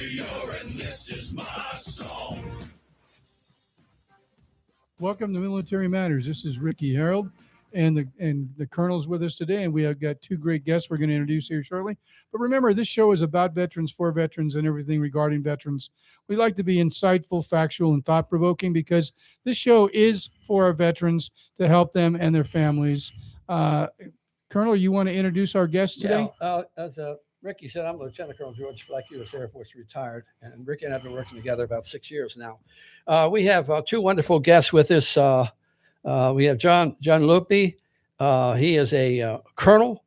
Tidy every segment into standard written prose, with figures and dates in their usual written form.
warrior, and this is my song. Welcome to Military Matters. This is Ricky Harold, and the Colonel's with us today, and we have got two great guests we're going to introduce here shortly. But remember, this show is about veterans, for veterans, and everything regarding veterans. We like to be insightful, factual, and thought-provoking because this show is for our veterans to help them and their families. Colonel, you want to introduce our guests today? Yeah, as Ricky said, I'm Lieutenant Colonel George Fleck, U.S. Air Force retired, and Ricky and I have been working together about 6 years now. We have two wonderful guests with us. We have John Loopy. He is a colonel,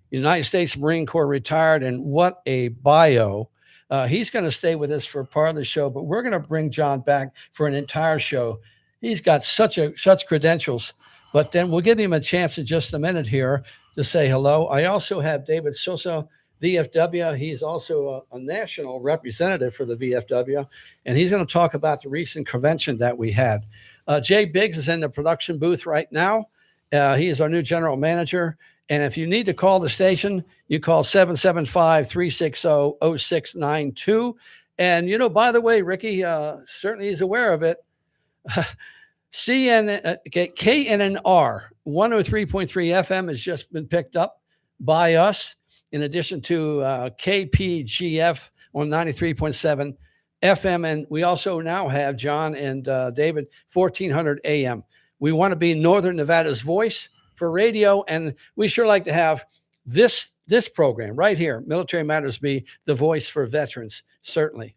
United States Marine Corps retired, and what a bio. He's going to stay with us for part of the show, but we're going to bring John back for an entire show. He's got such credentials, but then we'll give him a chance in just a minute here to say hello. I also have David Sosa, VFW. He's also a national representative for the VFW, and he's going to talk about the recent convention that we had. Jay Biggs is in the production booth right now. He is our new general manager. And if you need to call the station, you call 775-360-0692. And, by the way, Ricky, certainly is aware of it. KNNR 103.3 FM has just been picked up by us, in addition to KPGF on 93.7 FM. And we also now have John and David, 1400 AM. We want to be Northern Nevada's voice for radio, and we sure like to have this program right here, Military Matters, be the voice for veterans, certainly.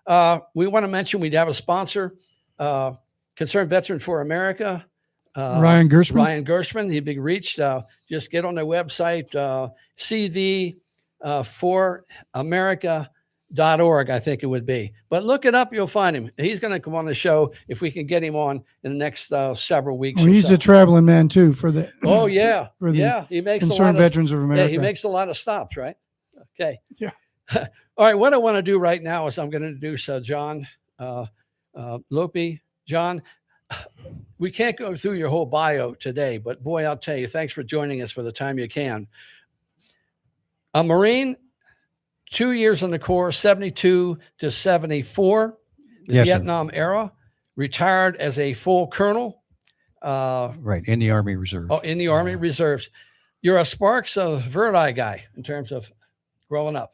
We want to mention we have a sponsor, Concerned Veteran for America. Ryan Gershman. Ryan Gershman, he'd be reached. Just get on their website, cv4america.org, I think it would be. But look it up, you'll find him. He's going to come on the show if we can get him on in the next several weeks. Well, he's a traveling man too for the. Oh yeah, for the he makes Concerned Veterans of America. Yeah, he makes a lot of stops, right? Okay. Yeah. All right. What I want to do right now is I'm going to introduce John Loopy. John, we can't go through your whole bio today, but boy, I'll tell you, thanks for joining us for the time you can. A Marine, 2 years in the Corps, 72 to 74, the Yes, Vietnam era, retired as a full colonel. Right, in the Army Reserve. Oh, in the Army Reserves. You're a Sparks of Verdi guy in terms of growing up.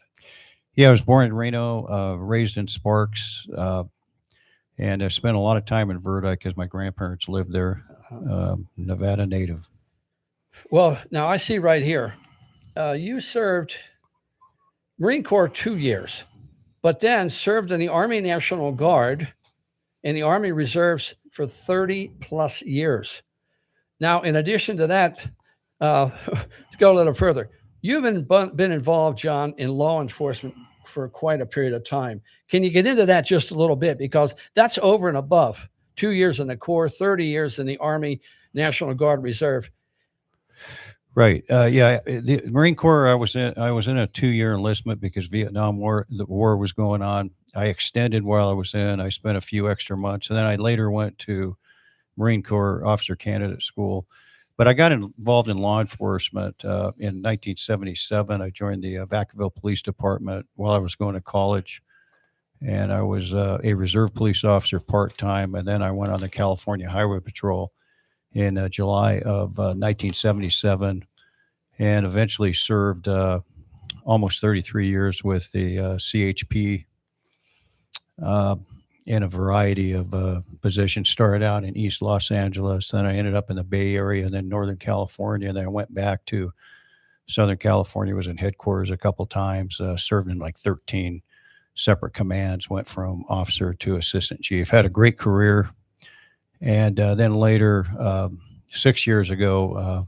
Yeah, I was born in Reno, raised in Sparks, and I spent a lot of time in Verdi because my grandparents lived there, Nevada native. Well, now I see right here, you served Marine Corps 2 years, but then served in the Army National Guard and the Army Reserves for 30 plus years. Now, in addition to that, let's go a little further. You've been involved, John, in law enforcement for quite a period of time. Can you get into that just a little bit? Because that's over and above 2 years in the Corps, 30 years in the Army National Guard Reserve. Right. Yeah. The Marine Corps, I was in a 2-year enlistment because the war was going on. I extended while I was in. I spent a few extra months, and then I later went to Marine Corps Officer Candidate School. But I got involved in law enforcement in 1977. I joined the Vacaville Police Department while I was going to college, and I was a reserve police officer part-time, and then I went on the California Highway Patrol in July of 1977, and eventually served almost 33 years with the CHP in a variety of positions. Started out in East Los Angeles, then I ended up in the Bay Area, and then Northern California. Then I went back to Southern California, was in headquarters a couple times, served in like 13 separate commands, went from officer to assistant chief, had a great career. And then later, 6 years ago,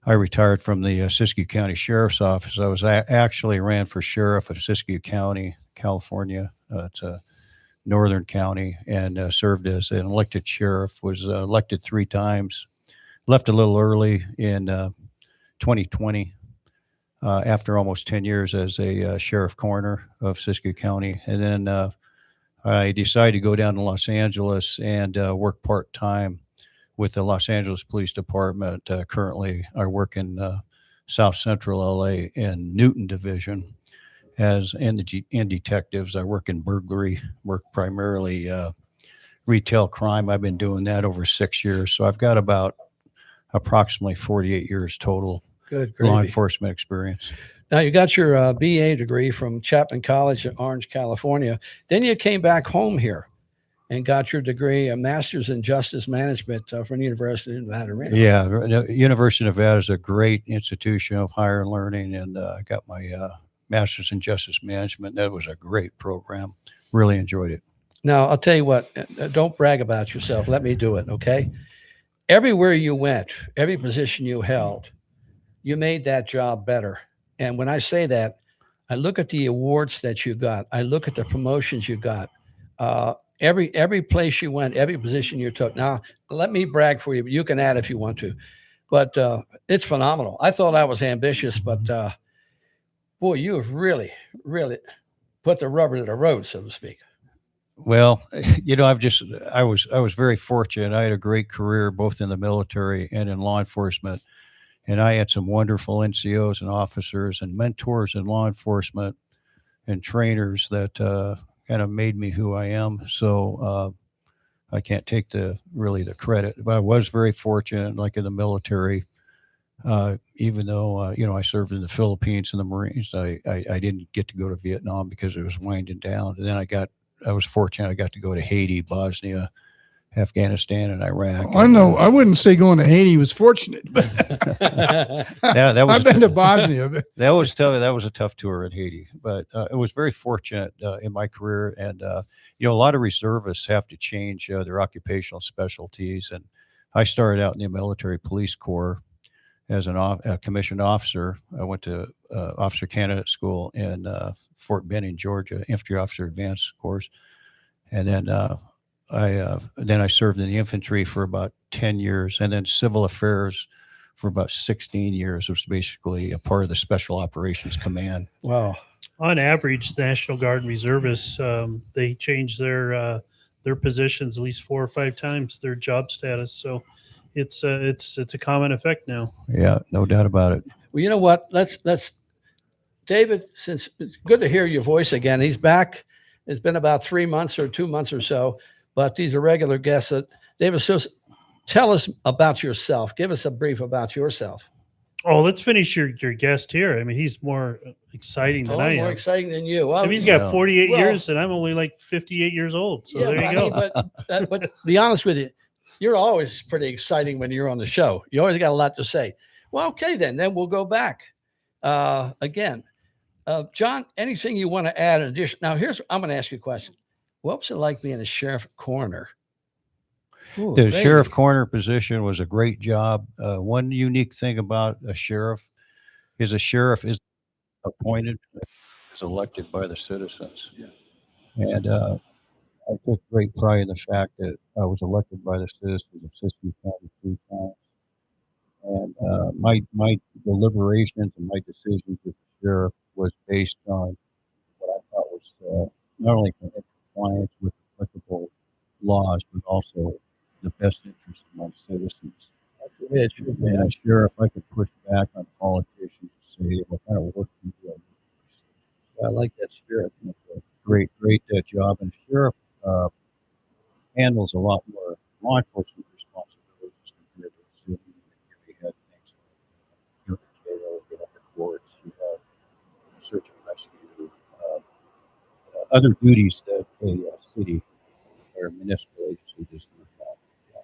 I retired from the Siskiyou County Sheriff's Office. I was actually ran for sheriff of Siskiyou County, California. It's a northern county, and served as an elected sheriff, was elected 3 times, left a little early in 2020 after almost 10 years as a sheriff coroner of Siskiyou County. And then I decided to go down to Los Angeles and work part-time with the Los Angeles Police Department. Currently, I work in South Central LA in Newton Division. as in detectives. I work in burglary, work primarily retail crime. I've been doing that over 6 years. So I've got about approximately 48 years total Good law gravy. enforcement experience. Now, you got your BA degree from Chapman College in Orange, California. Then you came back home here and got your degree, a master's in justice management from the University of Nevada, Reno. Yeah, the University of Nevada is a great institution of higher learning, and I got my master's in justice management. That was a great program. Really enjoyed it. Now, I'll tell you what, don't brag about yourself. Let me do it, okay? Everywhere you went, every position you held, you made that job better. And when I say that, I look at the awards that you got. I look at the promotions you got. Every place you went, every position you took. Now, let me brag for you, but you can add if you want to. But it's phenomenal. I thought I was ambitious, but boy, you have really, really put the rubber to the road, so to speak. Well, I was very fortunate. I had a great career both in the military and in law enforcement, and I had some wonderful NCOs and officers and mentors in law enforcement and trainers that kind of made me who I am. So I can't take the credit, but I was very fortunate, like in the military. Even though I served in the Philippines and the Marines, I didn't get to go to Vietnam because it was winding down. And then I was fortunate. I got to go to Haiti, Bosnia, Afghanistan, and Iraq. I know. I wouldn't say going to Haiti was fortunate, but that was I've been to Bosnia. But that was tough. That was a tough tour in Haiti, but it was very fortunate in my career. And a lot of reservists have to change their occupational specialties. And I started out in the military police corps as a commissioned officer. I went to officer candidate school in Fort Benning, Georgia, infantry officer advanced course, and then I served in the infantry for about 10 years, and then civil affairs for about 16 years. It was basically a part of the Special Operations Command. Wow. On average, the National Guard and reservists, they change their positions at least 4 or 5 times, their job status. So it's a common effect now. Yeah, no doubt about it. Well, you know what? Let's David, since it's good to hear your voice again. He's back. It's been about 3 months or 2 months or so, but these are regular guests. David, so tell us about yourself. Give us a brief about yourself. Oh, let's finish your guest here. I mean, he's more exciting than I am. More exciting than you. Well, I mean, he's got Yeah. 48 Well- years, and I'm only like 58 years old. So there you go. But to be honest with you, you're always pretty exciting when you're on the show. You always got a lot to say. Well, okay, then we'll go back again. John, anything you want to add in addition? Now, I'm going to ask you a question. What was it like being a sheriff coroner? Ooh, The baby. sheriff coroner position was a great job. One unique thing about a sheriff is appointed, is elected by the citizens. Yeah. And I took great pride in the fact that I was elected by the citizens of Siskiyou County 3 times. And my deliberations and my decisions as sheriff was based on what I thought was not only in compliance with applicable laws, but also the best interest of my citizens. That's the way it should be. And as sheriff, I could push back on politicians and say, what kind of work do you do? I like that spirit. It's a great job. And sheriff handles a lot more law enforcement responsibilities compared to the city. You had things like go to jail, get up at courts, you have search and rescue, other duties that a city or municipal agency does not have.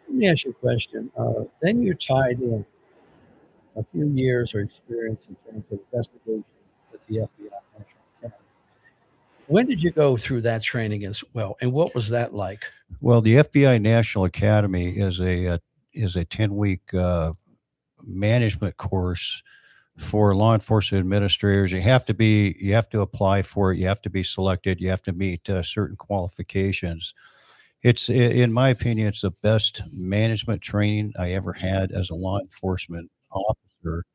Let me ask you a question. Then you're tied in a few years or experience in terms of investigation with the FBI National Academy. When did you go through that training as well, and what was that like? Well, the FBI National Academy is a 10-week management course for law enforcement administrators. You have to apply for it. You have to be selected. You have to meet certain qualifications. In my opinion, it's the best management training I ever had as a law enforcement officer.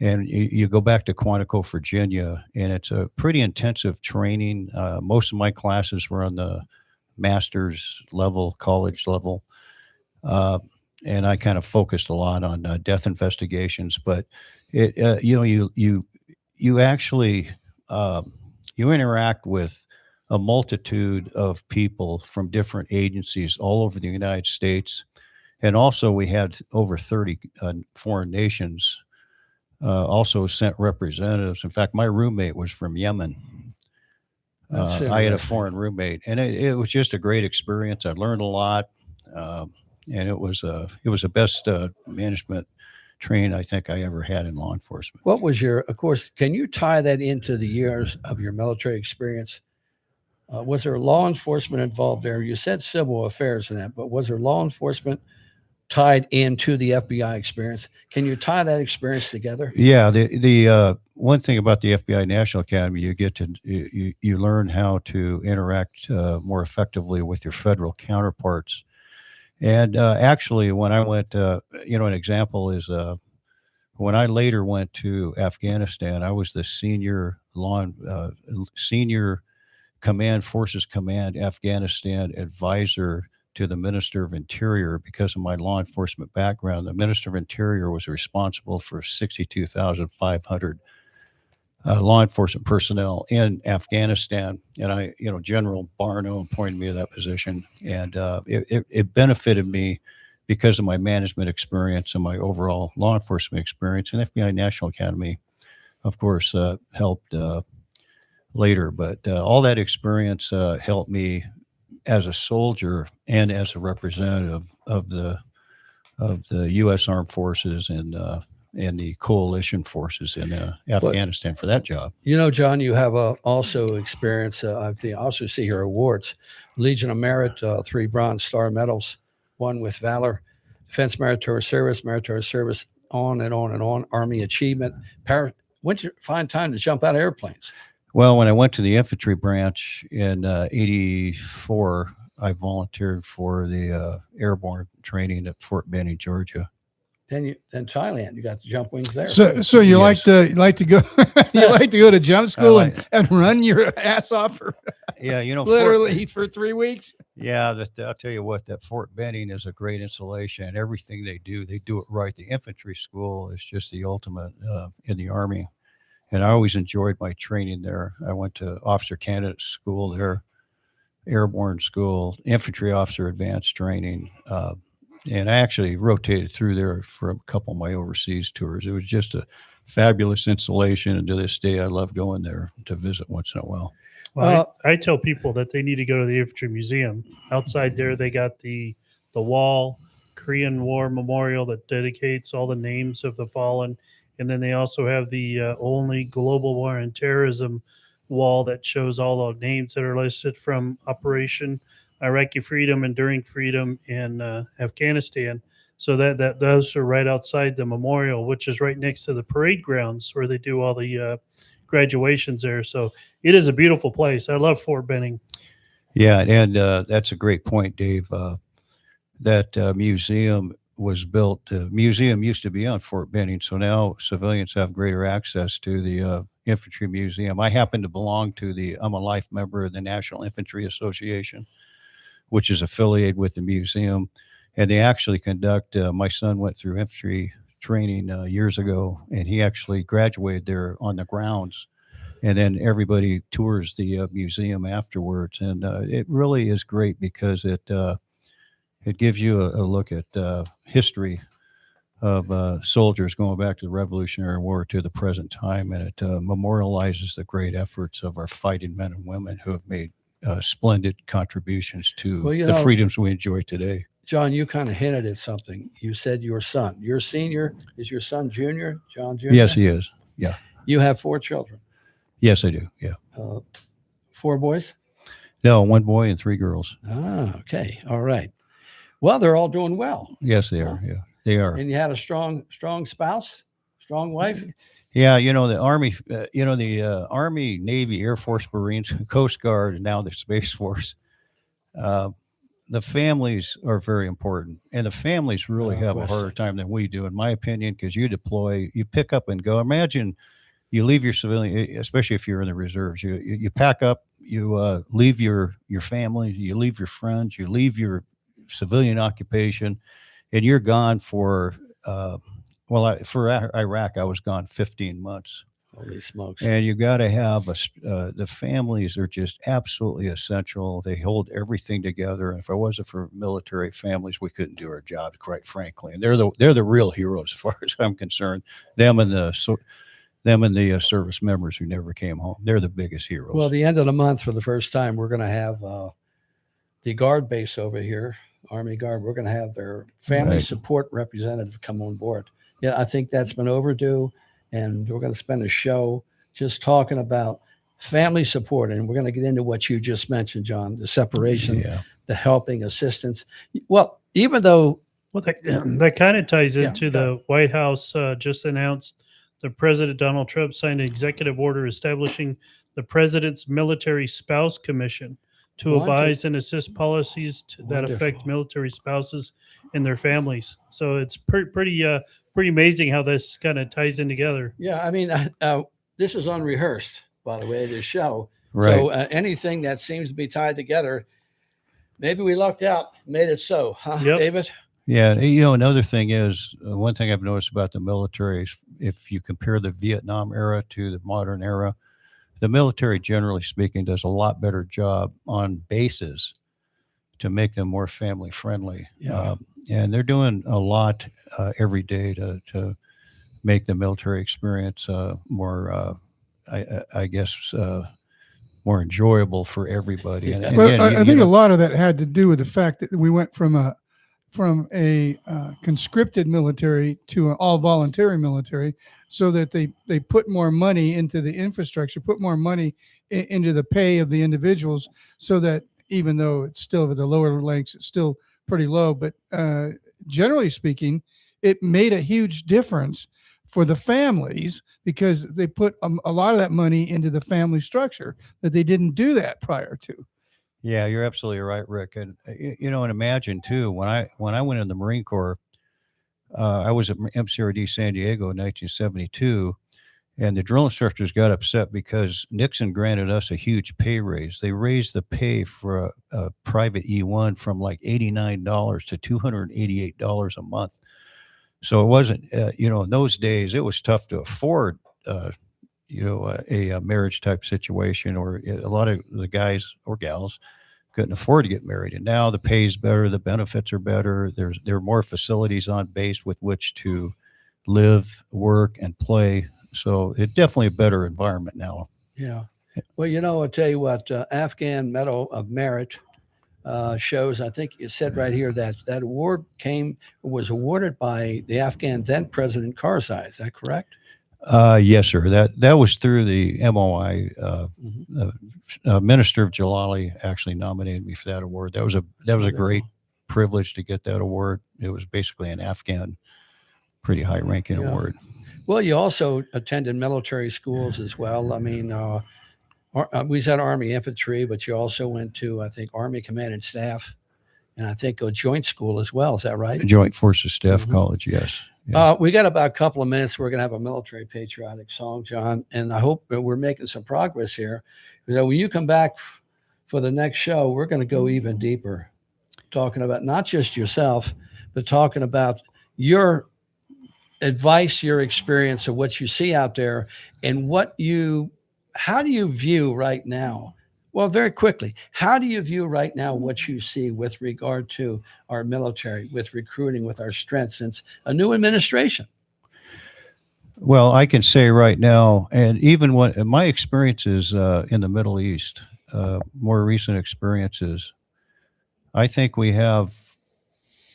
And you go back to Quantico, Virginia, and it's a pretty intensive training. Most of my classes were on the master's level, college level. And I kind of focused a lot on death investigations, but you actually you interact with a multitude of people from different agencies all over the United States. And also we had over 30 foreign nations also sent representatives. In fact, my roommate was from Yemen. That's I had a interesting. foreign roommate, and it was just a great experience. I learned a lot, and it was the best management training I think I ever had in law enforcement. What was of course, can you tie that into the years of your military experience? Was there law enforcement involved there? You said civil affairs in that, but was there law enforcement tied into the FBI experience? Can you tie that experience together? Yeah, the one thing about the FBI National Academy, you get to you learn how to interact more effectively with your federal counterparts. And actually, when I went, an example is when I later went to Afghanistan, I was the senior Forces Command Afghanistan advisor to the Minister of Interior because of my law enforcement background. The Minister of Interior was responsible for 62,500 law enforcement personnel in Afghanistan. And General Barno appointed me to that position. And it benefited me because of my management experience and my overall law enforcement experience. And FBI National Academy, of course, helped later. But all that experience helped me as a soldier and as a representative of the U.S. Armed Forces and the coalition forces in Afghanistan for that job. John, you have also experience. I also see your awards: Legion of Merit, 3 Bronze Star medals, 1 with Valor, Defense Meritorious Service, on and on and on. Army Achievement. When did you find time to jump out of airplanes? Well, when I went to the infantry branch in '84, I volunteered for the airborne training at Fort Benning, Georgia. Then Thailand, you got the jump wings there. So you Yes. like to go you like to go to jump school like- and run your ass off for Yeah, literally for 3 weeks. Yeah, I'll tell you what, that Fort Benning is a great installation. Everything they do it right. The infantry school is just the ultimate in the Army. And I always enjoyed my training there. I went to officer candidate school there, airborne school, infantry officer advanced training. And I actually rotated through there for a couple of my overseas tours. It was just a fabulous installation. And to this day, I love going there to visit once in a while. Well, I tell people that they need to go to the Infantry Museum. Outside there, they got the wall, Korean War Memorial that dedicates all the names of the fallen. And then they also have the only global war and terrorism wall that shows all the names that are listed from Operation Iraqi Freedom, Enduring Freedom, and Afghanistan. So that those are right outside the memorial, which is right next to the parade grounds where they do all the graduations there. So it is a beautiful place. I love Fort Benning. Yeah, and that's a great point, Dave. That museum was built. The museum used to be on Fort Benning, so now civilians have greater access to the Infantry Museum. I happen to belong to I'm a life member of the National Infantry Association, which is affiliated with the museum. And they actually conduct, my son went through infantry training years ago, and he actually graduated there on the grounds. And then everybody tours the museum afterwards. And it really is great because it gives you a look at history of soldiers going back to the Revolutionary War to the present time. And it memorializes the great efforts of our fighting men and women who have made splendid contributions to the freedoms we enjoy today. John, you kind of hinted at something. You said your son. You're senior. Is your son junior? John Jr.? Yes, he is. Yeah. You have 4 children. Yes, I do. Yeah. 4 boys? No, 1 boy and 3 girls. Ah, okay. All right. Well, they're all doing well. Yes, they are. Yeah, they are. And you had a strong spouse, strong wife? Yeah, the Army, the Army, Navy, Air Force, Marines, Coast Guard, and now the Space Force. The families are very important, and the families really have a harder time than we do, in my opinion, because you deploy, you pick up and go. Imagine you leave your civilian, especially if you're in the reserves, you pack up, you leave your family, you leave your friends, you leave your civilian occupation, and you're gone for for Iraq, I was gone 15 months. Holy smokes. And you got to have the families are just absolutely essential. They hold everything together. And if it wasn't for military families, we couldn't do our job, quite frankly. And they're the real heroes, as far as I'm concerned. Them and the service members who never came home. They're the biggest heroes. Well, the end of the month, for the first time, we're going to have the Guard base over here, Army Guard. We're going to have their family Right. support representative come on board. Yeah, I think that's been overdue, and we're going to spend a show just talking about family support, and we're going to get into what you just mentioned, John, the separation, yeah. the helping, assistance. Well, even though Well, that kind of ties Yeah, into go the White House just announced the President Donald Trump signed an executive order establishing the President's Military Spouse Commission to Wonderful. advise and assist policies that affect Wonderful. military spouses and their families. So it's pretty amazing how this kind of ties in together. Yeah, I mean, this is unrehearsed, by the way, this show. Right. So anything that seems to be tied together, maybe we lucked out, made it so, huh, Yep. David? Yeah, another thing is one thing I've noticed about the military is if you compare the Vietnam era to the modern era, the military, generally speaking, does a lot better job on bases to make them more family friendly. Yeah. And they're doing a lot every day to make the military experience more, I guess, more enjoyable for everybody. And Well, again, I think a lot of that had to do with the fact that we went from a conscripted military to an all voluntary military, so that they put more money into the infrastructure, put more money into the pay of the individuals, so that even though it's still with the lower ranks, it's still pretty low, but generally speaking, it made a huge difference for the families because they put a lot of that money into the family structure that they didn't do that prior to. Yeah, you're absolutely right, Rick. And and imagine too, when I went in the Marine Corps, I was at MCRD San Diego in 1972, and the drill instructors got upset because Nixon granted us a huge pay raise. They raised the pay for a private E1 from like $89 to $288 a month. So it wasn't, in those days, it was tough to afford, a marriage type situation, or a lot of the guys or gals couldn't afford to get married. And now the pay is better, the benefits are better. There are more facilities on base with which to live, work, and play. So it's definitely a better environment now. Yeah. Well, I'll tell you what, Afghan Medal of Merit shows, I think it said right here that award was awarded by the Afghan then President Karzai. Is that correct? Yes, sir. That was through the MOI. Minister of Jalali actually nominated me for that award. That was a great privilege to get that award. It was basically an Afghan, pretty high-ranking Yeah. award. Well, you also attended military schools as well. I mean, we said Army Infantry, but you also went to, I think, Army Command and Staff, and I think a joint school as well. Is that right? Joint Forces Staff Mhm. College, yes. Yeah. We got about a couple of minutes. We're going to have a military patriotic song, John, and I hope that we're making some progress here. When you come back for the next show, we're going to go even deeper, talking about not just yourself, but talking about your advice, your experience of what you see out there, and how do you view right now? Well, very quickly, how do you view right now what you see with regard to our military, with recruiting, with our strength since a new administration? Well, I can say right now, and even when my experiences in the Middle East, more recent experiences, I think we have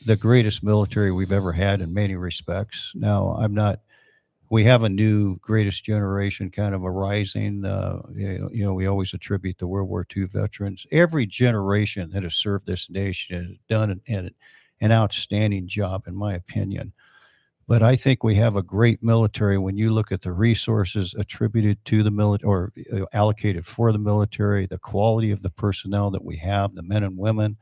the greatest military we've ever had in many respects. Now, we have a new greatest generation kind of arising. We always attribute the World War II veterans. Every generation that has served this nation has done an outstanding job, in my opinion. But I think we have a great military when you look at the resources attributed to the military or allocated for the military, the quality of the personnel that we have, the men and women,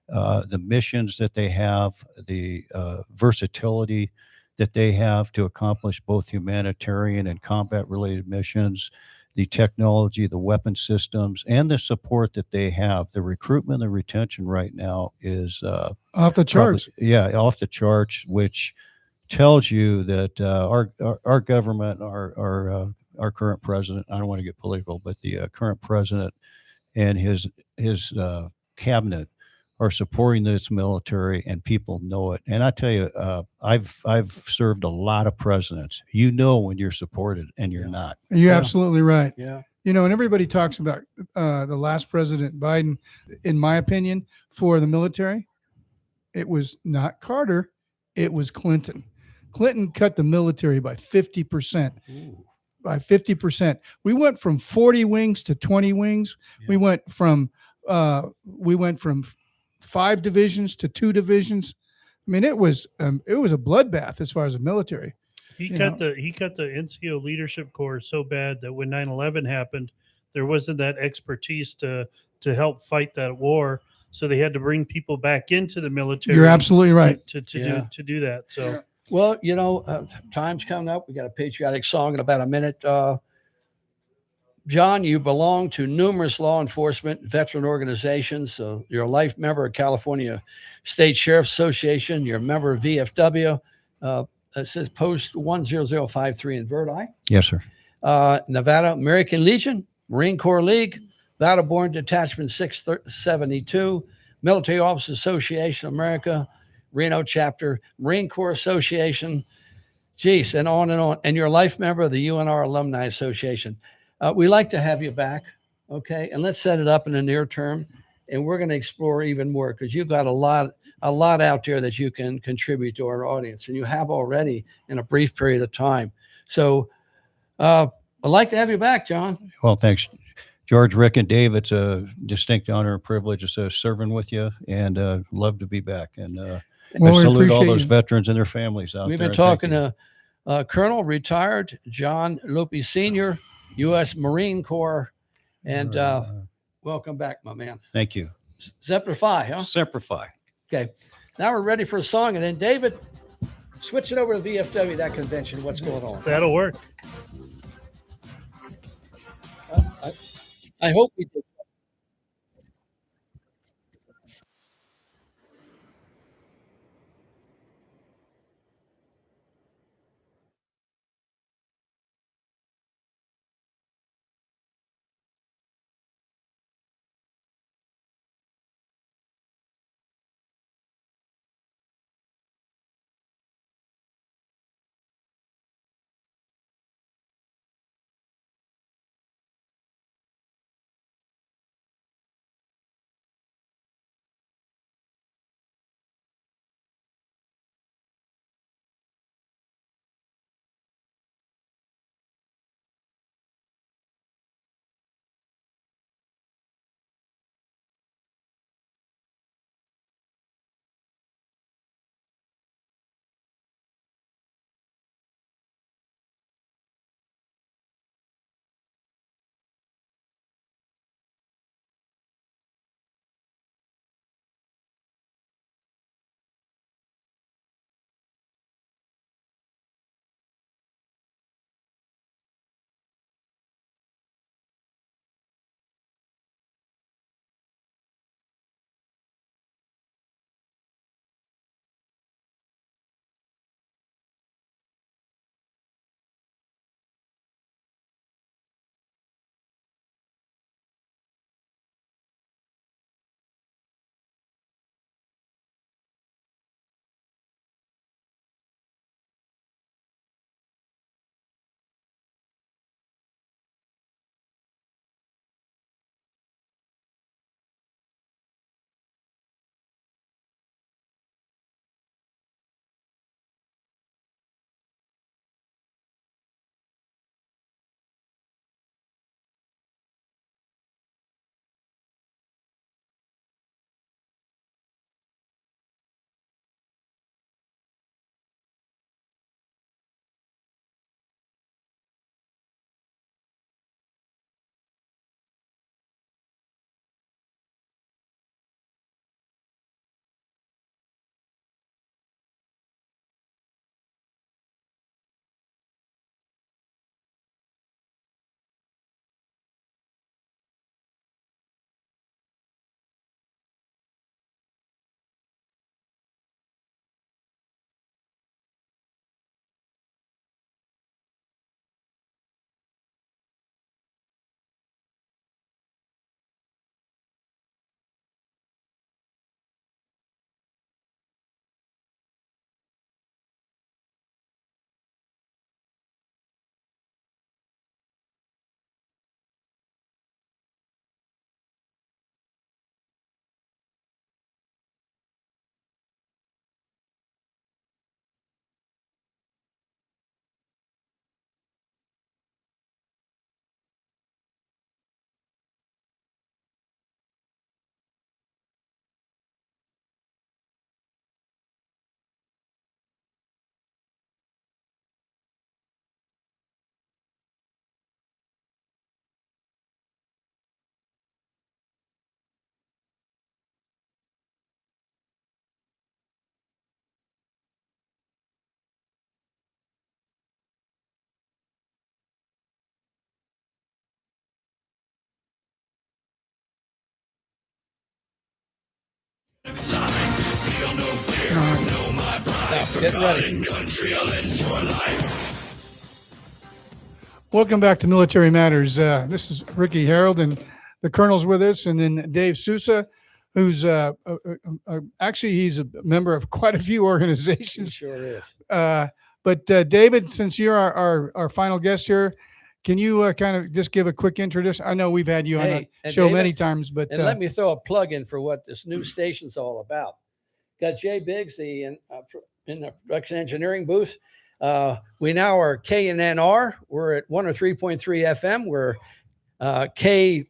the missions that they have, the versatility that they have to accomplish both humanitarian and combat-related missions, the technology, the weapon systems, and the support that they have. The recruitment and retention right now is Off the charts. off the charts, which tells you that our government, our our current president, I don't want to get political, but the current president and his cabinet are supporting this military, and people know it. And I tell you, I've served a lot of presidents. You know when you're supported and you're not. You're Yeah. absolutely right. Yeah. You know, and everybody talks about the last president, Biden. In my opinion, for the military, it was not Carter, it was Clinton. Clinton cut the military by 50%. Ooh. By 50%. We went from 40 wings to 20 wings. We went from 5 divisions to 2 divisions. I mean, it was a bloodbath as far as the military. He You cut know. the NCO leadership corps so bad that when 9/11 happened, there wasn't that expertise to help fight that war. So they had to bring people back into the military. You're absolutely right. to Yeah. do that. So Well, you know, time's coming up. We got a patriotic song in about a minute. John, you belong to numerous law enforcement veteran organizations. So you're a life member of California State Sheriff's Association. You're a member of VFW. It says Post 10053 in Verdi. Yes, sir. Nevada American Legion, Marine Corps League, Battleborn Detachment 672, Military Officers Association of America, Reno Chapter, Marine Corps Association, geez, and on and on. And you're a life member of the UNR Alumni Association. We like to have you back, okay? And let's set it up in the near term, and we're going to explore even more because you've got a lot out there that you can contribute to our audience, and you have already in a brief period of time. So I'd like to have you back, John. Well, thanks, George, Rick, and Dave. It's a distinct honor and privilege serving with you, and love to be back. And Well, I we salute all appreciate those you. veterans and their families out We've there. been and thank talking you. to Colonel retired John Lope Sr., U.S. Marine Corps, and welcome back, my man. Thank you. Zephyr Phi, huh? Semper Fi. Okay. Now we're ready for a song, and then David, switch it over to VFW, that convention. What's going on? that'll work. I hope we did. Now, get ready. Welcome back to Military Matters. This is Ricky Harold, and the Colonel's with us, and then Dave Sousa, who's actually he's a member of quite a few It organizations. sure is. But David, since you're our final guest here, can you kind of just give a quick introduction? I know we've had you on Hey, the and show many David, times, but And let me throw a plug in for what this new station's all about. Got Jay Biggs in the production engineering booth. We now are KNNR. We're at 103.3 FM. We're KPGF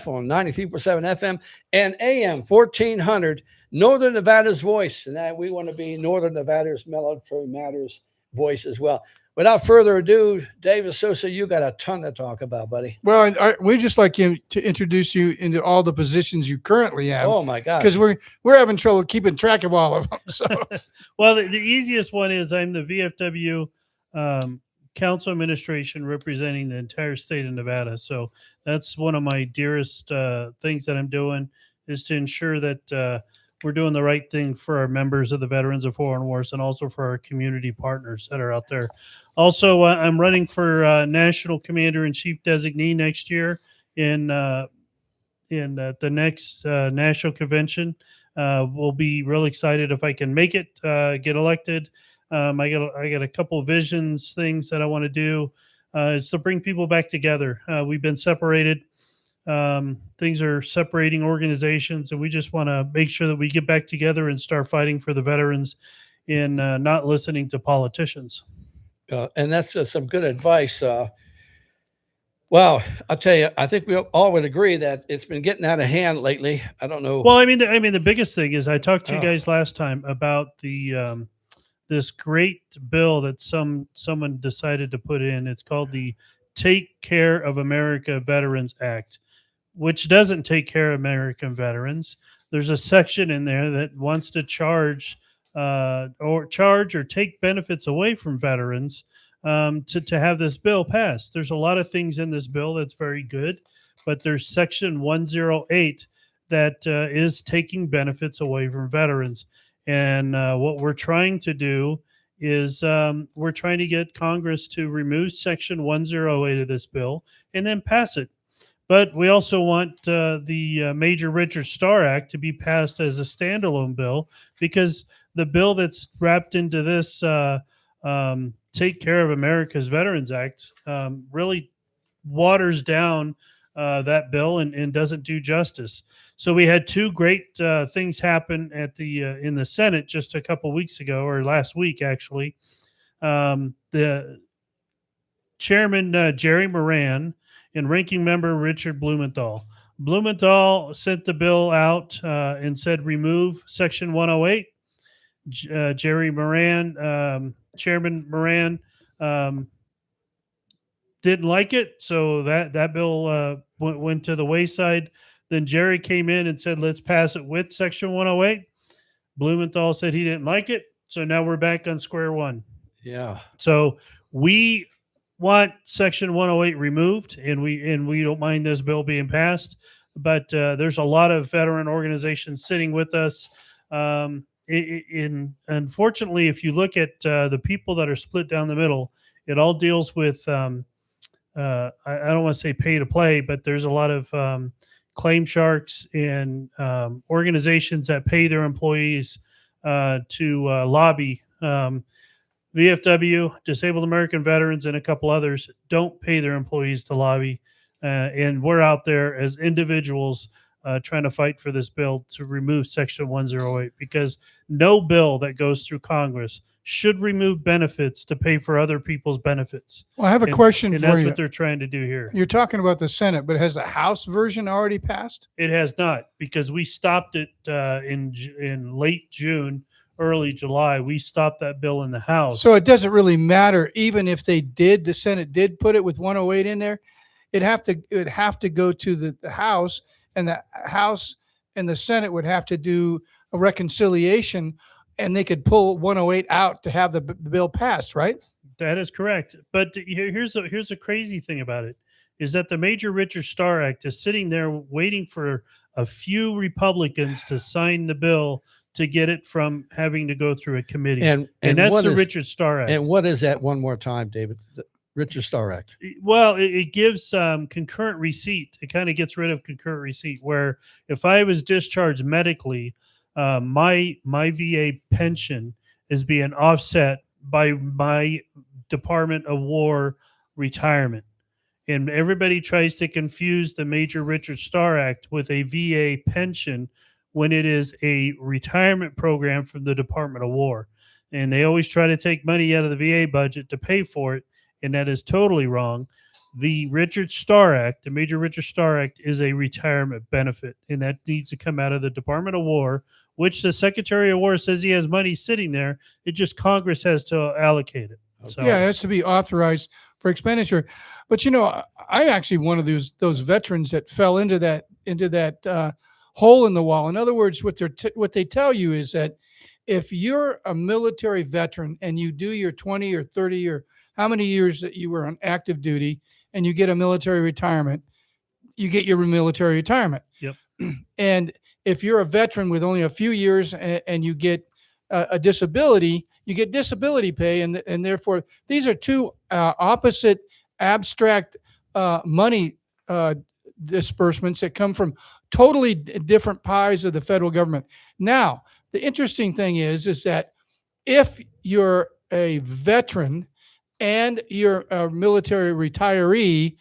on 93.7 FM and AM 1400, Northern Nevada's voice. And that we want to be Northern Nevada's Military Matters voice as well. Without further ado, David Sosa, you got a ton to talk about, buddy. well, we just like you to introduce you into all the positions you currently have, Oh my gosh. because we're having trouble keeping track of all of them. So Well, the easiest one is I'm the VFW council administration representing the entire state of Nevada. So that's one of my dearest things that I'm doing, is to ensure that we're doing the right thing for our members of the Veterans of Foreign Wars and also for our community partners that are out there. Also, I'm running for National Commander in Chief designee next year in the next national convention. We'll be really excited if I can make it, get elected. I got a couple of visions, things that I want to do, is to bring people back together. We've been separated. Things are separating organizations, and we just want to make sure that we get back together and start fighting for the veterans and not listening to politicians. And that's some good advice. Well, I'll tell you, I think we all would agree that it's been getting out of hand lately. I don't know. Well, I mean, the biggest thing is I talked to you Oh. guys last time about the this great bill that someone decided to put in. It's called the Take Care of America Veterans Act, which doesn't take care of American veterans. There's a section in there that wants to charge or take benefits away from veterans to have this bill passed. There's a lot of things in this bill that's very good, but there's section 108 that is taking benefits away from veterans. And what we're trying to do is we're trying to get Congress to remove section 108 of this bill and then pass it. But we also want the Major Richard Starr Act to be passed as a standalone bill, because the bill that's wrapped into this Take Care of America's Veterans Act really waters down that bill and doesn't do justice. So we had two great things happen at the in the Senate just a couple weeks ago, or last week actually. The Chairman Jerry Moran and Ranking Member Richard Blumenthal. Blumenthal sent the bill out and said remove Section 108. Jerry Moran, Chairman Moran, didn't like it, so that bill went to the wayside. Then Jerry came in and said, let's pass it with Section 108. Blumenthal said he didn't like it, so now we're back on square one. Yeah. So we want Section 108 removed, and we don't mind this bill being passed. But there's a lot of veteran organizations sitting with us. Unfortunately, if you look at the people that are split down the middle, it all deals with I don't want to say pay to play, but there's a lot of claim sharks and organizations that pay their employees to lobby. VFW, Disabled American Veterans, and a couple others don't pay their employees to lobby. And we're out there as individuals trying to fight for this bill to remove Section 108, because no bill that goes through Congress should remove benefits to pay for other people's benefits. Well, I have a And- question And for that's you. what they're trying to do here. You're talking about the Senate, but has the House version already passed? It has not, because we stopped it in late June, early July. We stopped that bill in the House. So it doesn't really matter, even if the Senate did put it with 108 in there. It would have to go to the House, and the House and the Senate would have to do a reconciliation, and they could pull 108 out to have the bill passed, right? That is correct. But here's a crazy thing about it, is that the Major Richard Starr Act is sitting there waiting for a few Republicans to sign the bill to get it from having to go through a committee. And that's what the is- Richard Starr Act. And what is that one more time, David? The Richard Starr Act. Well, it gives concurrent receipt. It kind of gets rid of concurrent receipt, where if I was discharged medically, my VA pension is being offset by my Department of War retirement. And everybody tries to confuse the Major Richard Starr Act with a VA pension when it is a retirement program from the Department of War. And they always try to take money out of the VA budget to pay for it. And that is totally wrong. The Richard Starr Act, the Major Richard Starr Act, is a retirement benefit, and that needs to come out of the Department of War, which the Secretary of War says he has money sitting there. It just Congress has to allocate it. So, Yeah, it has to be authorized for expenditure. But I'm actually one of those veterans that fell into that hole in the wall. In other words, what they tell you is that if you're a military veteran and you do your 20 or 30 or how many years that you were on active duty and you get a military retirement, you get your military retirement. Yep. And if you're a veteran with only a few years and you get a disability, you get disability pay. And therefore, these are two opposite abstract money disbursements that come from totally different pies of the federal government. Now, the interesting thing is that if you're a veteran and you're a military retiree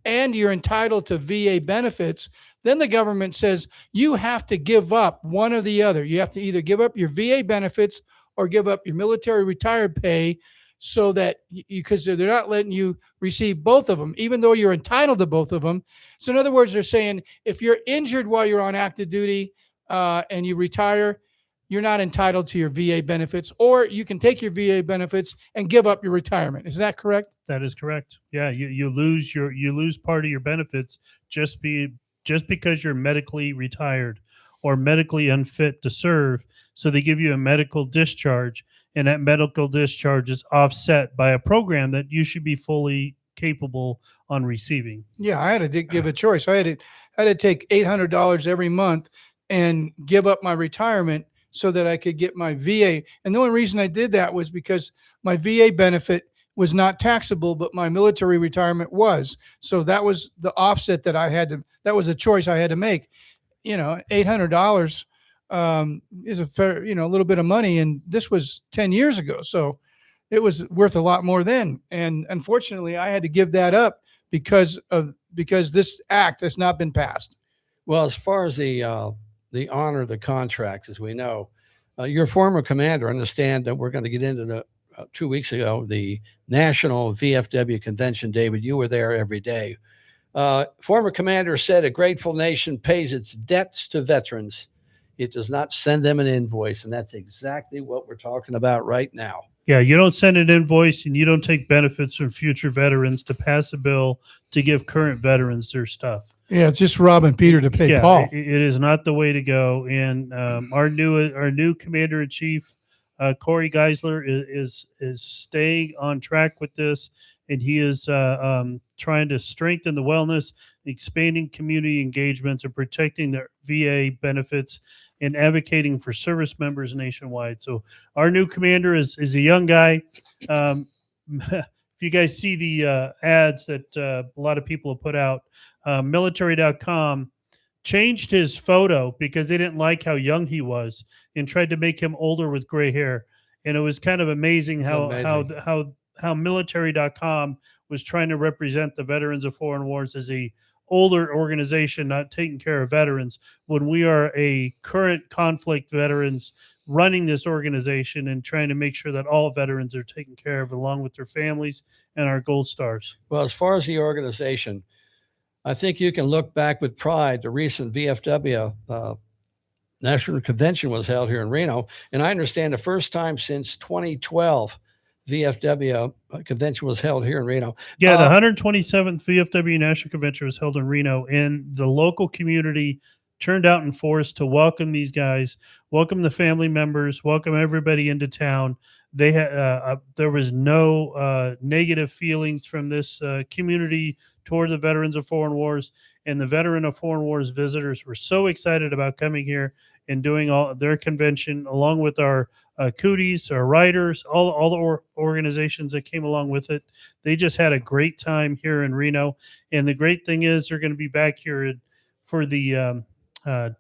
and you're entitled to VA benefits, then the government says you have to give up one or the other. You have to either give up your VA benefits or give up your military retired pay, so that because they're not letting you receive both of them, even though you're entitled to both of them. So in other words, they're saying if you're injured while you're on active duty and you retire, you're not entitled to your VA benefits, or you can take your VA benefits and give up your retirement. Is that correct? that is correct. Yeah, you lose part of your benefits just because you're medically retired or medically unfit to serve. So they give you a medical discharge, and that medical discharge is offset by a program that you should be fully capable on receiving. Yeah, I had to give a choice. I had to take $800 every month and give up my retirement so that I could get my VA. And the only reason I did that was because my VA benefit was not taxable, but my military retirement was. So that was the offset that that was a choice I had to make. $800 is a fair, a little bit of money. And this was 10 years ago. So it was worth a lot more then. And unfortunately, I had to give that up because this act has not been passed. Well, as far as the honor of the contracts, as we know, your former commander, understand that we're going to get into the 2 weeks ago, the National VFW Convention. David, you were there every day. Former commander said a grateful nation pays its debts to veterans. It does not send them an invoice. And that's exactly what we're talking about right now. Yeah, you don't send an invoice and you don't take benefits from future veterans to pass a bill to give current veterans their stuff. Yeah, it's just robbing Peter to pay Paul. It is not the way to go. And our new commander in chief, Corey Geisler, is staying on track with this, and he is trying to strengthen the wellness, expanding community engagements, and protecting the VA benefits, and advocating for service members nationwide. So our new commander is a young guy. If you guys see the ads that a lot of people have put out, military.com changed his photo because they didn't like how young he was and tried to make him older with gray hair. And it was kind of amazing how military.com was trying to represent the veterans of foreign wars as a older organization, not taking care of veterans, when we are a current conflict veterans running this organization and trying to make sure that all veterans are taken care of along with their families and our gold stars. Well, as far as the organization, I think you can look back with pride. The recent VFW National Convention was held here in Reno. And I understand the first time since 2012, VFW convention was held here in Reno. Yeah, the 127th VFW National Convention was held in Reno, and the local community turned out in force to welcome these guys, welcome the family members, welcome everybody into town. They had there was no negative feelings from this community toward the veterans of foreign wars, and the veteran of foreign wars visitors were so excited about coming here and doing all their convention along with our cooties, our writers, all the organizations that came along with it. They just had a great time here in Reno, and the great thing is they're going to be back here for the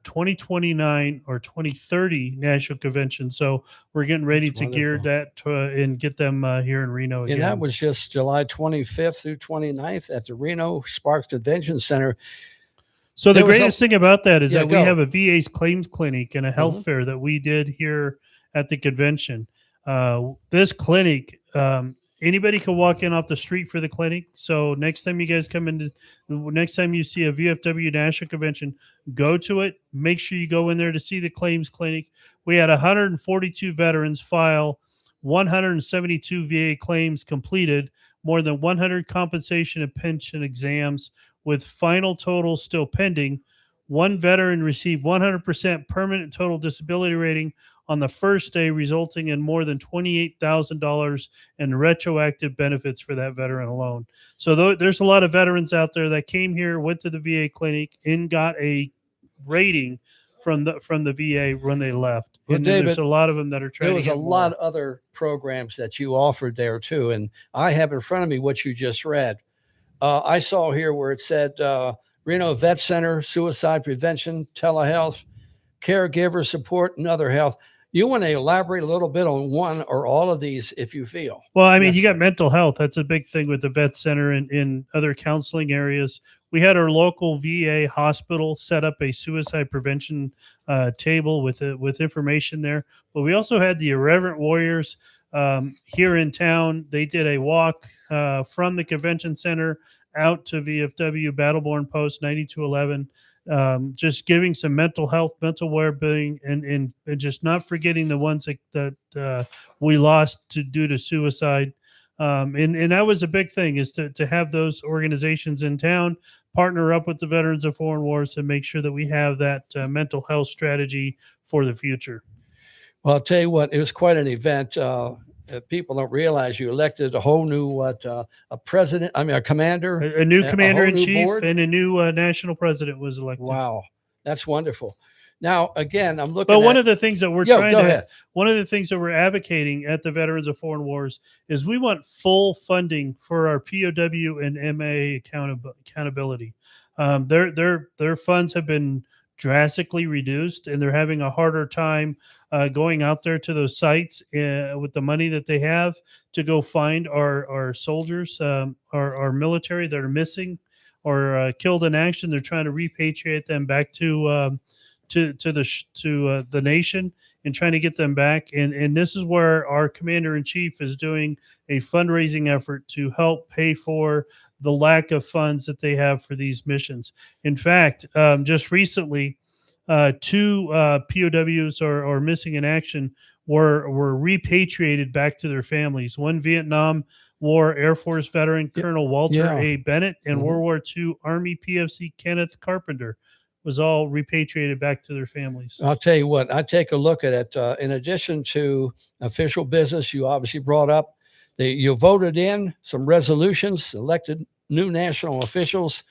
2029 or 2030 national convention. So we're getting ready That's to gear wonderful. that and get them here in Reno again. And that was just July 25th through 29th at the Reno Sparks Convention Center. So the There was a- greatest thing about that is Yeah, that we go. have a VA's claims clinic and a health Mhm. fair that we did here at the convention. This clinic, anybody can walk in off the street for the clinic. So next time you guys come into, next time you see a VFW national convention, go to it. Make sure you go in there to see the claims clinic. We had 142 veterans file 172 VA claims completed, more than 100 compensation and pension exams, with final totals still pending. One veteran received 100% permanent total disability rating on the first day, resulting in more than $28,000 in retroactive benefits for that veteran alone. So there's a lot of veterans out there that came here, went to the VA clinic, and got a rating from the VA when they left. Well, And then there's David, a lot of them that are trying There to was get a lot more. of other programs that you offered there too. And I have in front of me what you just read. I saw here where it said Reno Vet Center, suicide prevention, telehealth, caregiver support, and other health. You want to elaborate a little bit on one or all of these if you feel. Well, I mean, you got necessary. mental health. That's a big thing with the vet center and in other counseling areas. We had our local VA hospital set up a suicide prevention table with information there. But we also had the Irreverent Warriors here in town. They did a walk from the convention center out to VFW Battleborn Post 9211. Just giving some mental health, mental well-being, and just not forgetting the ones that we lost due to suicide. And that was a big thing, is to have those organizations in town partner up with the Veterans of Foreign Wars and make sure that we have that mental health strategy for the future. Well, I'll tell you what, it was quite an event. People don't realize you elected a whole new a president. I mean, a commander. A new A commander in whole new chief board? and a new national president was elected. Wow, that's wonderful. Now, again, I'm looking. But one at, of the things that we're Yo, trying go to, ahead. one of the things that we're advocating at the Veterans of Foreign Wars is we want full funding for our POW and MA accountability. Their funds have been drastically reduced, and they're having a harder time going out there to those sites with the money that they have to go find our soldiers, our military that are missing or killed in action. They're trying to repatriate them back to the nation and trying to get them back. And this is where our commander in chief is doing a fundraising effort to help pay for the lack of funds that they have for these missions. In fact, just recently, two POWs or missing in action were repatriated back to their families. One Vietnam War Air Force veteran, Colonel Walter Yeah. A. Bennett, and Mhm. World War II Army PFC Kenneth Carpenter was all repatriated back to their families. I'll tell you what, I take a look at it. In addition to official business, you obviously brought up you voted in some resolutions, elected new national officials,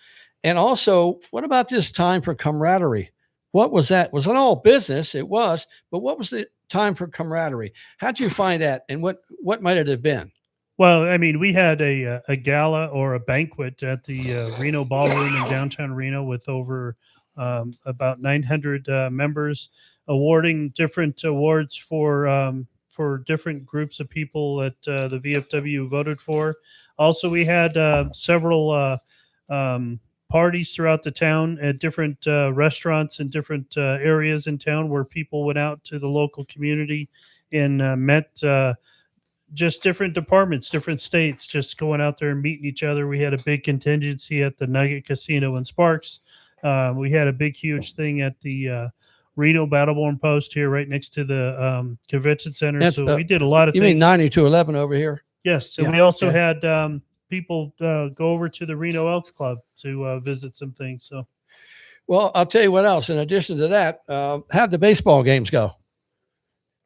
and also, what about this time for camaraderie? What was that? Was it all business? It was, but what was the time for camaraderie? How'd you find that, and what might it have been? Well, I mean, we had a gala or a banquet at the Reno Ballroom in downtown Reno with over about 900 members, awarding different awards for different groups of people that the VFW voted for. Also, we had several parties throughout the town at different restaurants and different areas in town where people went out to the local community and met just different departments, different states, just going out there and meeting each other. We had a big contingency at the Nugget Casino in Sparks. We had a big, huge thing at the Reno Battleborn Post here, right next to the convention center. That's, So we did a lot of You things. mean 9211 over here? Yes, and Yeah, we also okay. had people go over to the Reno Elks Club to visit some things. So Well, I'll tell you what else. In addition to that, how'd the baseball games go?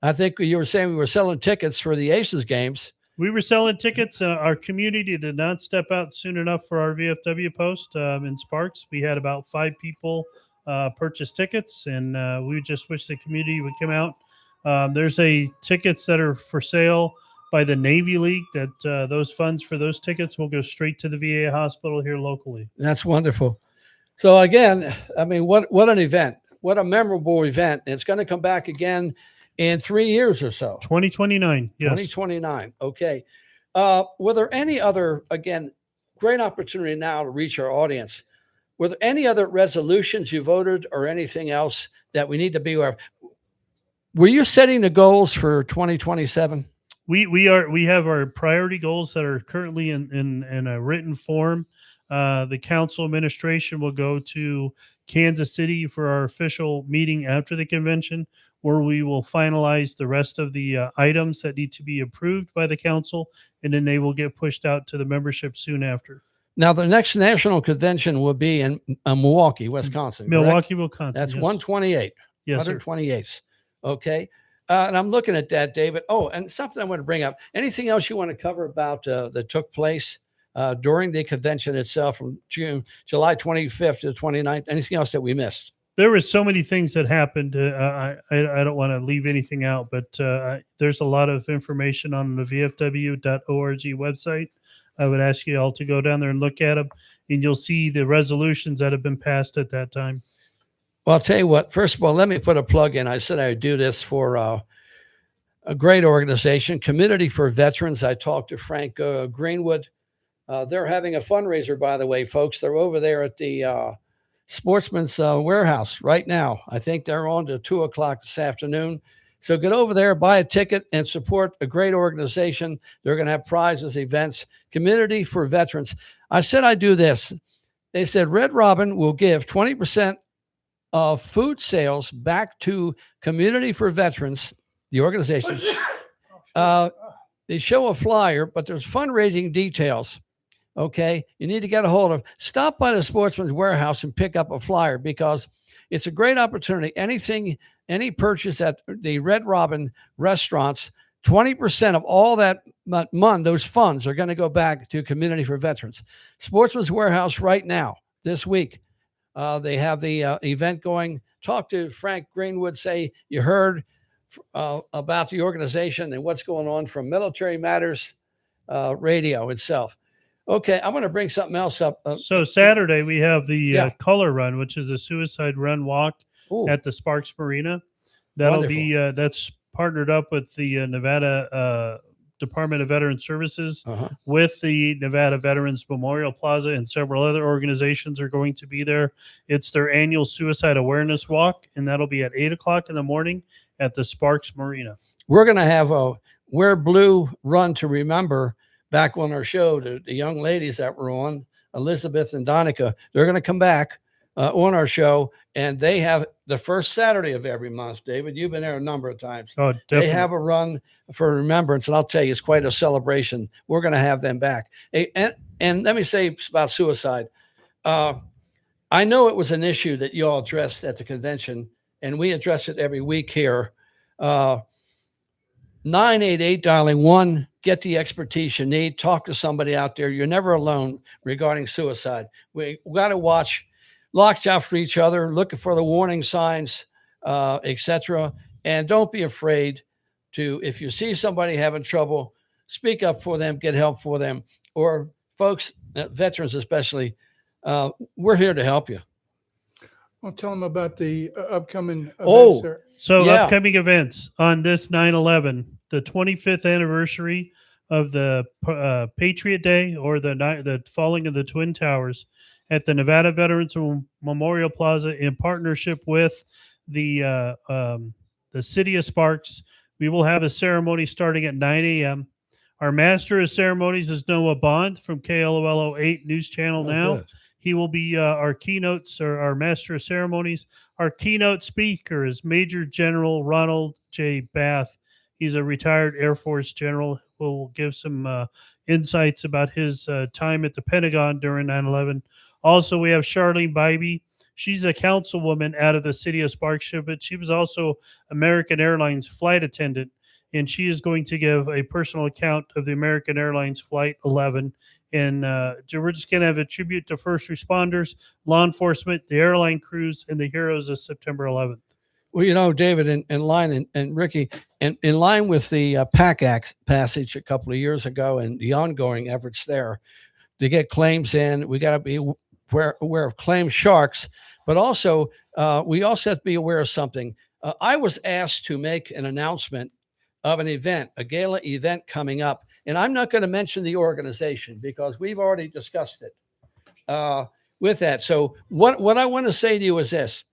I think you were saying we were selling tickets for the Aces games. We were selling tickets. Our community did not step out soon enough for our VFW post in Sparks. We had about 5 people purchase tickets, and we just wish the community would come out. There's tickets that are for sale by the Navy League. That those funds for those tickets will go straight to the VA hospital here locally. That's wonderful. So again, I mean, what an event! What a memorable event! It's going to come back again in 3 years or so. 2029. Yes. 2029. Okay. Were there any other, again, great opportunity now to reach our audience? Were there any other resolutions you voted or anything else that we need to be aware of? Were you setting the goals for 2027? We have our priority goals that are currently in a written form. The council administration will go to Kansas City for our official meeting after the convention, where we will finalize the rest of the items that need to be approved by the council, and then they will get pushed out to the membership soon after. Now, the next national convention will be in Milwaukee, Wisconsin. correct? Milwaukee, Wisconsin. That's yes. 128. Yes, sir. 128. Okay. And I'm looking at that, David. Oh, and something I want to bring up. Anything else you want to cover about that took place during the convention itself from July 25th to the 29th? Anything else that we missed? There were so many things that happened. I don't want to leave anything out, but there's a lot of information on the VFW.org website. I would ask you all to go down there and look at them, and you'll see the resolutions that have been passed at that time. Well, I'll tell you what. First of all, let me put a plug in. I said I would do this for a great organization, Community for Veterans. I talked to Frank Greenwood. They're having a fundraiser, by the way, folks. They're over there at the Sportsman's Warehouse right now. I think they're on to 2:00 this afternoon. So get over there, buy a ticket, and support a great organization. They're going to have prizes, events, Community for Veterans. I said I'd do this. They said Red Robin will give 20% of food sales back to Community for Veterans, the organization. They show a flyer, but there's fundraising details. Okay, you need to get a hold of. Stop by the Sportsman's Warehouse and pick up a flyer, because it's a great opportunity. Any purchase at the Red Robin restaurants, 20% of all that money, those funds are going to go back to Community for Veterans. Sportsman's Warehouse right now, this week, they have the event going. Talk to Frank Greenwood. Say you heard about the organization and what's going on from Military Matters Radio itself. Okay, I'm going to bring something else up. So Saturday we have the Yeah. Color Run, which is a suicide run walk Ooh, at the Sparks Marina. That'll Wonderful. be that's partnered up with the Nevada Department of Veteran Services, uh-huh. with the Nevada Veterans Memorial Plaza, and several other organizations are going to be there. It's their annual suicide awareness walk, and that'll be at 8:00 in the morning at the Sparks Marina. We're going to have a Wear Blue Run to Remember back on our show. The young ladies that were on, Elizabeth and Donica, they're going to come back on our show, and they have the first Saturday of every month. David, you've been there a number of times. Oh, definitely. They have a run for remembrance, and I'll tell you, it's quite a celebration. We're going to have them back. And let me say about suicide. I know it was an issue that you all addressed at the convention, and we address it every week here. 988 dialing 1, get the expertise you need. Talk to somebody out there. You're never alone regarding suicide. We got to watch out for each other, looking for the warning signs, etc. And don't be afraid to, if you see somebody having trouble, speak up for them, get help for them. Or folks, veterans especially, we're here to help you. I'll tell them about the upcoming events. Oh. there. So Yeah. upcoming events on this 9/11, the 25th anniversary of the Patriot Day, or the falling of the Twin Towers, at the Nevada Veterans Memorial Plaza, in partnership with the city of Sparks. We will have a ceremony starting at 9 a.m. Our master of ceremonies is Noah Bond from KLOL 8 News Channel now. Good. He will be our keynotes, or our master of ceremonies. Our keynote speaker is Major General Ronald J. Bath. He's a retired Air Force general who will give some insights about his time at the Pentagon during 9/11. Also, we have Charlene Bybee. She's a councilwoman out of the city of Sparks, but she was also American Airlines flight attendant, and she is going to give a personal account of the American Airlines Flight 11. And we're just going to have a tribute to first responders, law enforcement, the airline crews, and the heroes of September 11th. Well, you know, David, in line, and Ricky, in line with the PAC Act passage a couple of years ago and the ongoing efforts there to get claims in, we got to be aware of claim sharks, but also we also have to be aware of something. I was asked to make an announcement of an event, a gala event coming up, and I'm not going to mention the organization because we've already discussed it with that. So what I want to say to you is this.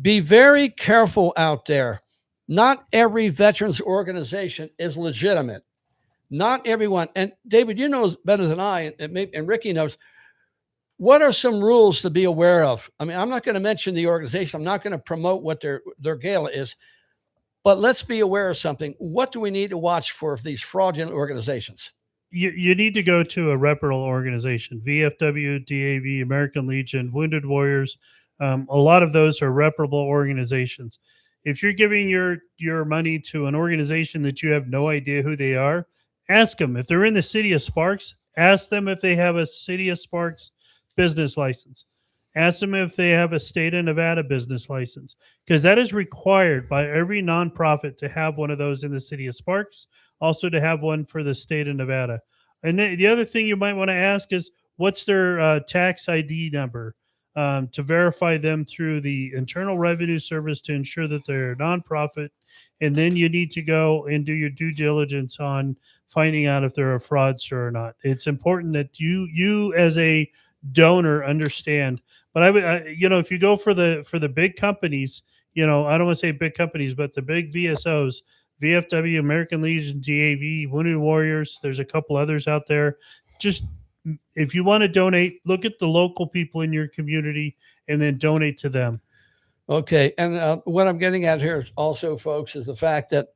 Be very careful out there. Not every veterans organization is legitimate. Not everyone. And David, you know better than I, and Ricky knows, what are some rules to be aware of? I mean, I'm not going to mention the organization. I'm not going to promote what their gala is, but let's be aware of something. What do we need to watch for these fraudulent organizations? You need to go to a reputable organization, VFW, DAV, American Legion, Wounded Warriors. A lot of those are reputable organizations. If you're giving your money to an organization that you have no idea who they are, ask them. If they're in the city of Sparks, ask them if they have a city of Sparks business license. Ask them if they have a state of Nevada business license, because that is required by every nonprofit to have one of those in the city of Sparks, also to have one for the state of Nevada. And the other thing you might want to ask is, what's their tax ID number? To verify them through the Internal Revenue Service to ensure that they're a nonprofit. And then you need to go and do your due diligence on finding out if they're a fraudster or not. It's important that you as a donor understand. But if you go for the big companies, I don't want to say big companies, but the big VSOs, VFW, American Legion, DAV, Wounded Warriors, there's a couple others out there. Just if you want to donate, look at the local people in your community and then donate to them. Okay. And what I'm getting at here also, folks, is the fact that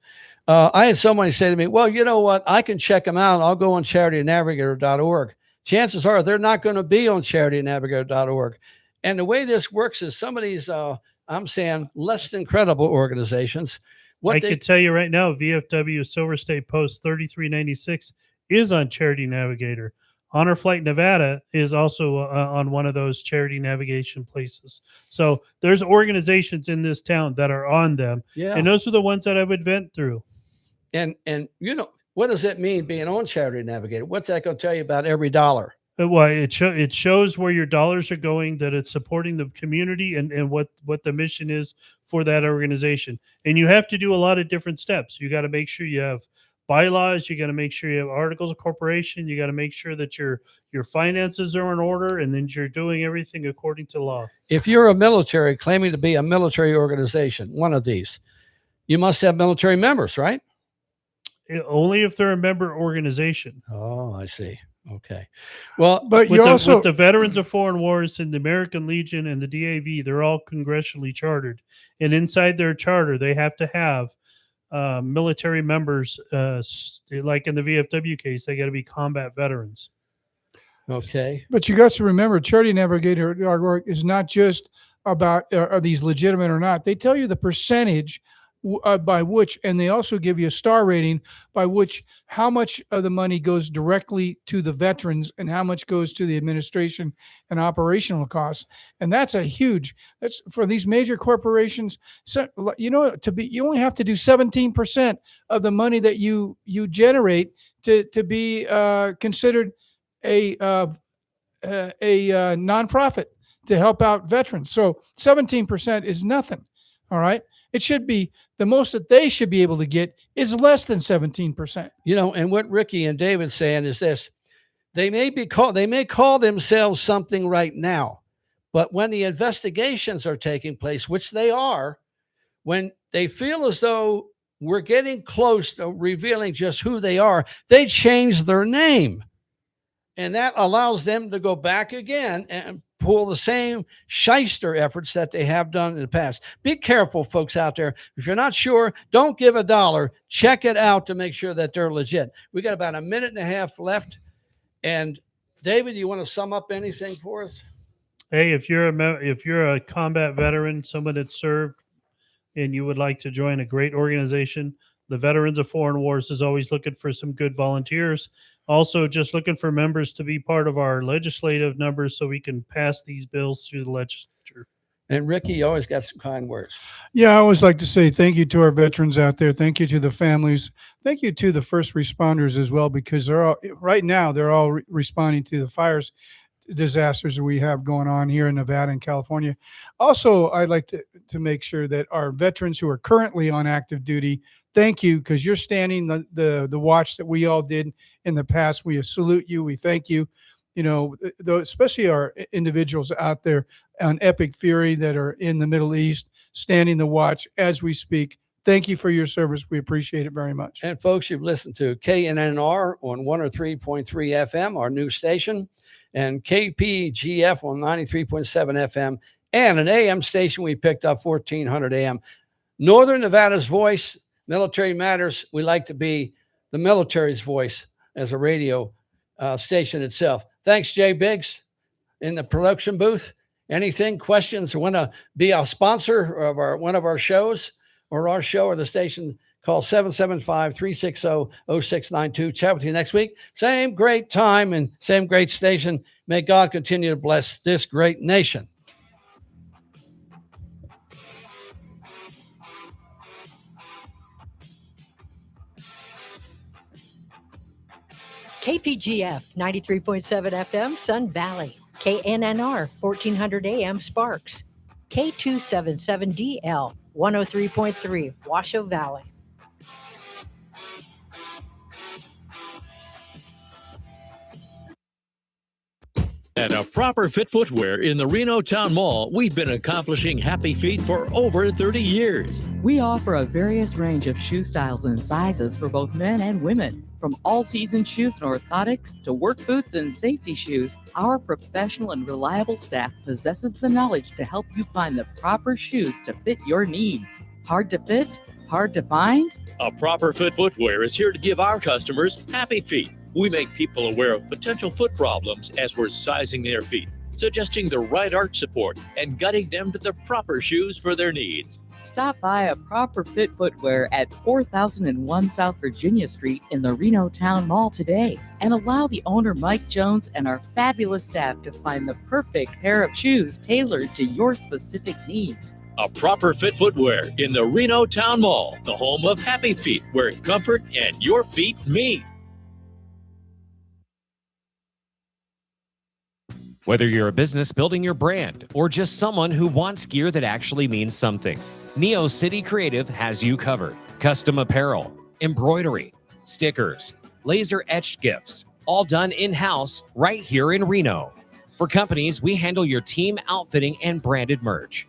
I had somebody say to me, well, you know what? I can check them out. I'll go on charitynavigator.org. Chances are they're not going to be on charitynavigator.org. And the way this works is some of these, I'm saying, less than credible organizations. I could tell you right now, VFW Silver State Post 3396 is on Charity Navigator. Honor Flight Nevada is also on one of those charity navigation places. So there's organizations in this town that are on them. Yeah. And those are the ones that I would vent through. And what does it mean being on Charity Navigator? What's that going to tell you about every dollar? Well, it shows where your dollars are going, that it's supporting the community and what the mission is for that organization. And you have to do a lot of different steps. You got to make sure you have bylaws. You got to make sure you have articles of corporation. You got to make sure that your finances are in order, and then you're doing everything according to law. If you're a military claiming to be a military organization, one of these, you must have military members, right? Only if they're a member organization. Oh, I see. Okay. Well, But with you also with the Veterans of Foreign Wars and the American Legion and the DAV, they're all congressionally chartered, and inside their charter, they have to have military members. Like in the VFW case, they got to be combat veterans. okay. But you got to remember, Charity Navigator is not just about are these legitimate or not. They tell you the percentage by which, and they also give you a star rating by which how much of the money goes directly to the veterans and how much goes to the administration and operational costs. And that's that's for these major corporations. So, you only have to do 17% of the money that you generate to be considered a nonprofit to help out veterans. So 17% is nothing. All right. It should be the most that they should be able to get is less than 17%. And what Ricky and David's saying is this: they may call themselves something right now, but when the investigations are taking place, which they are, when they feel as though we're getting close to revealing just who they are, they change their name. And that allows them to go back again and pull the same shyster efforts that they have done in the past. Be careful, folks out there. If you're not sure, don't give $1. Check it out to make sure that they're legit. We got about a minute and a half left. And David, you want to sum up anything for us? Hey, if you're a combat veteran, someone that served, and you would like to join a great organization, the Veterans of Foreign Wars is always looking for some good volunteers. Also, just looking for members to be part of our legislative numbers so we can pass these bills through the legislature. And Ricky, you always got some kind words. Yeah, I always like to say thank you to our veterans out there. Thank you to the families. Thank you to the first responders as well, because they're all right now. They're all responding to the fires, disasters we have going on here in Nevada and California. Also, I'd like to make sure that our veterans who are currently on active duty, thank you, because you're standing the watch that we all did in the past. We salute you. We thank you. You know, especially our individuals out there on Epic Fury that are in the Middle East, standing the watch as we speak. Thank you for your service. We appreciate it very much. And folks, you've listened to KNNR on 103.3 FM, our new station, and KPGF on 93.7 FM, and an AM station we picked up, 1400 AM. Northern Nevada's voice, Military Matters. We like to be the military's voice as a radio station itself. Thanks, Jay Biggs in the production booth. Anything, questions, or want to be a sponsor of one of our shows or our show or the station, call 775-360-0692. Chat with you next week. Same great time and same great station. May God continue to bless this great nation. KPGF 93.7 FM, Sun Valley. KNNR 1400 AM, Sparks. K277DL 103.3, Washoe Valley. At A Proper Fit Footwear in the Reno Town Mall, we've been accomplishing happy feet for over 30 years. We offer a various range of shoe styles and sizes for both men and women. From all-season shoes and orthotics to work boots and safety shoes, our professional and reliable staff possesses the knowledge to help you find the proper shoes to fit your needs. Hard to fit? Hard to find? A Proper Fit Footwear is here to give our customers happy feet. We make people aware of potential foot problems as we're sizing their feet, suggesting the right arch support, and guiding them to the proper shoes for their needs. Stop by A Proper Fit Footwear at 4001 South Virginia Street in the Reno Town Mall today, and allow the owner Mike Jones and our fabulous staff to find the perfect pair of shoes tailored to your specific needs. A Proper Fit Footwear in the Reno Town Mall, the home of happy feet, where comfort and your feet meet. Whether you're a business building your brand or just someone who wants gear that actually means something, Neo City Creative has you covered. Custom apparel, embroidery, stickers, laser etched gifts, all done in-house right here in Reno. For companies, we handle your team outfitting and branded merch.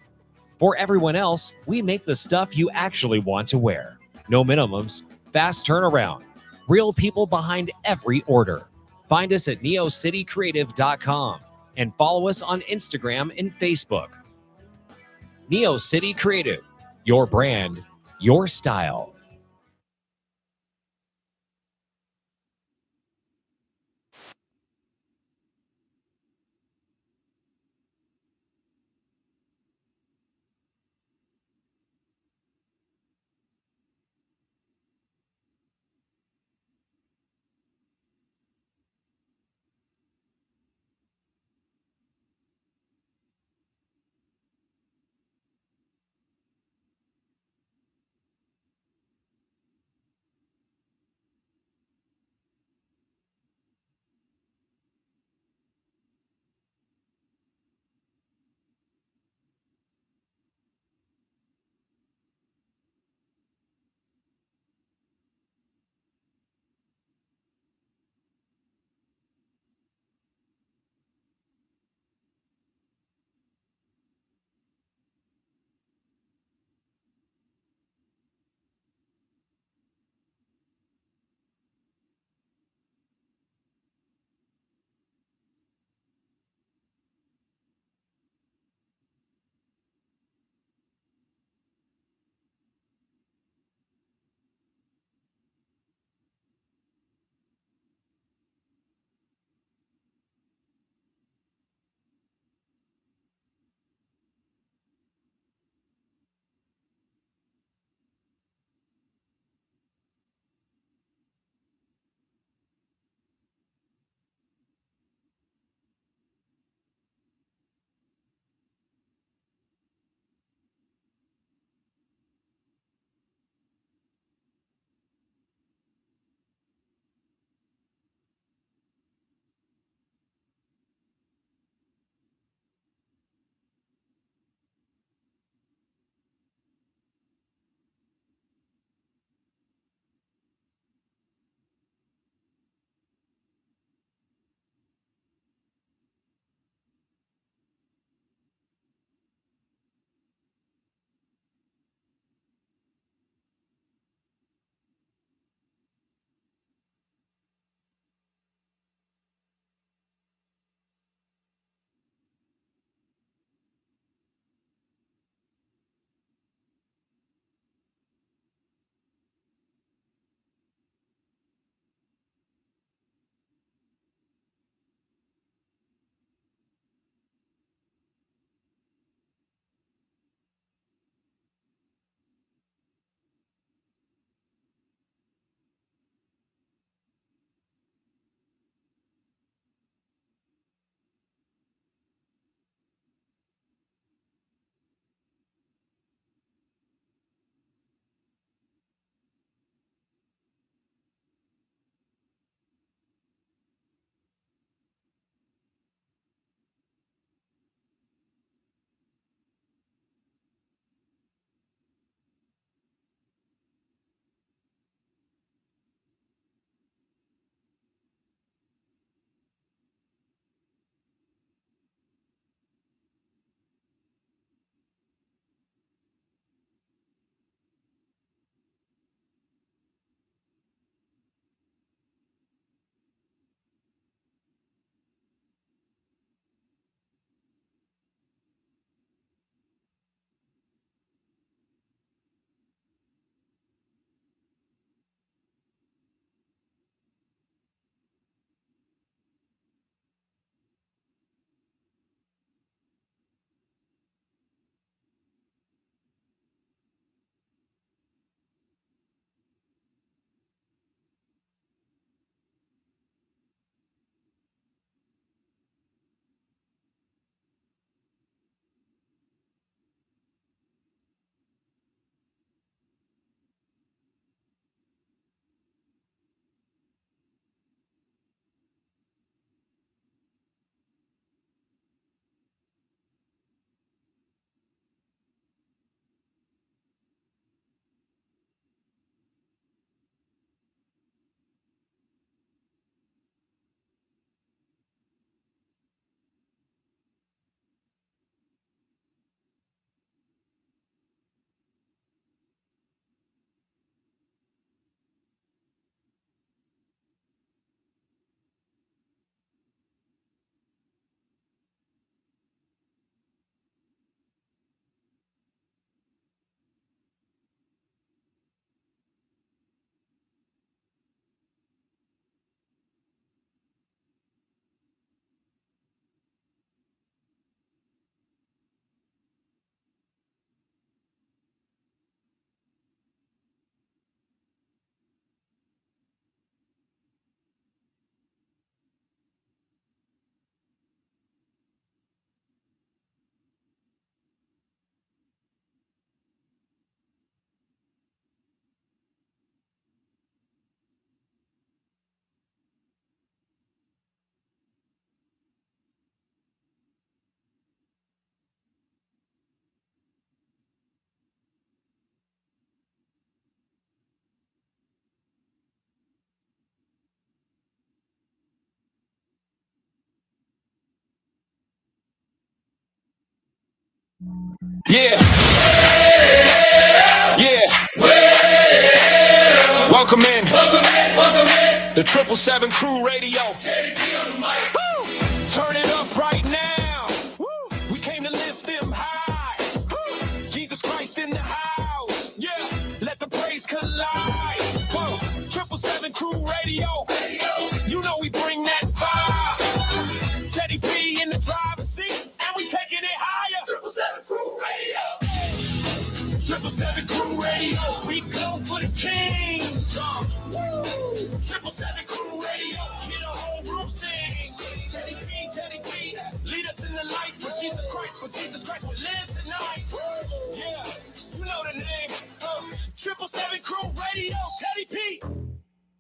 For everyone else, we make the stuff you actually want to wear. No minimums, fast turnaround, real people behind every order. Find us at neocitycreative.com. and follow us on Instagram and Facebook. Neo City Creative, your brand, your style. Yeah. Yeah. Welcome in. The 777 Crew Radio. Woo! Turn it up right now. Woo! We came to lift them high. Woo! Jesus Christ in the house. Yeah. Let the praise collide. Whoa. 777 Crew Radio. You know we bring that fire. Teddy B in the driver's seat, and we taking it higher. 777 Crew Radio. 777 Crew Radio. We go for the king. 777 Crew Radio. Hear the whole room sing. Teddy B, lead us in the light. For Jesus Christ will live tonight. Yeah, you know the name. 777 Crew Radio. Teddy P.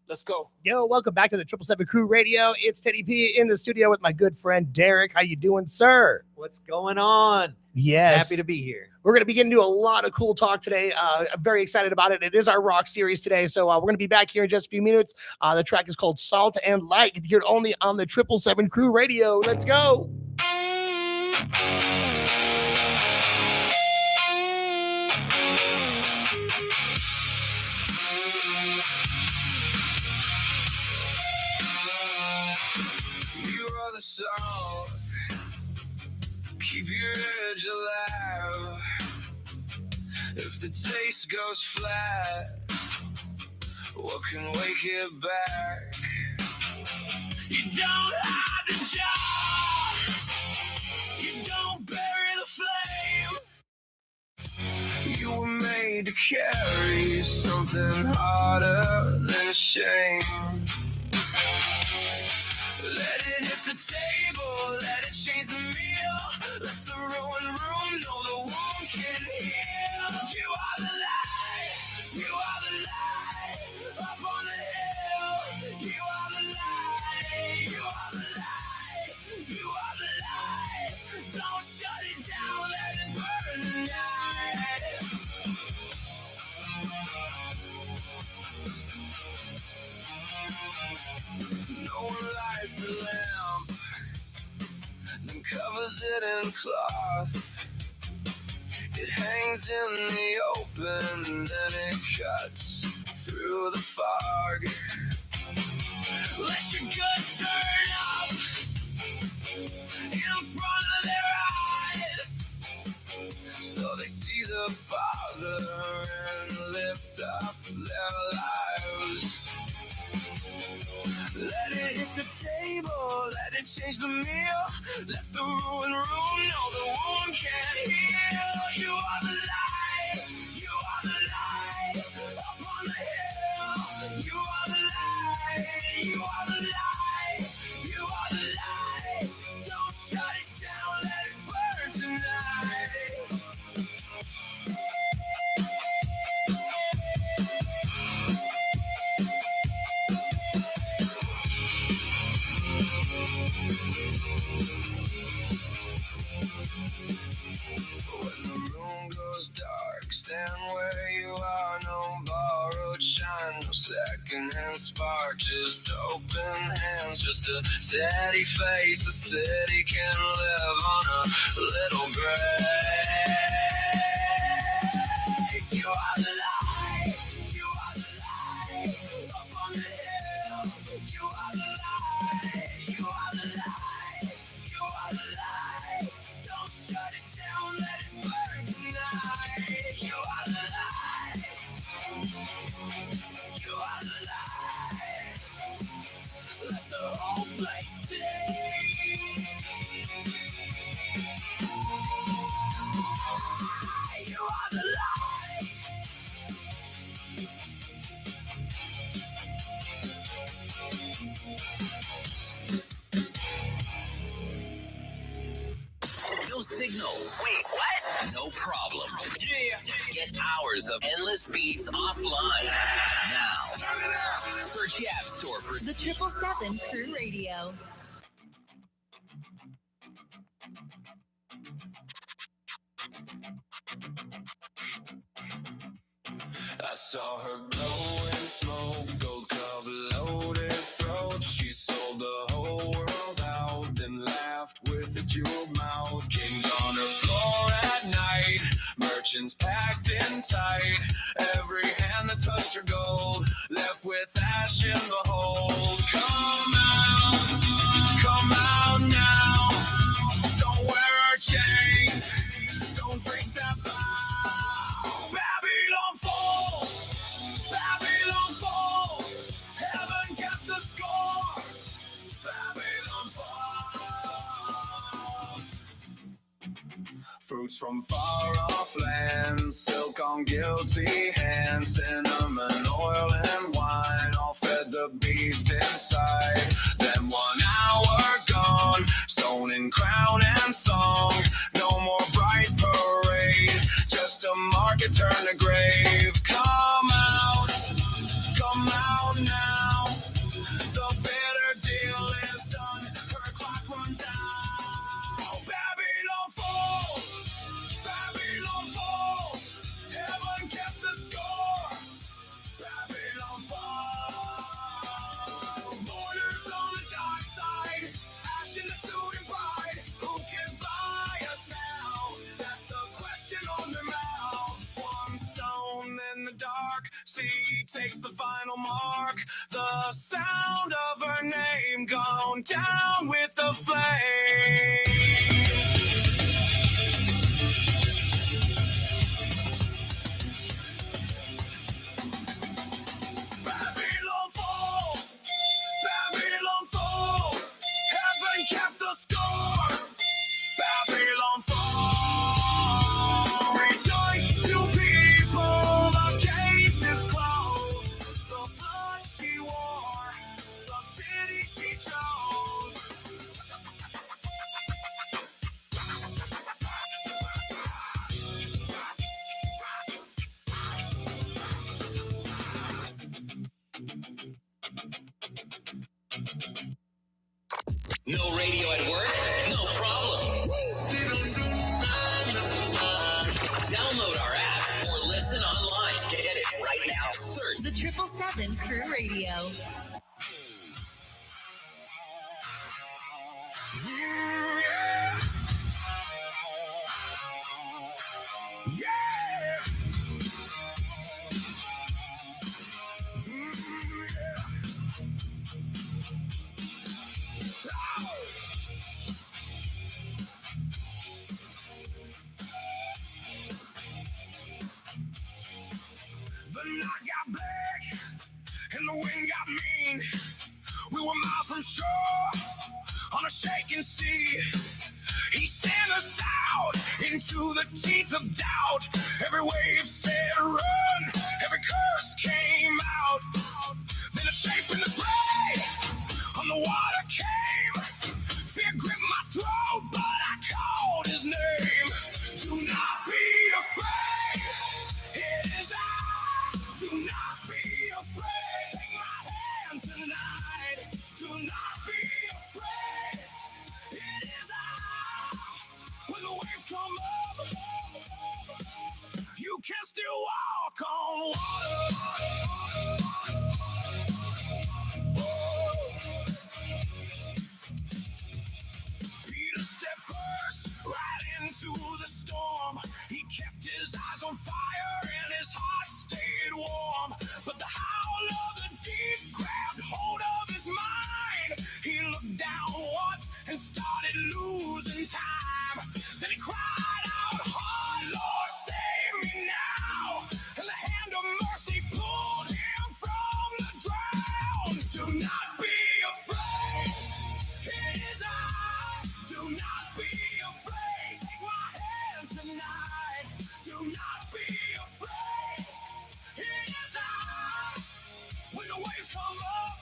Let's go. Yo, welcome back to the 777 Crew Radio. It's Teddy P in the studio with my good friend Derek. How you doing, sir? What's going on? Yes. Happy to be here. We're going to be getting into a lot of cool talk today. I'm very excited about it. It is our rock series today. So we're going to be back here in just a few minutes. The track is called Salt and Light. It's here only on the 777 Crew Radio. Let's go. Salt, keep your edge alive. If the taste goes flat, what can wake it back? You don't hide the jar, you don't bury the flame. You were made to carry something harder than shame. Let it hit the table, let it change the meal. Let the ruined room know the wound can heal. You are the light, you are the light, up on the hill. You are the light, you are the light, you are the light. Don't shut it down, let it burn tonight. No one lights the lamp, then covers it in cloth. It hangs in the open, and then it cuts through the fog. Let your gut turn up in front of their eyes, so they see the Father and lift up their lives. Let it hit the table, let it change the meal. Let the ruined room know the wound can't heal. You are the light, you are the light, up on the hill. You are the light, you are the light, you are the light. Don't shut it down, let it burn tonight. When the room goes dark, stand where you are. No borrowed shine, no secondhand spark. Just open hands, just a steady face. The city can live on a little grace. You are the light, you are the light, up on the hill. You are the light, you are the light, you are the light. Don't shut it down, let it burn tonight. You are the light, you are the light. Let the whole place sing. You are the light. No signal. Wait, what? No problem. Yeah. Get hours of endless beats offline. Now, search the App Store for the 777 Crew Radio. I saw her blowing smoke, gold cup loaded throat. She sold the whole world out, then laughed with a jeweled mouth. Kings on her floor at night. fortunes packed in tight. Every hand that touched her gold left with ash in the hold. Come out now. Don't wear a chain. Don't drink that vow. Babylon falls. Babylon falls. Heaven kept the score. Babylon falls. Fruits from far off lands, silk on guilty hands, cinnamon oil and wine, all fed the beast inside. Then 1 hour gone, stone and crown and song, no more bright parade, just a market turn to grave. Come out now, the bitter deal is done, her clock runs out. Babylon falls. Babylon falls. Heaven kept the score. Babylon falls. Mourners on the dark side, ash in the suit and pride. Who can buy us now? That's the question on their mouth. One stone in the dark, sea takes the final mark. The sound of her name gone down with the flame. Babylon falls. Babylon falls. Heaven kept the score. Babylon falls. Rejoice, you people. The case is closed. The blood she wore. The city she chose. No radio at work? No problem. Download our app or listen online. Get it right now. Search The 777 Crew Radio. The night got black and the wind got mean. We were miles from shore on a shaking sea. He sent us out into the teeth of doubt. Every wave said run, every curse came out. Then a shape in the spray on the water came. Fear gripped my throat, but I called his name. Do not be afraid, it is I. Do not be afraid, take my hand tonight. Do not be afraid, it is I. When the waves come up, you can still walk on water. Peter stepped first, right into the storm. He kept his eyes on fire and his heart stayed warm. But the howl of the deep grabbed hold of his mind. He looked down once and started losing time. Then he cried out hard, Lord, save me now. And the hand of mercy pulled him from the ground. Do not be afraid, it is I. Do not be afraid, take my hand tonight. Do not be afraid, it is I. When the waves come up,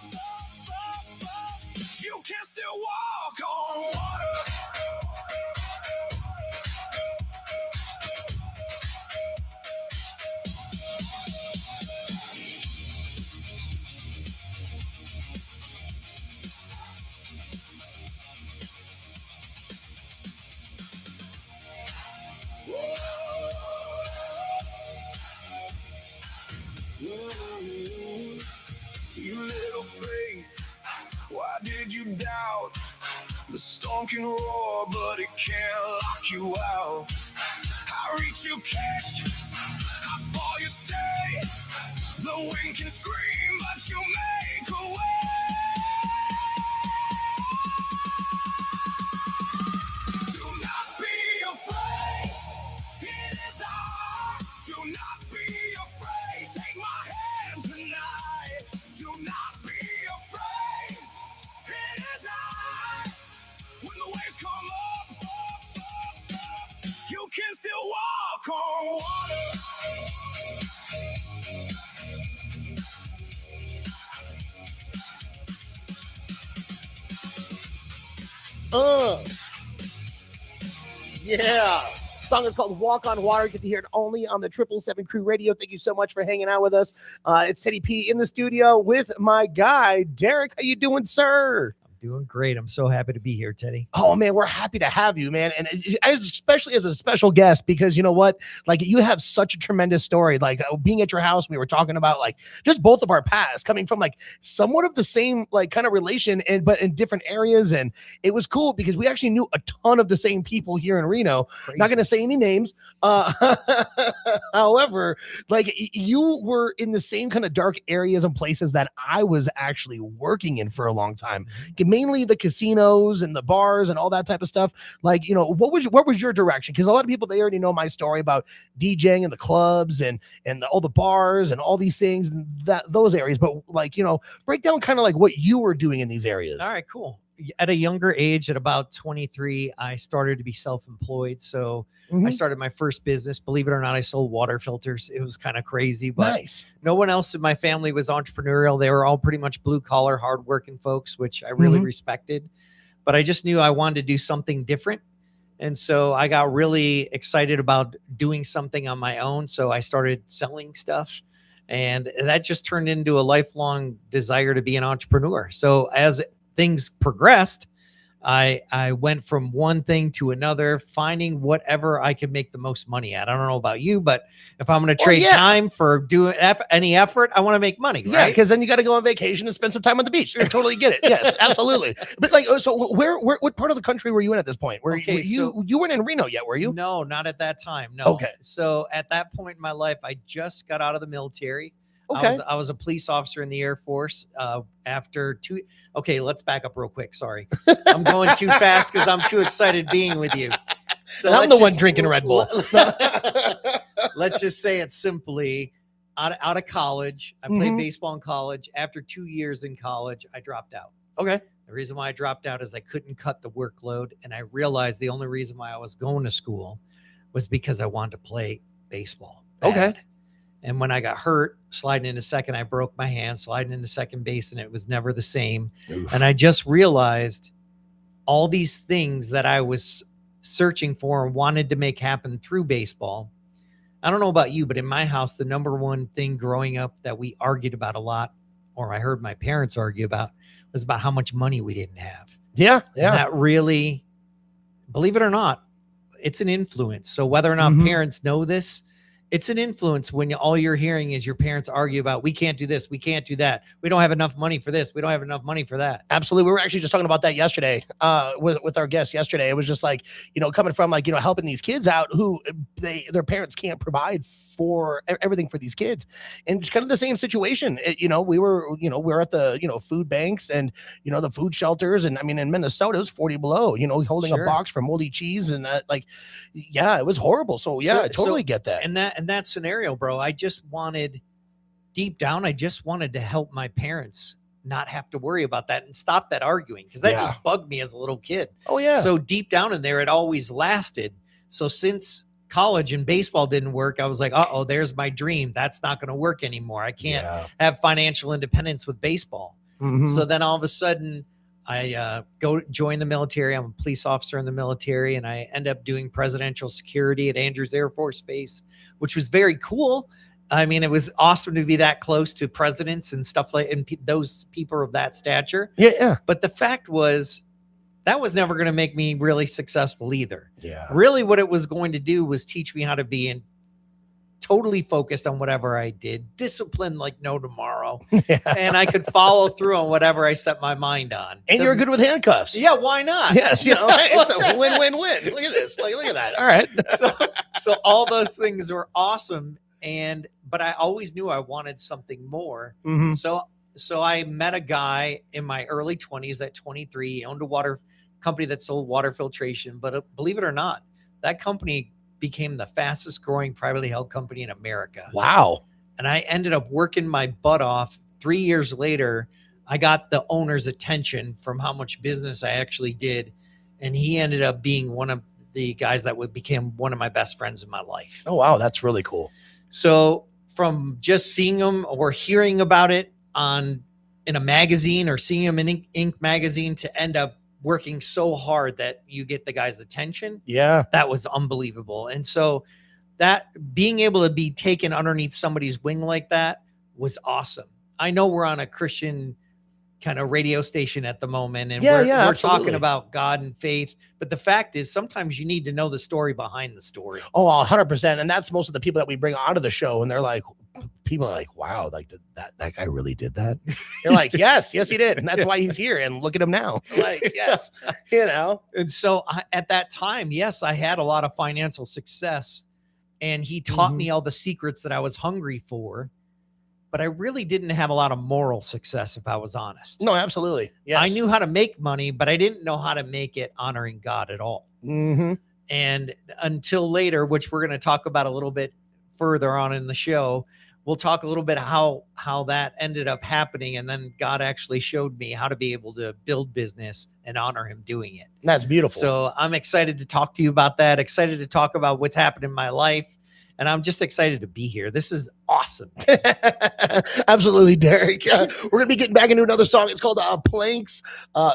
you can still walk on water. You little faith, why did you doubt? The storm can roar, but it can't lock you out. I reach, you catch. I fall, you stay. The wind can scream, but you make a way. Do not be afraid. It is I. Do not be afraid. Take my hand tonight. Do not be afraid. It is I. When the waves come up, you can still walk on water. Yeah. Song is called Walk on Water. Get to hear it only on the 777 Crew Radio. Thank you so much for hanging out with us. It's Teddy P in the studio with my guy, Derek. How you doing, sir? Doing great. I'm so happy to be here, Teddy. Oh man, we're happy to have you, man, and especially as a special guest, because you know what, like you have such a tremendous story. Like being at your house, we were talking about like just both of our pasts coming from like somewhat of the same like kind of relation, and but in different areas, and it was cool because we actually knew a ton of the same people here in Reno. Crazy. Not going to say any names, however, like you were in the same kind of dark areas and places that I was actually working in for a long time. Mainly the casinos and the bars and all that type of stuff. Like, you know, what was your direction? Because a lot of people, they already know my story about DJing and the clubs and all the bars and all these things and those areas. But like, you know, break down kind of like what you were doing in these areas. All right, cool. At a younger age, at about 23, I started to be self-employed. So I started my first business. Believe it or not, I sold water filters. It was kind of crazy, but Nice. no one else in my family was entrepreneurial. They were all pretty much blue collar, hardworking folks, which I really respected. But I just knew I wanted to do something different. And so I got really excited about doing something on my own. So I started selling stuff. And that just turned into a lifelong desire to be an entrepreneur. So as things progressed, I went from one thing to another, finding whatever I could make the most money at. I don't know about you, but if I'm going to trade time for doing any effort, I want to make money. Yeah, Right? because then you got to go on vacation and spend some time on the beach. I totally get it. Yes, absolutely. But like, so what part of the country were you in at this point? Okay, You weren't in Reno yet, were you? No, not at that time. No. Okay. So at that point in my life, I just got out of the military. Okay. I was a police officer in the Air Force after two. Okay, let's back up real quick. Sorry. I'm going too fast because I'm too excited being with you. So I'm the one drinking Red Bull. Let's just say it simply. Out of college, I played baseball in college. After 2 years in college, I dropped out. Okay. The reason why I dropped out is I couldn't cut the workload. And I realized the only reason why I was going to school was because I wanted to play baseball. Okay. Bad. And when I got hurt, sliding into second, I broke my hand, sliding into second base, and it was never the same. Oof. And I just realized all these things that I was searching for and wanted to make happen through baseball. I don't know about you, but in my house, the number one thing growing up that we argued about a lot, or I heard my parents argue about, was about how much money we didn't have. Yeah. And that really, believe it or not, it's an influence. So whether or not parents know this, it's an influence when all you're hearing is your parents argue about, we can't do this, we can't do that, we don't have enough money for this, we don't have enough money for that. Absolutely. We were actually just talking about that yesterday with our guest yesterday. It was just like, you know, coming from like, you know, helping these kids out who their parents can't provide for everything for these kids. And it's kind of the same situation. We're at the, you know, food banks and, you know, the food shelters. And I mean, in Minnesota, it was 40 below, you know, holding a box for moldy cheese. And it was horrible. So yeah, I totally get that. And that scenario, bro, I just wanted, deep down, I just wanted to help my parents not have to worry about that and stop that arguing, because that just bugged me as a little kid. Oh yeah. So deep down in there, it always lasted. So since college and baseball didn't work, I was like, uh-oh, there's my dream. That's not going to work anymore. I can't have financial independence with baseball. So then all of a sudden I go join the military. I'm a police officer in the military, and I end up doing presidential security at Andrews Air Force Base, which was very cool. I mean, it was awesome to be that close to presidents and stuff like, and those people of that stature. Yeah. But the fact was, that was never going to make me really successful either. Yeah. Really, what it was going to do was teach me how to be totally focused on whatever I did, disciplined like no tomorrow. tomorrow. And I could follow through on whatever I set my mind on. And you're good with handcuffs. Yeah, why not? Yes, it's a win-win-win. Look at this. Look at that. All right. So all those things were awesome. But I always knew I wanted something more. Mhm. So I met a guy in my early 20s at 23. He owned a water company that sold water filtration. But believe it or not, that company became the fastest growing privately held company in America. Wow. And I ended up working my butt off. 3 years later, I got the owner's attention from how much business I actually did. And he ended up being one of the guys that became one of my best friends in my life. Oh, wow. That's really cool. So from just seeing him or hearing about it in a magazine or seeing him in Inc. magazine to end up working so hard that you get the guy's attention. Yeah. That was unbelievable. And so that being able to be taken underneath somebody's wing like that was awesome. I know we're on a Christian kind of radio station at the moment, and we're absolutely. talking about God and faith. But the fact is, sometimes you need to know the story behind the story. Oh, 100%. And that's most of the people that we bring onto the show. And they're like, people are like, wow, like that guy really did that. You're like, yes, he did. And that's why he's here. And look at him now. Like, yes, And so at that time, yes, I had a lot of financial success, and he taught me all the secrets that I was hungry for. But I really didn't have a lot of moral success, if I was honest. No, absolutely. Yes. I knew how to make money, but I didn't know how to make it honoring God at all. Mm-hmm. And until later, which we're going to talk about a little bit further on in the show, we'll talk a little bit how that ended up happening. And then God actually showed me how to be able to build business and honor him doing it. That's beautiful. So I'm excited to talk to you about that, excited to talk about what's happened in my life. And I'm just excited to be here. This is awesome. Absolutely, Derek. We're going to be getting back into another song. It's called Planks.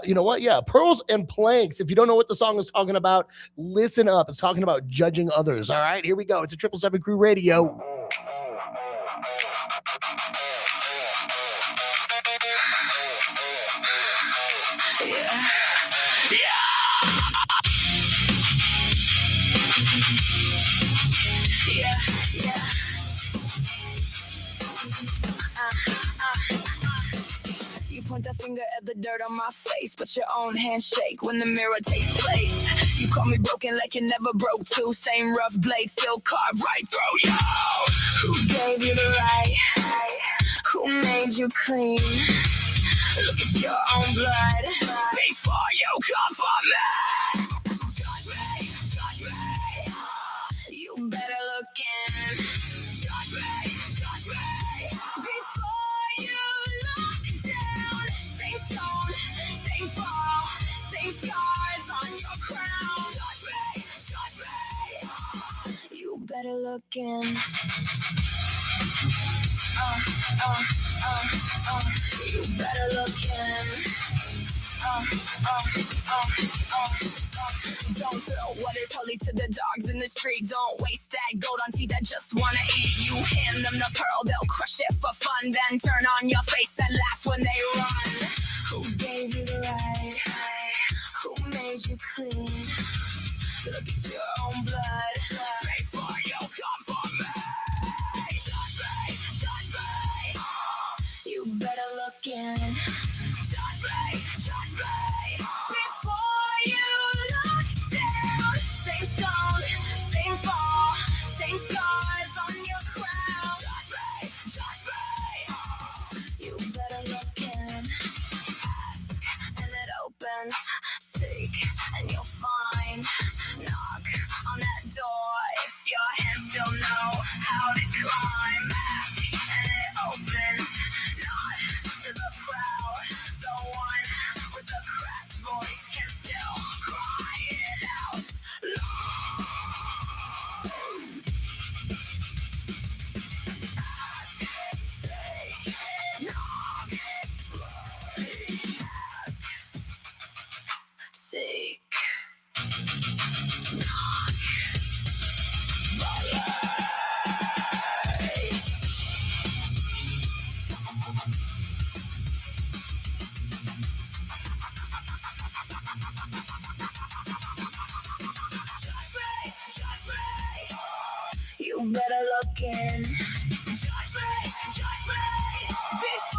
You know what? Yeah, Pearls and Planks. If you don't know what the song is talking about, listen up. It's talking about judging others. All right, here we go. It's a 777 Crew Radio. You point the finger at the dirt on my face, but your own handshake when the mirror takes place. You call me broken like you never broke too. Same rough blade still carved right through you. Who gave you the right? Who made you clean? Look at your own blood before you come for me. Judge me. You better look in. Judge me. Before you look down. Same stone, same fall, same scars on your crown. Judge me. You better look in. You better look in. Don't throw what is holy to the dogs in the street. Don't waste that gold on teeth that just wanna eat. You hand them the pearl, they'll crush it for fun. Then turn on your face and laugh when they run. Who gave you the right? Who made you clean? Look at your own blood before you come for me. Judge me. You better look in. Judge me. Before you look down. Same stone, same fall, same scars on your crown. Judge me. You better look in. Ask and it opens. Seek and you'll find. Knock on that door if your hands still know how to climb. Ask and it opens. Not to the crowd. The one with the cracked voice can still cry it out loud. Ask, seek, knock, pray. Ask, seek, knock, believe. You better look in. Judge me. Before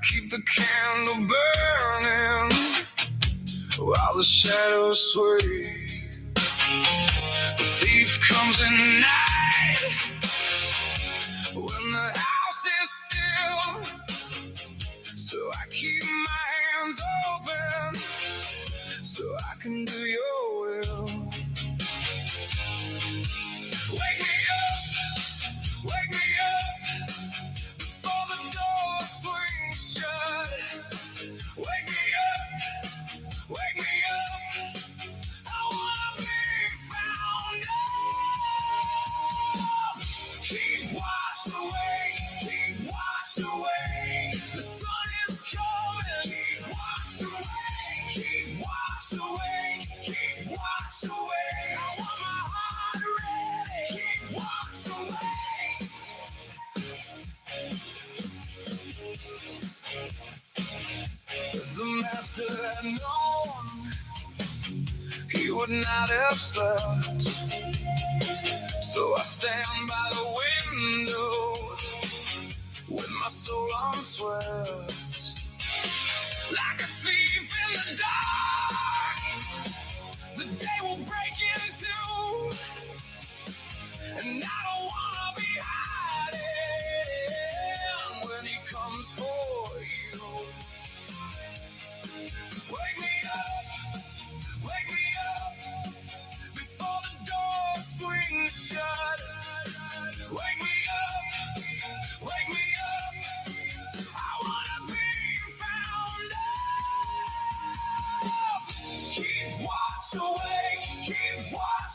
keep the candle burning while the shadows sway. The thief comes at night when the house is still, so I keep my hands open so I can do your will. Wake me up before the door swings shut. Wake me up, wake me up. I wanna be found up. Keep watch away. The sun is coming. Keep watch away. Keep watch away. I want my heart ready. Keep watch away. The master had known he would not have slept, so I stand by the window with my soul unswept. Like a thief in the dark, the day will break in two, and I don't wanna be hiding when he comes for you. Wake me up before the door swings shut. Wake me up. I wanna be found up. Keep watch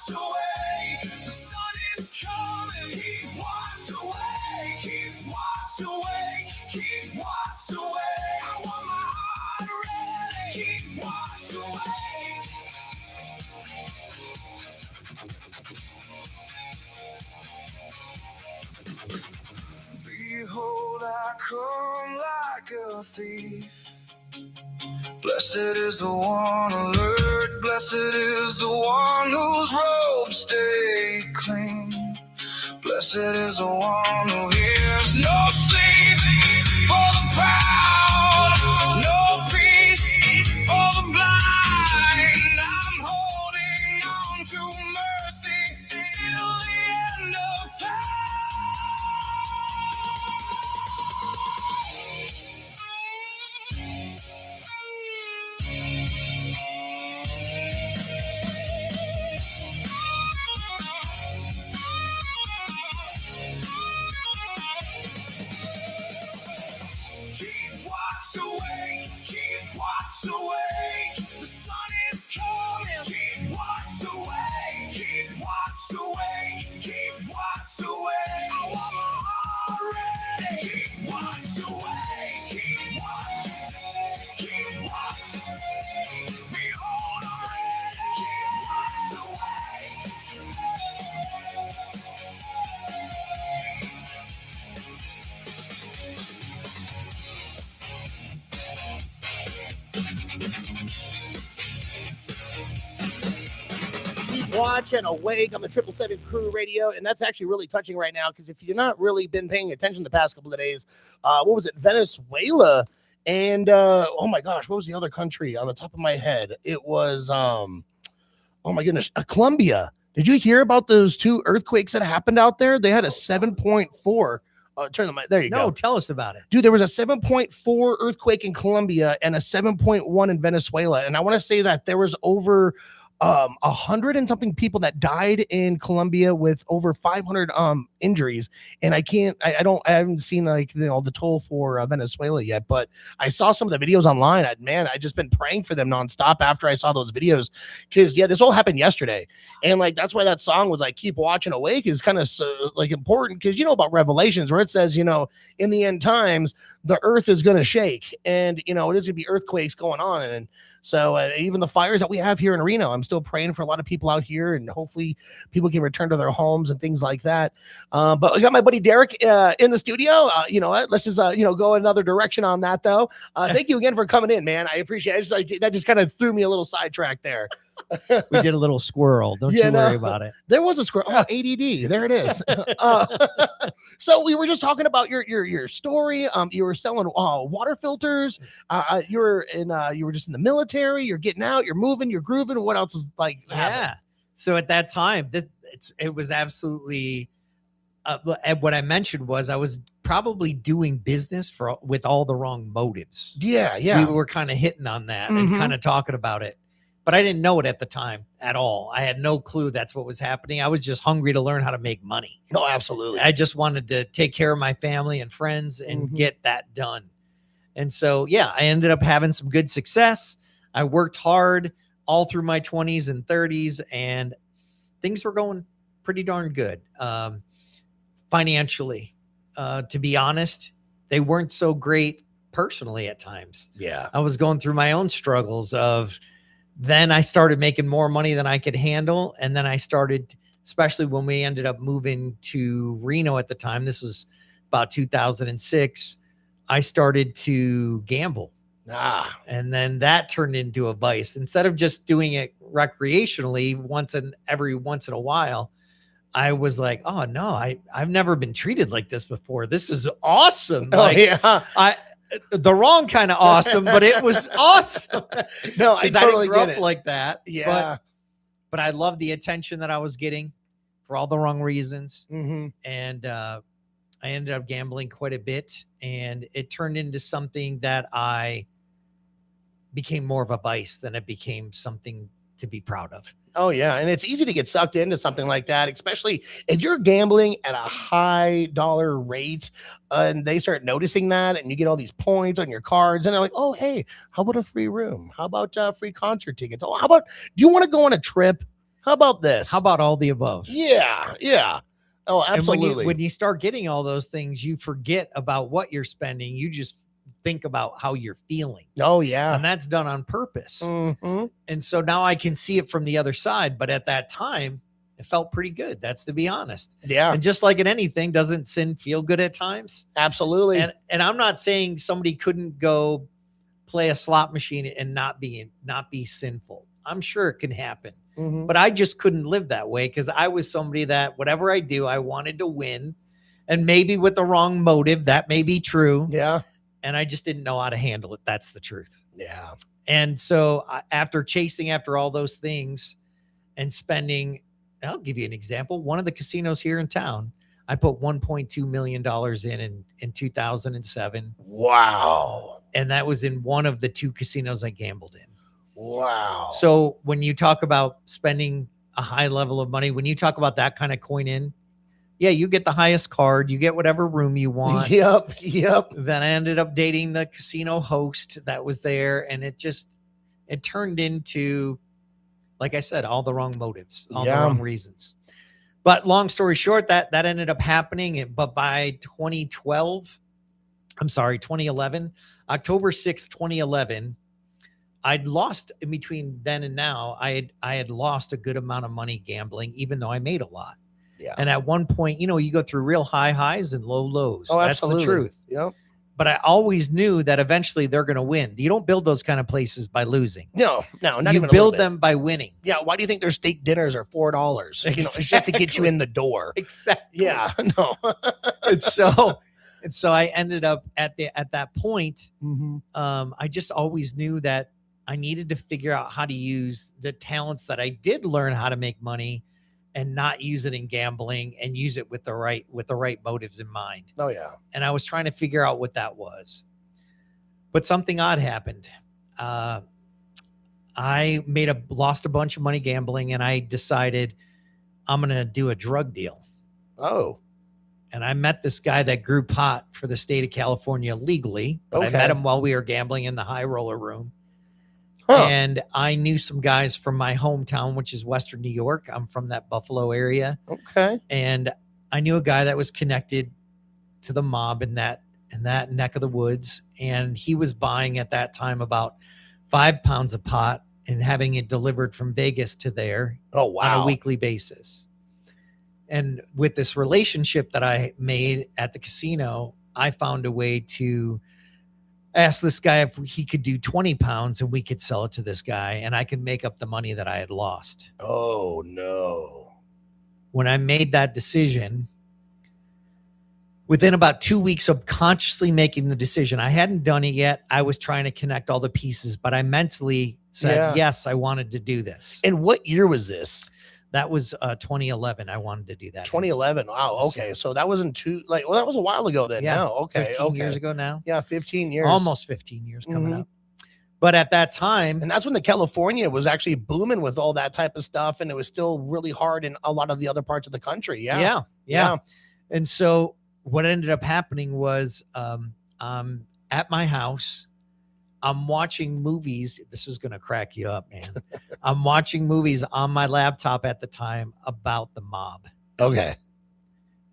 away. The sun is coming. Keep watch away. I want my heart ready. Keep watch away. Behold, I come like a thief. Blessed is the one alert. Blessed is the one whose robes stay clean. Blessed is the one who hears no sleep for the proud, no peace for the blind. I'm holding on to mercy till the end of time. Keep watch away. The sun is coming. Keep watch away. I want my heart ready. Keep watch away. Behold, I'm ready. Keep watch away. Watch and awake on the 777 Crew Radio, and that's actually really touching right now because if you've not really been paying attention the past couple of days, what was it? Venezuela and oh my gosh, what was the other country on the top of my head? It was oh my goodness, Colombia. Did you hear about those two earthquakes that happened out there? They had a 7.4. Turn the mic. There you go. No, tell us about it. Dude, there was a 7.4 earthquake in Colombia and a 7.1 in Venezuela, and I want to say that there was over 100 and something people that died in Colombia with over 500 injuries. And I haven't seen the toll for Venezuela yet, but I saw some of the videos online. I just been praying for them nonstop after I saw those videos because this all happened yesterday. And that's why that song was keep watching awake is kind of important because about Revelations where it says, in the end times, the earth is going to shake and, it is going to be earthquakes going on. And so even the fires that we have here in Reno, I'm still praying for a lot of people out here and hopefully people can return to their homes and things like that. But I got my buddy Derek in the studio. Let's just, go another direction on that though. Thank you again for coming in, man. I appreciate it. That just kind of threw me a little sidetrack there. We did a little squirrel. Don't Yeah, you no. worry about it. There was a squirrel. Oh, ADD. There it is. So we were just talking about your story. You were selling water filters. You were just in the military. You're getting out. You're moving. You're grooving. What else is like? Yeah. So at that time, it was absolutely. And what I mentioned was I was probably doing business with all the wrong motives. Yeah, yeah. We were kind of hitting on that and kind of talking about it, but I didn't know it at the time at all. I had no clue that's what was happening. I was just hungry to learn how to make money. No, absolutely. I just wanted to take care of my family and friends and get that done. And so, yeah, I ended up having some good success. I worked hard all through my 20s and 30s, and things were going pretty darn good. Financially, to be honest, they weren't so great personally at times. Yeah. I was going through my own struggles then I started making more money than I could handle. And then I started, especially when we ended up moving to Reno at the time, this was about 2006, I started to gamble. And then that turned into a vice. Instead of just doing it recreationally every once in a while, I was like, oh no, I've never been treated like this before. This is awesome. The wrong kind of awesome, but it was awesome. No, I totally didn't grow get up it. like that. Yeah. But I loved the attention that I was getting for all the wrong reasons. And I ended up gambling quite a bit, and it turned into something that I became more of a vice than it became something to be proud of. Oh yeah, and it's easy to get sucked into something like that, especially if you're gambling at a high dollar rate, and they start noticing that, and you get all these points on your cards, and they're like, "Oh, hey, how about a free room? How about free concert tickets? Oh, how about do you want to go on a trip? How about this? How about all the above?" Yeah, yeah. Oh, absolutely. And when you start getting all those things, you forget about what you're spending. You just think about how you're feeling. Oh yeah, and that's done on purpose. And so now I can see it from the other side, but at that time it felt pretty good. That's to be honest. Yeah. And just like in anything, doesn't sin feel good at times? Absolutely. And I'm not saying somebody couldn't go play a slot machine and not be sinful. I'm sure it can happen. But I just couldn't live that way because I was somebody that whatever I do, I wanted to win, and maybe with the wrong motive. That may be true. Yeah. And I just didn't know how to handle it. That's the truth. Yeah. And so after chasing after all those things and spending, I'll give you an example. One of the casinos here in town, I put $1.2 million in 2007. Wow. And that was in one of the two casinos I gambled in. Wow. So when you talk about spending a high level of money, when you talk about that kind of coin in, yeah, you get the highest card, you get whatever room you want. Yep. Then I ended up dating the casino host that was there, and it turned into, like I said, all the wrong motives, all the wrong reasons. But long story short, that ended up happening. But by 2011, October 6th, 2011, I'd lost in between then and now. I had lost a good amount of money gambling, even though I made a lot. Yeah. And at one point, you go through real high highs and low lows. Oh, That's absolutely. the truth. Yep. But I always knew that eventually they're going to win. You don't build those kind of places by losing. No, not you even a little build bit. them by winning. Yeah. Why do you think their steak dinners are $4? It's just to get you in the door. Exactly. Yeah. No. and so I ended up at that point. I just always knew that I needed to figure out how to use the talents that I did learn how to make money, and not use it in gambling, and use it with the right motives in mind. Oh yeah. And I was trying to figure out what that was. But something odd happened. I lost a bunch of money gambling, and I decided I'm going to do a drug deal. Oh. And I met this guy that grew pot for the state of California legally, but I Okay. met him while we were gambling in the high roller room. Huh. And I knew some guys from my hometown, which is Western New York. I'm from that Buffalo area. Okay. And I knew a guy that was connected to the mob in that neck of the woods. And he was buying at that time about 5 pounds of pot and having it delivered from Vegas to there Oh wow. on a weekly basis. And with this relationship that I made at the casino, I found a way to asked this guy if he could do 20 pounds and we could sell it to this guy and I could make up the money that I had lost. Oh, no. When I made that decision, within about 2 weeks of consciously making the decision, I hadn't done it yet. I was trying to connect all the pieces, but I mentally said, yes, I wanted to do this. And what year was this? That was 2011. I wanted to do that. 2011. Wow. Okay. So that wasn't that was a while ago then. Yeah. No. Okay. 15 years ago now. Yeah. 15 years. Almost 15 years coming up. But at that time, and that's when the California was actually booming with all that type of stuff. And it was still really hard in a lot of the other parts of the country. Yeah. Yeah. And so what ended up happening was at my house, I'm watching movies. This is going to crack you up, man. I'm watching movies on my laptop at the time about the mob. Okay.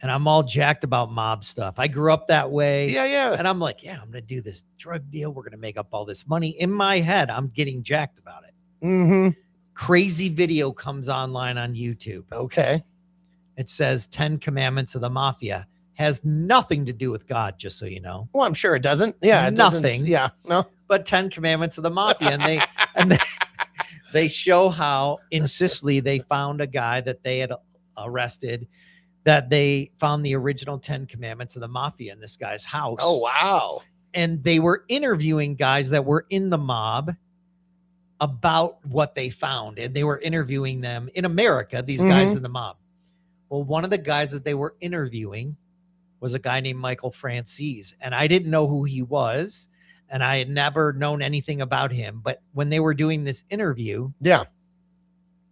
And I'm all jacked about mob stuff. I grew up that way. Yeah. And I'm like, yeah, I'm going to do this drug deal. We're going to make up all this money. In my head, I'm getting jacked about it. Mm-hmm. Crazy video comes online on YouTube. Okay. It says 10 Commandments of the Mafia. Has nothing to do with God, just so you know. Well, I'm sure it doesn't. Yeah. Nothing. Yeah. No. But 10 Commandments of the Mafia. And they show how in Sicily they found a guy that they had arrested, that they found the original 10 Commandments of the Mafia in this guy's house. Oh, wow. And they were interviewing guys that were in the mob about what they found. And they were interviewing them in America, these guys in the mob. Well, one of the guys that they were interviewing was a guy named Michael Francis. And I didn't know who he was. And I had never known anything about him. But when they were doing this interview,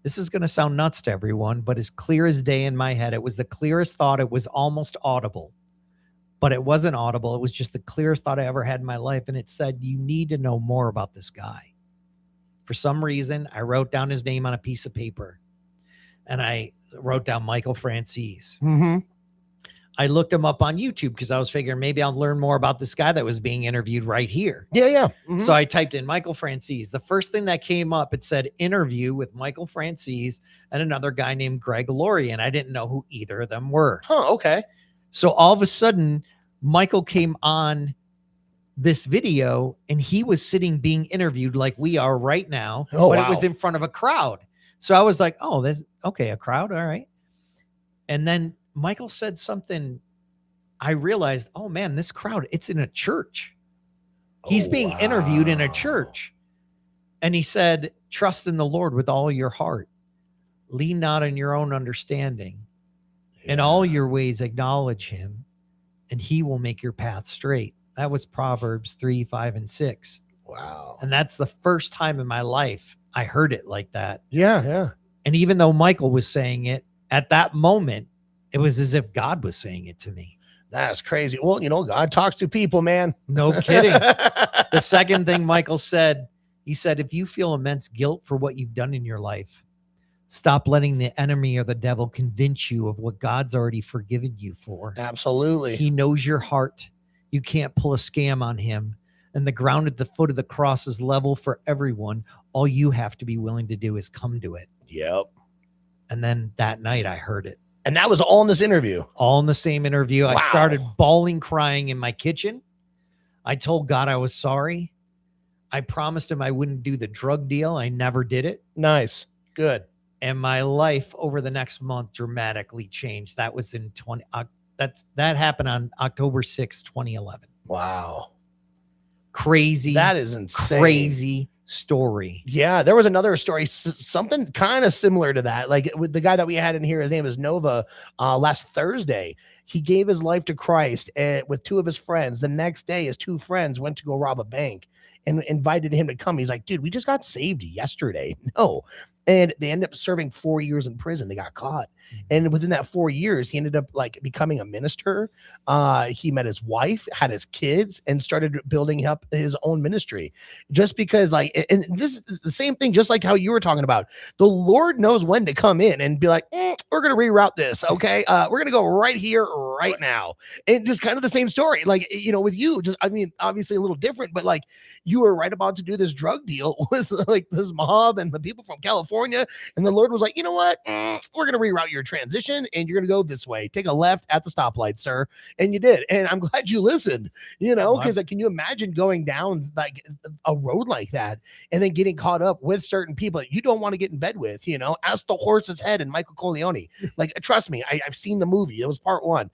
this is going to sound nuts to everyone, but as clear as day in my head, it was the clearest thought. It was almost audible, but it wasn't audible. It was just the clearest thought I ever had in my life. And it said, you need to know more about this guy. For some reason, I wrote down his name on a piece of paper and I wrote down Michael Francis. I looked him up on YouTube because I was figuring maybe I'll learn more about this guy that was being interviewed right here. Yeah. So I typed in Michael Francis. The first thing that came up, it said interview with Michael Francis and another guy named Greg Laurie. And I didn't know who either of them were. Huh. Okay. So all of a sudden, Michael came on this video and he was sitting being interviewed like we are right now. Oh, but wow. It was in front of a crowd. So I was like, oh, there's okay, a crowd. All right. And then Michael said something. I realized, oh man, this crowd, it's in a church. He's being interviewed in a church. And he said, trust in the Lord with all your heart. Lean not on your own understanding. In all your ways, acknowledge him, and he will make your path straight. That was Proverbs 3, 5, and 6. Wow. And that's the first time in my life I heard it like that. Yeah. And even though Michael was saying it, at that moment, it was as if God was saying it to me. That's crazy. Well, you know, God talks to people, man. No kidding. The second thing Michael said, he said, if you feel immense guilt for what you've done in your life, stop letting the enemy or the devil convince you of what God's already forgiven you for. Absolutely. He knows your heart. You can't pull a scam on him. And the ground at the foot of the cross is level for everyone. All you have to be willing to do is come to it. Yep. And then that night I heard it. And that was all in this interview. All in the same interview. Wow. I started bawling, crying in my kitchen. I told God I was sorry. I promised him I wouldn't do the drug deal. I never did it. Nice. Good. And my life over the next month dramatically changed. That was in that happened on October 6, 2011. Wow. Crazy. That is insane. Crazy story. Yeah, there was another story, something kind of similar to that. Like with the guy that we had in here, his name is Nova. Last Thursday, he gave his life to Christ with two of his friends. The next day, his two friends went to go rob a bank and invited him to come. He's like, dude, we just got saved yesterday. No. And they ended up serving 4 years in prison. They got caught. And within that 4 years, he ended up like becoming a minister. He met his wife, had his kids, and started building up his own ministry. Just because like, and this is the same thing, just like how you were talking about. The Lord knows when to come in and be like, we're going to reroute this. Okay. We're going to go right here, right now. And just kind of the same story. Like, with you, just, I mean, obviously a little different, but like you were right about to do this drug deal with like this mob and the people from California. And the Lord was like, you know what? We're going to reroute your transition and you're going to go this way. Take a left at the stoplight, sir. And you did. And I'm glad you listened, because can you imagine going down like a road like that and then getting caught up with certain people that you don't want to get in bed with, ask the horse's head and Michael Corleone. Like, trust me, I've seen the movie. It was part 1.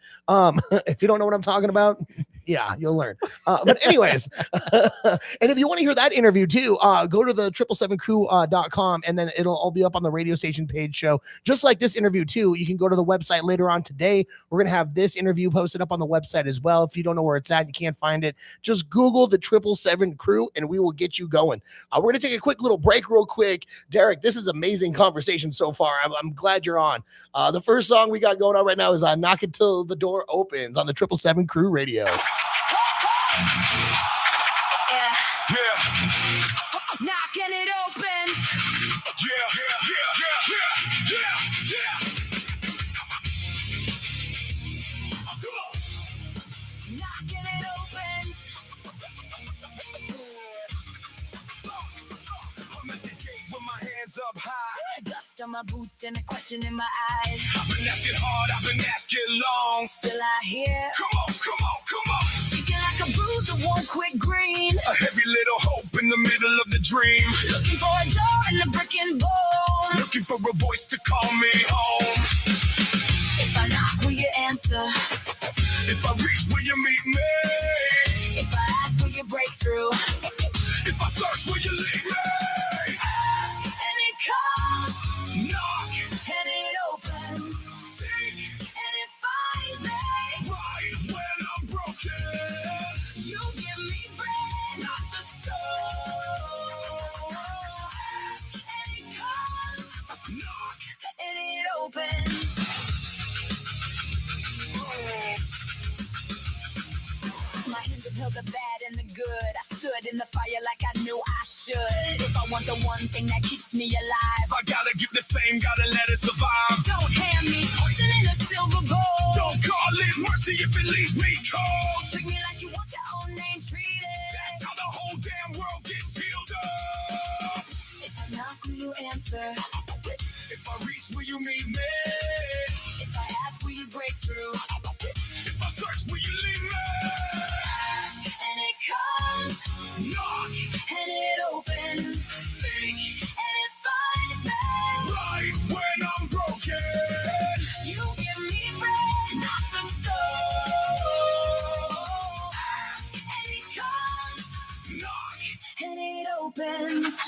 If you don't know what I'm talking about, yeah, you'll learn. But anyways, and if you want to hear that interview too, go to the 777crew.com and then it'll all be up on the radio station page show. Just like this interview too, you can go to the website later on today. We're going to have this interview posted up on the website as well. If you don't know where it's at, you can't find it, just Google the 777 Crew and we will get you going. We're going to take a quick little break real quick. Derek, this is amazing conversation so far. I'm glad you're on. The first song we got going on right now is Knock It Till the Door Opens on the 777 Crew Radio. Knocking it open. Knocking it open. I'm at the gate with my hands up high. Dust on my boots and a question in my eyes. I've been asking hard, I've been asking long. Still out here. Come on, come on, come on. Seeking like a bruise that won't quit green. A heavy little hope in the middle of the dream. Looking for a door in the brick and bone. Looking for a voice to call me home. If I knock, will you answer? If I reach, will you meet me? If I ask, will you break through? If I search, will you lead me? Ask and it comes. Knock And it opens. Seek And it finds me. right when I'm broken. You give me bread, not the stone. Ask and it comes. Knock. And it opens. My hands have held the bad and the good. I stood in the fire like I knew I should. If I want the one thing that keeps me alive, I gotta give the same, gotta let it survive. don't hand me poison in a silver bowl. Don't call it mercy if it leaves me cold. Treat me like you want your own name treated. That's how the whole damn world gets healed up. If I knock, will you answer? If I reach, will you meet me? If I ask, will you break through? If I search, will you lead me? Ask and it comes. Knock. And it opens. Seek And it finds me. right when I'm broken. You give me bread, not the stone. Ask and it comes. Knock. And it opens.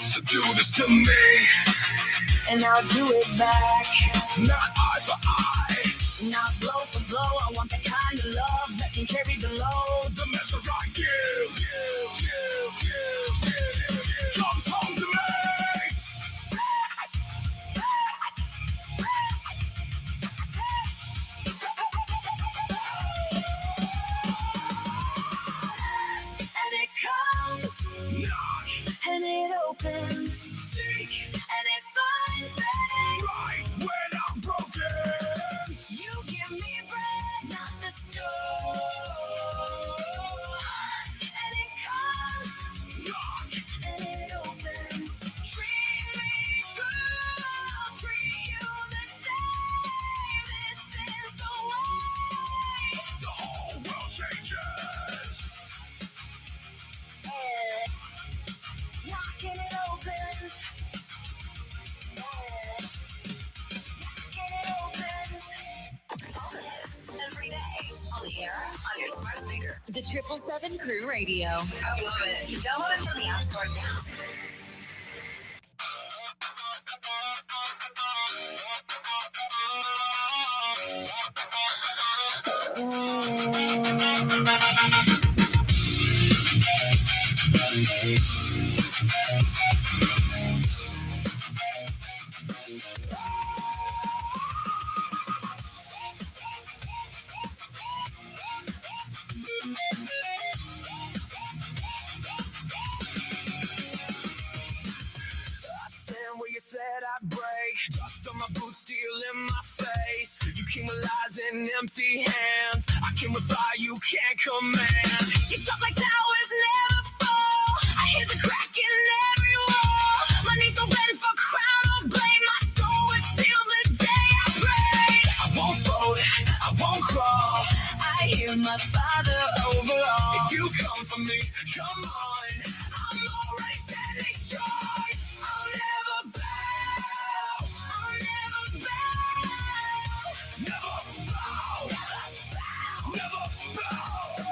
So do this to me, And I'll do it back. not eye for eye. Not blow for blow. I want the kind of love that can carry the load. The measure I give comes home to me. And it comes. Knock. And it opens. Seek And it finds me. right when I'm broken. You give me bread, not the stone. And it comes. Knock. And it opens. Treat me true. I'll treat you the same. This is the way. The whole world changes. Knocking it opens. Knocking it opens. Every day on the air, on your smart speaker. The 777 Crew Radio. I love it. Download it from the App Store now. break. Dust on my boots, steel in my face. You came alive in empty hands. I came with fire you can't command. You talk like towers never fall. I hear the crack in every wall. My knees don't bend for crown or blade. My soul would seal the day I pray. I won't fold, I won't crawl. I hear my Father over all. If you come for me, come on. I'm already standing strong. I'll never bow. I'll never bow. Never bow. Never bow.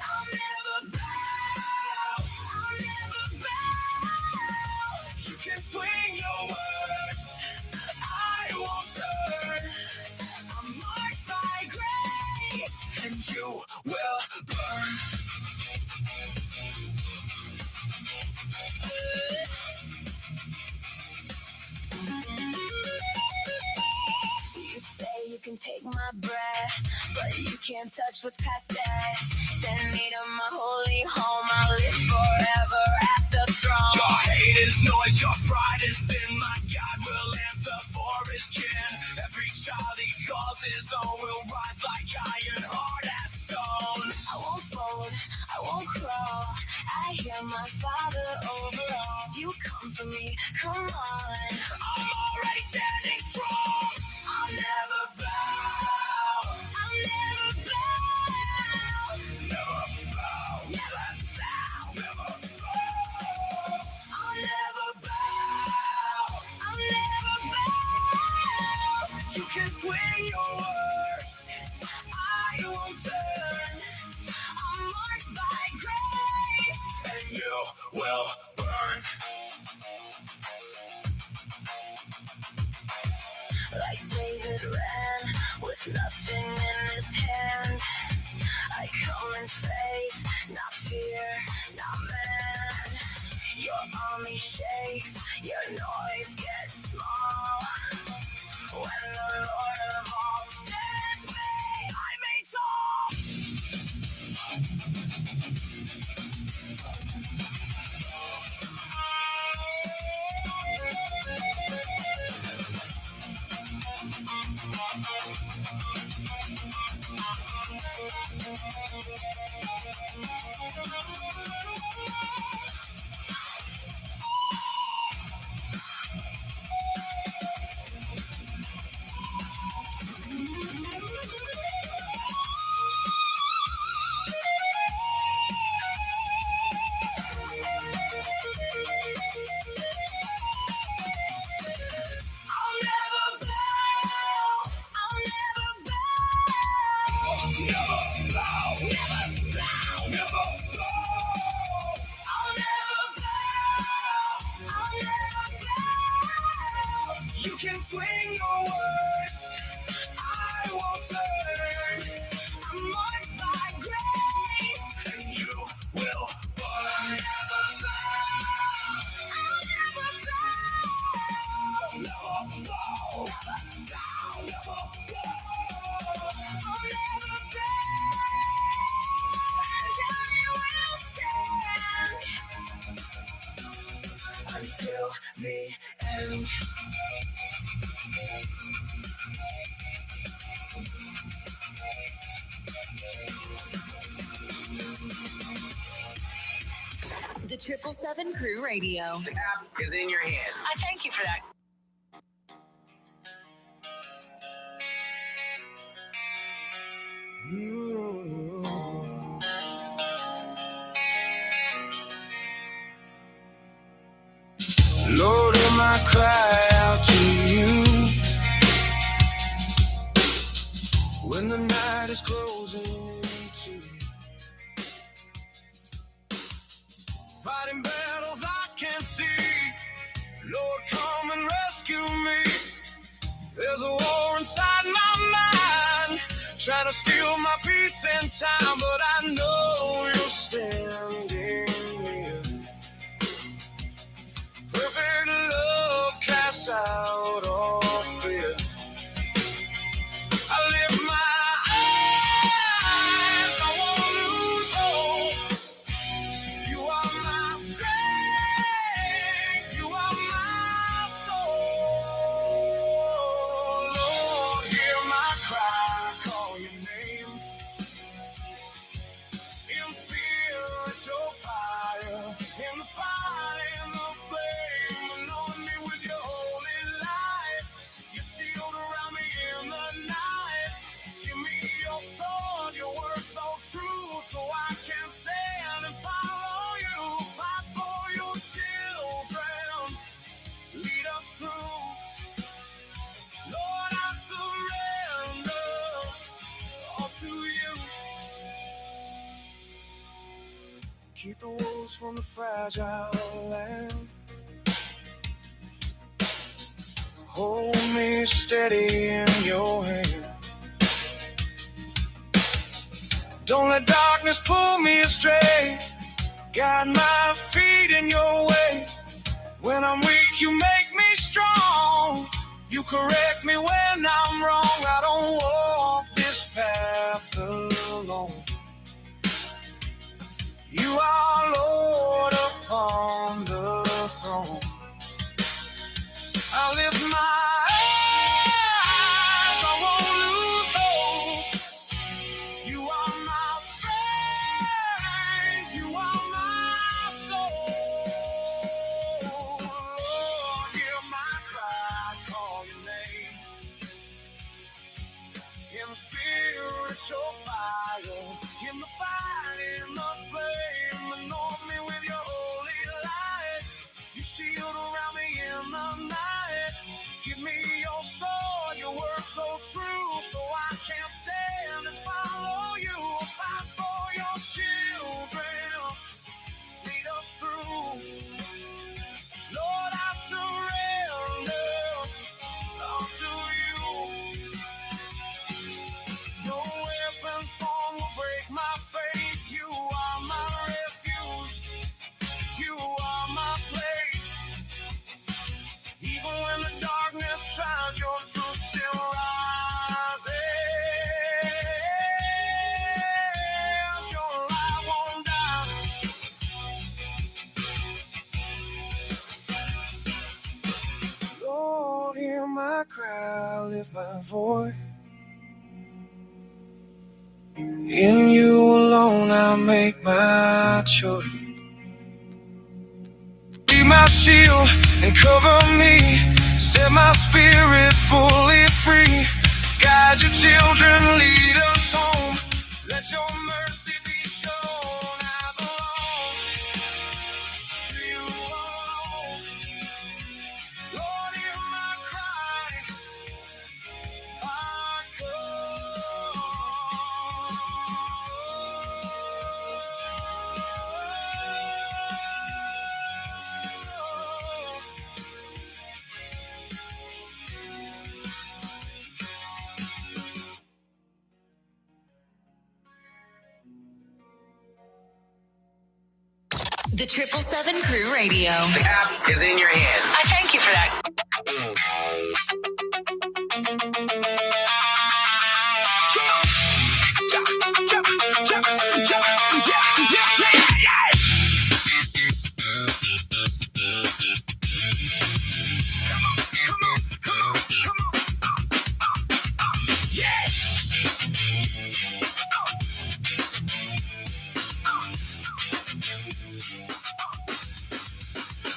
I'll never bow. I'll never bow. You can swing your words. I won't turn. I'm marked by grace. And you will burn. You say you can take my breath, but you can't touch what's past death. Send me to my holy home. I'll live forever at the throne. Your hate is noise, your pride is thin. My God will answer for his kin. Every child he calls his own will rise like iron, hard as stone. I won't fold, I won't crawl. I hear my Father over all. You come for me, come on. I'm already standing strong. I'll never bow. I'll never bow. Never bow. Never bow. Never bow. I'll never bow. I'll never bow. You can swing your words. I won't turn. I'm marked by grace. And you will burn. Like David ran with nothing in his hand. I come in faith, not fear, not man. Your army shakes, your noise gets small. When the Lord of all stands me, I made tall. I'll never bow. I'll never bow. Never bow. Never bow. Never bow. I'll never bow. I'll never bow. You can swing your words. I won't turn. I'm marked by grace. And you will I'll burn. never bow. I'll never bow. Never bow. Never I'll never bow. And I will stand Until the end. The 777 Crew Radio. The app is in your hand. I thank you for that. Lord, am I cry out to you when the night is closing into fighting battles I can't see. Lord, come and rescue me. There's a war inside my mind, trying to steal my peace and time, but I know you're standing near. Perfect love casts out all fear. I lift my eyes, I won't lose hope. You are my strength, you are my soul. from the fragile land. Hold me steady in your hand. Don't let darkness pull me astray. Guide my feet in your way. When I'm weak, you make me strong. You correct me when I'm wrong. I don't walk this path alone. You are Lord upon the throne. I lift my eyes, I won't lose hope. You are my strength, you are my soul. Lord, hear my cry, call your name. In spiritual fire, in the fight, in the flame, anoint me with your holy light. You shield around me in the night. Give me your sword, your word so true, so I can't stand and follow you. Fight for your children, lead us through. Lord, I surrender all to you. No weapon form will break my faith. You are my refuge. You are my place. Even when the darkness tries, your truth still rises. Your light won't die. Lord, hear my cry, lift my voice. In you alone I make my choice. Be my shield and cover me. Set my spirit fully free. Guide your children, lead us home. Let your mercy be shown. I belong to you alone. Lord, hear my cry. I The 777 Crew Radio. The app is in your hand. I thank you for that.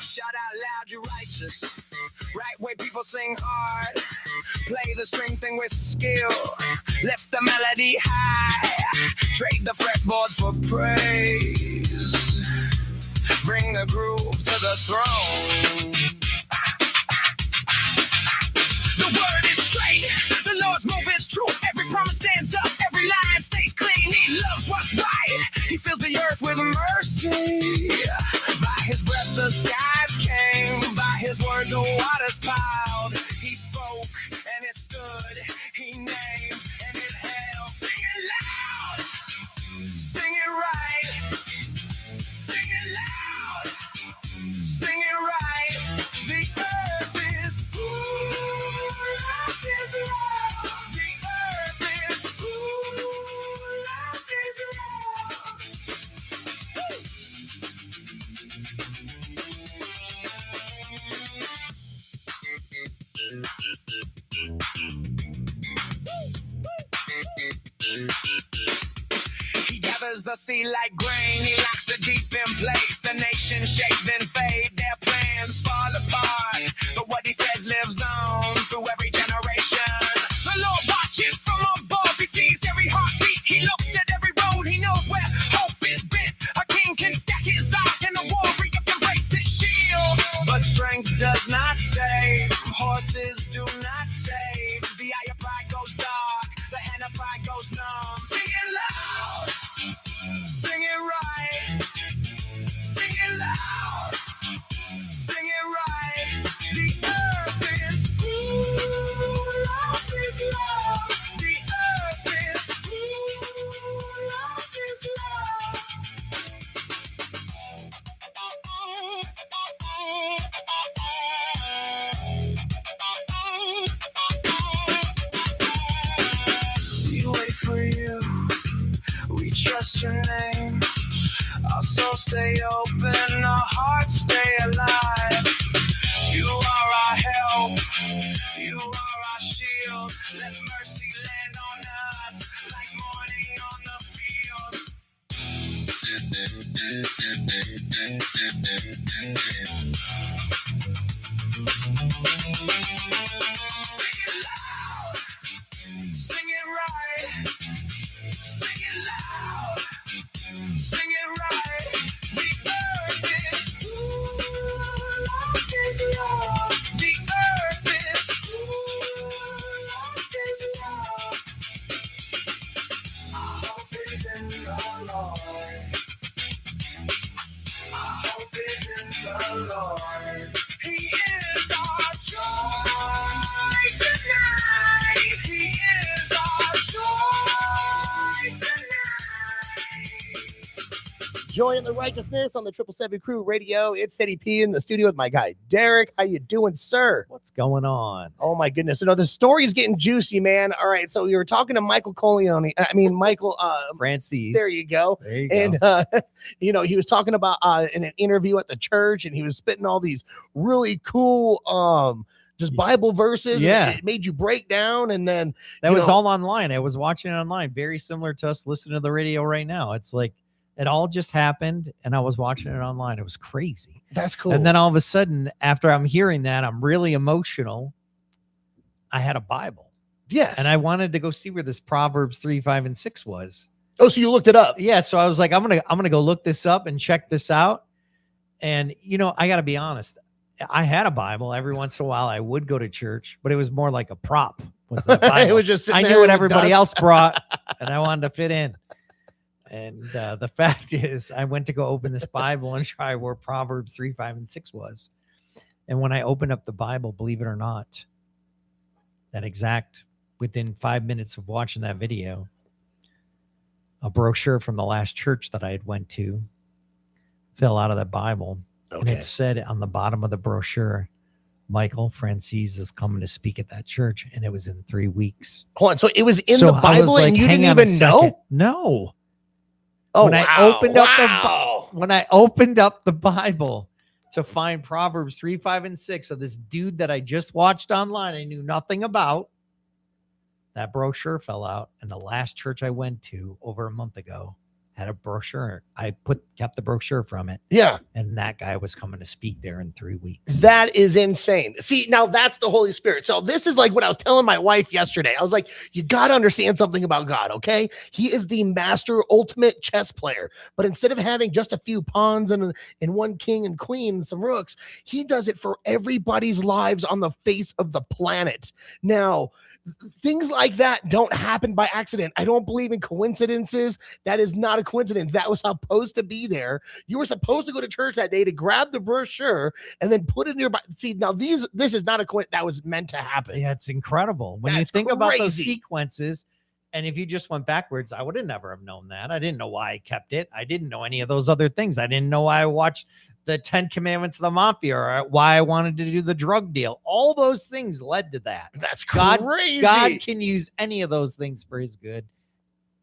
Shout out loud, you righteous. Right way people sing hard. Play the string thing with skill. Lift the melody high. Trade the fretboard for praise. Bring the groove to the throne. The word is straight. The Lord's move is true. Every promise stands up. Every line stays clean. He loves what's right. He fills the earth with mercy. By his breath the skies came. By his word the waters piled. He spoke and it stood. He named and it held. Sing it loud. Sing it right. Sing it loud. Sing it right. The earth is full. Life is love. The earth is full. Life is love. He gathers the sea like grain. He locks the deep in place. The nation shake then fade. Their plans fall apart. But what he says lives on through every generation. The Lord watches from above. He sees every heartbeat. He looks at every road. He knows where hope is bent. A king can stack his odds and a warrior can raise his shield. But strength does not save. Horses do not save. The eye of pride goes dark. The hand of pride goes numb. Sing it loud. Sing it right. Sing it what's your name? Our souls stay open, our hearts stay alive. You are our help, you are our shield. Let mercy land on us like morning on the field. Sing it loud, sing it right, sing it loud, sing it right. The earth is full of His love. The earth is full of His love. Our hope is in the Lord. Our hope is in the Lord. He is our joy tonight. He is our joy tonight. Joy in the Righteousness on the 777 Crew Radio. It's Eddie P in the studio with my guy Derek. How you doing, sir? What's going on? Oh my goodness! You know the story's getting juicy, man. All right, so you were talking to Michael Corleone. Michael Francis. There you go. There you go. And he was talking about in an interview at the church, and he was spitting all these really cool just Bible verses. Yeah. And it made you break down, and then That you was know, all online. I was watching it online. Very similar to us listening to the radio right now. It's like it all just happened, and I was watching it online. It was crazy. That's cool. And then all of a sudden, after I'm hearing that, I'm really emotional. I had a Bible. Yes. And I wanted to go see where this Proverbs 3, 5, and 6 was. Oh, so you looked it up? Yeah. So I was like, I'm gonna go look this up and check this out. And I gotta be honest. I had a Bible. Every once in a while I would go to church, but it was more like a prop. Was the Bible. It was just I sitting knew there what in the everybody dust. else brought, and I wanted to fit in. And the fact is, I went to go open this Bible and try where Proverbs 3, 5, and 6 was. And when I opened up the Bible, believe it or not, within 5 minutes of watching that video, a brochure from the last church that I had went to fell out of that Bible. And Okay. it said on the bottom of the brochure, Michael Francis is coming to speak at that church. And it was in 3 weeks. Hold on. So it was in So the I was Bible, like, and you hang didn't on a even know? second. No. Oh, when I opened up wow. when I opened up the Bible to find Proverbs 3, 5, and 6 of this dude that I just watched online, I knew nothing about. That brochure fell out, and the last church I went to over a month ago had a brochure. I kept the brochure from it. Yeah. And that guy was coming to speak there in 3 weeks. That is insane. See, now that's the Holy Spirit. So this is like what I was telling my wife yesterday. I was like, you got to understand something about God, okay? He is the master ultimate chess player. But instead of having just a few pawns and one king and queen and some rooks, he does it for everybody's lives on the face of the planet. Now, things like that don't happen by accident. I don't believe in coincidences. That is not a coincidence. That was supposed to be there. You were supposed to go to church that day to grab the brochure and then put it in your Bible. See, now this is not a coincidence. That was meant to happen. Yeah, it's incredible. When That's you think about those crazy. sequences, and if you just went backwards, I would have never have known that. I didn't know why I kept it. I didn't know any of those other things. I didn't know why I watched the 10 Commandments of the Mafia or why I wanted to do the drug deal. All those things led to that. That's God, crazy. God can use any of those things for his good.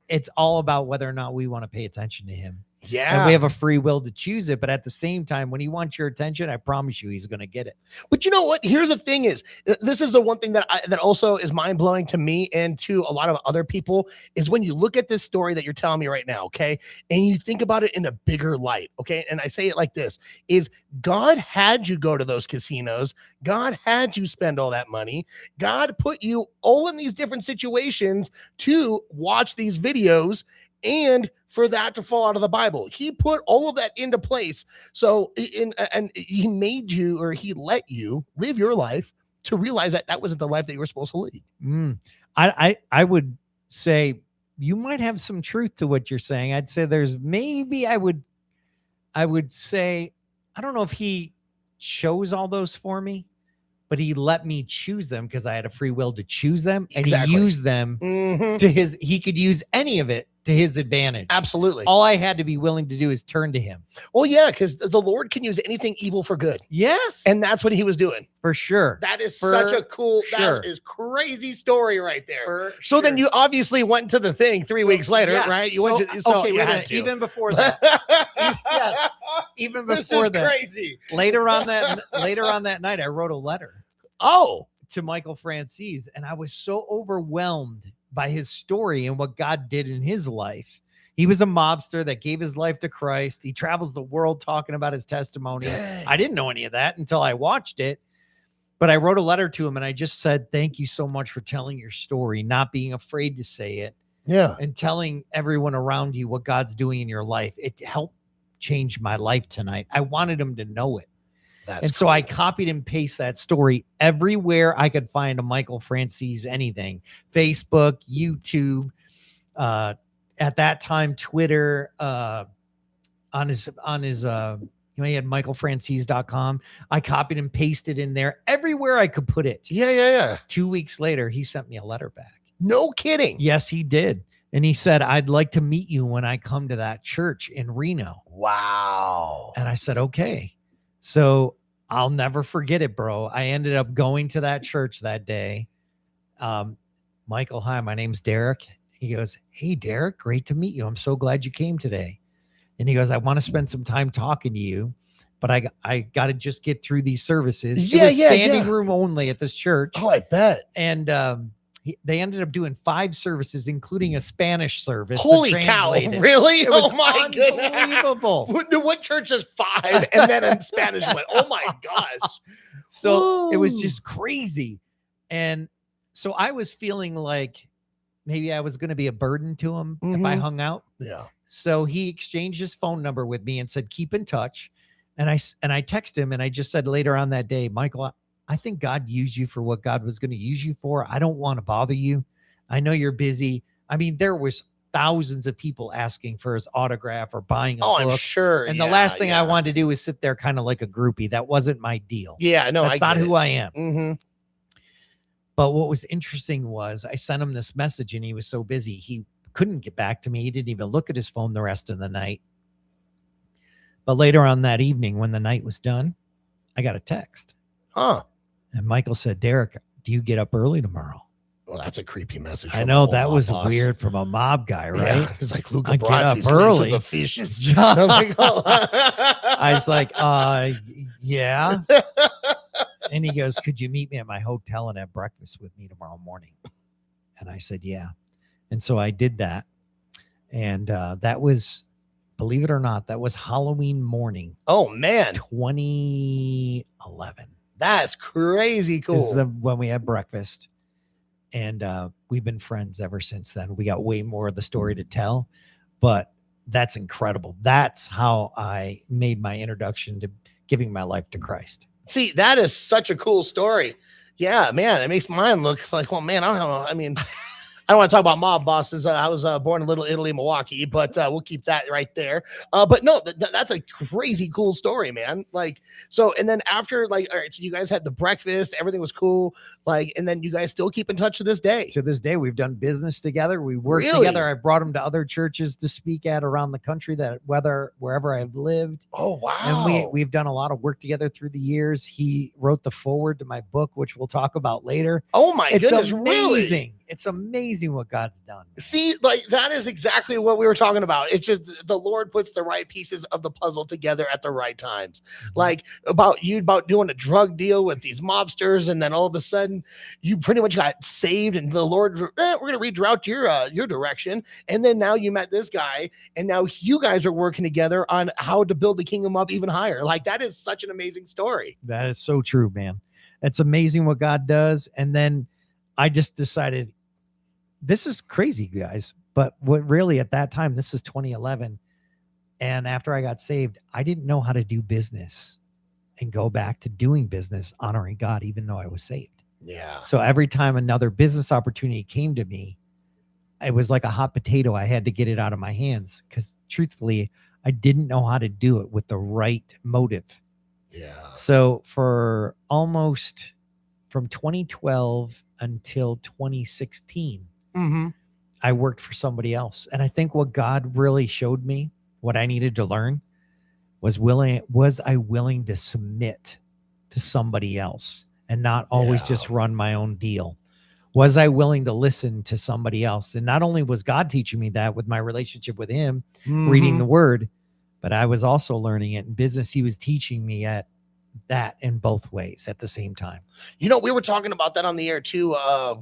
It's all about whether or not we want to pay attention to him. Yeah. And we have a free will to choose it. But at the same time, when he wants your attention, I promise you he's going to get it. But you know what? Here's the thing is, this is the one thing that also is mind blowing to me and to a lot of other people is when you look at this story that you're telling me right now, okay, and you think about it in a bigger light, okay, and I say it like this, is God had you go to those casinos. God had you spend all that money. God put you all in these different situations to watch these videos and for that to fall out of the Bible. He put all of that into place. So and he made you, or he let you live your life to realize that that wasn't the life that you were supposed to lead. I would say you might have some truth to what you're saying. I'd say there's maybe I would say, I don't know if he chose all those for me, but he let me choose them because I had a free will to choose them, and Exactly. he used them to he could use any of it to his advantage. Absolutely. All I had to be willing to do is turn to him. Well, yeah, because the Lord can use anything evil for good. Yes. And that's what he was doing. For sure. That is For such a cool, sure. that is crazy story right there. For So then sure. you obviously went to the thing 3 weeks later, Yes. right? You So- went to, so okay, you wait a had minute. to. Even before that. Yes. Even This before is that. crazy. Later on that night, I wrote a letter. Oh. To Michael Francis, and I was so overwhelmed by his story and what God did in his life. He was a mobster that gave his life to Christ. He travels the world talking about his testimony. Dang. I didn't know any of that until I watched it. But I wrote a letter to him and I just said, thank you so much for telling your story, not being afraid to say it, Yeah. and telling everyone around you what God's doing in your life. It helped change my life tonight. I wanted him to know it. That's And so I copied and pasted that story everywhere I could find a Michael Francis anything. Facebook, YouTube, at that time, Twitter, on his he had michaelfrancis.com. I copied and pasted in there everywhere I could put it. Yeah. 2 weeks later, he sent me a letter back. No kidding. Yes, he did. And he said, I'd like to meet you when I come to that church in Reno. Wow. And I said, okay. So I'll never forget it, bro. I ended up going to that church that day. Michael, hi, my name's Derek. He goes, hey, Derek, great to meet you. I'm so glad you came today. And he goes, I want to spend some time talking to you, but I got to just get through these services. It was standing room only at this church. Oh, I bet. And they ended up doing 5 services, including a Spanish service. to Holy cow. translate it. Really? It was Oh my goodness. unbelievable. What church is 5? And then in Spanish went, oh my gosh. So it was Woo. just crazy. And so I was feeling like maybe I was going to be a burden to him if I Mhm. hung out. Yeah. So he exchanged his phone number with me and said, keep in touch. And I texted him and I just said later on that day, Michael, I think God used you for what God was going to use you for. I don't want to bother you. I know you're busy. I mean, there was thousands of people asking for his autograph or buying a Oh, book. I'm sure. And the Yeah, last thing yeah. I wanted to do was sit there kind of like a groupie. That wasn't my deal. Yeah, no, That's not who I am. Mm-hmm. But what was interesting was I sent him this message and he was so busy. He couldn't get back to me. He didn't even look at his phone the rest of the night. But later on that evening, when the night was done, I got a text. Huh. And Michael said, Derek, do you get up early tomorrow? Well, that's a creepy message. I from know a that mob was boss. weird from a mob guy, right? Yeah, it's like Luca I get Brasi up sleeps with early. the fishes. John- I'm like, oh. I was like, yeah. And he goes, could you meet me at my hotel and have breakfast with me tomorrow morning? And I said, yeah. And so I did that. And that was, believe it or not, that was Halloween morning, Oh man, 2011. that's crazy Is cool. when we had breakfast. And we've been friends ever since then. We got way more of the story to tell, but that's incredible. That's how I made my introduction to giving my life to Christ. See, that is such a cool story. Yeah, man, it makes mine look like, well, man, I don't know. I mean, I don't want to talk about mob bosses. I was born in Little Italy, Milwaukee, but we'll keep that right there. But no, that's a crazy cool story, man. Like, so, and then after, like, all right, so you guys had the breakfast, everything was cool, like, and then you guys still keep in touch to this day. To this day, we've done business together. We work Really? together. I brought him to other churches to speak at around the country, that wherever I've lived. Oh wow! And we've done a lot of work together through the years. He wrote the foreword to my book, which we'll talk about later. Oh my It's goodness, amazing. really? It's amazing what God's done. See, like that is exactly what we were talking about. It's just the Lord puts the right pieces of the puzzle together at the right times. Like about doing a drug deal with these mobsters, and then all of a sudden you pretty much got saved, and the Lord, we're going to redirect your direction. And then now you met this guy, and now you guys are working together on how to build the kingdom up even higher. Like that is such an amazing story. That is so true, man. It's amazing what God does. And then I just decided, this is crazy, guys. But what really at that time, this is 2011. And after I got saved, I didn't know how to do business and go back to doing business, honoring God, even though I was saved. Yeah. So every time another business opportunity came to me, it was like a hot potato. I had to get it out of my hands because truthfully, I didn't know how to do it with the right motive. Yeah. So for almost from 2012 until 2016, Mm-hmm. I worked for somebody else. And I think what God really showed me, what I needed to learn, was I willing to submit to somebody else and not always just run my own deal? Was I willing to listen to somebody else? And not only was God teaching me that with my relationship with him, reading the word, but I was also learning it in business. He was teaching me that in both ways at the same time. You know, we were talking about that on the air too.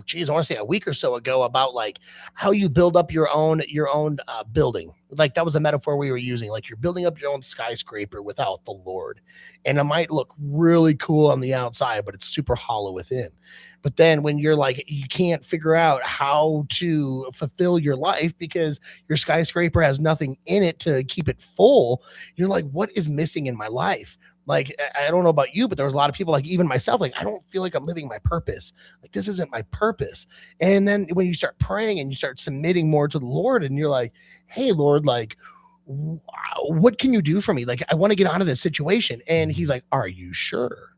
Geez, I want to say a week or so ago about like how you build up your own building. Like that was a metaphor we were using. Like you're building up your own skyscraper without the Lord, and it might look really cool on the outside, but it's super hollow within. But then when you're like, you can't figure out how to fulfill your life because your skyscraper has nothing in it to keep it full. You're like, what is missing in my life? Like, I don't know about you, but there was a lot of people, like even myself, like, I don't feel like I'm living my purpose. Like, this isn't my purpose. And then when you start praying and you start submitting more to the Lord and you're like, hey, Lord, like, what can you do for me? Like, I want to get out of this situation. And he's like, are you sure?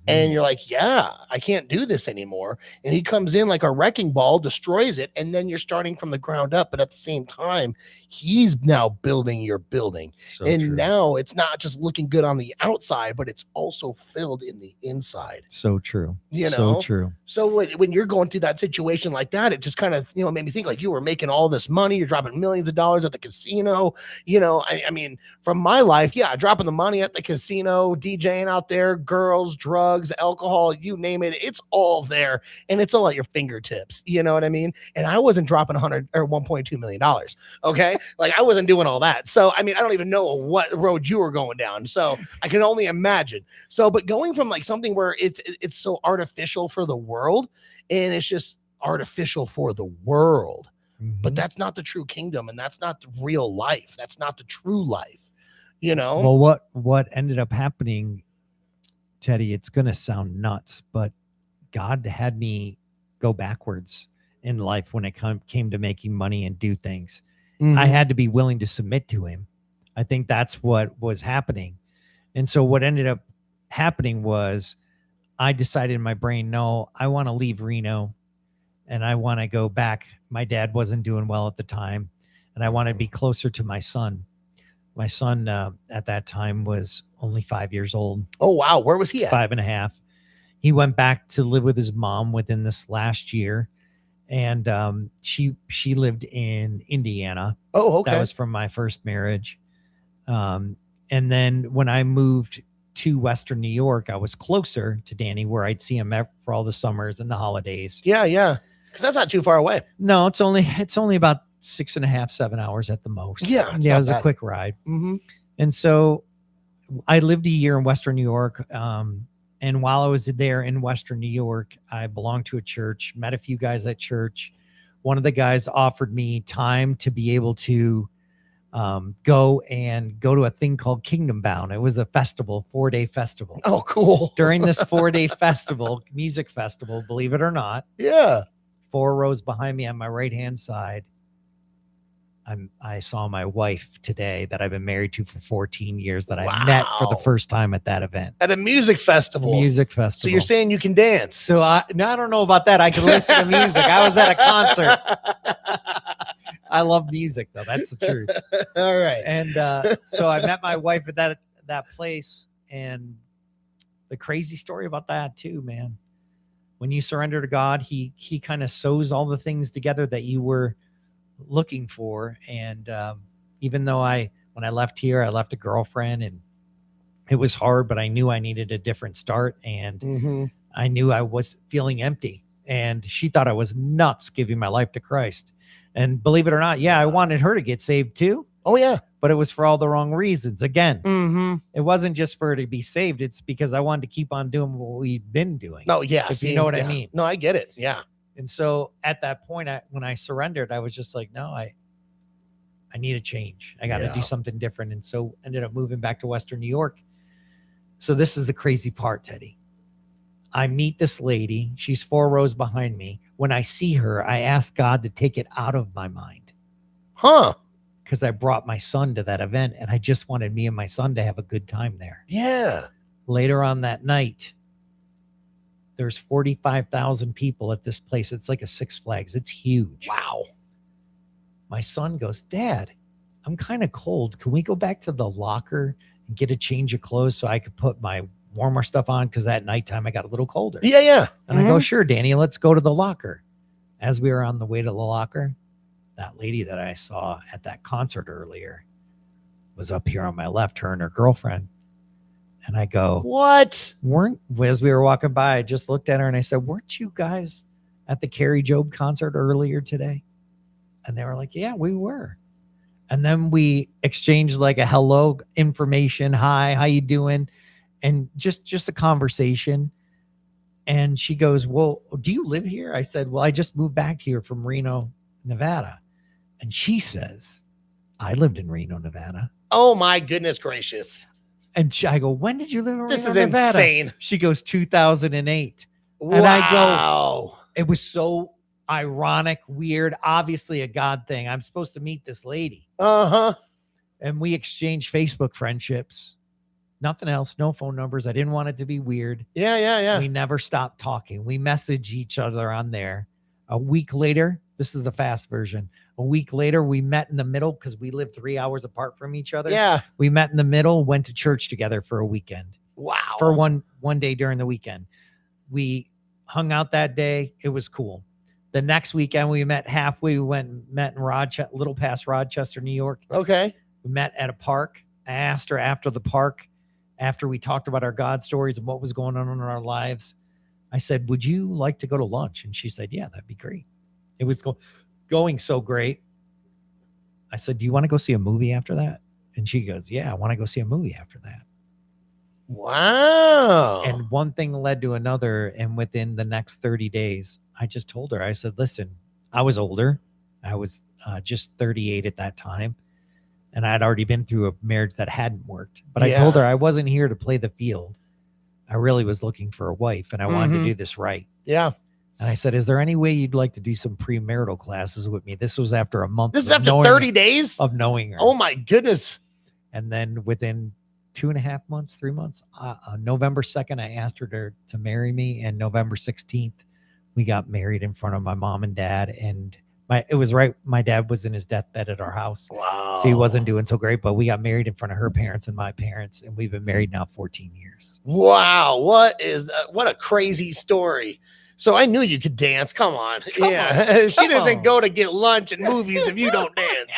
And you're like, yeah, I can't do this anymore. And he comes in like a wrecking ball, destroys it. And then you're starting from the ground up. But at the same time, he's now building your building. Now it's not just looking good on the outside, but it's also filled in the inside. So true. You so know? true. So when you're going through that situation like that, it just kind of, made me think like you were making all this money. You're dropping millions of dollars at the casino. I mean, from my life, dropping the money at the casino, DJing out there, girls, drugs, alcohol, you name it, it's all there and it's all at your fingertips. You know what I mean? And I wasn't dropping $1.2 million. Okay. Like I wasn't doing all that. So, I mean, I don't even know what road you were going down. So I can only imagine. So, but going from like something where it's so artificial for the world and it's just artificial for the world, but that's not the true kingdom. And that's not the real life. That's not the true life, Well, what ended up happening, Teddy, it's going to sound nuts, but God had me go backwards in life when it came to making money and do things. I had to be willing to submit to him. I think that's what was happening. And so what ended up happening was I decided in my brain, no, I want to leave Reno and I want to go back. My dad wasn't doing well at the time and I want to be closer to my son. My son at that time was only 5 years old. Oh, wow. Where was he at? 5.5. He went back to live with his mom within this last year. And she lived in Indiana. Oh, okay. That was from my first marriage. And then when I moved to Western New York, I was closer to Danny where I'd see him for all the summers and the holidays. Yeah. Because that's not too far away. No, it's only about 6.5, 7 hours at the most. Yeah. It was a quick ride. And so I lived a year in Western New York. And while I was there in Western New York, I belonged to a church, met a few guys at church. One of the guys offered me time to be able to go to a thing called Kingdom Bound. It was a festival, 4-day festival. Oh, cool. During this 4-day festival, music festival, believe it or not. Yeah. 4 rows behind me on my right-hand side, I saw my wife today that I've been married to for 14 years that I met for the first time at that event. At a music festival. So you're saying you can dance. So I don't know about that. I can listen to music. I was at a concert. I love music though. That's the truth. All right. And so I met my wife at that place. And the crazy story about that too, man. When you surrender to God, he kind of sews all the things together that you were looking for. And even though when I left here, I left a girlfriend and it was hard, but I knew I needed a different start. And I knew I was feeling empty and she thought I was nuts giving my life to Christ. And believe it or not, I wanted her to get saved too. Oh yeah. But it was for all the wrong reasons. Again, it wasn't just for her to be saved. It's because I wanted to keep on doing what we've been doing. No, yeah. If you know what I mean. No, I get it. Yeah. And so at that point, when I surrendered, I was just like, no, I need a change. I got to do something different. And so ended up moving back to Western New York. So this is the crazy part, Teddy. I meet this lady. She's 4 rows behind me. When I see her, I ask God to take it out of my mind. Because I brought my son to that event and I just wanted me and my son to have a good time there. Yeah. Later on that night, There's 45,000 people at this place. It's like a Six Flags. It's huge. Wow. My son goes, Dad, I'm kind of cold. Can we go back to the locker and get a change of clothes so I could put my warmer stuff on? Because at nighttime I got a little colder. Yeah, yeah. And I go, sure, Danny, let's go to the locker. As we were on the way to the locker, that lady that I saw at that concert earlier was up here on my left, her and her girlfriend. And I go, what? As we were walking by, I just looked at her and I said, weren't you guys at the Carrie Job concert earlier today? And they were like, yeah, we were. And then we exchanged like a hello information. Hi, how you doing? And just a conversation. And she goes, well, do you live here? I said, well, I just moved back here from Reno, Nevada. And she says, I lived in Reno, Nevada. Oh my goodness gracious. And I go, when did you live in This Reno, is Nevada? insane. She goes, 2008. Wow. And I go, it was so ironic, weird, obviously a God thing. I'm supposed to meet this lady. Uh-huh. And we exchanged Facebook friendships. Nothing else, no phone numbers. I didn't want it to be weird. Yeah. We never stopped talking. We messaged each other on there. A week later, this is the fast version. A week later, we met in the middle because we lived 3 hours apart from each other. Yeah. We met in the middle, went to church together for a weekend. Wow. For one day during the weekend. We hung out that day. It was cool. The next weekend, we met halfway. We met in Rochester, little past Rochester, New York. Okay. We met at a park. I asked her after the park, after we talked about our God stories and what was going on in our lives, I said, would you like to go to lunch? And she said, yeah, that'd be great. It was going so great. I said, do you want to go see a movie after that? And she goes, yeah, I want to go see a movie after that. Wow. And one thing led to another. And within the next 30 days, I just told her, I said, listen, I was older. I was just 38 at that time. And I'd already been through a marriage that hadn't worked. But I told her I wasn't here to play the field. I really was looking for a wife and I wanted to do this right. Yeah. And I said, is there any way you'd like to do some premarital classes with me? This was after a month. This is after 30 days of knowing her. Oh my goodness. And then within 2.5 months, 3 months, November 2nd, I asked her to marry me. And November 16th, we got married in front of my mom and dad. And it was right. My dad was in his deathbed at our house. Wow. So he wasn't doing so great, but we got married in front of her parents and my parents. And we've been married now 14 years. Wow. What a crazy story. So I knew you could dance. Come on. She doesn't go to get lunch and movies if you don't dance.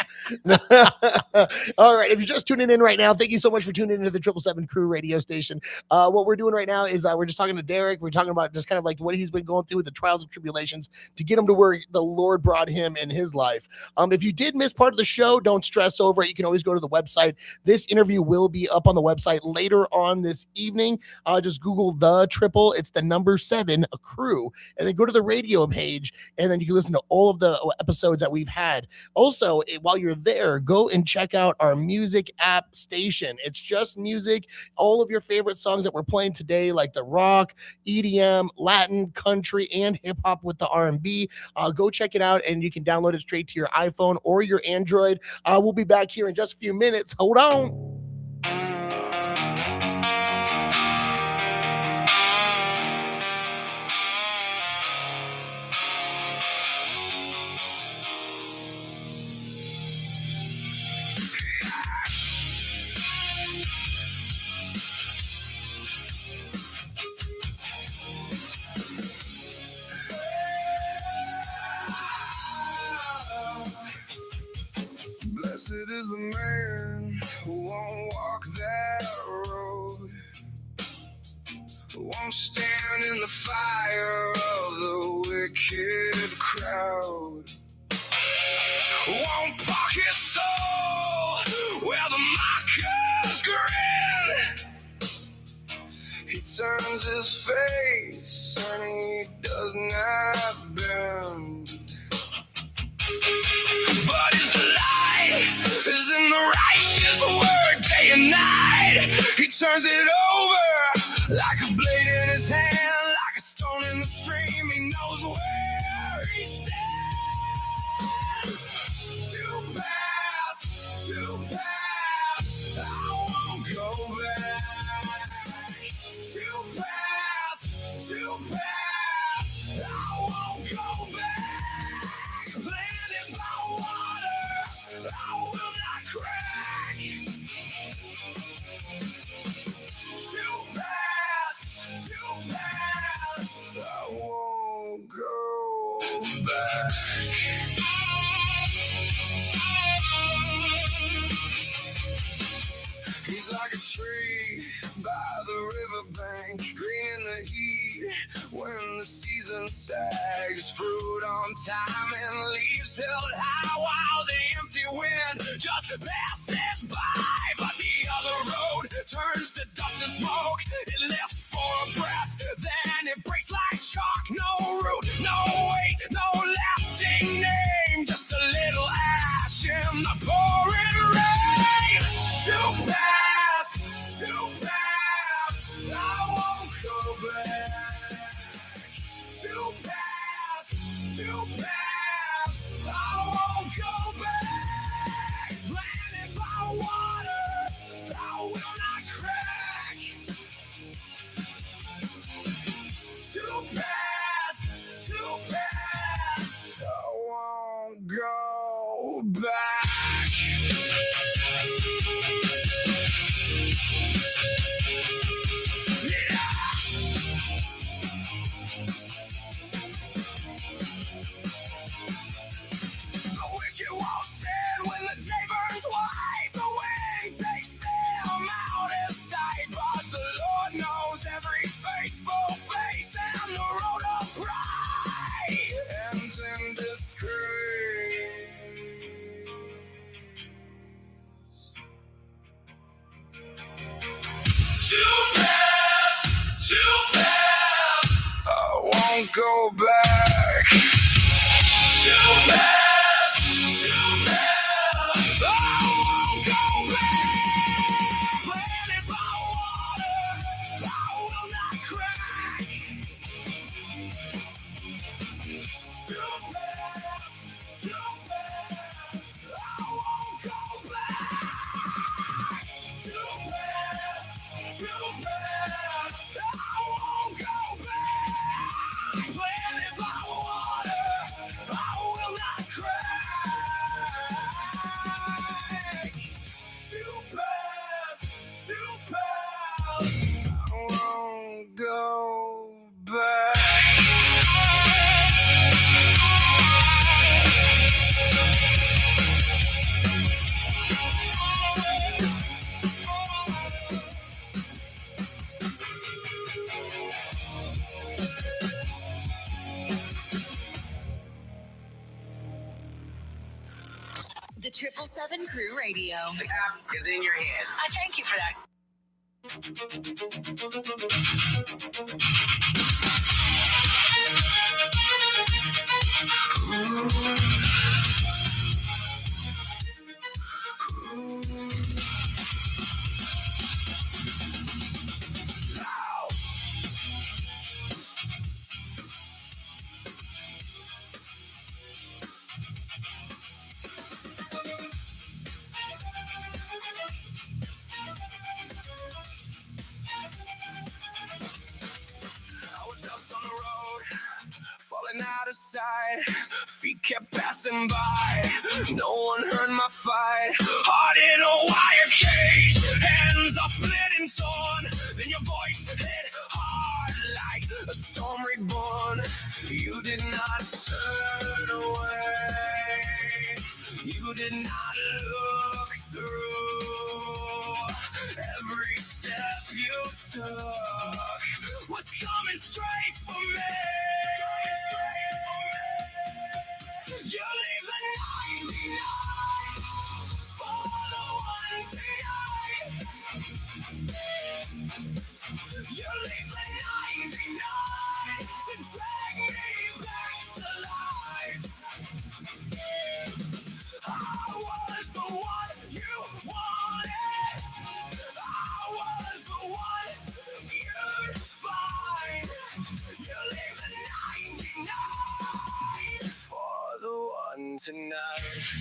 All right. If you're just tuning in right now, thank you so much for tuning into the 777 Crew radio station. What we're doing right now is we're just talking to Derek. We're talking about just kind of like what he's been going through with the trials and tribulations to get him to where the Lord brought him in his life. If you did miss part of the show, don't stress over it. You can always go to the website. This interview will be up on the website later on this evening. Just Google the triple. It's the number 7 Crew. And then go to the radio page, and then you can listen to all of the episodes that we've had. Also, while you're there, go and check out our music app station. It's just music, all of your favorite songs that we're playing today, like the rock, EDM, Latin, country, and hip hop with the R&B. Go check it out, and you can download it straight to your iPhone or your Android. We'll be back here in just a few minutes. Hold on. Blessed is the man who won't walk that road, who won't stand in the fire of the wicked crowd, who won't park his soul where the mockers grin. He turns his face and he does not bend. But his delight is in the righteous word day and night. He turns it over like a blade in his hand, like a stone in the stream. He knows where he stands. To pass, I won't go back. To pass, He's like a tree by the riverbank, green in the heat when the season sags. Fruit on time and leaves held high while the empty wind just passes by. But the other road turns to dust and smoke. It lifts for a breath, then it breaks like chalk. No root, no weight, no lasting name. Just a little ash in the pouring rain. Two paths, I won't go back. Two paths, I won't go back. Planted by water, I will not crack. Two paths, I won't go back. Go back. Two paths, I won't go back. Planted by water, I will not crack. Two paths, I won't go back. Two paths, I won't go back. Planted by water, I will not crack. Two paths, I won't go back. The 777 Crew Radio. The app is in your hand. I thank you for that. Out of sight, feet kept passing by. No one heard my fight. Heart in a wire cage, hands are split and torn. Then your voice hit hard like a storm reborn. You did not turn away. You did not look through. Every step you took was coming straight for me. You leave the 99 for the one tonight. You leave the 99 to drag me back to life. I was the one you wanted. I was the one you'd find. You leave the 99 for the one tonight.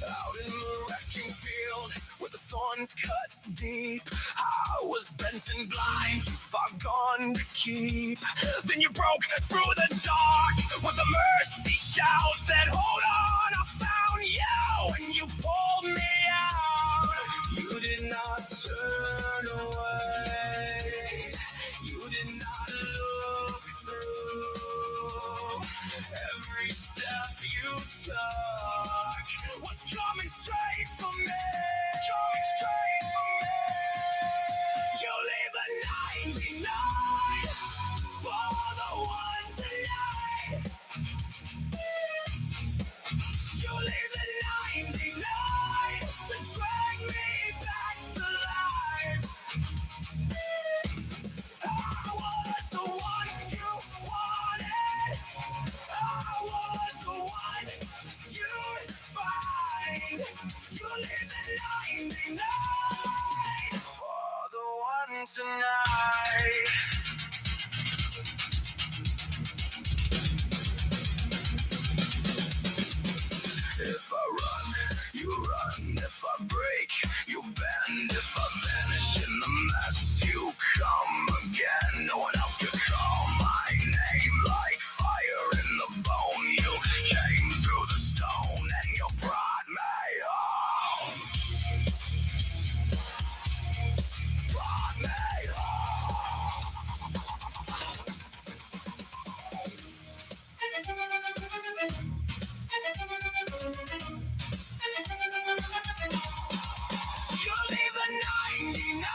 Out in the wrecking field where the thorns cut deep, I was bent and blind, too far gone to keep. Then you broke through the dark with a mercy shout, said, hold on, I found you, and you pulled me out. You did not turn away. You leave the 99 for the one tonight. If I run, you run. If I break, you bend. If I vanish in the mess, you come again. No one else could call my name. Like fire in the bone, you came through the stone and you brought me home. Brought me You leave the 99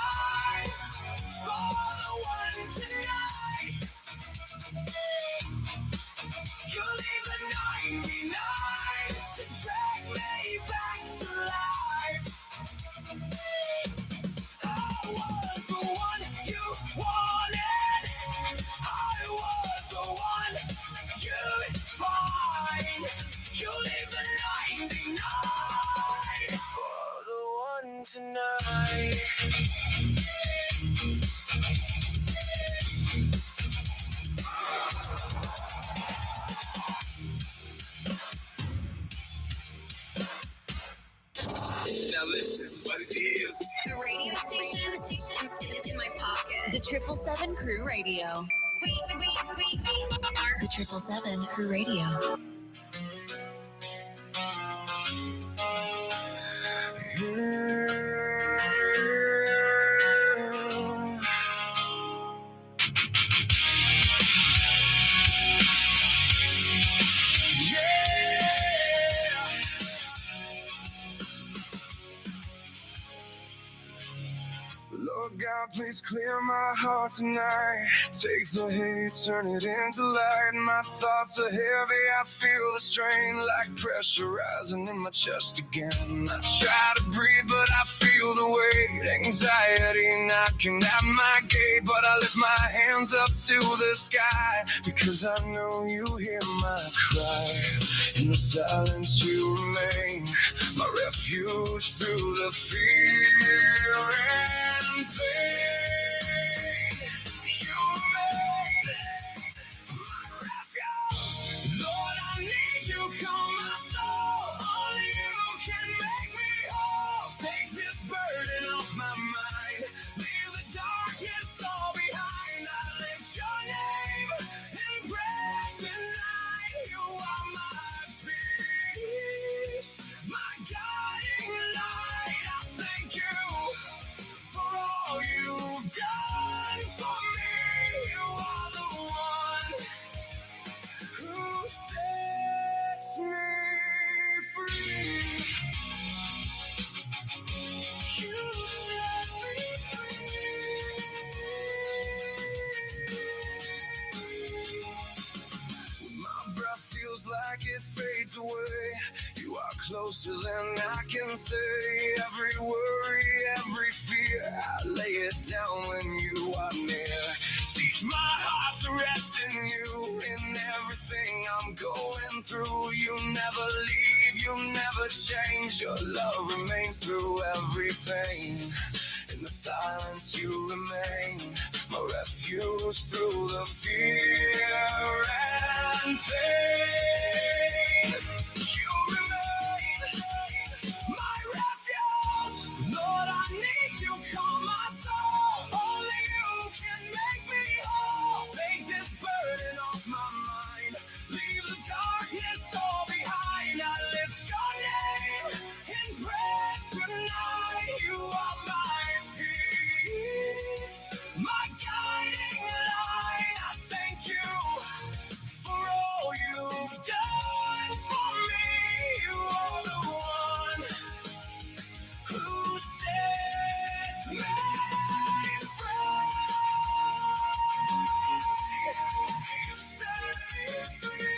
for the one tonight. You leave the 99 to drag me back to life. I was the one you wanted. I was the one you'd find. You leave the 99 for the one tonight. Now listen, what it is. The radio station in my pocket. The 777 Crew Radio. We are the 777 Crew Radio. Lord God, please clear my heart tonight. Take the hate, turn it into light. My thoughts are heavy, I feel the strain, like pressure rising in my chest again. I try to breathe, but I feel the weight. Anxiety knocking at my gate, but I lift my hands up to the sky, because I know you hear my cry. In the silence you remain, my refuge through the fear and pain. You made my refuge. Lord, I need you, calm my soul. Only you can make me whole. Take this burden off my mind. Leave the darkness all behind. I lift your name in prayer tonight. You are my peace, my guiding light. I thank you for all you've done for me. You are the one who sets me free. You set me free. My breath feels like it fades away. You are closer than I can say. Every worry, every fear, I lay it down when you are near. Teach my heart to rest in you. In everything I'm going through, you never leave, you never change. Your love remains through every pain. In the silence you remain, my refuge through the fear and pain. You remain my refuge. Lord, I need you, calm my soul. Only you can make me whole. Take this burden off my mind. Leave the darkness all behind. I lift your name in prayer tonight. You are my peace, my guiding light. I thank you for all you've done for me. You are the one who sets me free. Set me free.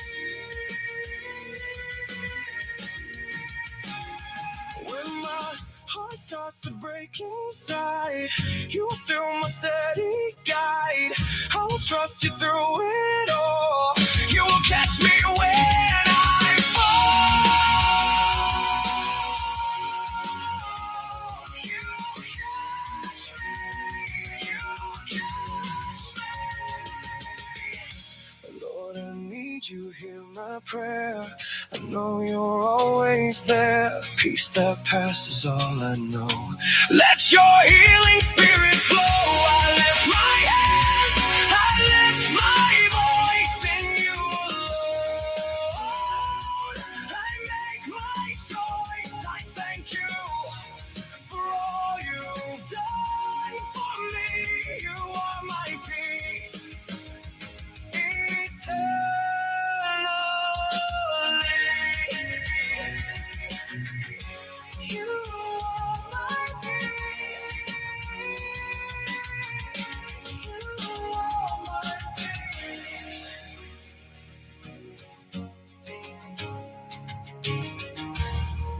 When my heart starts to break inside, you are still my steady guide. I will trust you through it all. You will catch me when I fall. a prayer. I know you're always there. Peace that passes all I know. Let your healing spirit flow. I lift my hands, I lift my voice in you alone. I make my choice. I thank you for all you've done for me. You are my peace. You are my peace. You are my peace.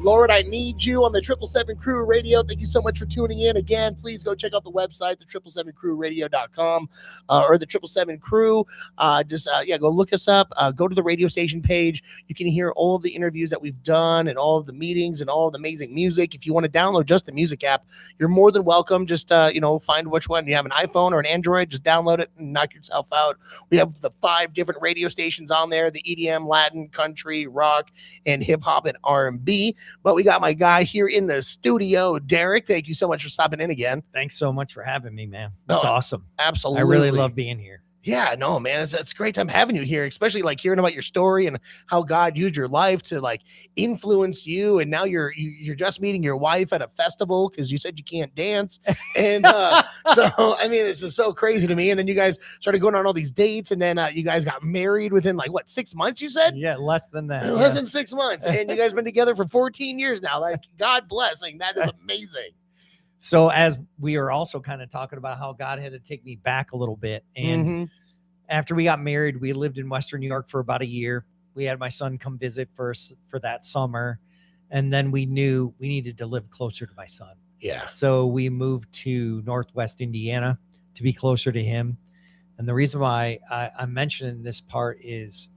Lord, I Need You on the 777 Crew Radio. Thank you so much for tuning in. Again, please go check out the website, the 777crewradio.com or the 777 Crew. Go look us up. Go to the radio station page. You can hear all of the interviews that we've done and all of the meetings and all of the amazing music. If you want to download just the music app, you're more than welcome. Just, find which one. You have an iPhone or an Android, just download it and knock yourself out. We have the 5 different radio stations on there, the EDM, Latin, country, rock, and hip hop and R&B. But we got my guy here in the studio, Derek. Thank you so much for stopping in again. Thanks so much for having me, man. That's No, awesome. Absolutely. I really love being here. Yeah, no, man. It's a great time having you here, especially like hearing about your story and how God used your life to like influence you. And now you're just meeting your wife at a festival because you said you can't dance. And so, I mean, it's just so crazy to me. And then you guys started going on all these dates, and then you guys got married within like what, 6 months, you said? Yeah, less than that. Less than 6 months. And you guys been together for 14 years now. Like, God blessing. That is amazing. So as we were also kind of talking about how God had to take me back a little bit. And after we got married, we lived in Western New York for about a year. We had my son come visit for that summer. And then we knew we needed to live closer to my son. Yeah. So we moved to Northwest Indiana to be closer to him. And the reason why I'm mentioning this part is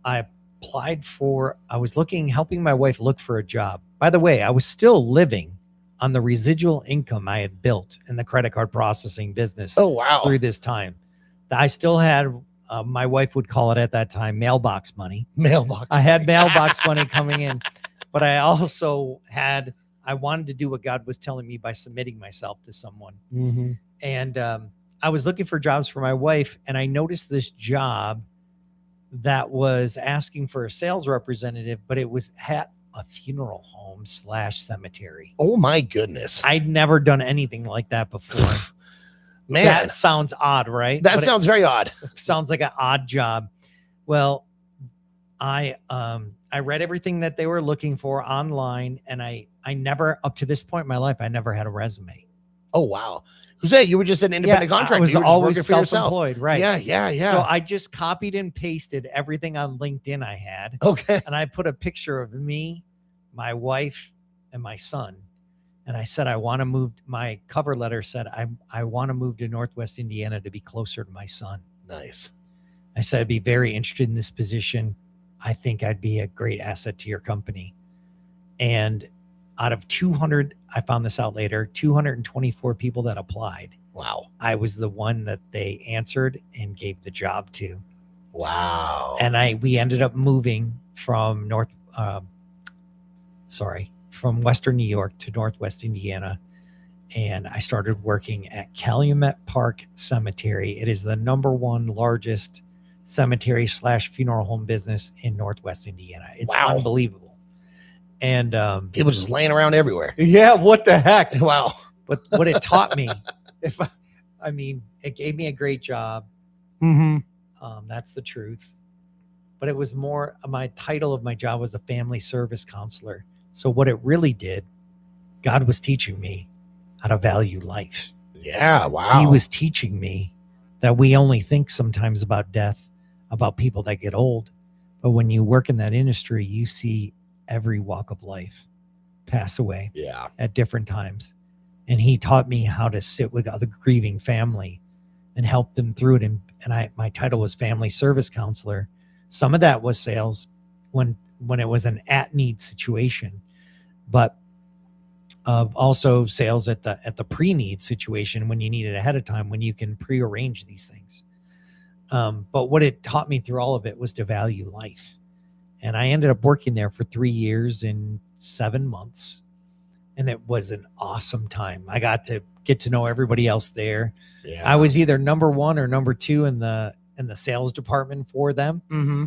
I was helping my wife look for a job. By the way, I was still living on the residual income I had built in the credit card processing business. Oh, wow. Through this time. I still had, my wife would call it at that time, mailbox money. I had mailbox money coming in, but I also I wanted to do what God was telling me by submitting myself to someone. And I was looking for jobs for my wife, and I noticed this job that was asking for a sales representative, but it was at a funeral home / cemetery. Oh my goodness. I'd never done anything like that before. Man, that sounds odd, right? That sounds very odd. Sounds like an odd job. Well, I read everything that they were looking for online, and I never, up to this point in my life, I never had a resume. Oh, wow. Jose, you were just an independent contractor. I was You were just always working for yourself. self-employed, right? Yeah. So I just copied and pasted everything on LinkedIn I had. Okay. And I put a picture of me, my wife, and my son. And I said, I want to move. My cover letter said, I want to move to Northwest Indiana to be closer to my son. Nice. I said, I'd be very interested in this position. I think I'd be a great asset to your company. And out of 200, I found this out later, 224 people that applied. Wow. I was the one that they answered and gave the job to. Wow. And we ended up moving from from Western New York to Northwest Indiana. And I started working at Calumet Park Cemetery. It is the #1 largest cemetery / funeral home business in Northwest Indiana. It's unbelievable. And people just laying around everywhere. Yeah, what the heck? Wow. But what it taught me, it gave me a great job. That's the truth. But it was more, my title of my job was a family service counselor. So what it really did, God was teaching me how to value life. Yeah, wow. He was teaching me that we only think sometimes about death, about people that get old. But when you work in that industry, you see every walk of life pass away at different times. And he taught me how to sit with other grieving family and help them through it. And my title was family service counselor. Some of that was sales when it was an at-need situation, but also sales at the pre-need situation when you need it ahead of time, when you can pre-arrange these things. But what it taught me through all of it was to value life. And I ended up working there for 3 years and 7 months. And it was an awesome time. I got to get to know everybody else there. Yeah. I was either number 1 or number 2 in the sales department for them. Mm-hmm.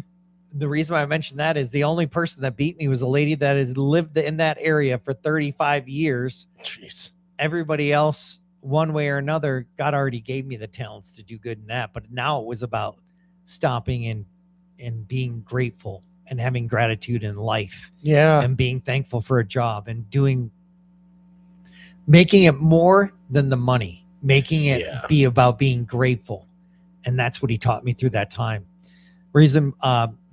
The reason why I mentioned that is the only person that beat me was a lady that has lived in that area for 35 years. Jeez. Everybody else, one way or another, God already gave me the talents to do good in that. But now it was about stopping and being grateful and having gratitude in life. Yeah. And being thankful for a job and making it more than the money, making it be about being grateful. And that's what he taught me through that time. Reason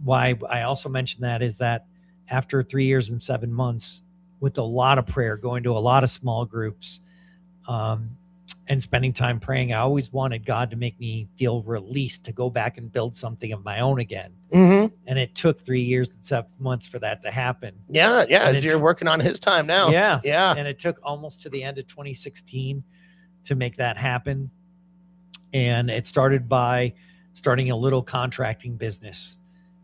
why I also mentioned that is that after 3 years and 7 months, with a lot of prayer, going to a lot of small groups, and spending time praying, I always wanted God to make me feel released to go back and build something of my own again. Mm-hmm. And it took 3 years and 7 months for that to happen. Yeah. And You're working on his time now. Yeah. Yeah. And it took almost to the end of 2016 to make that happen. And it started by starting a little contracting business.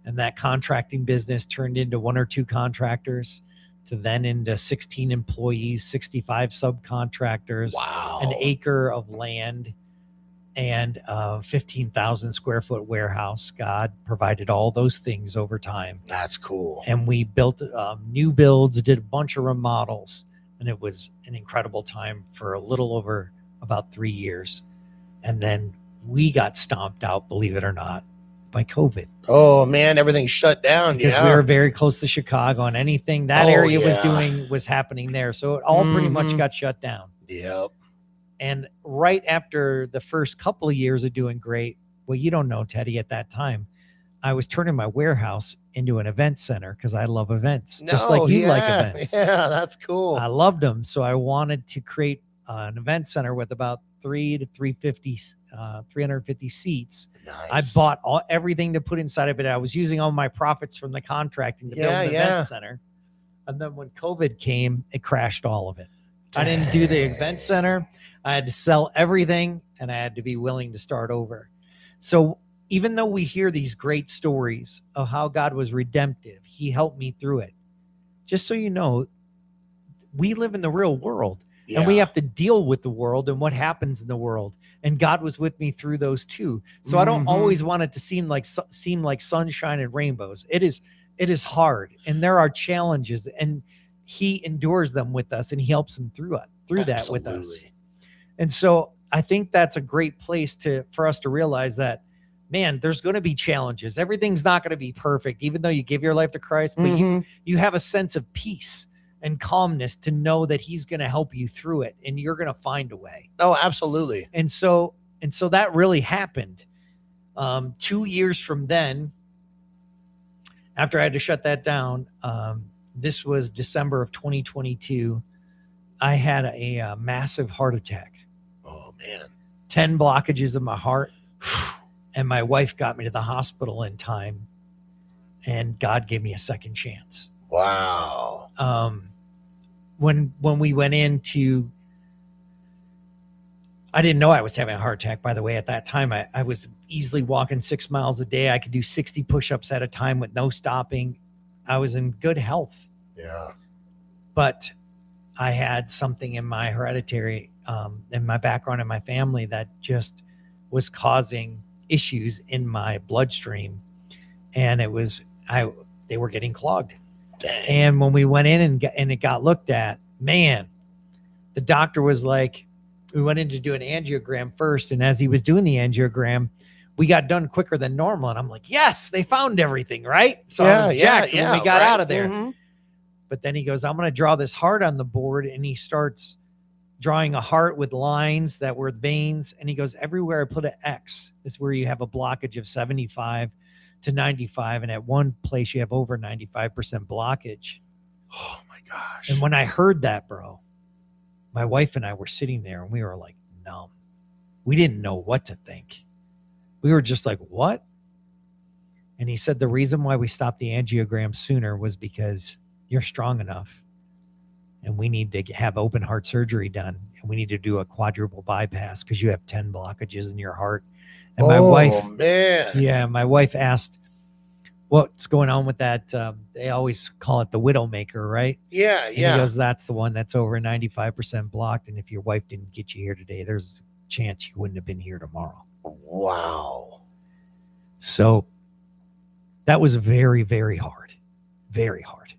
And that contracting business turned into 1 or 2 contractors, to then into 16 employees, 65 subcontractors, an acre of land, and a 15,000 square foot warehouse. God provided all those things over time. That's cool. And we built new builds, did a bunch of remodels, and it was an incredible time for a little over about 3 years. And then we got stomped out, believe it or not, by COVID. Oh man, everything shut down. Because we were very close to Chicago, and anything that area was doing was happening there. So it all pretty much got shut down. Yep. And right after the first couple of years of doing great, well, you don't know, Teddy, at that time, I was turning my warehouse into an event center because I love events, just like you like events. Yeah, that's cool. I loved them. So I wanted to create an event center with about 350 seats. Nice. I bought everything to put inside of it. I was using all my profits from the contracting to build an event center. And then when COVID came, it crashed all of it. I didn't do the event center. I had to sell everything, and I had to be willing to start over. So even though we hear these great stories of how God was redemptive, he helped me through it. Just so you know, we live in the real world. Yeah. And we have to deal with the world and what happens in the world. And God was with me through those too. So I don't always want it to seem like sunshine and rainbows. It is hard, and there are challenges, and he endures them with us, and he helps them through that with us. And so I think that's a great place for us to realize that, man, there's going to be challenges. Everything's not going to be perfect, even though you give your life to Christ, but you have a sense of peace and calmness to know that he's going to help you through it, and you're going to find a way. Oh, absolutely. And so that really happened. 2 years from then, after I had to shut that down, this was December of 2022, I had a massive heart attack. Oh man. 10 blockages in my heart. And my wife got me to the hospital in time, and God gave me a second chance. Wow. When we went into, I didn't know I was having a heart attack, by the way. At that time, I was easily walking 6 miles a day. I could do 60 push-ups at a time with no stopping. I was in good health. Yeah. But I had something in my hereditary, in my background in my family, that just was causing issues in my bloodstream. And they were getting clogged. Dang. And when we went in and it got looked at, man, the doctor was like, we went in to do an angiogram first. And as he was doing the angiogram, we got done quicker than normal. And I'm like, yes, they found everything, right? So I was jacked when we got out of there. But then he goes, I'm going to draw this heart on the board. And he starts drawing a heart with lines that were veins. And he goes, everywhere I put an X is where you have a blockage of 75 to 95. And at one place you have over 95% blockage. Oh my gosh. And when I heard that, bro, my wife and I were sitting there and we were like numb. We didn't know what to think. We were just like, what? And he said, the reason why we stopped the angiogram sooner was because you're strong enough, and we need to have open heart surgery done, and we need to do a quadruple bypass because you have 10 blockages in your heart. And my wife, man. my wife asked, what's going on with that? They always call it the Widowmaker, right? Yeah, And he goes, that's the one that's over 95% blocked. And if your wife didn't get you here today, there's a chance you wouldn't have been here tomorrow. Wow. So that was very, very hard. Very hard.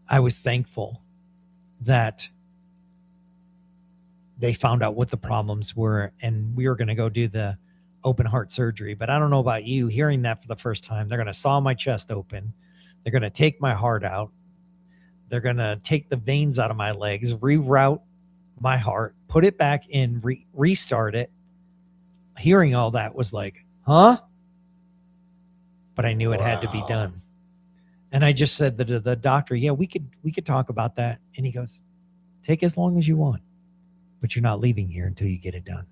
I was thankful that they found out what the problems were, and we were going to go do the open heart surgery. But I don't know about you, hearing that for the first time. They're going to saw my chest open. They're going to take my heart out. They're going to take the veins out of my legs, reroute my heart, put it back in, restart it. Hearing all that was like, huh? But I knew it had to be done. And I just said to the doctor, yeah, we could talk about that. And he goes, take as long as you want, but you're not leaving here until you get it done.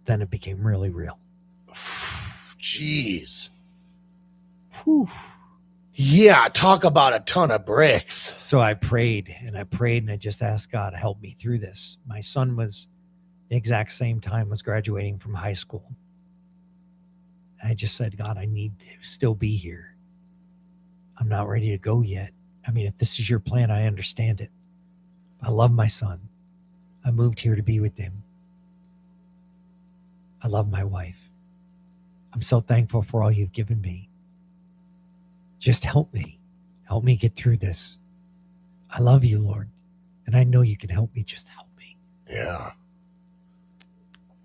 Then it became really real. Jeez. Whew. Yeah, talk about a ton of bricks. So I prayed and I just asked God to help me through this. My son was the exact same time was graduating from high school. I just said, God, I need to still be here. I'm not ready to go yet. I mean, if this is your plan, I understand it. I love my son. I moved here to be with him. I love my wife. I'm so thankful for all you've given me. Just help me. Help me get through this. I love you, Lord. And I know you can help me. Just help me. Yeah.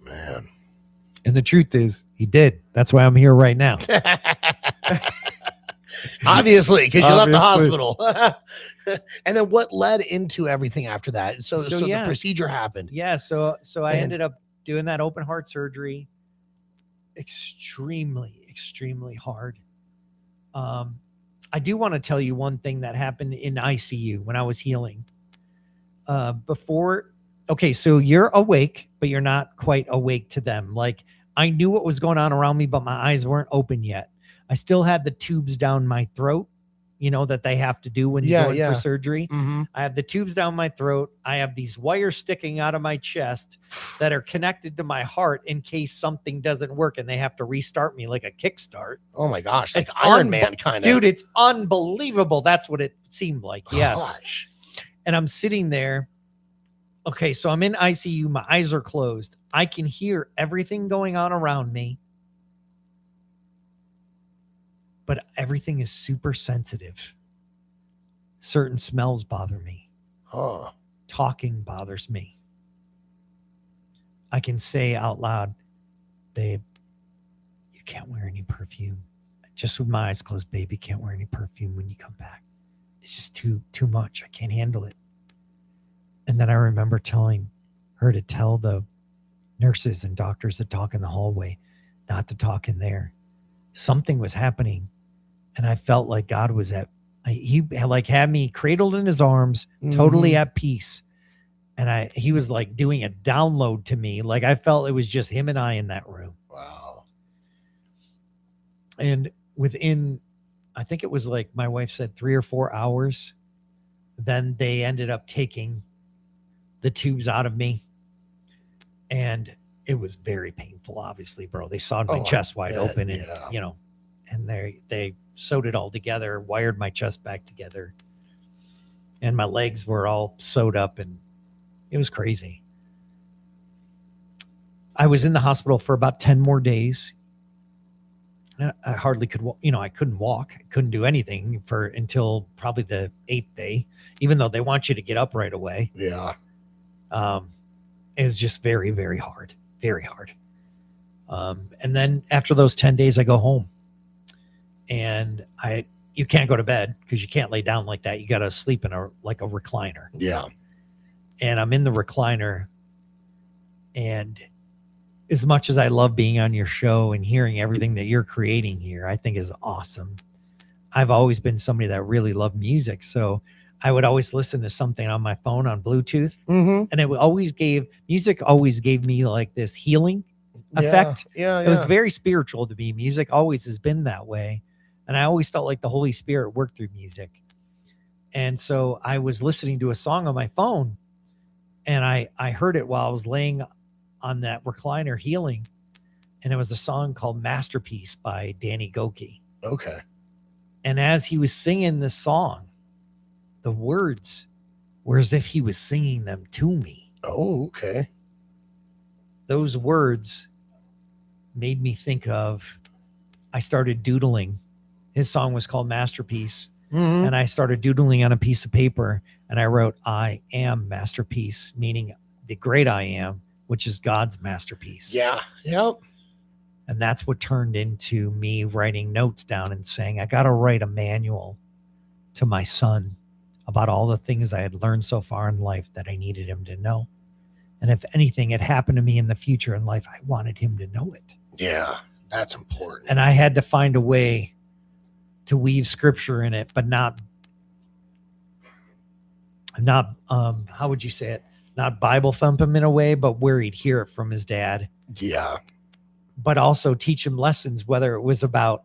Man. And the truth is, he did. That's why I'm here right now. Obviously, because you left the Obviously. hospital. And then what led into everything after that? So yeah. the procedure happened. Yeah, so I And- ended up doing that open heart surgery. Extremely, extremely hard. I do want to tell you one thing that happened in ICU when I was healing. Okay, so you're awake, but you're not quite awake to them. Like, I knew what was going on around me, but my eyes weren't open yet. I still had the tubes down my throat, you know, that they have to do when you go in for surgery. Mm-hmm. I have the tubes down my throat. I have these wires sticking out of my chest that are connected to my heart in case something doesn't work and they have to restart me like a kickstart. Oh my gosh, like It's Iron Man kind of. Dude, it's unbelievable. That's what it seemed like. Yes. Gosh. And I'm sitting there. Okay, so I'm in ICU. My eyes are closed. I can hear everything going on around me. But everything is super sensitive. Certain smells bother me. Huh. Talking bothers me. I can say out loud, babe, you can't wear any perfume. Just with my eyes closed, babe, you can't wear any perfume when you come back. It's just too much. I can't handle it. And then I remember telling her to tell the nurses and doctors that talk in the hallway not to talk in there. Something was happening. And I felt like God was he like had me cradled in his arms, totally at peace. And he was like doing a download to me. Like I felt it was just him and I in that room. Wow. And within, I think it was like my wife said 3 or 4 hours, then they ended up taking the tubes out of me. And it was very painful, obviously, bro. They sawed my chest wide open and, you know, and they sewed it all together, wired my chest back together. And my legs were all sewed up and it was crazy. I was in the hospital for about 10 more days. I hardly could, I couldn't walk. I couldn't do anything until probably the 8th day, even though they want you to get up right away. Yeah. It was just very, very hard, very hard. And then after those 10 days, I go home and you can't go to bed because you can't lay down like that. You got to sleep in a recliner. Yeah. And I'm in the recliner, and as much as I love being on your show and hearing everything that you're creating here, I think is awesome. I've always been somebody that really loved music. So I would always listen to something on my phone on Bluetooth. Mm-hmm. And music always gave me like this healing effect. Yeah. It was very spiritual to me. Music always has been that way. And I always felt like the Holy Spirit worked through music. And so I was listening to a song on my phone, and I heard it while I was laying on that recliner healing. and it was a song called Masterpiece by Danny Goki. Okay. And as he was singing this song, the words were as if he was singing them to me. Oh, okay. Those words made me think of, I started doodling. His song was called Masterpiece. Mhm. And I started doodling on a piece of paper, and I wrote, I am masterpiece, meaning the great I am, which is God's masterpiece. Yeah. Yep. And that's what turned into me writing notes down and saying, I got to write a manual to my son about all the things I had learned so far in life that I needed him to know. And if anything had happened to me in the future in life, I wanted him to know it. Yeah. That's important. And I had to find a way to weave scripture in it, but not how would you say it? Not Bible thump him in a way, but where he'd hear it from his dad. Yeah. But also teach him lessons, whether it was about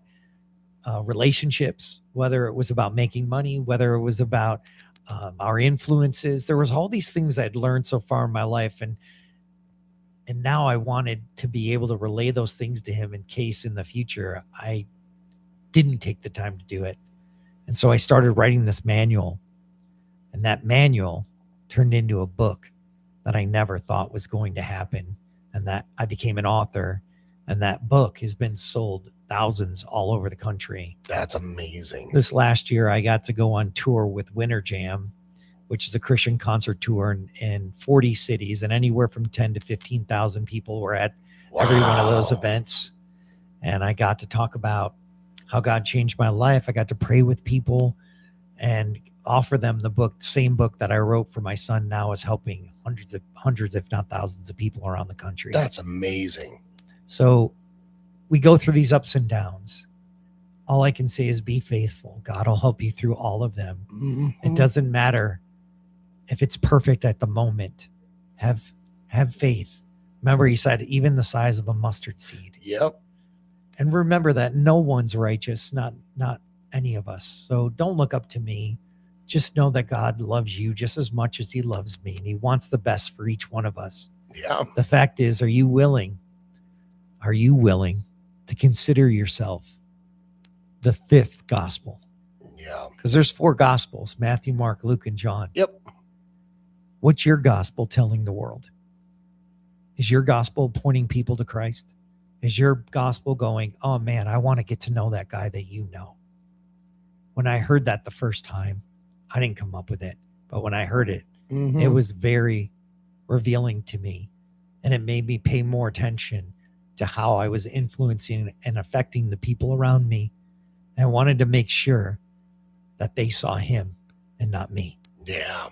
relationships, whether it was about making money, whether it was about our influences. There was all these things I'd learned so far in my life. And now I wanted to be able to relay those things to him in case in the future I didn't take the time to do it. And so I started writing this manual, and that manual turned into a book that I never thought was going to happen. And that I became an author, and that book has been sold thousands all over the country. That's amazing. This last year, I got to go on tour with Winter Jam, which is a Christian concert tour in 40 cities, and anywhere from 10 to 15,000 people were at every one of those events. And I got to talk about how God changed my life. I got to pray with people and offer them the book, the same book that I wrote for my son now is helping hundreds, if not thousands of people around the country. That's amazing. So we go through these ups and downs. All I can say is be faithful. God will help you through all of them. Mhm. It doesn't matter if it's perfect at the moment. Have faith. Remember, he said, even the size of a mustard seed. Yep. And remember that no one's righteous, not any of us. So don't look up to me. Just know that God loves you just as much as he loves me, and he wants the best for each one of us. Yeah. The fact is, are you willing to consider yourself the fifth gospel? Yeah. Because there's 4 gospels: Matthew, Mark, Luke, and John. Yep. What's your gospel telling the world? Is your gospel pointing people to Christ? Is your gospel going, oh man, I want to get to know that guy that you know? When I heard that the first time, I didn't come up with it, but when I heard it, it was very revealing to me, and it made me pay more attention to how I was influencing and affecting the people around me. I wanted to make sure that they saw him and not me. Yeah.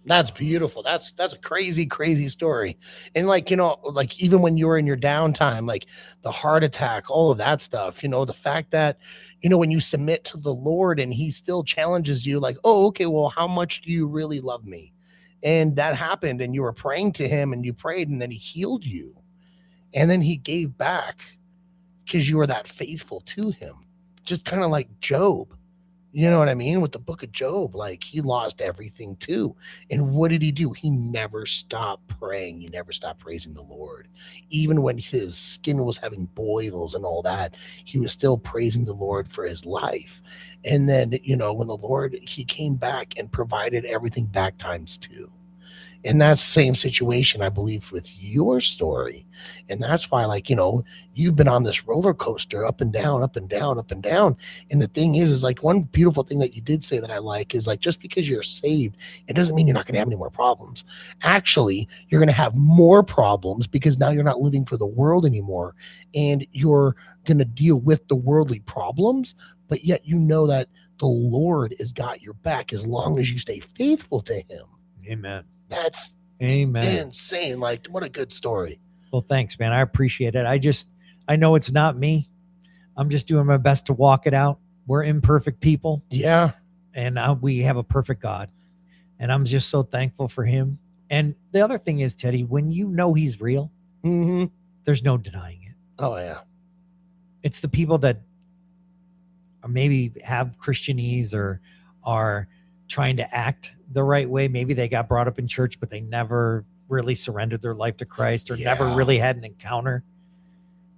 That's beautiful. That's a crazy, crazy story. And like, like even when you were in your downtime, like the heart attack, all of that stuff, the fact that, when you submit to the Lord and he still challenges you like, oh, okay, well, how much do you really love me? And that happened, and you were praying to him, and you prayed, and then he healed you. And then he gave back because you were that faithful to him. Just kind of like Job. You know what I mean? With the book of Job, like he lost everything too. And what did he do? He never stopped praying. He never stopped praising the Lord. Even when his skin was having boils and all that, he was still praising the Lord for his life. And then, when the Lord, he came back and provided everything back times 2. And that's the same situation, I believe, with your story. And that's why, like, you've been on this roller coaster up and down, up and down, up and down. And the thing is like one beautiful thing that you did say that I like is like, just because you're saved, it doesn't mean you're not going to have any more problems. Actually, you're going to have more problems because now you're not living for the world anymore. And you're going to deal with the worldly problems, but yet you know that the Lord has got your back as long as you stay faithful to him. Amen. That's Amen. insane. Like, what a good story. Well, thanks, man. I appreciate it. I know it's not me. I'm just doing my best to walk it out. We're imperfect people. Yeah. And we have a perfect God. And I'm just so thankful for him. And the other thing is, Teddy, when you know he's real, there's no denying it. Oh, yeah. It's the people that maybe have Christianese or are trying to act the right way. Maybe they got brought up in church, but they never really surrendered their life to Christ or never really had an encounter.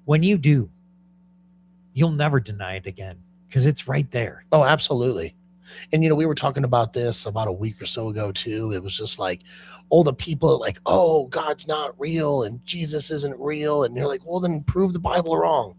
when you do, you'll never deny it again because it's right there. Oh, absolutely. And, we were talking about this about a week or so ago, too. It was just like, all the people are like, oh, God's not real and Jesus isn't real. And you're like, well, then prove the Bible wrong.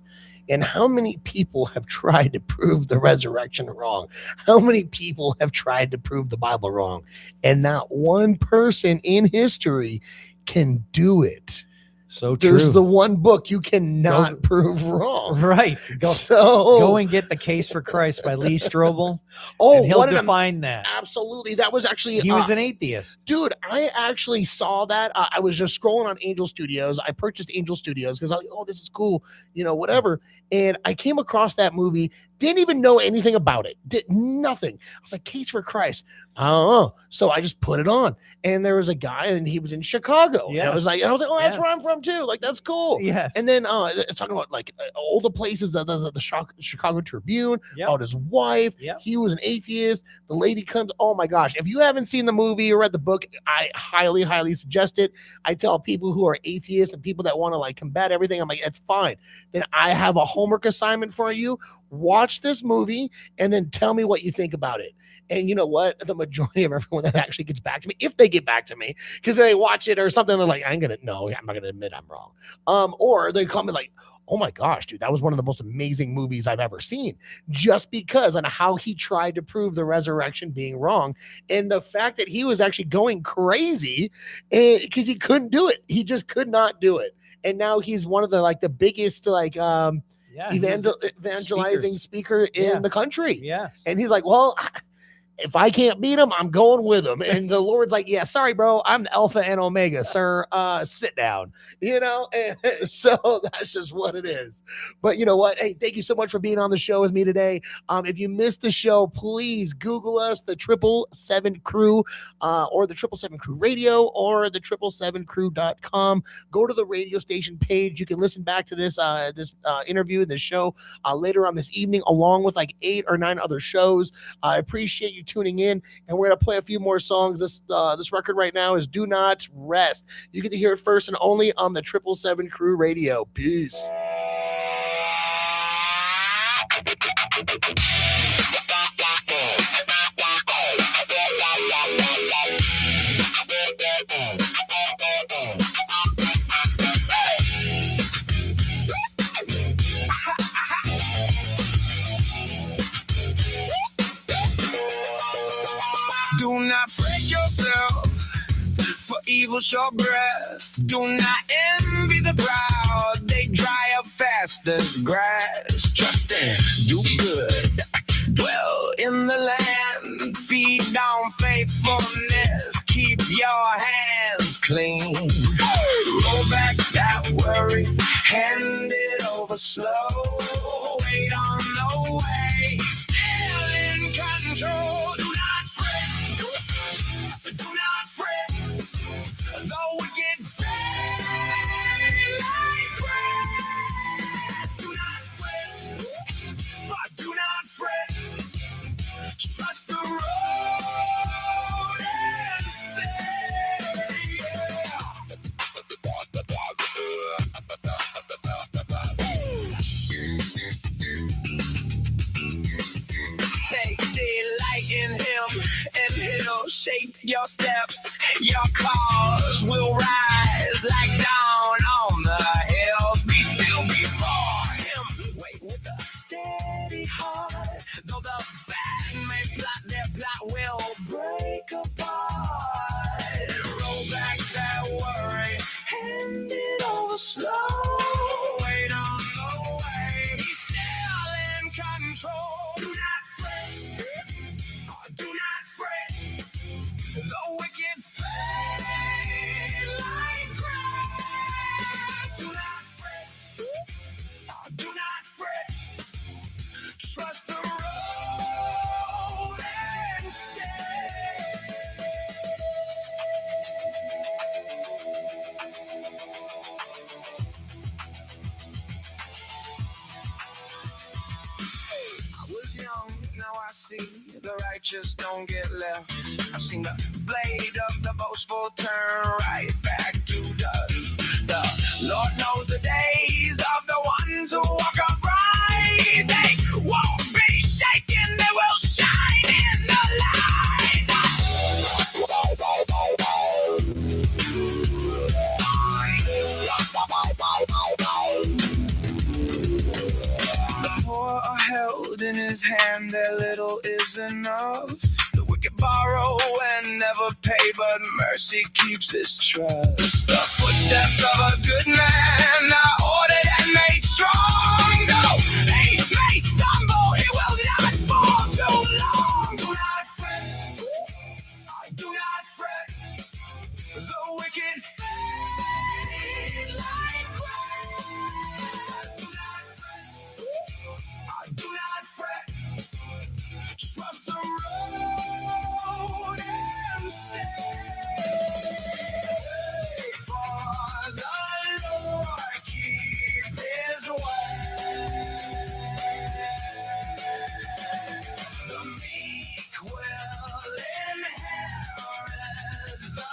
And how many people have tried to prove the resurrection wrong? How many people have tried to prove the Bible wrong? And not one person in history can do it. So true. There's the one book you cannot prove wrong. Right. Go and get The Case for Christ by Lee Strobel. And he'll define that. Absolutely. That was actually... He was an atheist. Dude, I actually saw that. I was just scrolling on Angel Studios. I purchased Angel Studios because I was like, oh, this is cool, whatever. And I came across that movie, didn't even know anything about it. Did nothing. I was like, Case for Christ. I don't know. So I just put it on. And there was a guy, and he was in Chicago. Yes. And I was like, oh, that's where I'm from too. Like, that's cool. Yes. And then it's talking about like all the places, the Chicago Tribune, about his wife. Yep. He was an atheist. The lady comes. Oh my gosh. If you haven't seen the movie or read the book, I highly, highly suggest it. I tell people who are atheists and people that want to like combat everything, I'm like, it's fine. Then I have a homework assignment for you. Watch this movie and then tell me what you think about it. And you know what? The majority of everyone that actually gets back to me, if they get back to me, because they watch it or something, they're like, I'm not going to admit I'm wrong. Or they call me like, oh my gosh, dude, that was one of the most amazing movies I've ever seen, just because on how he tried to prove the resurrection being wrong. And the fact that he was actually going crazy because he couldn't do it. He just could not do it. And now he's one of the biggest evangelizing speaker in the country. Yes. And he's like, well, if I can't beat him, I'm going with him. And the Lord's like, yeah, sorry, bro. I'm the Alpha and Omega, sir. Sit down, and so that's just what it is. But you know what? Hey, thank you so much for being on the show with me today. If you missed the show, please Google us, the 777 Crew, or the 777 Crew Radio, or the 777crew.com. Go to the radio station page. You can listen back to this interview, this show later on this evening, along with like 8 or 9 other shows. I appreciate you tuning in, and we're going to play a few more songs. This record right now is Do Not Rest. You get to hear it first and only on the 777 Crew Radio. Peace. Do not fret yourself, for evil shall breath. Do not envy the proud, they dry up fast as grass. Trust and do good, dwell in the land, feed on faithfulness, keep your hands clean. Roll back that worry, hand it over slow. Wait on the way, still in control. Do not fret, do not fret, though we get fade like grass. Do not fret, but do not fret. Trust the road and stay. Take delight in him, and he'll shape your steps. Your cause will rise like dawn on the hills. Be still before him. Wait with a steady heart. Though the bad may plot, their plot will break apart. Roll back that worry, hand it over slow. Wait on the way, he's still in control. Do not fret, do not fret, the wicked fade like grass. Do not fret, do not fret, trust the road and stay. I was young, now I see the righteous don't get left. I've seen the blade of the boastful turn right back to dust. The Lord knows the days of the one to walk upright. They won't be shaken, they will shine in the light. The poor are held in his hand, their little is enough. The wicked borrow and never pay, but mercy keeps his trust. The footsteps of a good man are ordered and made strong. Though he may stumble, he will not fall too long. Do not fret, do not fret. The wicked fade like grass. Do not fret, trust the road and stay. For the Lord keep his way. The meek will inherit the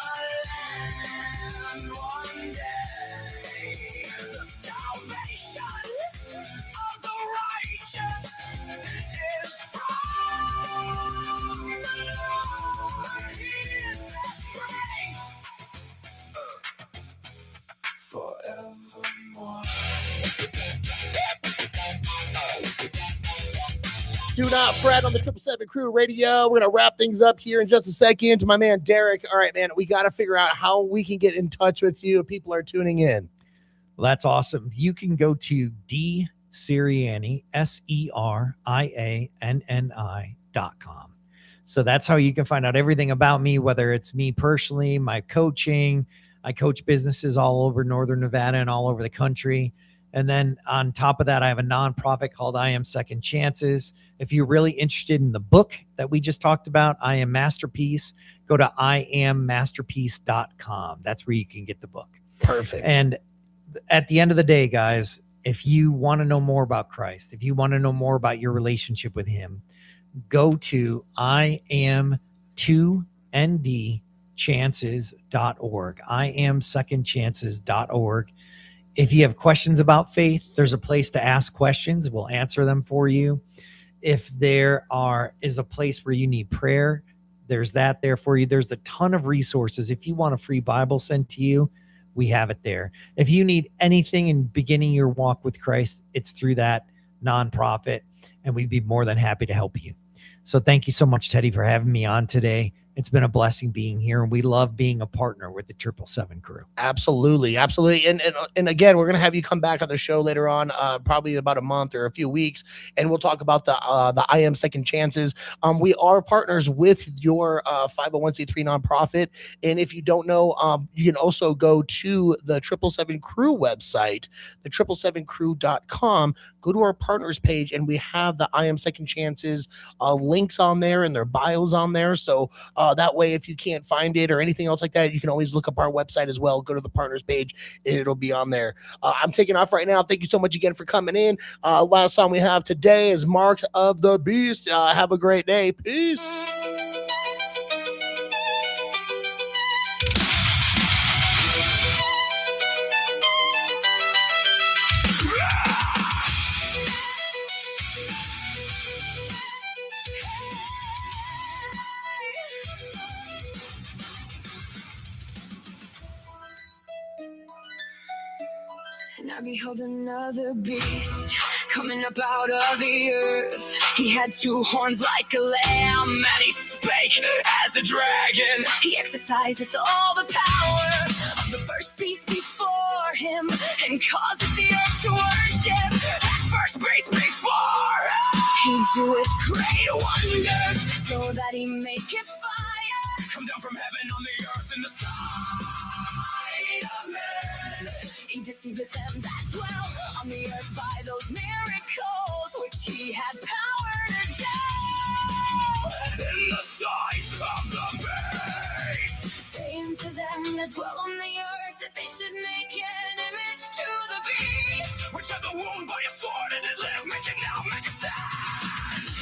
land one day. The salvation of the righteous is from the Lord. He is their strength forevermore. Do not fret on the 777 Crew Radio. We're going to wrap things up here in just a second. To my man, Derek. All right, man, we got to figure out how we can get in touch with you if people are tuning in. Well, that's awesome. You can go to dsirianni, SERIANNI.com. So that's how you can find out everything about me, whether it's me personally, my coaching. I coach businesses all over Northern Nevada and all over the country. And then on top of that, I have a nonprofit called I Am Second Chances. If you're really interested in the book that we just talked about, I Am Masterpiece, go to IamMasterpiece.com. That's where you can get the book. Perfect. And at the end of the day, guys, if you want to know more about Christ, if you want to know more about your relationship with him, go to Iam2ndchances.org. IamSecondChances.org. If you have questions about faith, there's a place to ask questions. We'll answer them for you. If there is a place where you need prayer, there's that there for you. There's a ton of resources. If you want a free Bible sent to you, we have it there. If you need anything in beginning your walk with Christ, it's through that nonprofit, and we'd be more than happy to help you. So thank you so much, Teddy, for having me on today. It's been a blessing being here, and we love being a partner with the 777 Crew. Absolutely. Absolutely. And again, we're going to have you come back on the show later on, probably about a month or a few weeks, and we'll talk about the I Am Second Chances. We are partners with your 501c3 nonprofit. And if you don't know, you can also go to the 777 Crew website, the 777crew.com, go to our partners page, and we have the I Am Second Chances links on there and their bios on there. So that way, if you can't find it or anything else like that, you can always look up our website as well. Go to the partners page and it'll be on there. I'm taking off right now. Thank you so much again for coming in. Last song we have today is Mark of the Beast. Have a great day. Peace. And I beheld another beast coming up out of the earth. He had two horns like a lamb, and he spake as a dragon. He exercises all the power of the first beast before him, and causeth the earth to worship that first beast before him. He doeth great wonders, so that he maketh fire come down from heaven on the earth in the sight of men. He deceiveth them that dwell on the earth by those miracles which he had power to do. In the sight of the beast, saying to them that dwell on the earth that they should make an image to the beast, which had the wound by a sword and it lived, making now make a stand.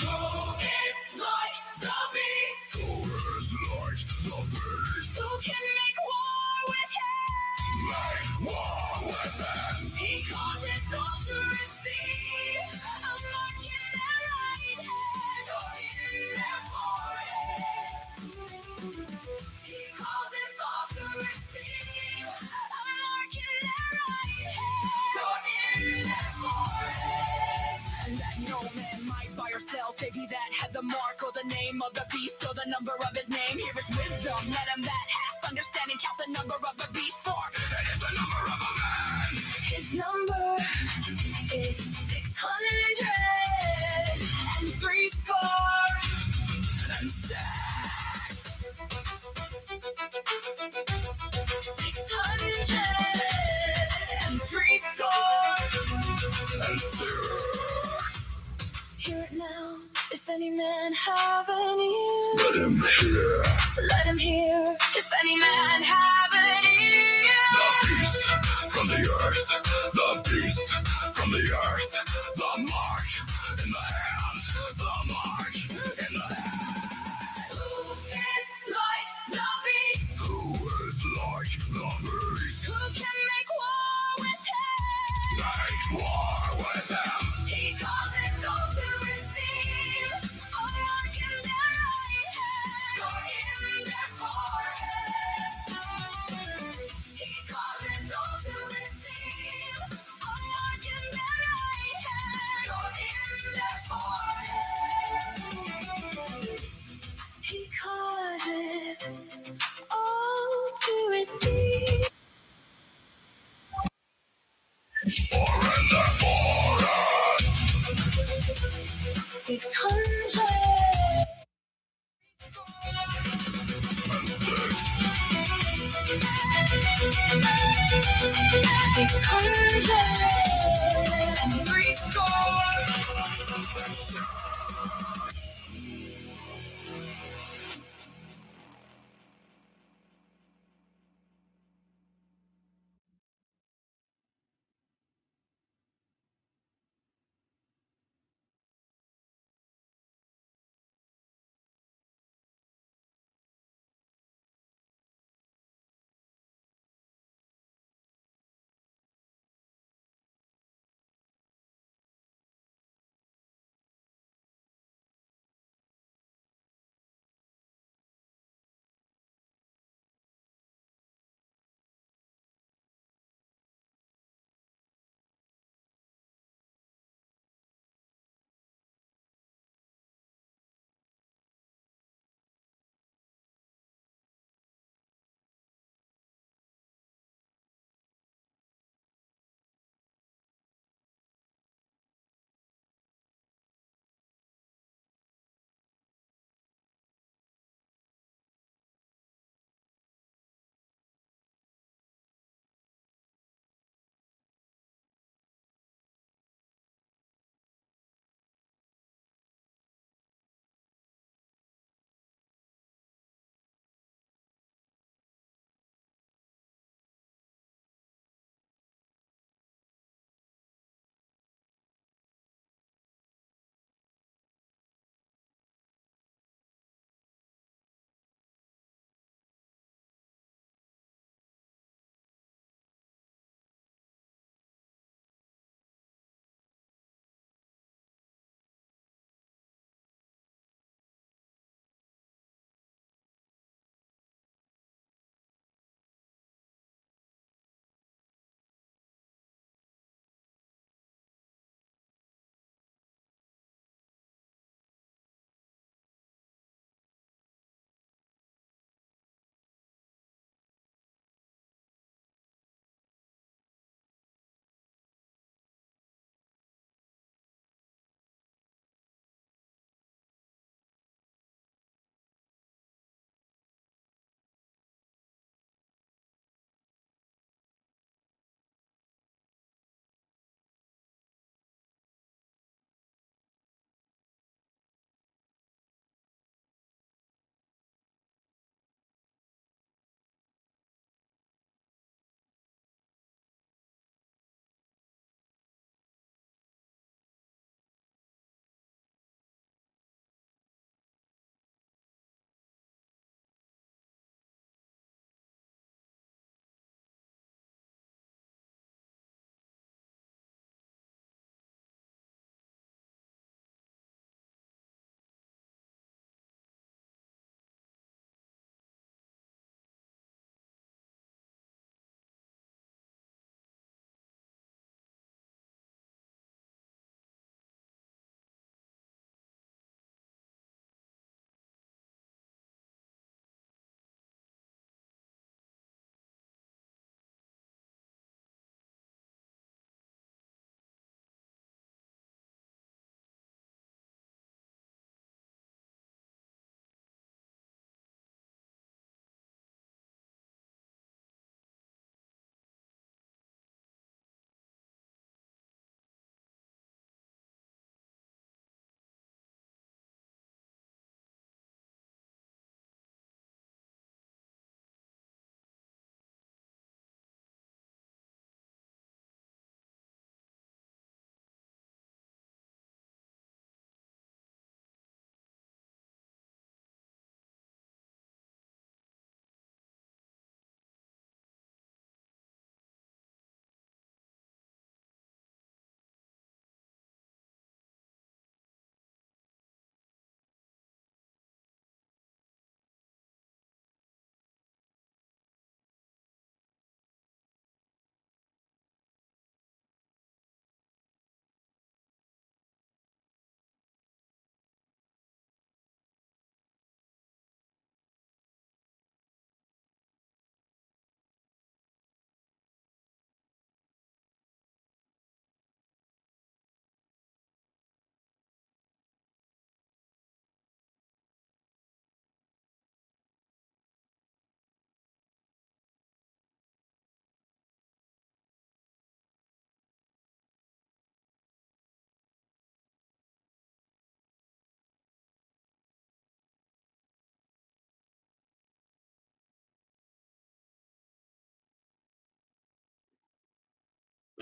Who is like the beast? Who is like the beast? Who can make war with him? Make war with him. He causeth all to receive Safety that had the mark or the name of the beast or the number of his name. Here is wisdom. Let him that hath understanding count the number of the beast. For it is the number of a man. His number is 603 score and six. 603 score and six. Hear it now. If any man have an ear, let him hear. Let him hear. If any man have an ear. The beast from the earth. The beast from the earth. The mark in the hand. The mark in the hand. Who is like the beast? Who is like the beast? Who can make war with him? Make war with him. He calls it those who receive a mark in their right hand or in their foreheads. He calls it those who receive a mark in their right hand or in their foreheads. He causeth all to receive. Or in their foreheads. 600 and six. 603 score and six.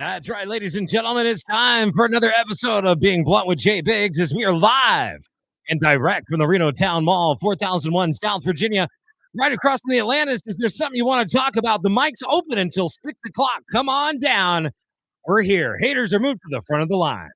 That's right, ladies and gentlemen. It's time for another episode of Being Blunt with Jay Biggs as we are live and direct from the Reno Town Mall, 4001 South Virginia, right across from the Atlantis. Is there something you want to talk about? The mic's open until 6 o'clock. Come on down. We're here. Haters are moved to the front of the line.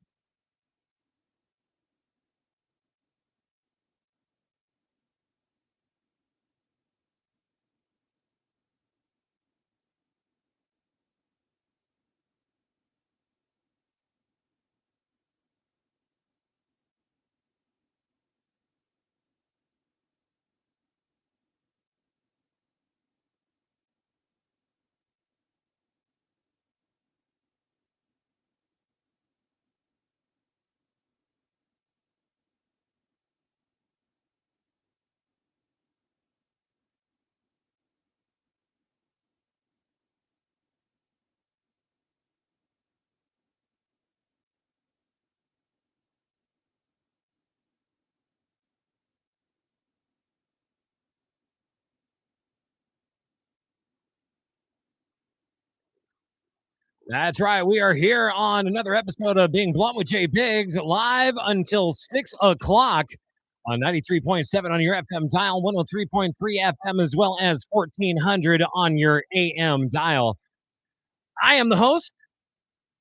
That's right. We are here on another episode of Being Blunt with Jay Biggs, live until 6 o'clock on 93.7 on your FM dial, 103.3 FM, as well as 1400 on your AM dial. I am the host.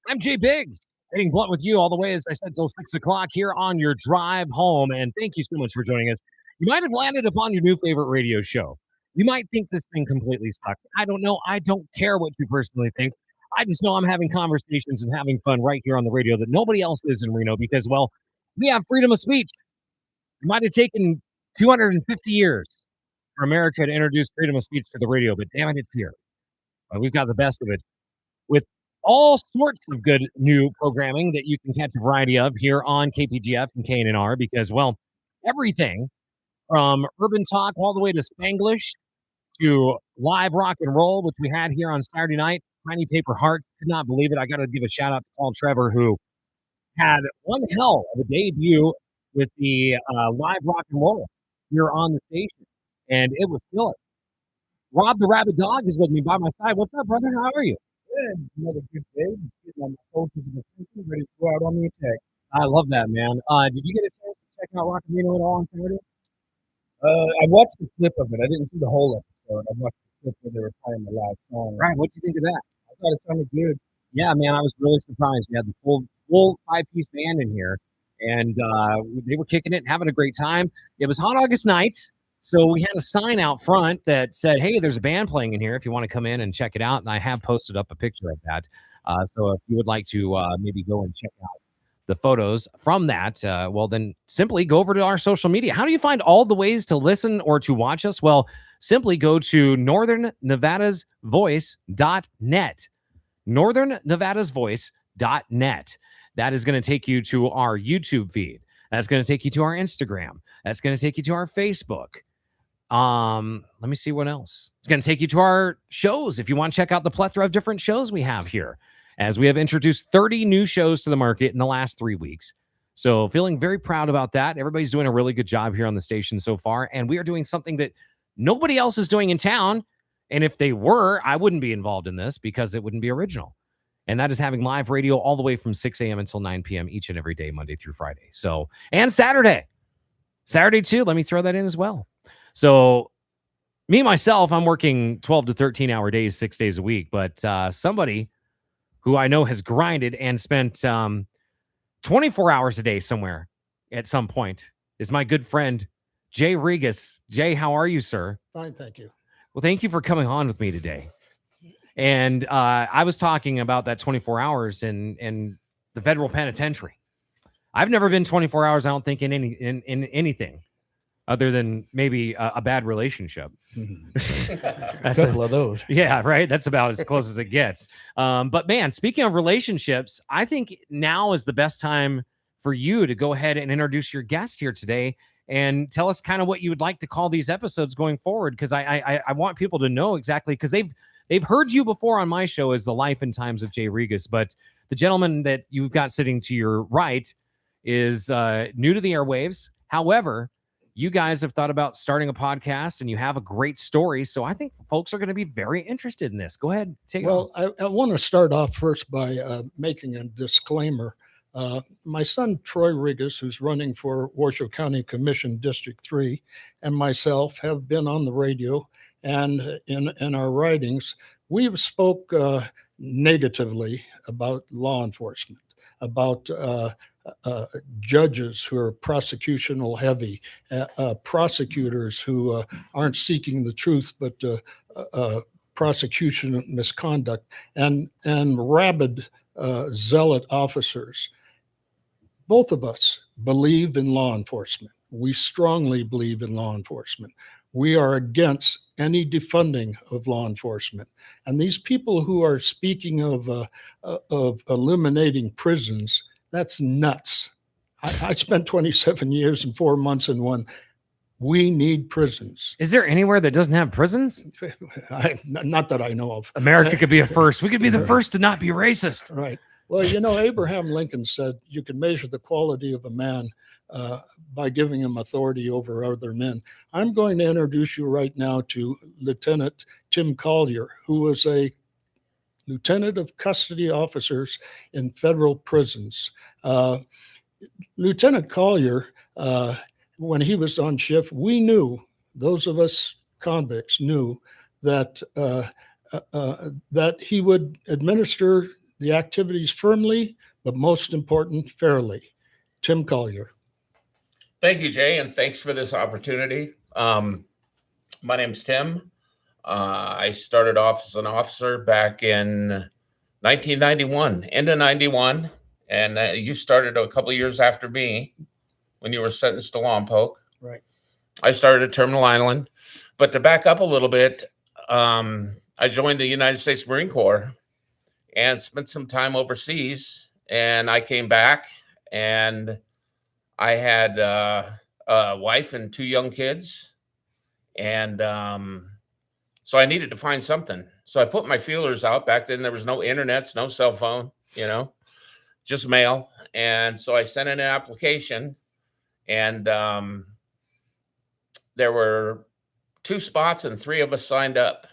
I'm Jay Biggs, Being Blunt with you all the way, as I said, till 6 o'clock here on your drive home. And thank you so much for joining us. You might have landed upon your new favorite radio show. You might think this thing completely sucks. I don't know. I don't care what you personally think. I just know I'm having conversations and having fun right here on the radio that nobody else is in Reno because, well, we have freedom of speech. It might have taken 250 years for America to introduce freedom of speech to the radio, but damn it, it's here. We've got the best of it with all sorts of good new programming that you can catch a variety of here on KPGF and KNNR because, well, everything from urban talk all the way to Spanglish to live rock and roll, which we had here on Saturday night. Tiny Paper Heart, could not believe it. I got to give a shout out to Paul Trevor, who had one hell of a debut with the live rock and roll here on the station, and it was killer. Rob the Rabid Dog is with me by my side. What's up, brother? How are you? Good. Another good day. Getting on my soldiers of attention, ready to go out on the attack. I love that, man. Did you get a chance to check out Rock and Reno at all on Saturday? I watched the clip of it. I didn't see the whole episode. I watched the clip where they were playing the live song. Right. What'd you think of that? I thought it sounded good. Yeah, man, I was really surprised. We had the full 5-piece band in here, and they were kicking it and having a great time. It was Hot August Nights, so we had a sign out front that said, "Hey, there's a band playing in here if you want to come in and check it out." And I have posted up a picture of that. So if you would like to maybe go and check out the photos from that, well, then simply go over to our social media. How do you find all the ways to listen or to watch us? Well, simply go to northernnevadasvoice.net. northernnevadasvoice.net. That is going to take you to our YouTube feed. That's going to take you to our Instagram. That's going to take you to our Facebook. Let me see what else. It's going to take you to our shows if you want to check out the plethora of different shows we have here, as we have introduced 30 new shows to the market in the last 3 weeks. So feeling very proud about that. Everybody's doing a really good job here on the station so far. And we are doing something that nobody else is doing in town. And if they were, I wouldn't be involved in this because it wouldn't be original. And that is having live radio all the way from 6 a.m. until 9 p.m. each and every day, Monday through Friday. So, and Saturday too. Let me throw that in as well. So me, myself, I'm working 12 to 13 hour days, 6 days a week, but somebody who I know has grinded and spent 24 hours a day somewhere at some point is my good friend, Jay Regas. Jay, how are you, sir? Fine, thank you. Well, thank you for coming on with me today. And I was talking about that 24 hours in the federal penitentiary. I've never been 24 hours, I don't think, in anything other than maybe a bad relationship. A couple of those. Yeah, right. That's about as close as it gets. But man, speaking of relationships, I think now is the best time for you to go ahead and introduce your guest here today and tell us kind of what you would like to call these episodes going forward. Because I want people to know exactly, because they've heard you before on my show as the life and times of Jay Regas, but the gentleman that you've got sitting to your right is new to the airwaves. However, You guys have thought about starting a podcast and you have a great story. So I think folks are going to be very interested in this. Go ahead. Take it on. Well, I want to start off first by making a disclaimer. My son, Troy Rigas, who's running for Washoe County Commission District 3, and myself have been on the radio, and in our writings, we've spoke negatively about law enforcement, about judges who are prosecutional heavy, prosecutors who aren't seeking the truth, but prosecution misconduct, and rabid zealot officers. Both of us believe in law enforcement. We strongly believe in law enforcement. We are against any defunding of law enforcement. And these people who are speaking of eliminating prisons, that's nuts. I spent 27 years and 4 months in one. We need prisons. Is there anywhere that doesn't have prisons? Not that I know of. America could be a first. We could be the first to not be racist. Right. Well, you know, Abraham Lincoln said you can measure the quality of a man by giving him authority over other men. I'm going to introduce you right now to Lieutenant Tim Collier, who was a lieutenant of custody officers in federal prisons. Lieutenant Collier, when he was on shift, we knew, those of us convicts knew that that he would administer the activities firmly, but most important, fairly. Tim Collier. Thank you, Jay, and thanks for this opportunity. My name's Tim. I started off as an officer back in 1991, end of 91, and you started a couple of years after me when you were sentenced to Lompoc. Right. I started at Terminal Island, but to back up a little bit, I joined the United States Marine Corps and spent some time overseas, and I came back and I had a wife and 2 young kids. And so I needed to find something. So I put my feelers out. Back then, there was no internets, no cell phone, you know, just mail. And so I sent in an application, and there were 2 spots and 3 of us signed up.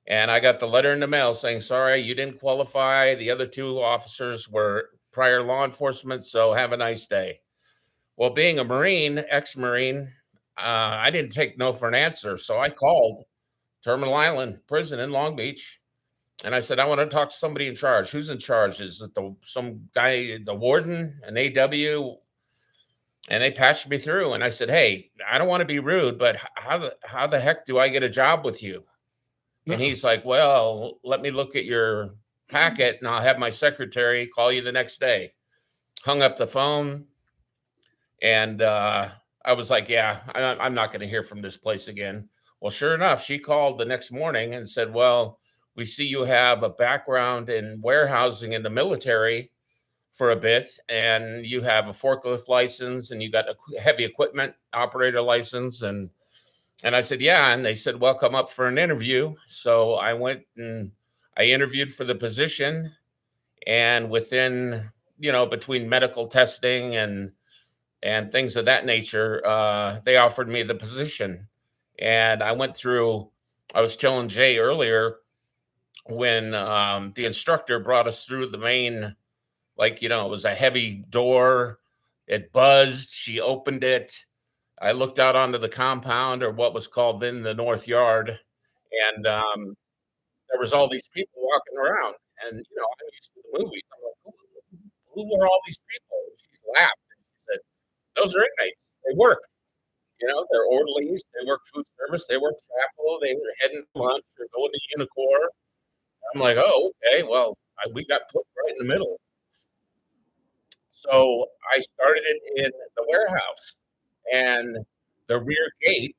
And I got the letter in the mail saying, sorry, you didn't qualify. The other 2 officers were prior law enforcement, so have a nice day. Well, being a Marine, ex-Marine, I didn't take no for an answer. So I called Terminal Island Prison in Long Beach, and I said, I want to talk to somebody in charge. Who's in charge? Is it some guy, the warden, an AW? And they patched me through. And I said, hey, I don't want to be rude, but how the heck do I get a job with you? And he's like, well, let me look at your packet and I'll have my secretary call you the next day. Hung up the phone. And I was like, yeah, I'm not going to hear from this place again. Well, sure enough, she called the next morning and said, well, we see you have a background in warehousing in the military for a bit, and you have a forklift license, and you got a heavy equipment operator license. And I said, yeah. And they said, well, come up for an interview. So I went and I interviewed for the position. And within, you know, between medical testing and things of that nature, they offered me the position. And I went through, I was telling Jay earlier, when the instructor brought us through the main, like, you know, it was a heavy door. It buzzed. She opened it. I looked out onto the compound, or what was called then the North Yard. And there was all these people walking around. And, you know, I'm used to the movies. I'm like, who are all these people? She laughed. She said, those are inmates. They work. You know, they're orderlies. They work food service. They work chapel. They were heading to lunch or going to Unicor. I'm like, oh, okay. Well, we got put right in the middle. So I started it in the warehouse, and the rear gate,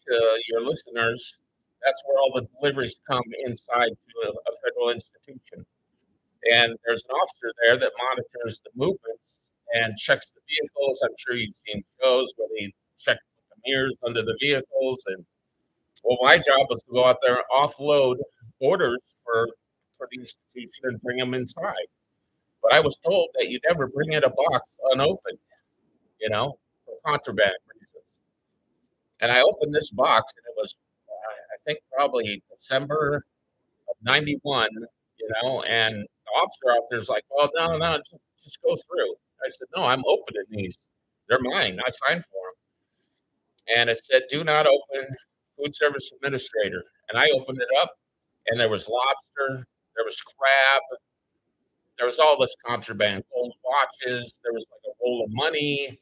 to your listeners, that's where all the deliveries come inside to a federal institution. And there's an officer there that monitors the movements and checks the vehicles. I'm sure you've seen shows where they check the mirrors under the vehicles. And well, my job was to go out there and offload orders for the institution and bring them inside. But I was told that you never bring in a box unopened, you know, for contraband reasons. And I opened this box, and it was, I think, probably December of '91, and the officer out there's like, "Oh, no, just go through." I said, "No, I'm opening these. They're mine. I signed for them." And it said, "Do not open, food service administrator." And I opened it up, and there was lobster, there was crab, there was all this contraband, gold watches, there was like a roll of money,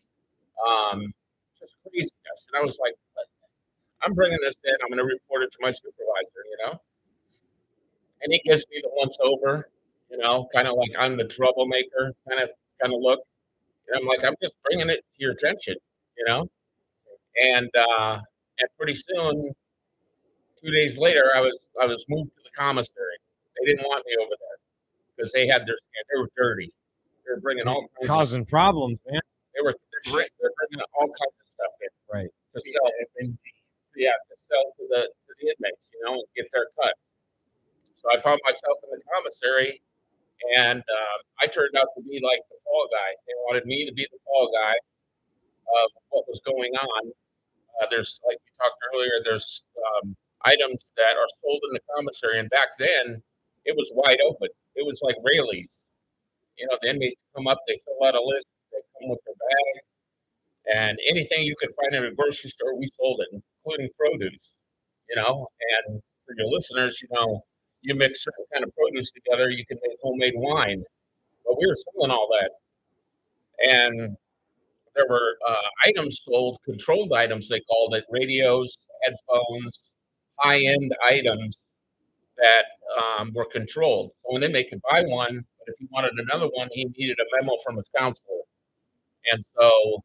just craziness. And I was like, I'm bringing this in. I'm going to report it to my supervisor. And he gives me the once over, kind of like I'm the troublemaker kind of look. And I'm like, I'm just bringing it to your attention, you know. And pretty soon, 2 days later, I was moved to the commissary. They didn't want me over there because they were dirty. They were bringing all kinds causing problems, man. they're bringing all kinds of stuff in, Right. to sell. To sell to the inmates, and get their cut. So I found myself in the commissary, and I turned out to be like the fall guy. They wanted me to be the fall guy of what was going on. There's, like we talked earlier, there's items that are sold in the commissary, and back then it was wide open. It was like Rayleigh's. The inmates come up, they fill out a list, they come with their bag, and anything you could find in a grocery store, we sold it, including produce. And for your listeners, you mix certain kind of produce together, you can make homemade wine. But we were selling all that. And there were items sold, controlled items, they called it, radios, headphones, high-end items that were controlled. So an inmate could buy one, but if he wanted another one, he needed a memo from his counselor. And so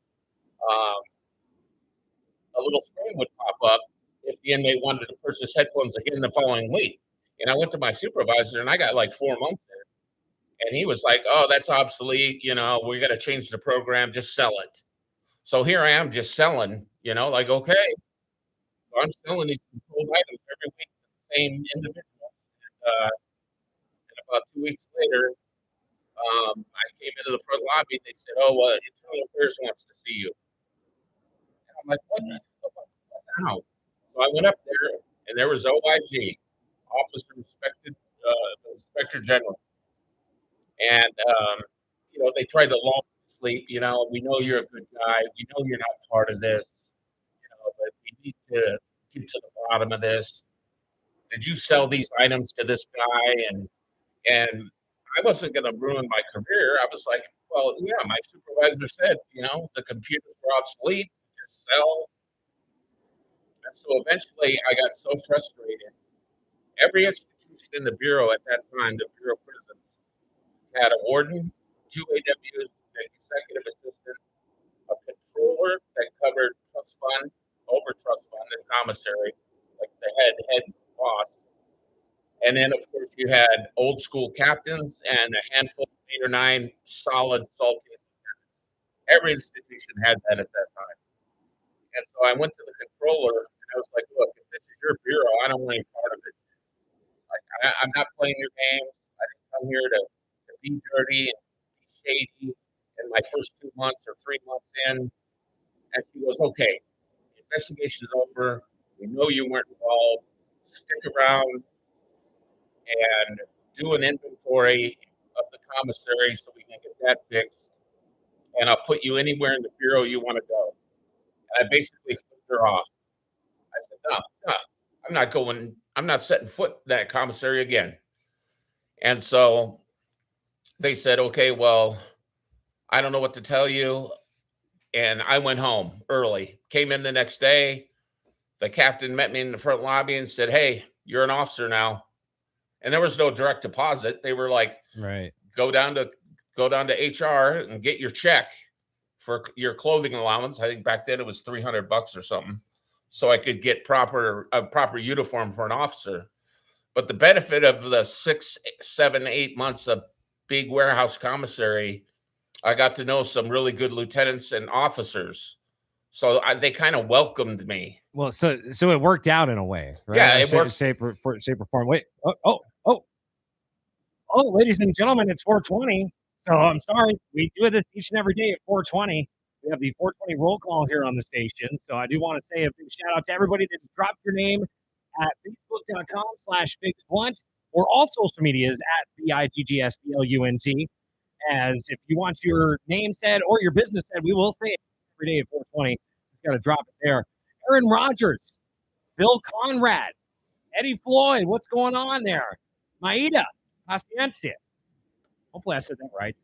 a little screen would pop up if the inmate wanted to purchase headphones again the following week. And I went to my supervisor, and I got like 4 months there. And he was like, "Oh, that's obsolete. We got to change the program. Just sell it." So here I am just selling, like, okay. So I'm selling these controlled items every week to the same individual. And about 2 weeks later, I came into the front lobby, and they said, "Oh, Internal Affairs wants to see you." And I'm like, "What the hell?" So I went up there, and there was OIG, Officer Inspector General. And, they tried to lull me to sleep. We know you're a good guy. We know you're not part of this, but we need to get to the bottom of this. Did you sell these items to this guy? And I wasn't going to ruin my career. I was like, well, yeah, my supervisor said, the computers were obsolete. Just sell. And so eventually I got so frustrated. Every institution in the Bureau at that time, the Bureau of Prisons, had a warden, 2 AWs, an executive assistant, a controller that covered trust fund, over trust fund, and commissary, like the head boss. And then, of course, you had old school captains and a handful of 8 or 9 solid salty lieutenants. Every institution had that at that time. And so I went to the controller, and I was like, "Look, if this is your bureau, I don't want any part of it. Like, I'm not playing your games. I didn't come here to be dirty and be shady in my first 2 months or 3 months in." And she goes, "Okay, the investigation's over. We know you weren't involved. Stick around and do an inventory of the commissary so we can get that fixed. And I'll put you anywhere in the Bureau you want to go." And I basically flipped her off. I said, no, I'm not setting foot in that commissary again. And so they said, "Okay, well, I don't know what to tell you." And I went home early, came in the next day. The captain met me in the front lobby and said, "Hey, you're an officer now." And there was no direct deposit. They were like, Right. Go down to HR and get your check for your clothing allowance. I think back then it was $300 or something. So I could get a proper uniform for an officer. But the benefit of the 6, 7, 8 months of big warehouse commissary, I got to know some really good lieutenants and officers. So they kind of welcomed me. Well, so it worked out in a way, right? Yeah, it worked. Shape or form. Wait. Oh, ladies and gentlemen, it's 4:20. So I'm sorry. We do this each and every day at 4:20. We have the 420 roll call here on the station. So I do want to say a big shout out to everybody that dropped your name at facebook.com/bigsblunt or all social medias at BIGGSBLUNT. As if you want your name said or your business said, we will say it every day at 420. Just got to drop it there. Aaron Rodgers, Bill Conrad, Eddie Floyd, what's going on there? Maida, Paciencia. Hopefully I said that right.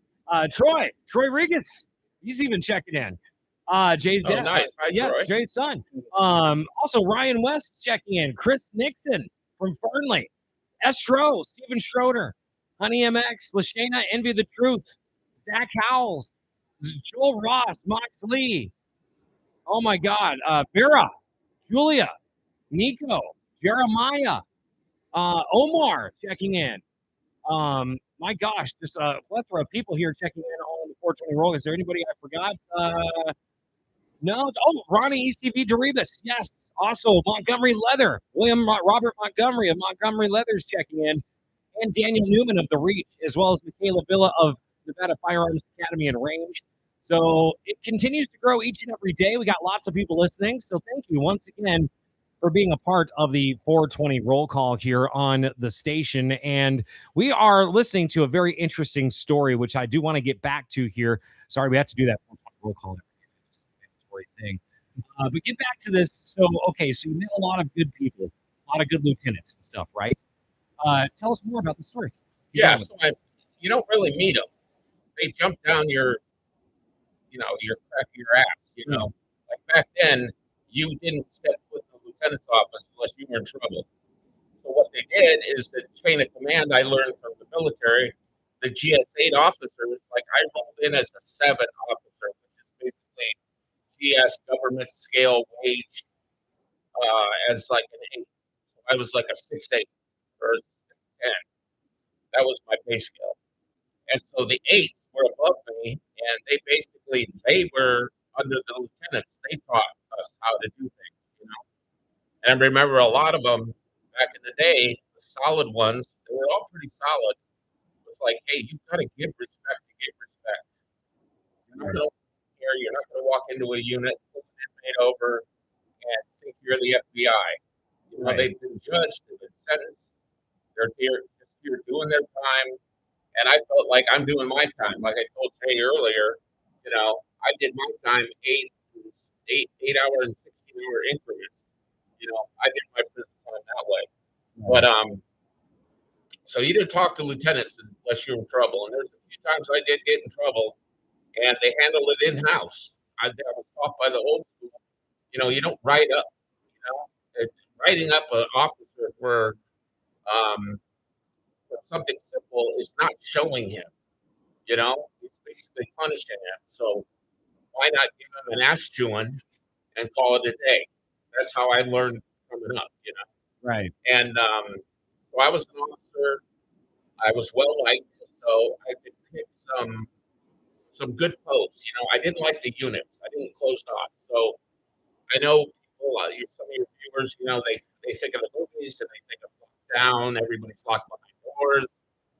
Troy Regas, he's even checking in. Jay's dad. Nice. Hi, Yeah, Troy. Jay's son. Also Ryan West checking in. Chris Nixon from Fernley. Estro, Steven Schroeder, Honey MX, Lashana, Envy the Truth, Zach Howells, Joel Ross, Mox Lee. Oh my God. Vera, Julia, Nico, Jeremiah, Omar checking in. My gosh, just a plethora of people here checking in on the 420 roll. Is there anybody I forgot? No. Oh, Ronnie ECV Deribus. Yes. Also, Montgomery Leather. Robert Montgomery of Montgomery Leather's checking in. And Daniel Newman of The Reach, as well as Michaela Villa of Nevada Firearms Academy and Range. So it continues to grow each and every day. We got lots of people listening. So thank you once again for being a part of the 420 roll call here on the station. And we are listening to a very interesting story, which I do want to get back to here. Sorry, we have to do that 420 roll call. Thing. But get back to this. So, okay, so you met a lot of good people, a lot of good lieutenants and stuff, right? Tell us more about the story. Yeah, so you don't really meet them. They jump down your crack of your ass, Like back then, you didn't step foot in the lieutenant's office unless you were in trouble. So what they did is the chain of command I learned from the military, the GS-8 officers, like I rolled in as a 7 officer, which is basically GS government scale wage as like an 8. So I was like a 6'8" or a 6'10". That was my pay scale. And so the 8s were above me, and they were under the lieutenants. They taught us how to do things, And I remember a lot of them back in the day, the solid ones, they were all pretty solid. It was like, hey, you've got to give respect to get respect. You're not going to You're not going to walk into a unit, put an inmate over, and think you're the FBI. They've been judged, they've been sentenced. They're here doing their time, and I felt like I'm doing my time. Like I told Jay earlier, I did my time 8-hour and 16-hour increments. I did my prison time that way. But so you didn't talk to lieutenants unless you're in trouble, and there's a few times I did get in trouble. And they handle it in-house. I was taught by the old school, you don't write up, writing up an officer for something simple is not showing him, it's basically punishing him. So why not give him an ass chewing and call it a day? That's how I learned coming up, Right. And so I was an officer. I was well liked, so I could pick some good posts. I didn't like the units. I didn't close off. So I know people, some of your viewers, they think of the movies and they think of lockdown, everybody's locked behind doors.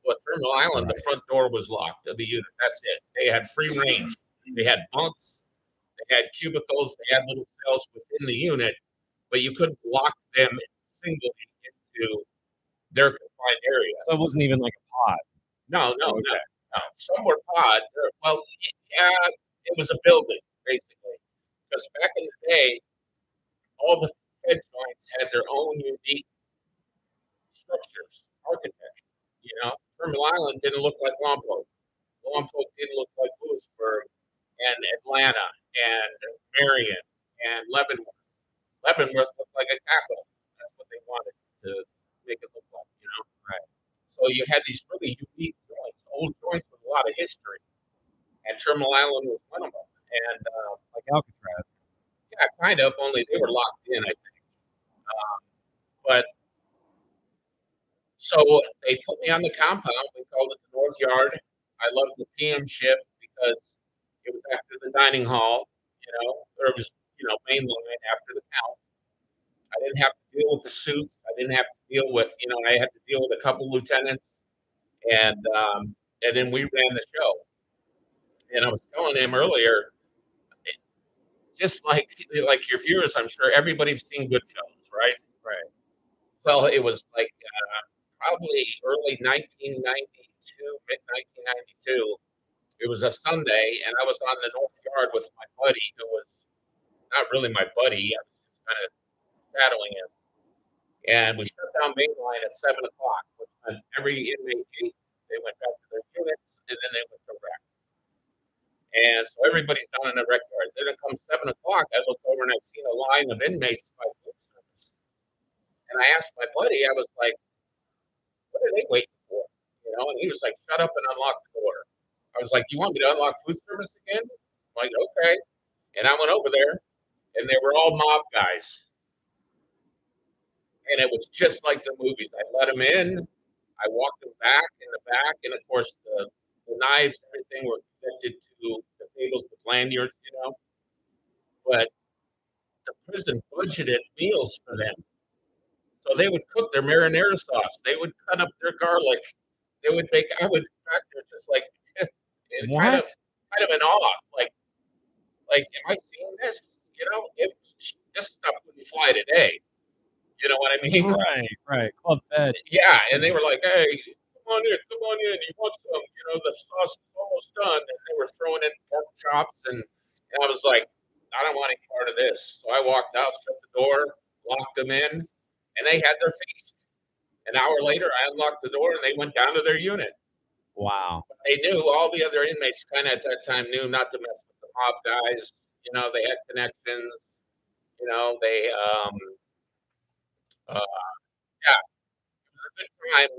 But Terminal Island, the front door was locked of the unit. That's it. They had free range. They had bunks. They had cubicles. They had little cells within the unit, but you couldn't lock them singly into their confined area. So it wasn't even like a pod. No. Some were pod. Well, yeah, it was a building, basically. Because back in the day, all the Fed joints had their own unique structures, architecture. Terminal Island didn't look like Lompoc. Lompoc didn't look like Lewisburg and Atlanta and Marion and Leavenworth. Leavenworth looked like a capital. That's what they wanted to make it look like, Right. So you had these really unique joints, old joints with a lot of history. And Terminal Island was one of them. And like Alcatraz. Yeah, kind of, only they were locked in, I think. But so they put me on the compound. We called it the North Yard. I loved the PM shift because it was after the dining hall, or it was, main line after the count. I didn't have to deal with the suits. I didn't have to deal with, I had to deal with a couple lieutenants, and then we ran the show. And I was telling him earlier, just like your viewers, I'm sure everybody's seen Goodfellas, right? Right. Well, it was like probably early 1992, mid 1992. It was a Sunday, and I was on the North Yard with my buddy, who was not really my buddy. I was just kind of shadowing him. And we shut down Mainline at 7 o'clock, which meant every inmate ate. They went back to their units, and then they went to rec. And so everybody's down in the rec yard. Then it comes 7 o'clock, I look over and I see a line of inmates by food service. And I asked my buddy, I was like, what are they waiting for? You know, and he was like, shut up and unlock the door. I was like, you want me to unlock food service again? I'm like, okay. And I went over there, and they were all mob guys. And it was just like the movies. I let them in. I walked them back in the back. And, of course, the knives, everything were connected to the tables, the lanyards, you know. But the prison budgeted meals for them. So they would cook their marinara sauce. They would cut up their garlic. They would make, I would back there just like, kind of in awe. Like, am I seeing this? You know, this stuff wouldn't fly today. You know what I mean? Right. Club Fed. Yeah, and they were like, "Hey, come on in. You want some? You know, the sauce is almost done." And they were throwing in pork chops, and I was like, "I don't want any part of this." So I walked out, shut the door, locked them in, and they had their feast. An hour later, I unlocked the door, and they went down to their unit. Wow. But they knew, all the other inmates kind of at that time knew not to mess with the mob guys. You know, they had connections. You know, they yeah, it was a good time.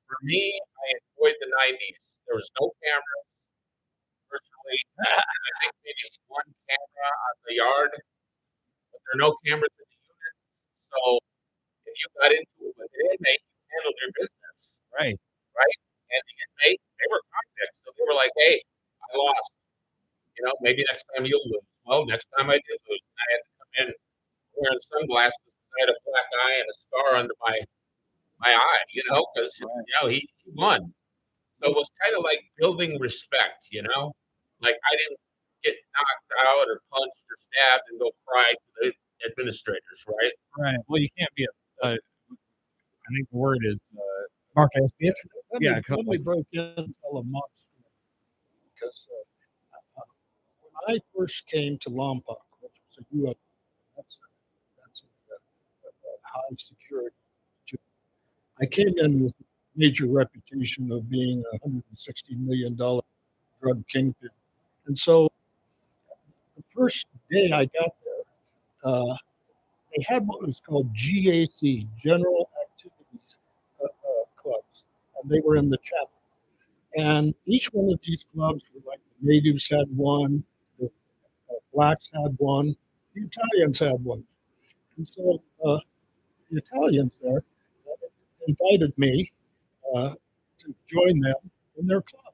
For me, I enjoyed the 90s. There was no cameras, virtually. I think maybe one camera on the yard, but there are no cameras in the unit. So if you got into it with an inmate, you handled your business. Right. And the inmate, they were convicts. So they were like, hey, I lost. You know, maybe next time you'll lose. Well, next time I did lose. I had to come in wearing sunglasses. I had a black eye and a scar under my eye, you know, because, you know, he won. So it was kind of like building respect, you know? Like I didn't get knocked out or punched or stabbed and go cry to the administrators, right? Right. Well, you can't be I think the word is Mark SB. Yeah. Let me break in and tell a mock story. Because when I first came to Lompoc, which was a U.S. That's a high security. I came in with a major reputation of being a $160 million drug kingpin. And so the first day I got there, they had what was called GAC, General Activities Clubs, and they were in the chapel. And each one of these clubs were like the natives had one, the blacks had one, the Italians had one. And so the Italians there invited me to join them in their club.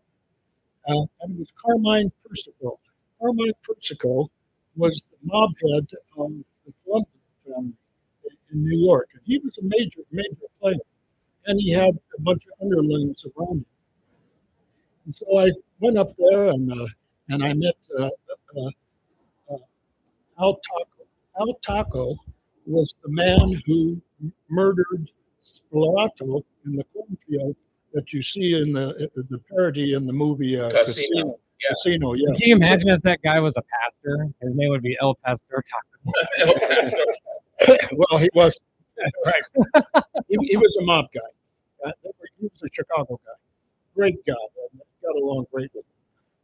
And it was Carmine Persico. Carmine Persico was the mob head of the Columbia family in New York. And he was a major player. And he had a bunch of underlings around him. And so I went up there and I met Al Taco. Al Taco was the man who murdered Spalato in the cornfield that you see in the parody in the movie Casino. Yeah. Casino, yeah. Can you imagine if that guy was a pastor? His name would be El Pastor Taco. Well, he was. Right. he was a mob guy. He was a Chicago guy. Great guy. Got along great with him.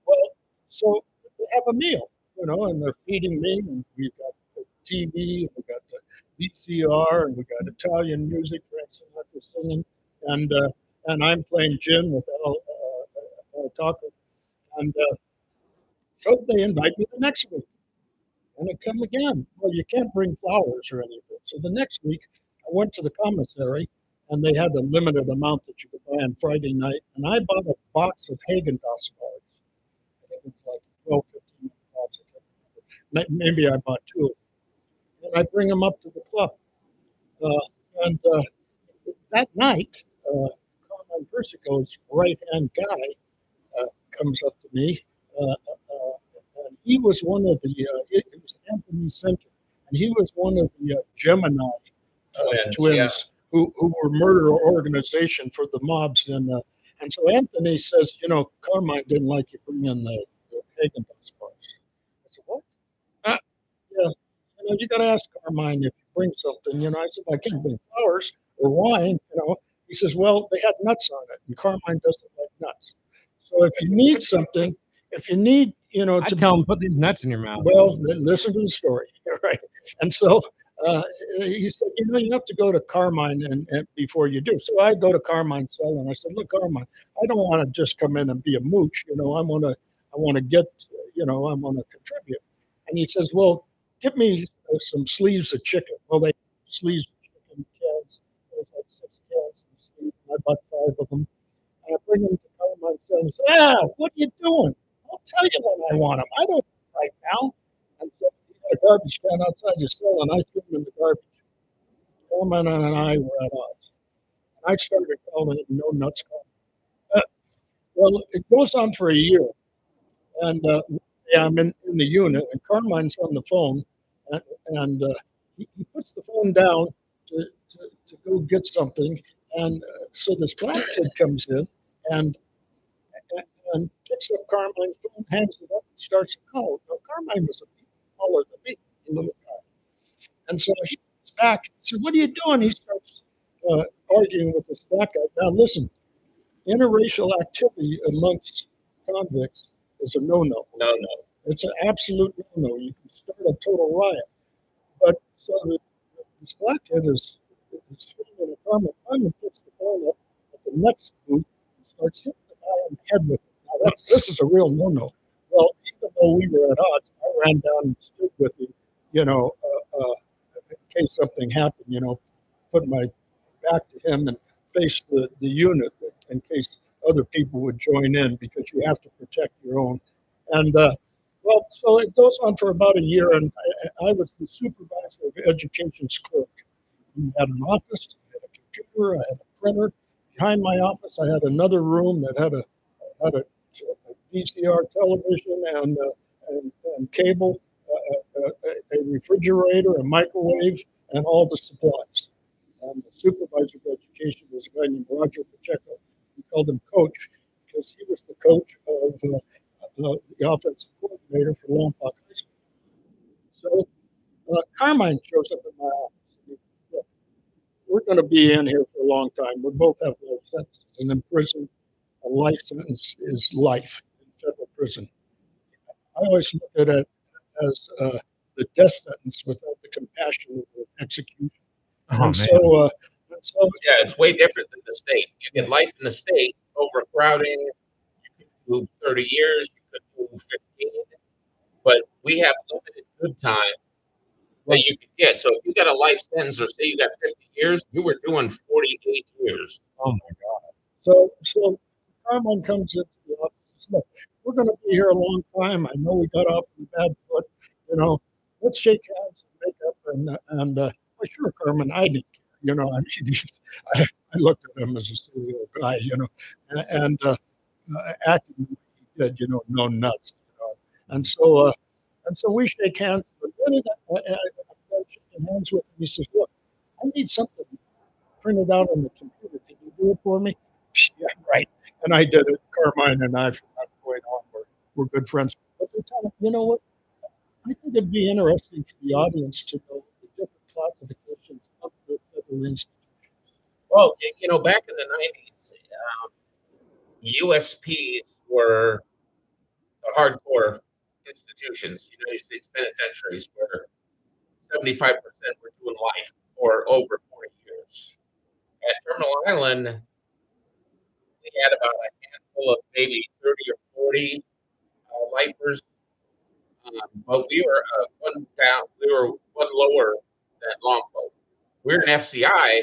Well, so they have a meal, you know, and they're feeding me, and we've got the TV, and we've got the VCR, and we got Italian music, Frank Sinatra singing, and I'm playing gin with El Taco, and so they invite me the next week, and I come again. Well, you can't bring flowers or anything. So the next week, I went to the commissary, and they had a limited amount that you could buy on Friday night, and I bought a box of Haagen-Dazs bars. I think it was like 12, 15 boxes. Maybe I bought two. And I bring them up to the club. And that night, Carmine Persico's right-hand guy comes up to me, and he was one of the, it was Anthony Center, and he was one of the Gemini twins yeah. who were murder organization for the mobs. And so Anthony says, Carmine didn't like you bringing the Haagen-Dazs bars. I said, what? Yeah, you got to ask Carmine if you bring something. I said, I can't bring flowers or wine. He says, well, they had nuts on it, and Carmine doesn't like nuts. So if you need something, if you need, I tell him, put these nuts in your mouth. well, listen to the story, right? And so he said, you have to go to Carmine and before you do. So I go to Carmine's cell and I said, look, Carmine, I don't want to just come in and be a mooch. I want to get, I want to contribute. And he says, well, give me some sleeves of chicken. Well, they sleeves of chicken cans. There's like 6 cans of sleeves. I bought 5 of them. And I bring them to Carmine's cell and say, what are you doing? I'll tell you when I want them. I don't right now. And so he had a garbage can outside the cell, and I threw them in the garbage. Carmine and I were at odds. And I started calling it No Nuts Carmine. Well, it goes on for a year. And I'm in the unit, and Carmine's on the phone. And he puts the phone down to go get something. And so this black kid comes in and picks up Carmine's phone, hangs it up, and starts to call. Now, Carmine was a bit smaller than me, a little guy. And so he comes back and said, what are you doing? He starts arguing with this black guy. Now, listen, interracial activity amongst convicts is a no-no. No. It's an absolute no-no. You can start a total riot. But so this black kid is screaming at Carmine. Carmine picks the phone up at the next booth and starts hitting the guy on the head with it. Now, this is a real no-no. Well, even though we were at odds, I ran down and stood with him, in case something happened, put my back to him and face the unit in case other people would join in, because you have to protect your own. And so it goes on for about a year, and I was the supervisor of education's clerk. We had an office, I had a computer, I had a printer. Behind my office, I had another room that had a VCR television and cable, a refrigerator, a microwave, and all the supplies. And the supervisor of education was a guy named Roger Pacheco. We called him Coach because he was the coach of the offensive coordinator for Lompoc High School. So Carmine shows up in my office. And he says, look, we're going to be in here for a long time. We both have life sentences. And in prison, a life sentence is life in federal prison. I always look at it as the death sentence without the compassion of the execution. And so, yeah, it's way different than the state. You get life in the state, overcrowding. You could do 30 years, you could do 15, but we have limited good time that you could get. So if you got a life sentence, or say you got 50 years, you were doing 48 years. Oh my God! So Carmine comes into the office. Look, we're going to be here a long time. I know we got off on a bad foot. Let's shake hands and make up. And sure, Carmine, I didn't care. I looked at him as a serial guy, and acting like he did, no nuts. And so we shake hands. But then I'm shaking hands with him. He says, look, I need something printed out on the computer. Can you do it for me? Yeah, right. And I did it. Carmine and I, from that point on, we're good friends. But they tell him, you know what? I think it'd be interesting for the audience to know the different classifications of the federal institutions. Well, back in the 90s, USPs were the hardcore institutions. United States penitentiaries where 75% were doing life or over 40 years. At Terminal Island, we had about a handful of maybe 30 or 40 lifers. But we were one down. We were one lower than Longboat. We're an FCI,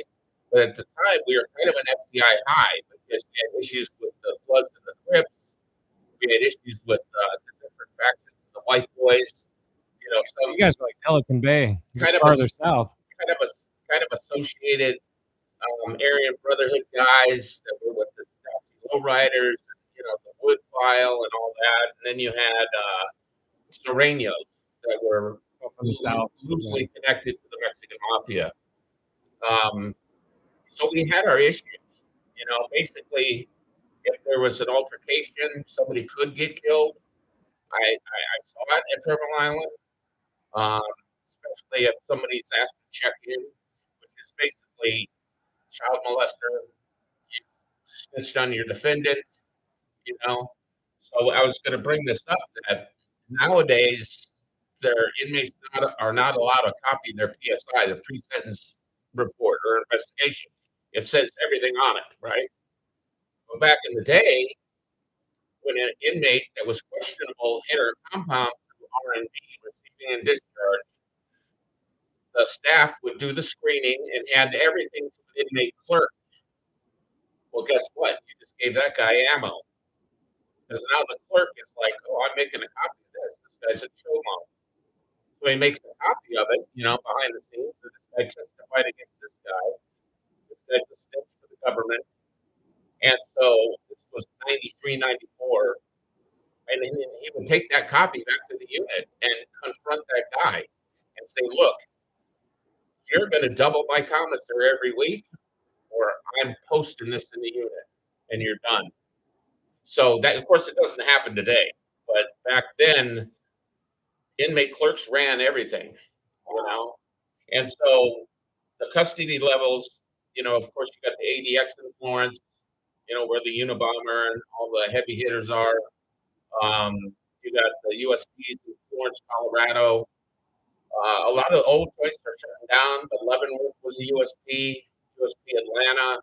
but at the time we were kind of an FCI high because we had issues with the Bloods and the Crips. We had issues with the different factions, the white boys. You guys are like Pelican Bay, Kind of farther south. kind of associated Aryan Brotherhood guys that were with the Lowriders, the Wood File and all that. And then you had Sureños that were from the South. loosely connected to the Mexican mafia. So we had our issues. Basically, if there was an altercation, somebody could get killed. I saw it at Terminal Island, especially if somebody's asked to check in, which is basically child molester, you snitched on your defendant, So I was going to bring this up that nowadays their inmates are not allowed to copy their PSI, the pre-sentence report or investigation. It says everything on it, right? But back in the day, when an inmate that was questionable hit our compound through R&D, receiving and discharge, the staff would do the screening and hand everything to the inmate clerk. Well, guess what? You just gave that guy ammo. Because now the clerk is like, oh, I'm making a copy of this. This guy's a showmo. So he makes a copy of it, behind the scenes. So this guy testified against this guy. This guy's a snitch for the government. And so this was 93, 94. And then he would take that copy back to the unit and confront that guy and say, look, you're going to double my commissary every week, or I'm posting this in the unit and you're done. So that, of course, it doesn't happen today. But back then, inmate clerks ran everything, And so the custody levels, of course, you got the ADX in Florence, where the Unabomber and all the heavy hitters are. You got the USPs in Florence, Colorado. A lot of the old joints are shutting down, but Leavenworth was a USP Atlanta,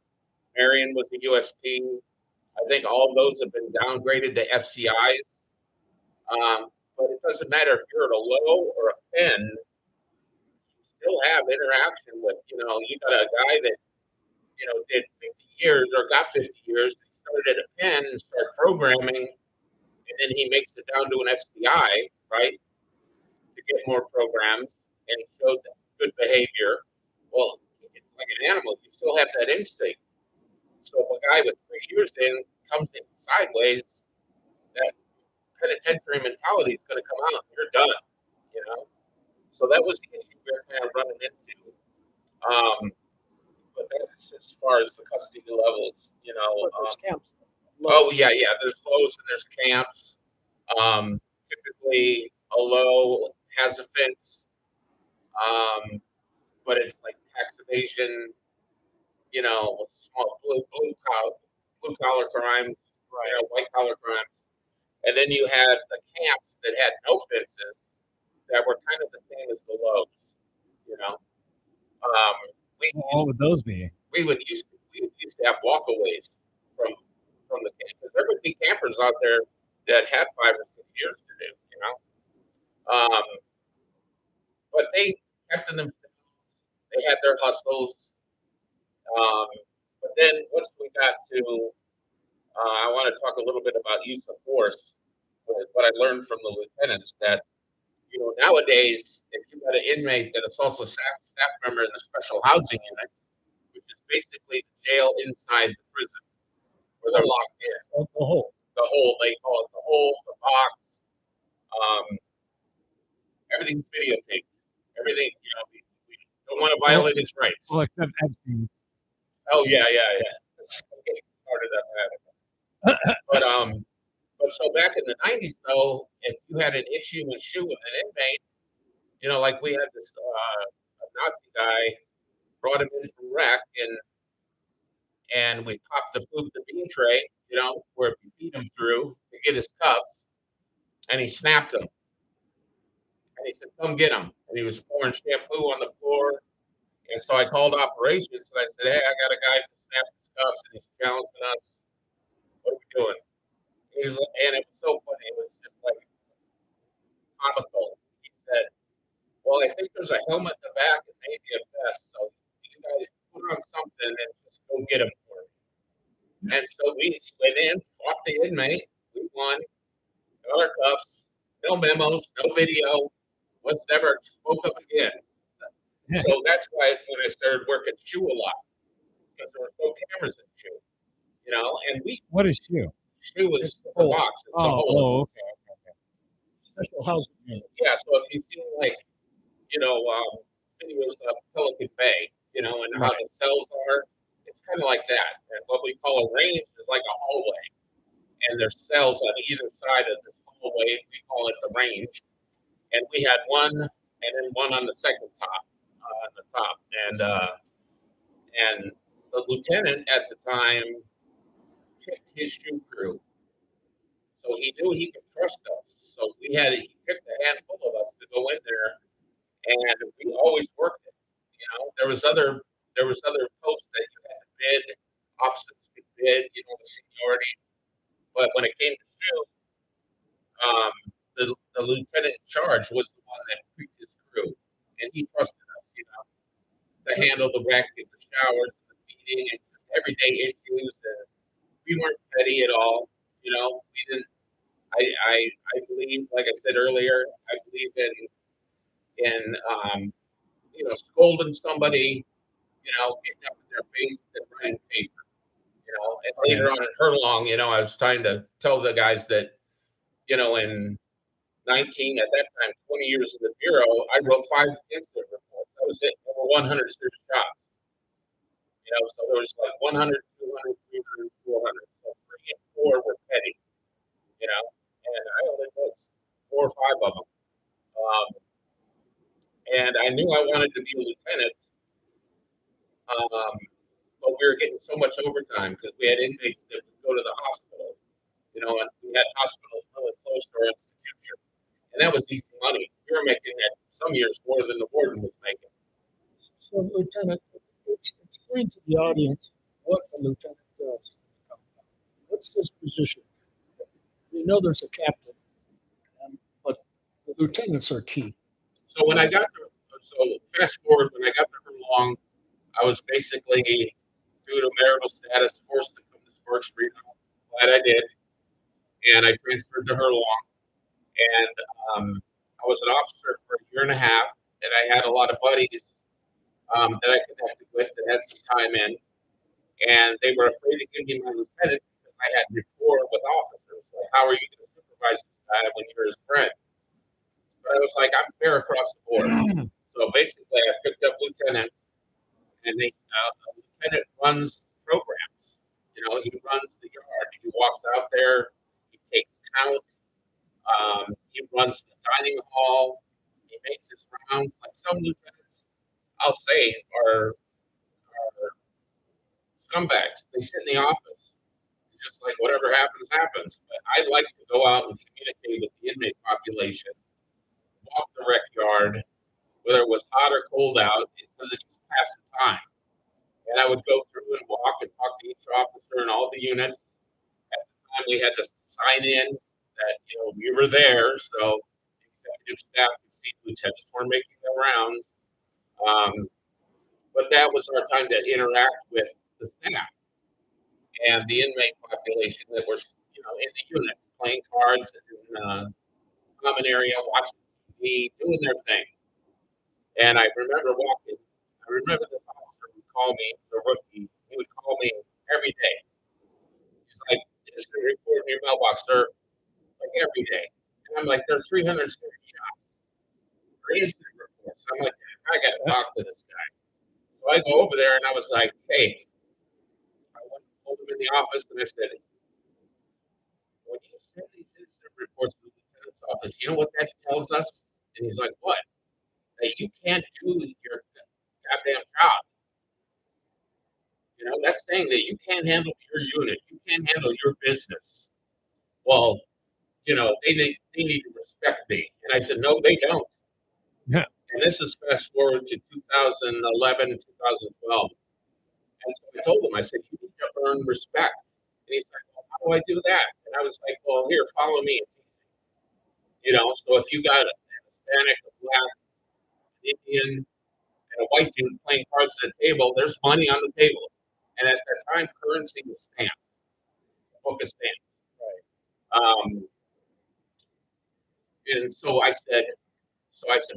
Marion was a USP. I think all of those have been downgraded to FCIs. But it doesn't matter if you're at a low or a pen, you still have interaction with, you got a guy that, did 50 years or got 50 years, started at a pen and started programming, and then he makes it down to an FCI, right, to get more programs, and he showed good behavior. Well, it's like an animal. You still have that instinct. So if a guy with 3 years in comes in sideways, that penitentiary mentality is going to come out. You're done, So that was the issue we were kind of running into. But that's as far as the custody levels, There's camps. Oh, yeah. There's lows and there's camps. Typically, a low has a fence, but it's like tax evasion, small blue collar crimes, white collar crimes. And then you had the camps that had no fences that were kind of the same as the lows, What would those be? We used to have walkaways from the camp, because there would be campers out there that had 5 or 6 years to do, but they kept to themselves. They had their hustles. But then once we got to, I want to talk a little bit about use of force. What I learned from the lieutenants that, nowadays, if you got an inmate that is also a staff member in the special housing unit, which is basically the jail inside the prison, where they're locked in. The hole. The hole, they call it the hole, the box. Everything's videotaped. Everything, we don't want to violate his rights. Well, except Epstein's. Oh, yeah. Okay, started that. But so back in the 90s, though, if you had an issue and shoe with an inmate, like we had this a Nazi guy, brought him in from rec, and we popped the food to bean tray, where we feed him through to get his cups, and he snapped him. And he said, come get him. And he was pouring shampoo on the floor. And so I called operations, and I said, hey, I got a guy who snapped his cups, and he's challenging us. What are we doing? And it was so funny. It was just like comical. He said, well, I think there's a helmet in the back and maybe a vest. So you guys put on something and just go get him for me. And so we went in, fought the inmate. We won. Got our cuffs. No memos, no video. Was never spoke up again. So that's why when I started working shoe a lot, because there were no cameras in shoe. And What is shoe? Shoe is the box. It's a hole. Okay. Special housing unit. Yeah, so if you've seen like, videos of Pelican Bay, and how the cells are, it's kind of like that. And what we call a range is like a hallway, and there's cells on either side of this hallway. We call it the range, and we had one, and then one on the second top, on the top, and the lieutenant at the time picked his shoe crew, so he knew he could trust us. So he picked a handful of us to go in there, and we always worked it. There was other posts that you had to bid, officers could bid, the seniority. But when it came to shoe, the lieutenant in charge was the one that picked his crew, and he trusted us, to handle the wreck and the showers, and the feeding, and just everyday issues. And we weren't petty at all, we didn't. I believe, like I said earlier, I believe in scolding somebody, getting up in their face and writing paper, and later on in Hurlong, I was trying to tell the guys that, in 19, at that time, 20 years in the Bureau, I wrote 5 incident reports. That was it. Over 100 serious shots. So there was like 100, 200, 300, 400. So 3 and 4 were petty, and I only wrote 4 or 5 of them. And I knew I wanted to be a lieutenant, but we were getting so much overtime because we had inmates that would go to the hospital, and we had hospitals really close to our institution. And that was easy money. We were making at some years more than the warden was making. So, Lieutenant, explain to the audience what a lieutenant does. What's his position? We know there's a captain, but the lieutenants are key. So when I got to, fast forward, when I got to Hurlong, I was basically, due to marital status, forced to come to Sparks Street. I'm glad I did. And I transferred to Hurlong. And I was an officer for a year and a half, and I had a lot of buddies that I connected with that had some time in. And they were afraid to give me my lieutenant because I had rapport with officers. Like, how are you going to supervise this guy when you're his friend? But I was like, I'm fair across the board. So basically, I picked up lieutenant, and the lieutenant runs programs. He runs the yard. He walks out there. He takes count. He runs the dining hall. He makes his rounds. Like some lieutenants, I'll say, are scumbags. They sit in the office. Just like whatever happens, happens. But I like to go out and communicate with the inmate population. Walk the rec yard, whether it was hot or cold out, because it just passed the time. And I would go through and walk and talk to each officer and all the units. At the time, we had to sign in that we were there, so executive staff could see lieutenants were making their rounds. But that was our time to interact with the staff and the inmate population that were, in the units, playing cards in the common area, watching doing their thing. And I remember this officer would call me, the rookie, he would call me every day. He's like, "It's going to report in your mailbox, sir," like every day. And I'm like, "There's 300 serious shots for incident reports." I'm like, I got to talk to this guy. So I go over there and I was like, "Hey," I went and pulled him in the office and I said, "When you send these incident reports to the lieutenant's office, you know what that tells us?" And he's like, "What?" "That you can't do your goddamn job. That's saying that you can't handle your unit. You can't handle your business." Well, they need to respect me. And I said, "No, they don't." Yeah. And this is fast forward to 2011, 2012. And so I told him, I said, "You need to earn respect." And he's like, "Well, how do I do that?" And I was like, "Well, here, follow me. So if you got a Hispanic, a black, an Indian, and a white dude playing cards at a table, there's money on the table." And at that time, currency was stamps, a book of stamps. Right. And so I said,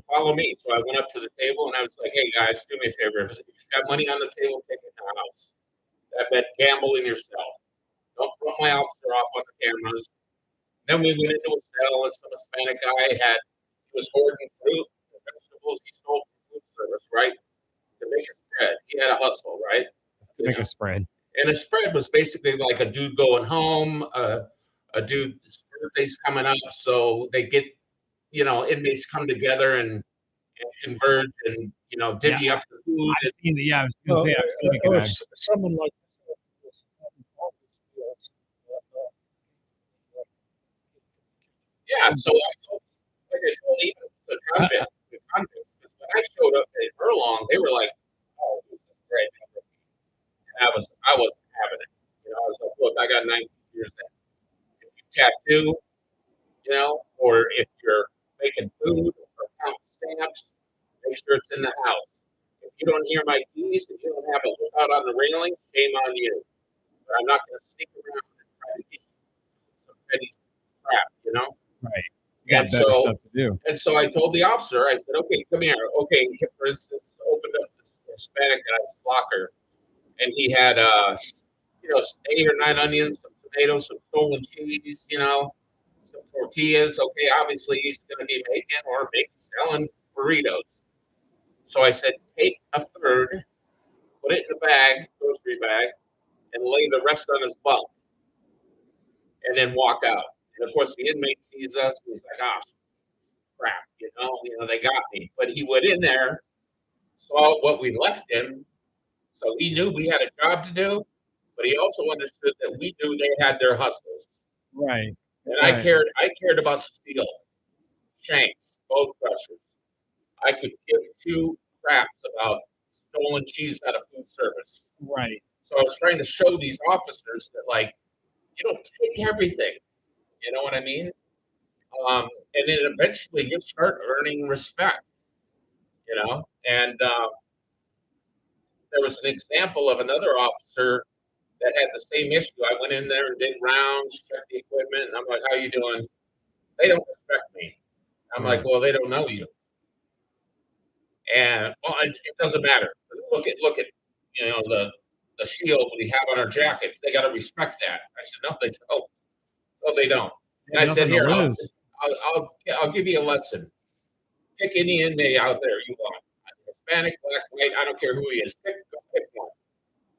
"Follow me." So I went up to the table and I was like, "Hey guys, do me a favor. If you got money on the table, take it to the house. I bet gamble in yourself. Don't throw my officer off on the cameras. Then we went into a cell, and some Hispanic guy he was hoarding fruit and vegetables he stole from food service, right? To make a spread. He had a hustle, right? To make a spread. And a spread was basically like a dude going home, a dude's birthday's coming up, so they get, inmates come together and converge and, divvy up the food. I've seen it. Yeah, I was going to say, I've seen it. or G'day. someone like Yeah, so like I told even the convicts, because when I showed up at Furlong, they were like, "Oh, this is great." And I wasn't having it. I was like, "Look, I got 19 years left. If you tattoo, or if you're making food or counting stamps, make sure it's in the house. If you don't hear my keys, if you don't have a lookout on the railing, shame on you. But I'm not going to sneak around and try to get some petty crap, Right. You got And better so- stuff to do. And so I told the officer, I said, okay, come here. Okay, he, for instance, opened up this Hispanic guy's locker, and he had, 8 or 9 onions, some tomatoes, some stolen cheese, some tortillas. Okay, obviously he's going to be selling burritos. So I said, take a third, put it in a bag, grocery bag, and lay the rest on his bunk, and then walk out. And of course, the inmate sees us, and he's like, "Ah, crap, they got me." But he went in there, saw what we left him, so he knew we had a job to do. But he also understood that we knew they had their hustles, Right. and I Right. cared about steel, shanks, bone crushers. I could give 2 craps about stolen cheese out of food service. Right. So I was trying to show these officers that, like, you don't take everything. You know what I mean? And then eventually you start earning respect, And there was an example of another officer that had the same issue. I went in there and did rounds, checked the equipment, and I'm like, "How you doing?" They don't respect me. I'm like, "Well, they don't know you." And it doesn't matter. Look at the shield we have on our jackets. They got to respect that. I said, "No, they don't. No, they don't." And I said, Nothing to "Here, lose. I'll give you a lesson. Pick any inmate out there you want. Hispanic, black, white, I don't care who he is. Pick one."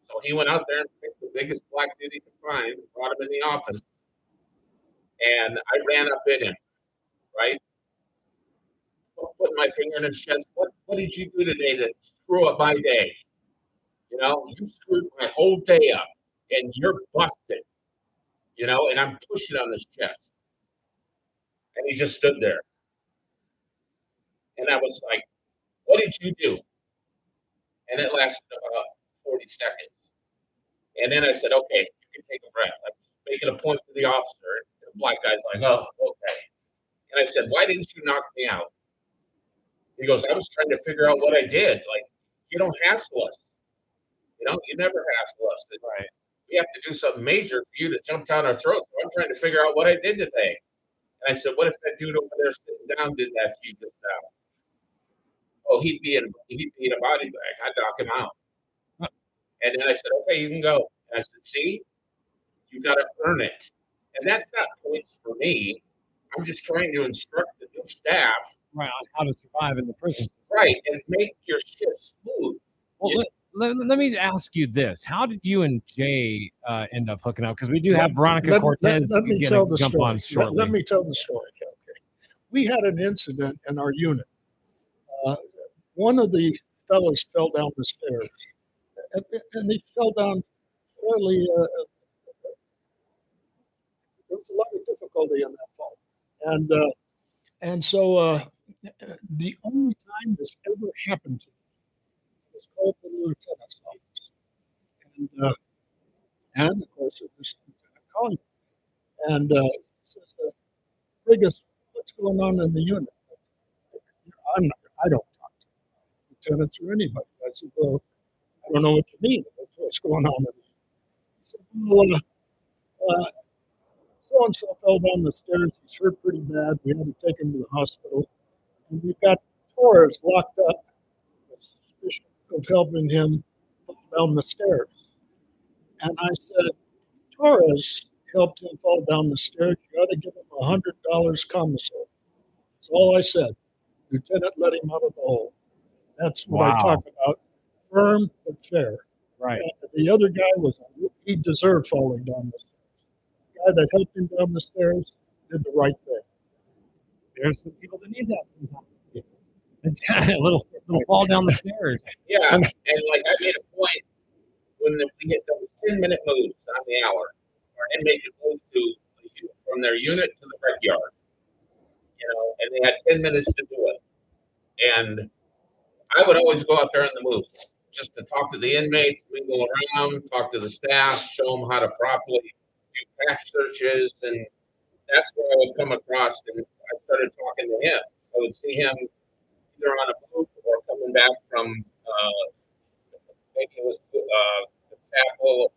So he went out there and picked the biggest black dude he could find, brought him in the office, and I ran up at him, right? Put my finger in his chest. What did you do today to screw up my day? You screwed my whole day up, and you're busted. And I'm pushing on his chest. And he just stood there. And I was like, "What did you do?" And it lasted about 40 seconds. And then I said, "Okay, you can take a breath." I'm making a point to the officer. And the black guy's like, "Oh, okay." And I said, "Why didn't you knock me out?" He goes, "I was trying to figure out what I did. Like, you don't hassle us. You never hassle us. Right. We have to do something major for you to jump down our throats. So I'm trying to figure out what I did today." And I said, "What if that dude over there sitting down did that to you just now?" "Oh, he'd be in a body bag. I'd knock him out." And then I said, "Okay, you can go." And I said, "See, you got to earn it." And that's not points for me. I'm just trying to instruct the new staff, Right. On how to survive in the prison system. right, and make your shit smooth. Well, let me ask you this: how did you and Jay end up hooking up? Because we do have Veronica Let- Cortez let me going tell to the jump story. on shortly. Let me tell the story. Okay. We had an incident in our unit. One of the fellas fell down the stairs, and he fell down fairly. There was a lot of difficulty in that fall, and so the only time this ever happened to me was called to the lieutenant's office, and of course it was Lieutenant Collier, and says, "Brigus, what's going on in the unit?" I don't talk to lieutenants or anybody. I said, "Well, I don't know what you mean. What's going on in the unit?" He said, "Well, so-and-so fell down the stairs. He's hurt pretty bad. We had to take him to the hospital. And we've got Torres locked up with suspicion of helping him fall down the stairs." And I said, "Torres helped him fall down the stairs. You ought to give him a $100 commissary. That's all I said. Lieutenant let him out of the hole. That's what I Wow. talk about. Firm but fair. Right. The other guy he deserved falling down the stairs. The guy that helped him down the stairs did the right thing. There's some people that need that sometimes. It's a little fall down the stairs. Yeah, and like I made a point when we hit those 10-minute moves on the hour, or an inmate could move from their unit to the rec yard, and they had 10 minutes to do it. And I would always go out there on the move just to talk to the inmates, mingle around, talk to the staff, show them how to properly do patch searches, and that's where I would come across, and I started talking to him. I would see him either on a move or coming back from maybe it was the chapel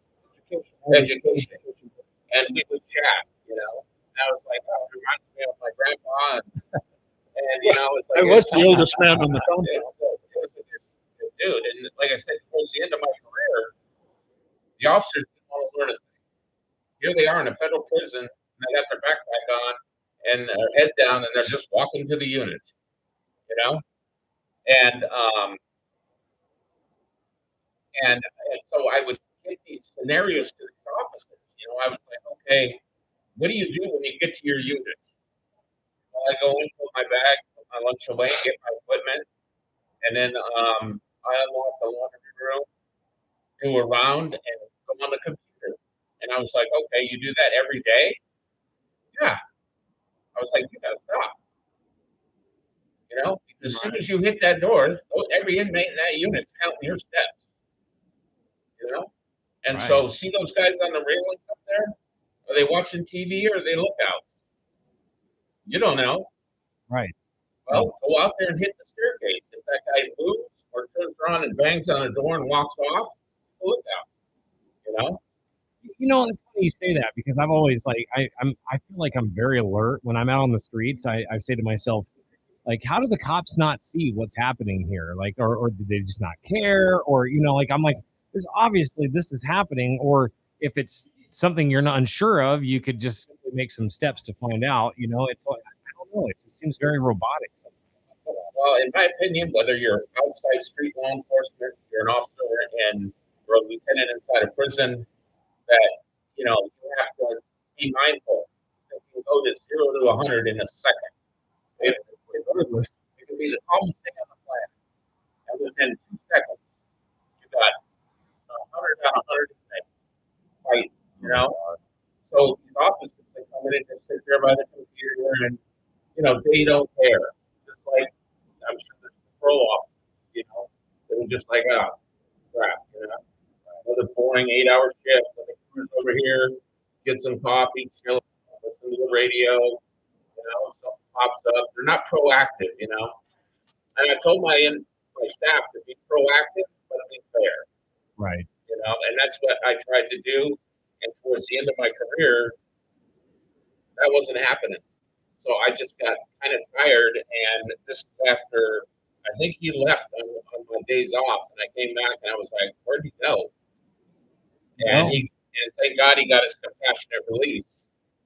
education, and we would chat. And I was like, oh, it reminds me of my grandpa, and it's like I was the oldest man on the compound. Dude, and like I said, towards the end of my career, the officers didn't want to learn a thing. Here they are in a federal prison, and they got their backpack on and their head down, and they're just walking to the unit, and so I would get these scenarios to these officers. I was like, okay, what do you do when you get to your unit? Well, I go in, put my bag, put my lunch away, get my equipment, and then I unlock the laundry room, do a round, and go on the computer. And I was like, okay, you do that every day? Yeah. I was like, you gotta stop. Because as soon as you hit that door, every inmate in that unit's counting your steps. And so see those guys on the railings up there? Are they watching TV or are they lookouts? You don't know. Right. Well, go out there and hit the staircase. If that guy moves or turns around and bangs on a door and walks off, it's a lookout. It's funny you say that because I've always I feel like I'm very alert when I'm out on the streets. I say to myself, like, how do the cops not see what's happening here? Like, or do they just not care? Or, I'm like, there's obviously this is happening. Or if it's something you're not unsure of, you could just simply make some steps to find out. It's like, I don't know. It just seems very robotic. Well, in my opinion, whether you're outside street law enforcement, you're an officer, and you're a lieutenant inside a prison, that you have to be mindful that you can go to 0 to 100 in a second. It can be the calmest thing on the planet, and within 2 seconds, you got 100 out of 100 things fight. So these officers, they come in and just sit there by the computer, and they don't care. Just like I'm sure there's patrol officers, they were just like, oh, crap, another boring 8-hour shift. Let me cruise over here, get some coffee, chill, listen to the radio. Something pops up. They're not proactive. And I told my staff to be proactive, but be fair. Right. And that's what I tried to do. And towards the end of my career, that wasn't happening. So I just got kind of tired. And this is after, I think he left on my days off, and I came back and I was like, where'd he go? And thank God he got his compassionate release.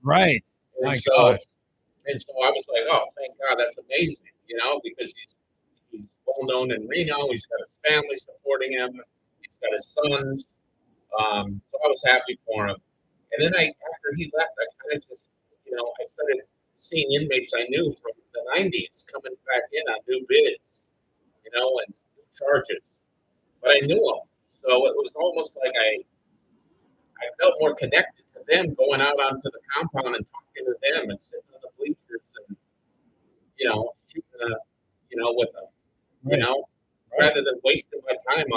Right. And My so gosh. I was like, oh, thank God, that's amazing, because he's well known in Reno. He's got his family supporting him. He's got his sons. So I was happy for him. And then after he left, I kind of just, I started seeing inmates I knew from the 90s coming back in on new bids, and new charges. But I knew them. So it was almost like I felt more connected to them going out onto the compound and talking to them and sitting on the bleachers and, shooting, with them, rather than wasting my time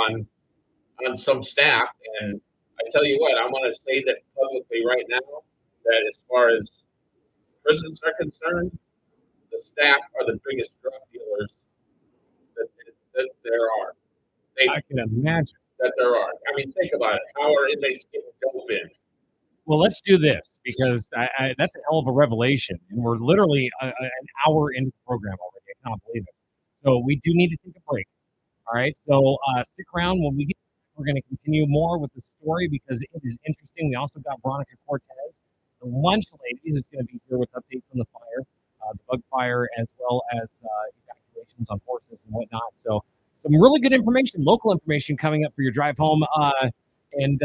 on some staff. And I tell you what, I want to say that publicly right now, that as far as prisons are concerned, the staff are the biggest drug dealers that there are. I can imagine that there are. I mean, think about it. How are inmates getting dope in? Well, let's do this because that's a hell of a revelation. And we're literally an hour into the program already. I can't believe it. So we do need to take a break. All right. So stick around. When we get back, we're going to continue more with the story because it is interesting. We also got Veronica Cortez the lunch lady, who's going to be here with updates on the fire, the bug fire, as well as evacuations on horses and whatnot. So some really good information, local information coming up for your drive home. And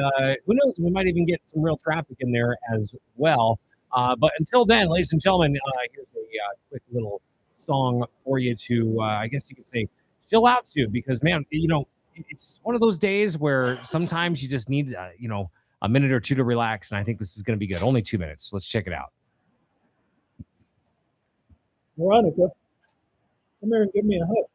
who knows, we might even get some real traffic in there as well. But until then, ladies and gentlemen, here's a quick little song for you to, I guess you could say, chill out to, because man, it's one of those days where sometimes you just need, a minute or two to relax. And I think this is going to be good. Only 2 minutes. Let's check it out. Veronica, come here and give me a hug.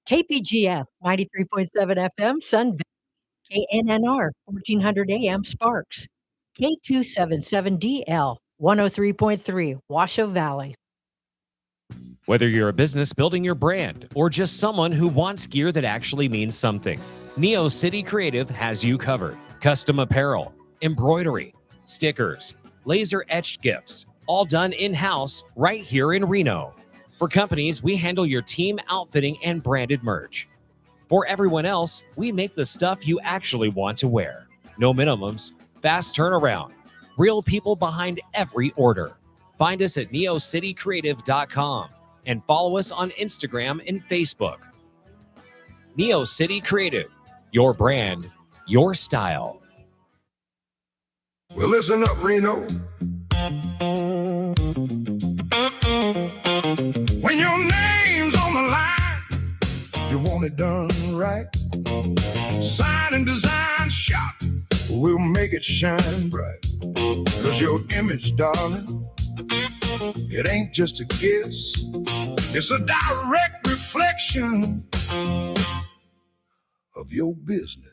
KPGF 93.7 FM, Sun Valley, KNNR 1400 AM, Sparks, K277DL 103.3, Washoe Valley. Whether you're a business building your brand or just someone who wants gear that actually means something, Neo City Creative has you covered. Custom apparel, embroidery, stickers, laser etched gifts, all done in-house right here in Reno. For companies, we handle your team outfitting and branded merch. For everyone else, we make the stuff you actually want to wear. No minimums, fast turnaround, real people behind every order. Find us at neocitycreative.com and follow us on Instagram and Facebook. Neo City Creative, your brand, your style. Well, listen up, Reno. When your name's on the line, you want it done right. Sign and design shop, we'll make it shine bright. 'Cause your image, darling, it ain't just a kiss, it's a direct reflection of your business.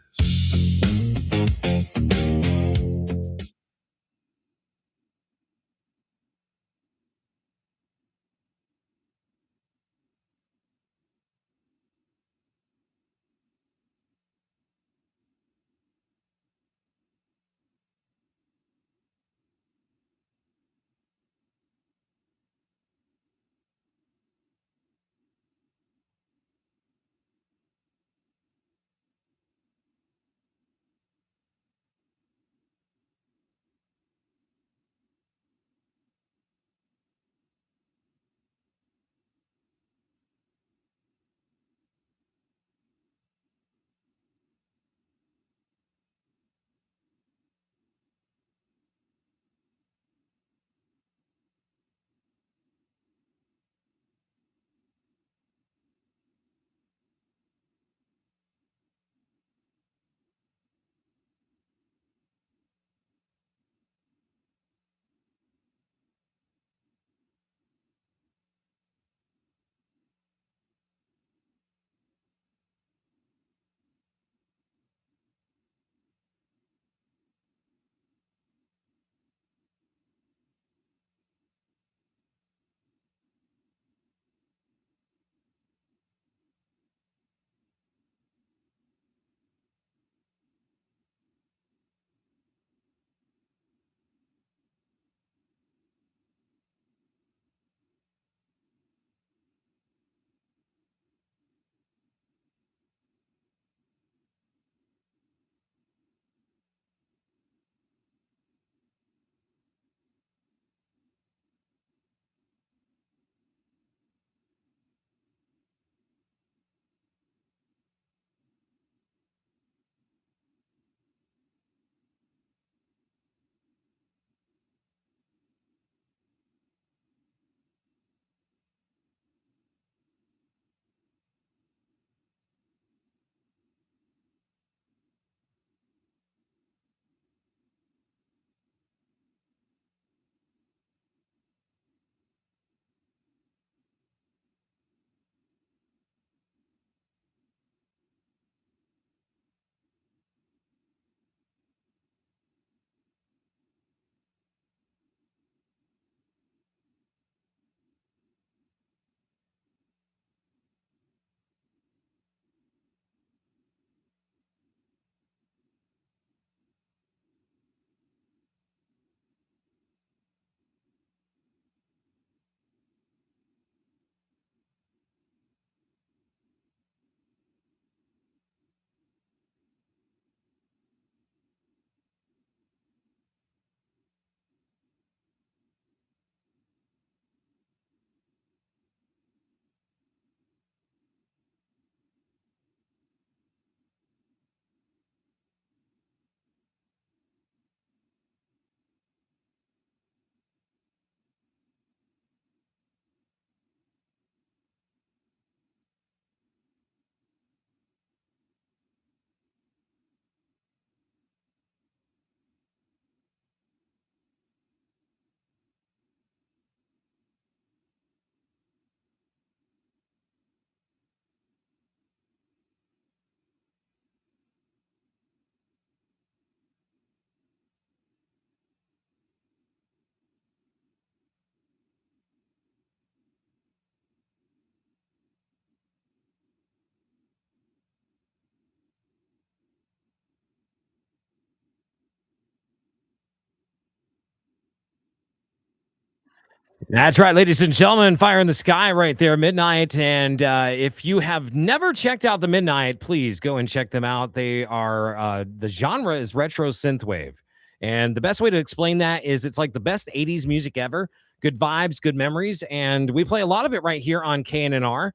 That's right, ladies and gentlemen. Fire in the Sky right there, Midnight. And if you have never checked out the Midnight, please go and check them out. They are, the genre is retro synthwave. And the best way to explain that is it's like the best 80s music ever. Good vibes, good memories. And we play a lot of it right here on KNNR.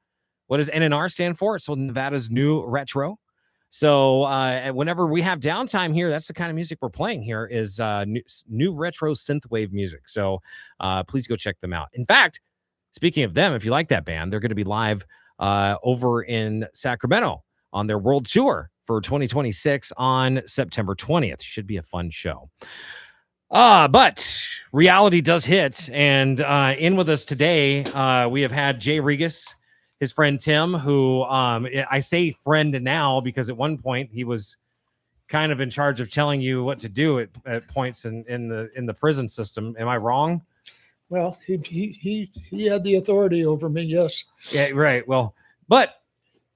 What does NNR stand for? So Nevada's New Retro. So whenever we have downtime here, that's the kind of music we're playing here is new retro synthwave music. So please go check them out. In fact, speaking of them, if you like that band, they're going to be live over in Sacramento on their world tour for 2026 on September 20th. Should be a fun show. But reality does hit. And in with us today, we have had Jay Regas, his friend Tim, who I say friend now because at one point he was kind of in charge of telling you what to do at points in the prison system. Am I wrong? Well, he had the authority over me. Yes. Yeah, right. Well, but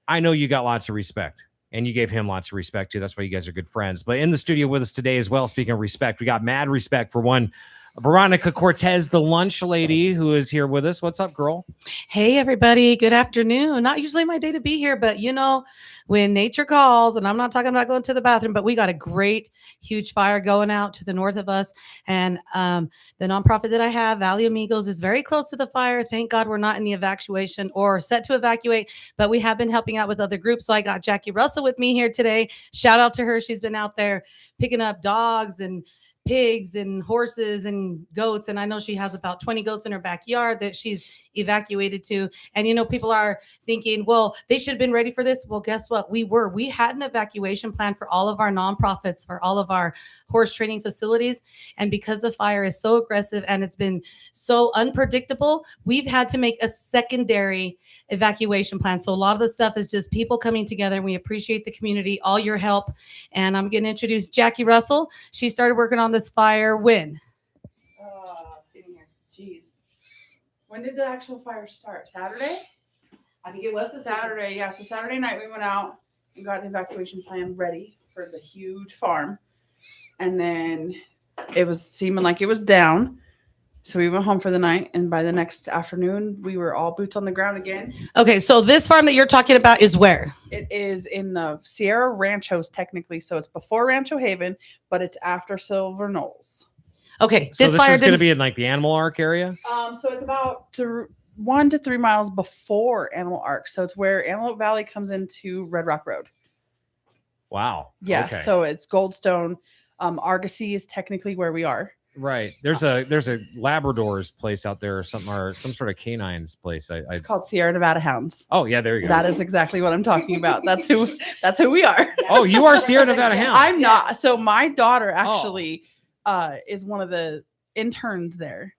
I know you got lots of respect, and you gave him lots of respect too. That's why you guys are good friends. But in the studio with us today as well, speaking of respect, we got mad respect for one Veronica Cortez, the lunch lady, who is here with us. What's up, girl? Hey, everybody. Good afternoon. Not usually my day to be here, but you know, when nature calls, and I'm not talking about going to the bathroom, but we got a great, huge fire going out to the north of us. And the nonprofit that I have, Valley Amigos, is very close to the fire. Thank God we're not in the evacuation or set to evacuate, but we have been helping out with other groups. So I got Jackie Russell with me here today. Shout out to her. She's been out there picking up dogs and pigs and horses and goats, and I know she has about 20 goats in her backyard that she's evacuated to. And you know, people are thinking, well, they should have been ready for this. Well, guess what? We had an evacuation plan for all of our nonprofits, for all of our horse training facilities, and because the fire is so aggressive and it's been so unpredictable, we've had to make a secondary evacuation plan. So a lot of the stuff is just people coming together, and we appreciate the community, all your help. And I'm going to introduce Jackie Russell. She started working on this fire when? Jeez. When did the actual fire start? Saturday? I think it was a Saturday. Yeah. So Saturday night we went out and got an evacuation plan ready for the huge farm. And then it was seeming like it was down. So we went home for the night, and by the next afternoon, we were all boots on the ground again. Okay, so this farm that you're talking about is where? It is in the Sierra Ranchos, technically. So it's before Rancho Haven, but it's after Silver Knolls. Okay, So this is going to be in like the Animal Ark area? So it's about 1 to 3 miles before Animal Ark. So it's where Antelope Valley comes into Red Rock Road. Wow. Yeah. Okay. So it's Goldstone. Argosy is technically where we are. Right. There's a Labrador's place out there or something, or some sort of canine's place. It's called Sierra Nevada Hounds. Oh yeah, there you go. That is exactly what I'm talking about. That's who we are. Oh, you are Sierra Nevada Hound. I'm not. So my daughter actually is one of the interns there.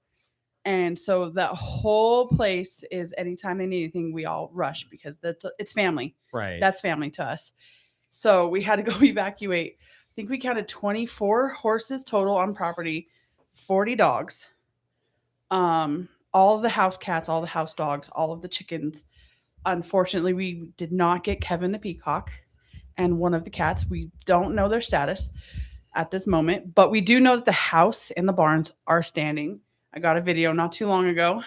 And so that whole place is, anytime they need anything, we all rush because it's family. Right. That's family to us. So we had to go evacuate. I think we counted 24 horses total on property, 40 dogs, all of the house cats, all the house dogs, all of the chickens. Unfortunately, we did not get Kevin the peacock and one of the cats. We don't know their status at this moment, but we do know that the house and the barns are standing. I got a video not too long ago.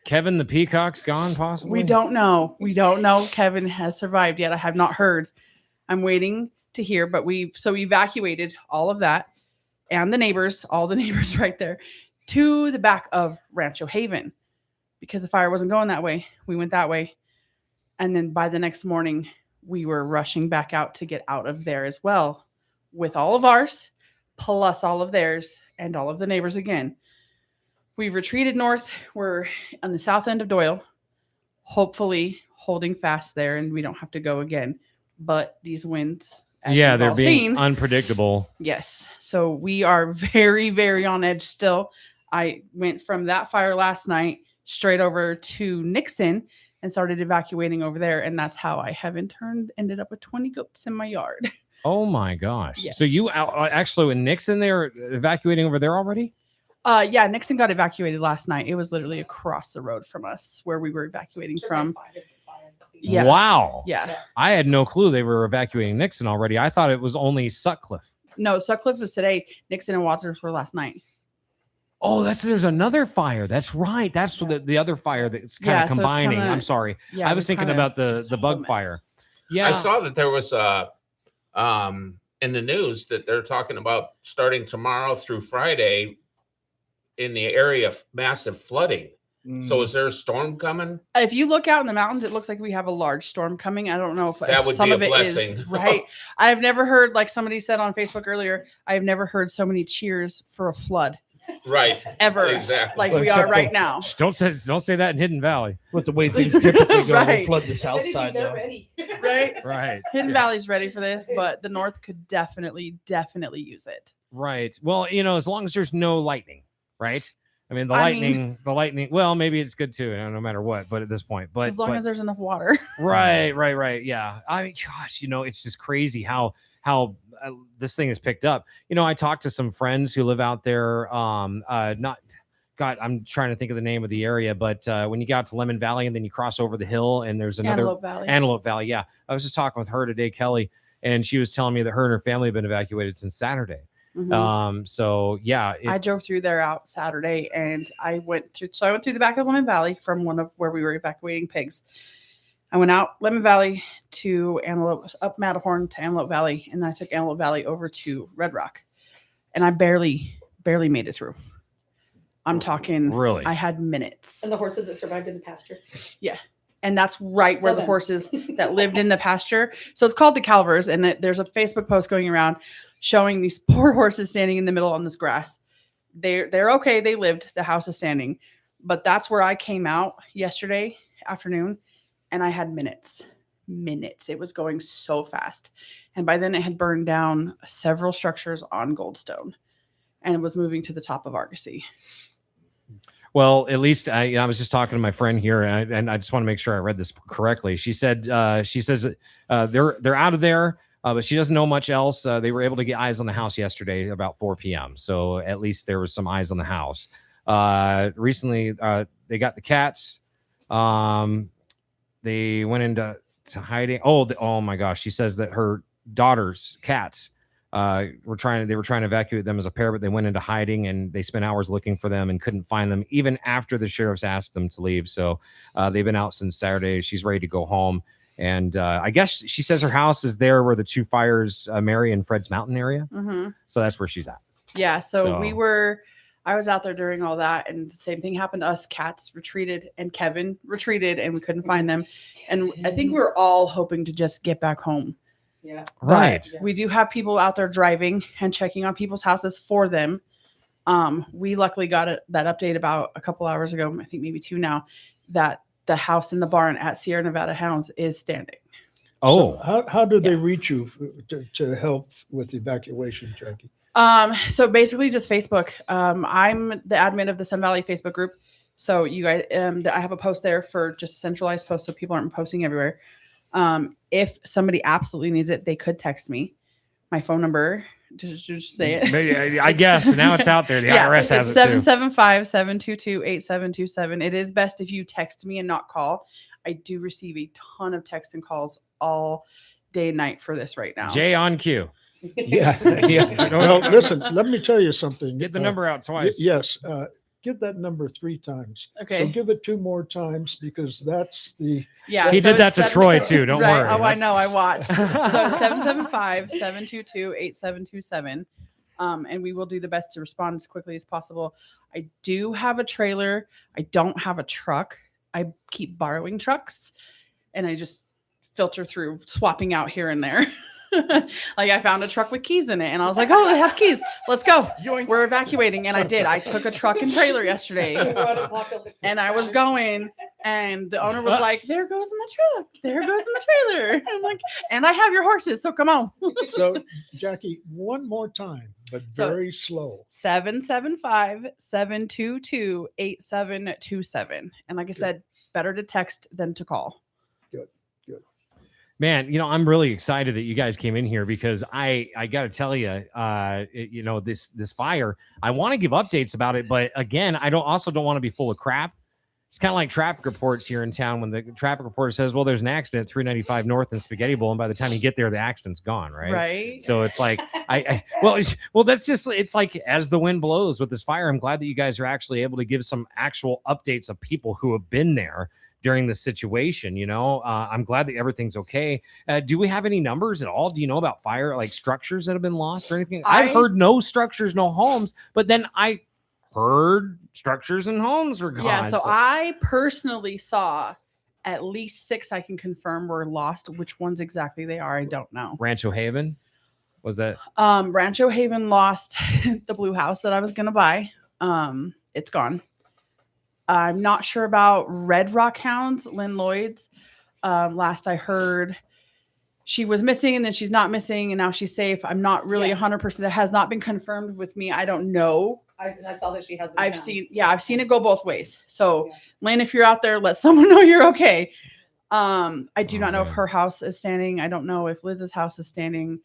Kevin the peacock's gone, possibly? We don't know. We don't know if Kevin has survived yet. I have not heard. I'm waiting to hear, but we evacuated all of that and the neighbors, all the neighbors right there, to the back of Rancho Haven because the fire wasn't going that way. We went that way. And then by the next morning, we were rushing back out to get out of there as well with all of ours, plus all of theirs and all of the neighbors again. We've retreated north. We're on the south end of Doyle, hopefully holding fast there, and we don't have to go again. But these winds, as yeah, we've they're all being seen, unpredictable. yes. So we are very, very on edge still. I went from that fire last night straight over to Nixon and started evacuating over there. And that's how I have in turn ended up with 20 goats in my yard. Oh my gosh. Yes. So you actually in Nixon, they're evacuating over there already? Yeah, Nixon got evacuated last night. It was literally across the road from us where we were evacuating from. Yeah. Wow. Yeah. I had no clue they were evacuating Nixon already. I thought it was only Sutcliffe. No, Sutcliffe was today. Nixon and Wadsworth were last night. Oh, there's another fire. That's right. That's the other fire that's kind Yeah, of so it's combining. kinda- I'm sorry. yeah, I was we thinking kinda about the just bug whole fire. mess. Yeah. I saw that there was in the news that they're talking about starting tomorrow through Friday in the area of massive flooding. So is there a storm coming? If you look out in the mountains, it looks like we have a large storm coming. I don't know if That would some be a of it blessing. is right. I've never heard, like somebody said on Facebook earlier, I've never heard so many cheers for a flood Right. ever, Exactly. like we are right now. Don't say that in Hidden Valley. With the way things typically go, Right. we'll flood the south side now. Right? Right. Hidden Yeah. Valley's ready for this, but the north could definitely use it. Right. Well, as long as there's no lightning, right? I mean, the I mean- lightning. Well, maybe it's good too, no matter what. But at this point, but As long but- as there's enough water. Right. Yeah. I mean, gosh, it's just crazy how this thing is picked up. I talked to some friends who live out there. Not, God, I'm trying to think of the name of the area, but when you got to Lemon Valley and then you cross over the hill and there's another Antelope Valley. Yeah, I was just talking with her today, Kelly, and she was telling me that her and her family have been evacuated since Saturday. Mhm. So yeah, I drove through there out Saturday and I went through the back of Lemon Valley from one of where we were evacuating pigs. I went out Lemon Valley to up Matterhorn to Antelope Valley, and then I took Antelope Valley over to Red Rock, and I barely made it through. I'm talking Really? I had minutes. And the horses that survived in the pasture. Yeah. And that's right where Tell the them. horses that lived in the pasture. So it's called the Calvers. And there's a Facebook post going around showing these poor horses standing in the middle on this grass. They're okay. They lived. The house is standing. But that's where I came out yesterday afternoon and I had minutes. It was going so fast. And by then it had burned down several structures on Goldstone and it was moving to the top of Argosy. Well, at least I was just talking to my friend here, and I just want to make sure I read this correctly. She says that they're out of there, but she doesn't know much else. They were able to get eyes on the house yesterday about 4 p.m. So at least there was some eyes on the house. Recently, they got the cats. They went into hiding. Oh my gosh! She says that her daughter's cats they were trying to evacuate them as a pair, but they went into hiding and they spent hours looking for them and couldn't find them even after the sheriffs asked them to leave. So they've been out since Saturday. She's ready to go home. And I guess she says her house is there where the two fires, Mary and Fred's Mountain area. Mm-hmm. So that's where she's at. Yeah. So I was out there during all that, and the same thing happened to us. Cats retreated, and Kevin retreated, and we couldn't find them. And I think we were all hoping to just get back home. Yeah. Right. But we do have people out there driving and checking on people's houses for them. We luckily got that update about a couple hours ago, I think maybe 2 now, that the house in the barn at Sierra Nevada Hounds is standing. Oh, So how do they reach you to help with evacuation, Jackie? So basically just Facebook. I'm the admin of the Sun Valley Facebook group. So you guys, I have a post there for just centralized posts so people aren't posting everywhere. If somebody absolutely needs it, they could text me. My phone number, just say it. Maybe, I guess now it's out there. The IRS has it too. 775-722-8727. It is best if you text me and not call. I do receive a ton of texts and calls all day and night for this right now. Jay on cue. Yeah. Well, listen, let me tell you something. Get the number out twice. Yes. Give that number 3 times. Okay. So give it 2 more times because that's the. Yeah, He so did that it's to Troy too. Don't right. worry. Oh, I That's- know. I watched. So 775-722-8727. And we will do the best to respond as quickly as possible. I do have a trailer. I don't have a truck. I keep borrowing trucks and I just filter through swapping out here and there. Like I found a truck with keys in it and I was like, oh, it has keys. Let's go. We're evacuating. And I did. I took a truck and trailer yesterday and I was going and the owner was like, there goes my truck. There goes my trailer. I'm like, and I have your horses. So come on. So, Jackie, one more time, but So- very slow. 775-722-8727. And like I said, better to text than to call. Man, I'm really excited that you guys came in here because I got to tell you, this fire, I want to give updates about it, but again, I don't want to be full of crap. It's kind of like traffic reports here in town when the traffic reporter says, well, there's an accident at 395 North in Spaghetti Bowl. And by the time you get there, the accident's gone. Right. Right. So it's like, that's just, it's like as the wind blows with this fire, I'm glad that you guys are actually able to give some actual updates of people who have been there during the situation. I'm glad that everything's okay. Do we have any numbers at all? Do you know about fire, like structures that have been lost or anything? I've heard no structures, no homes, but then I heard structures and homes were gone. Yeah, so I personally saw at least 6 I can confirm were lost. Which ones exactly they are, I don't know. Rancho Haven, was that? Rancho Haven lost the blue house that I was gonna buy. It's gone. I'm not sure about Red Rock Hounds, Lynn Lloyd's. Last I heard, she was missing and then she's not missing and now she's safe. I'm not really 100%. That has not been confirmed with me. I don't know. I saw that she has. I've seen it go both ways. So, Lynn, if you're out there, let someone know you're okay. I do not know if her house is standing. I don't know if Liz's house is standing.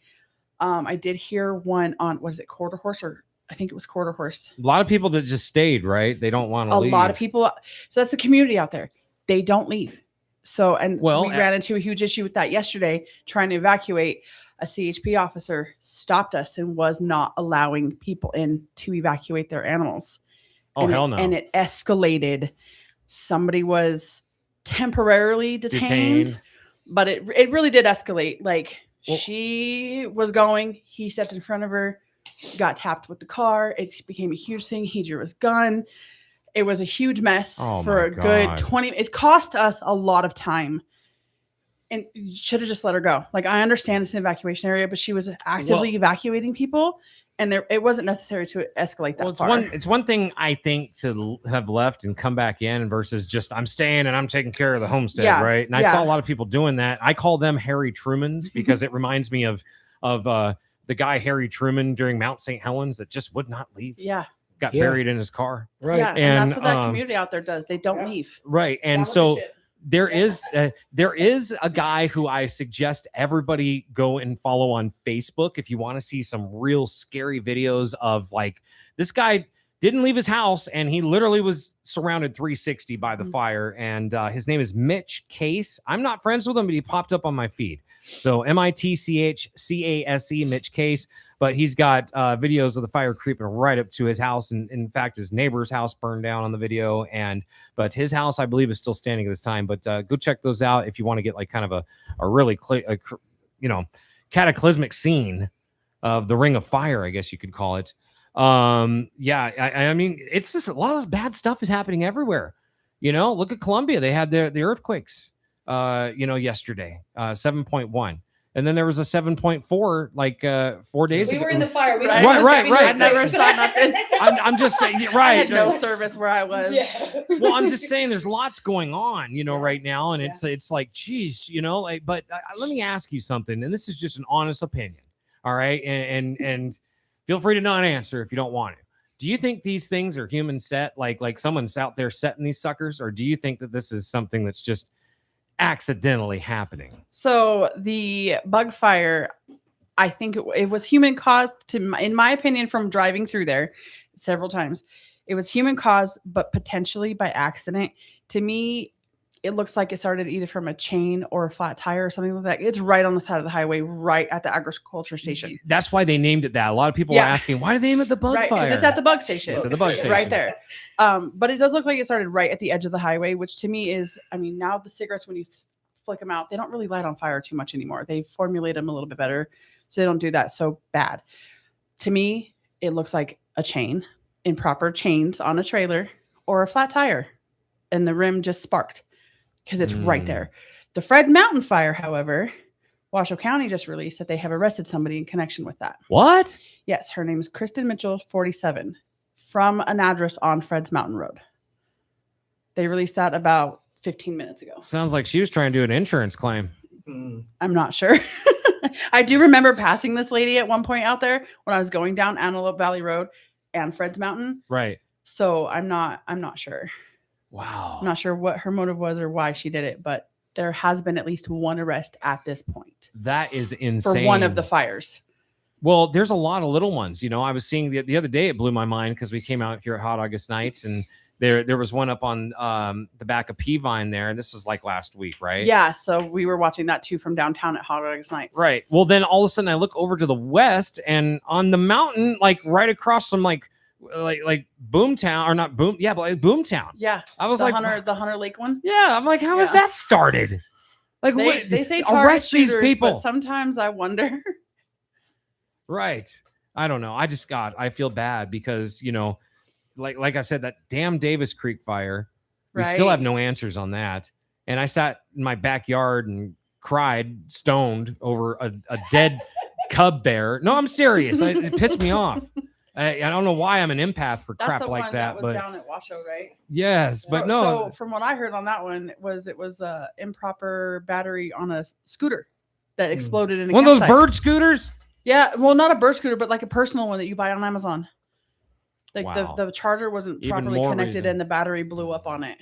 I did hear one on, was it Quarter Horse, or I think it was Quarter Horse. A lot of people that just stayed, right? They don't want to leave. A lot of people. So that's the community out there. They don't leave. So, and we ran into a huge issue with that yesterday, trying to evacuate. A CHP officer stopped us and was not allowing people in to evacuate their animals. Oh, hell no. And it escalated. Somebody was temporarily detained. But it really did escalate. Like, she was going, he stepped in front of her, got tapped with the car. It became a huge thing. He drew his gun. It was a huge mess for a good 20. It cost us a lot of time. And you should have just let her go. Like, I understand it's an evacuation area, but she was actively evacuating people, and it wasn't necessary to escalate that far. It's one thing, I think, to have left and come back in versus just I'm staying and I'm taking care of the homestead, right? And I saw a lot of people doing that. I call them Harry Trumans because it reminds me of the guy Harry Truman during Mount St. Helens that just would not leave. Yeah. Got buried in his car. Right. Yeah, and that's what that community out there does. They don't leave. Right. And so there is a guy who I suggest everybody go and follow on Facebook if you want to see some real scary videos of, like, this guy didn't leave his house and he literally was surrounded 360 by the fire. And his name is Mitch Case. I'm not friends with him, but he popped up on my feed. So MITCHCASE, Mitch Case. But he's got videos of the fire creeping right up to his house. And in fact, his neighbor's house burned down on the video. But his house, I believe, is still standing at this time. But go check those out if you want to get like kind of a really, cataclysmic scene of the Ring of Fire, I guess you could call it. I mean, it's just a lot of bad stuff is happening everywhere. Look at Colombia. They had the earthquakes, yesterday, 7.1. And then there was a 7.4 like 4 days ago. We were in the fire. Right. I never saw nothing. I'm just saying, right. I had no service where I was. Yeah. Well, I'm just saying there's lots going on, right now. And it's like, geez, but let me ask you something. And this is just an honest opinion. All right. And feel free to not answer if you don't want to. Do you think these things are human set? Like someone's out there setting these suckers? Or do you think that this is something that's just accidentally happening? So the bug fire, I think it was human caused, in my opinion, from driving through there several times. It was human caused, but potentially by accident. To me, it looks like it started either from a chain or a flat tire or something like that. It's right on the side of the highway, right at the agriculture station. That's why they named it that. A lot of people are asking, why do they name it the bug fire? Because it's at the bug station. It's at the bug station. Right there. But it does look like it started right at the edge of the highway, which to me is, I mean, now the cigarettes, when you flick them out, they don't really light on fire too much anymore. They formulate them a little bit better, so they don't do that so bad. To me, it looks like a chain, improper chains on a trailer, or a flat tire, and the rim just sparked. Because it's right there. The Fred Mountain fire, however, Washoe County just released that they have arrested somebody in connection with that. What? Yes, her name is Kristen Mitchell, 47, from an address on Fred's Mountain Road. They released that about 15 minutes ago. Sounds like she was trying to do an insurance claim. I'm not sure. I do remember passing this lady at one point out there when I was going down Antelope Valley Road and Fred's Mountain. Right. So I'm not sure. Wow. I'm not sure what her motive was or why she did it, but there has been at least one arrest at this point. That is insane. For one of the fires. Well, there's a lot of little ones. I was seeing the other day, it blew my mind because we came out here at Hot August Nights and There was one up on the back of Peavine there, and this was like last week, right? Yeah, so we were watching that too from downtown at Hot Dogs Nights. Right. Well, then all of a sudden I look over to the west, and on the mountain, like right across from like Boomtown, or not Boom, yeah, but like Boomtown. Yeah, I was the like, the Hunter Lake one. yeah, I'm like, how is that started? Like, They say arrest target these shooters, people. but sometimes I wonder. Right. I don't know. I feel bad because, you know, like I said, that damn Davis Creek fire, we still Right. have no answers on that. And I sat in my backyard and cried stoned over a dead cub bear. No, I'm serious. It pissed me off. I don't know why I'm an empath for That's crap the like one that, was but down at Washoe, right? yes, but no. So from what I heard on that one it was the improper battery on a scooter that exploded in a one of those campsite. bird scooters. Yeah, well, not a bird scooter, but like a personal one that you buy on Amazon. Like Wow. the charger wasn't Even properly more connected reason. and the battery blew up on it.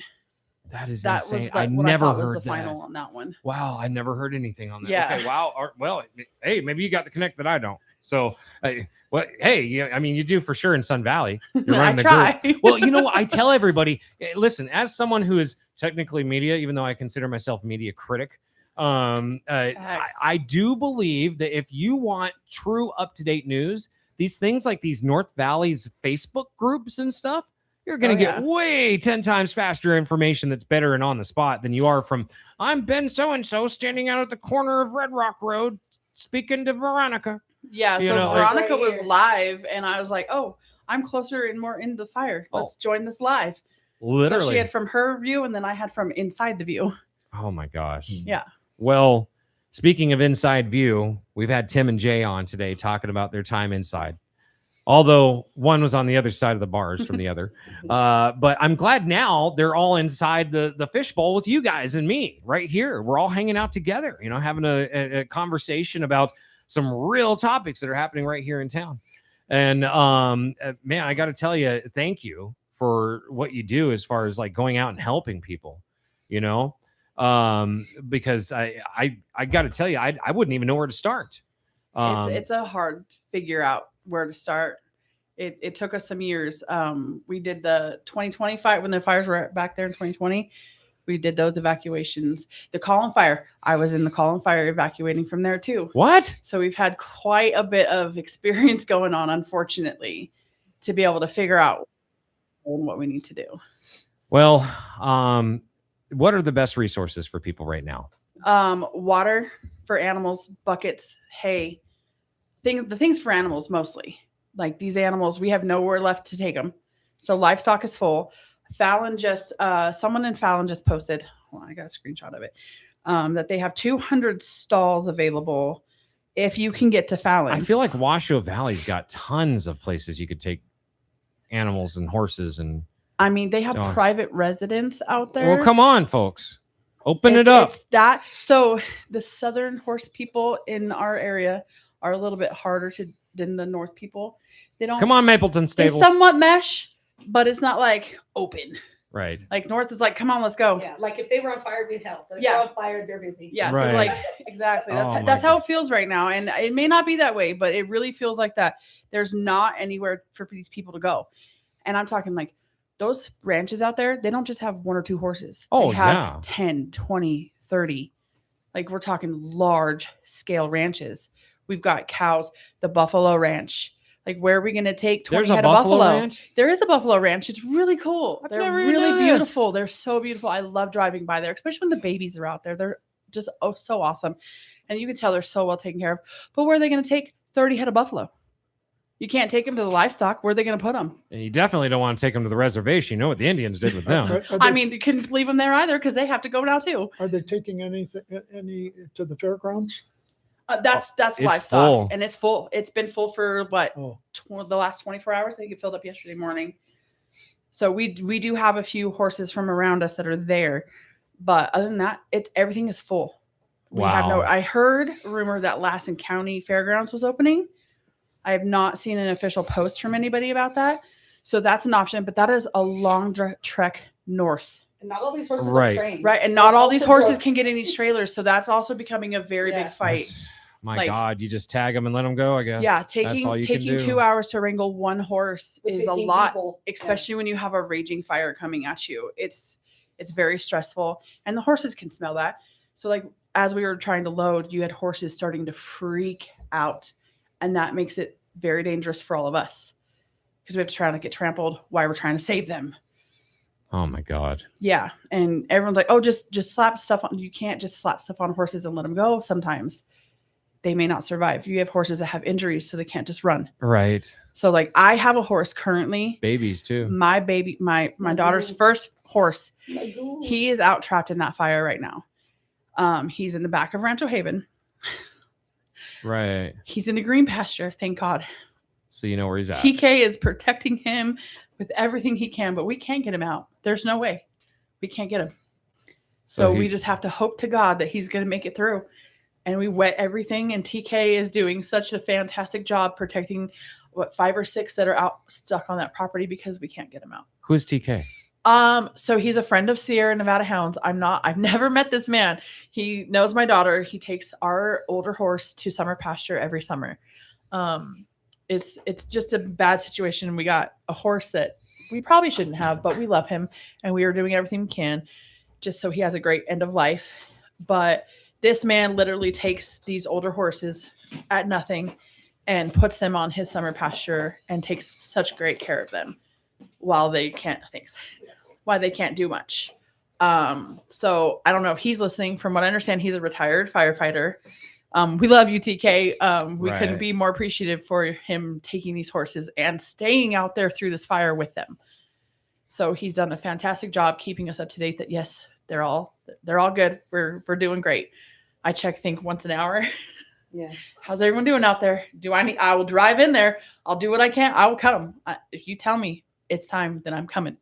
That is That insane. was I what never I thought was heard the that. final on that one. Wow, I never heard anything on that. Yeah. Okay, wow. Well, hey, maybe you got the connect that I don't. So, hey, yeah, I mean, you do for sure in Sun Valley. You're I running the try. group. Well, you know what? I tell everybody, listen, as someone who is technically media, even though I consider myself media critic, I do believe that if you want true up-to-date news, these things like these North Valley's Facebook groups and stuff, you're going to get way 10 times faster information that's better and on the spot than you are from, I'm Ben so-and-so standing out at the corner of Red Rock Road speaking to Veronica. Yeah, You so know, like- Veronica was live, and I was like, "Oh, I'm closer and more into the fire. Let's join this live." So Literally. she had from her view, and then I had from inside the view. Oh my gosh. Yeah. Well, speaking of inside view, we've had Tim and Jay on today talking about their time inside. Although one was on the other side of the bars from the other. But I'm glad now they're all inside the fishbowl with you guys and me right here. We're all hanging out together, you know, having a conversation about some real topics that are happening right here in town. And man, I got to tell you, thank you for what you do as far as like going out and helping people, you know, because I got to tell you, I wouldn't even know where to start. It's a hard figure out where to start. It took us some years. We did the 2020 fight when the fires were back there in 2020. We did those evacuations. The Collin Fire, I was in the Collin Fire evacuating from there too. What? So we've had quite a bit of experience going on, unfortunately, to be able to figure out what we need to do. Well, what are the best resources for people right now? Water for animals, buckets, hay, the things for animals mostly. Like these animals, we have nowhere left to take them. So livestock is full. Fallon someone in Fallon just posted, well, I got a screenshot of it, that they have 200 stalls available if you can get to Fallon. I feel like Washoe Valley's got tons of places you could take animals and horses and. I mean, they have dogs. private residents out there. Well, come on, folks. Open it up. It's that. So the southern horse people in our area are a little bit harder than the north people. They don't Come on, Mapleton They Stables. somewhat mesh, but it's not like open. Right. Like north is like, come on, let's go. Yeah, like if they were on fire, we'd help. But if Yeah. they're on fire, they're busy. Yeah. Right. So like exactly. Oh my That's how it feels right now. And it may not be that way, but it really feels like that. There's not anywhere for these people to go. And I'm talking like those ranches out there, they don't just have one or two horses. Oh, they have yeah. 10, 20, 30. Like we're talking large scale ranches. We've got cows, the Buffalo Ranch. Like where are we going to take 20 There's a head buffalo of buffalo? ranch? There is a buffalo ranch. It's really cool. They're never even really knew this. beautiful. They're so beautiful. I love driving by there, especially when the babies are out there. They're just so awesome. And you can tell they're so well taken care of. But where are they going to take 30 head of buffalo? You can't take them to the livestock. Where are they going to put them? And you definitely don't want to take them to the reservation. You know what the Indians did with them. I mean, you couldn't leave them there either because they have to go now too. Are they taking any to the fairgrounds? That's It's livestock, full. and it's full. It's been full for what Oh. the last 24 hours. I think it filled up yesterday morning. So we do have a few horses from around us that are there, but other than that, everything is full. We have no. Wow. I heard a rumor that Lassen County Fairgrounds was opening. I have not seen an official post from anybody about that, so that's an option. But that is a long trek north. And not all these horses Right. are trained. Right, and not all They're these also horses broke. can get in these trailers, so that's also becoming a very Yeah. big fight. My Like- God, you just tag them and let them go, I guess. Yeah, That's all taking you taking can do. 2 hours to wrangle one horse With is a 15 lot, people. Yeah. especially when you have a raging fire coming at you. It's very stressful, and the horses can smell that. So like as we were trying to load, you had horses starting to freak out, and that makes it very dangerous for all of us because we have to try not to get trampled while we're trying to save them. Oh my God. Yeah, and everyone's like, "Oh, just slap stuff on." You can't just slap stuff on horses and let them go. Sometimes they may not survive. You have horses that have injuries, so they can't just run. Right. So like I have a horse currently. Babies too. My baby, my daughter's first horse. He is out trapped in that fire right now. He's in the back of Rancho Haven. Right. He's in a green pasture, thank God. So you know where he's at. TK is protecting him with everything he can, but we can't get him out. There's no way. We can't get him. So we just have to hope to God that he's going to make it through. And we wet everything, and TK is doing such a fantastic job protecting 5 or 6 that are out stuck on that property because we can't get him out. Who's TK? So he's a friend of Sierra Nevada Hounds. I've never met this man. He knows my daughter. He takes our older horse to summer pasture every summer. It's just a bad situation. We got a horse that we probably shouldn't have, but we love him, and we are doing everything we can just so he has a great end of life. But this man literally takes these older horses at nothing and puts them on his summer pasture and takes such great care of them while they can't do much. So I don't know if he's listening. From what I understand, he's a retired firefighter. We love you, TK. We couldn't Right. be more appreciative for him taking these horses and staying out there through this fire with them. So he's done a fantastic job keeping us up to date that yes, they're all good. We're doing great. I think once an hour. Yeah. How's everyone doing out there? I will drive in there. I'll do what I can. I will come. If you tell me it's time, then I'm coming.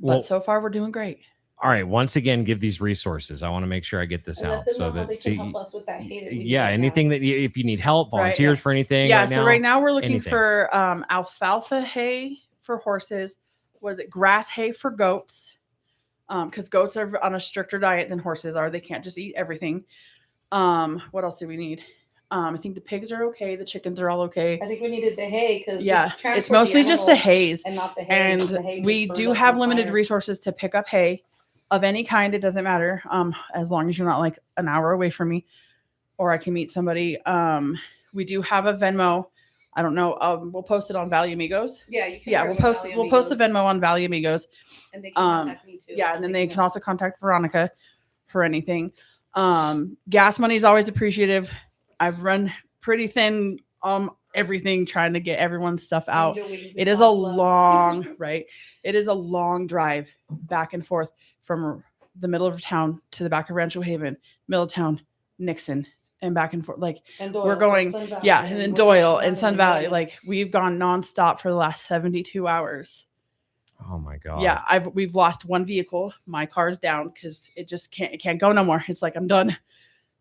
Well- But so far we're doing great. All right. Once again, give these resources. I want to make sure I get this And let out them so know how that they can help us with that hay that we need yeah, right now. anything that if you need help, Right, volunteers yeah. for anything. Yeah, right so right now we're looking anything. for alfalfa hay for horses. Was it grass hay for goats? Because goats are on a stricter diet than horses are. They can't just eat everything. What else do we need? I think the pigs are okay. The chickens are all okay. I think we needed the hay because Yeah, it's mostly just the hays. and not the hay. And The hay just we burned do up have in the limited fire. resources to pick up hay of any kind. It doesn't matter. As long as you're not like an hour away from me or I can meet somebody. We do have a Venmo. I don't know. We'll post it on Valley Amigos. Yeah, you can Yeah, share we'll it with post Valley we'll post the Amigos, Venmo on Valley Amigos. and they can contact me too. Yeah, and then they can also contact Veronica for anything. Gas money is always appreciative. I've run pretty thin everything trying to get everyone's stuff out. Angel wings and It is a God's love. long, right? It is a long drive back and forth from the middle of town to the back of Rancho Haven, Middletown, Nixon, and back and forth. Like And Doyle, we're and going, Sun Valley, yeah, and and then we're Doyle just and Sun running Valley. and Like we've gone nonstop for the last 72 hours. Oh my God. Yeah, we've lost one vehicle. My car's down because it can't go no more. It's like I'm done.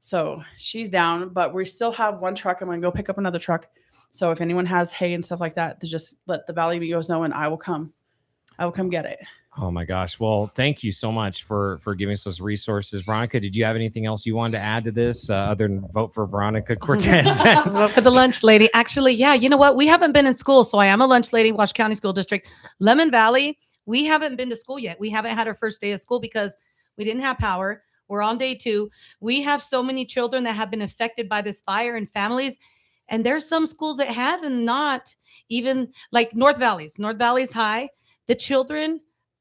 So she's down, but we still have one truck. I'm gonna go pick up another truck. So if anyone has hay and stuff like that, to just let the Valley Amigos know, and I will come. I will come get it. Oh my gosh. Well, thank you so much for giving us those resources. Veronica, did you have anything else you wanted to add to this other than vote for Veronica Cortez? Vote for the lunch lady. Actually, yeah, you know what? We haven't been in school, so I am a lunch lady, Wash County School District. Lemon Valley, we haven't been to school yet. We haven't had our first day of school because we didn't have power. We're on day 2. We have so many children that have been affected by this fire and families. And there's some schools that have and not even like North Valley's. North Valley's high. The children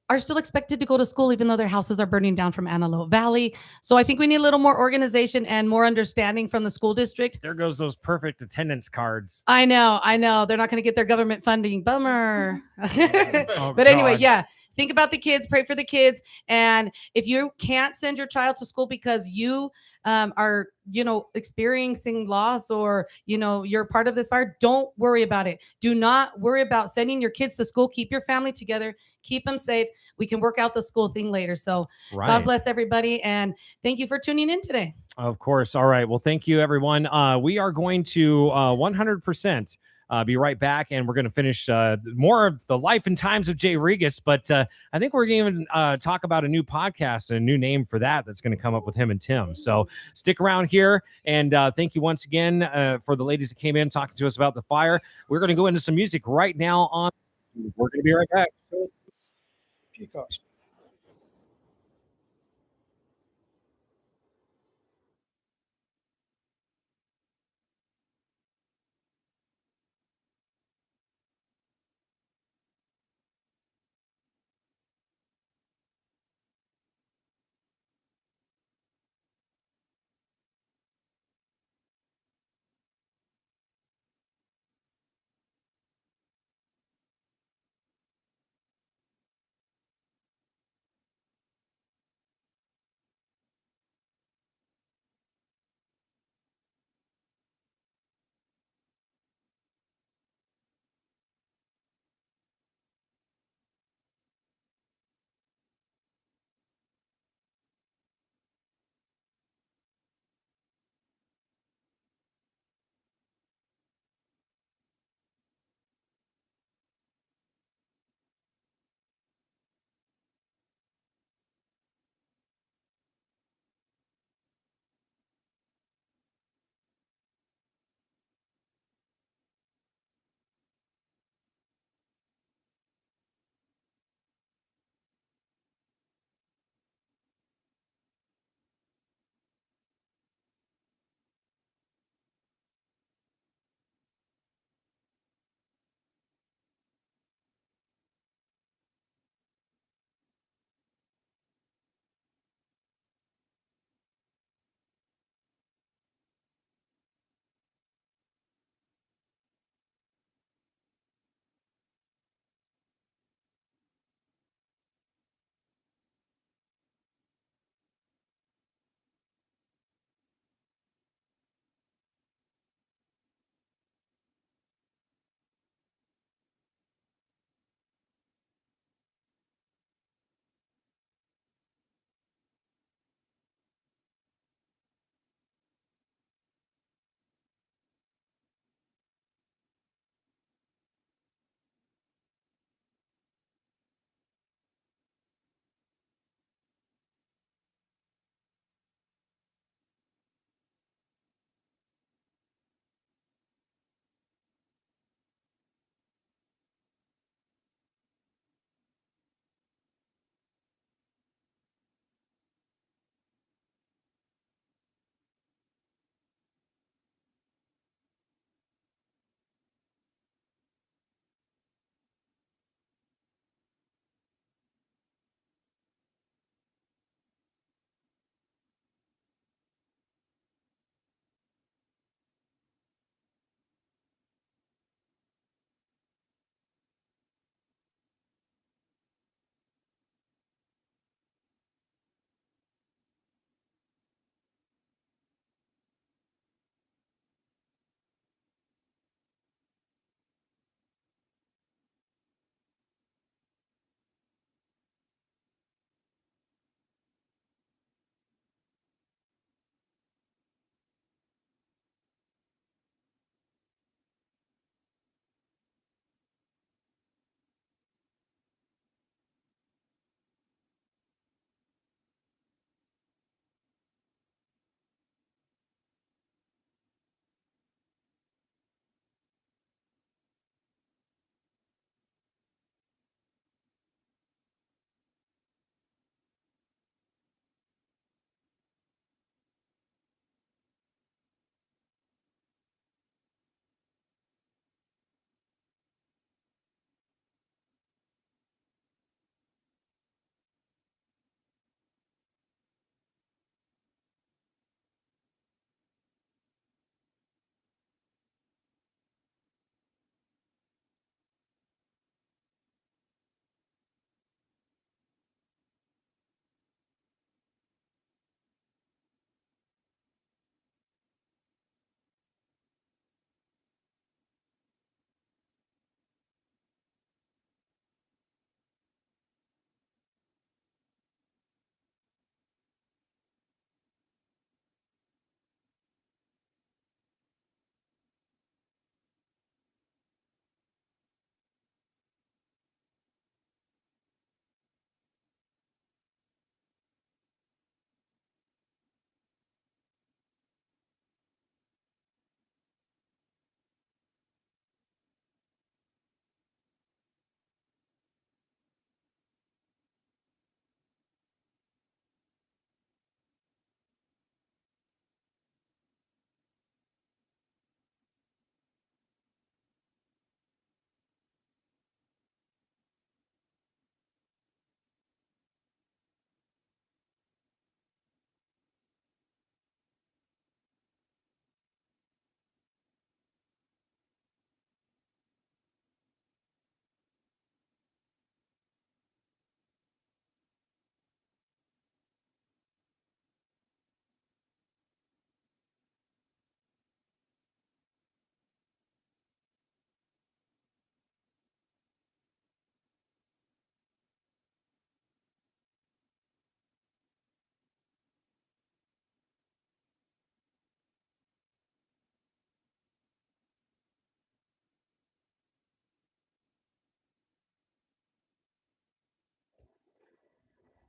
are still expected to go to school even though their houses are burning down from Antelope Valley. So I think we need a little more organization and more understanding from the school district. There goes those perfect attendance cards. I know. They're not going to get their government funding. Bummer. Oh, But anyway, God. yeah, think about the kids, pray for the kids. And if you can't send your child to school because you are, experiencing loss or, you're part of this fire, don't worry about it. Do not worry about sending your kids to school. Keep your family together. Keep them safe. We can work out the school thing later. So Right. God bless everybody. And thank you for tuning in today. Of course. All right. Well, thank you, everyone. We are going to 100% Be right back, and we're going to finish more of the life and times of Jay Regas. But I think we're going to even talk about a new podcast and a new name for that's going to come up with him and Tim. So stick around here, and thank you once again for the ladies that came in talking to us about the fire. We're going to go into some music right now. We're going to be right back.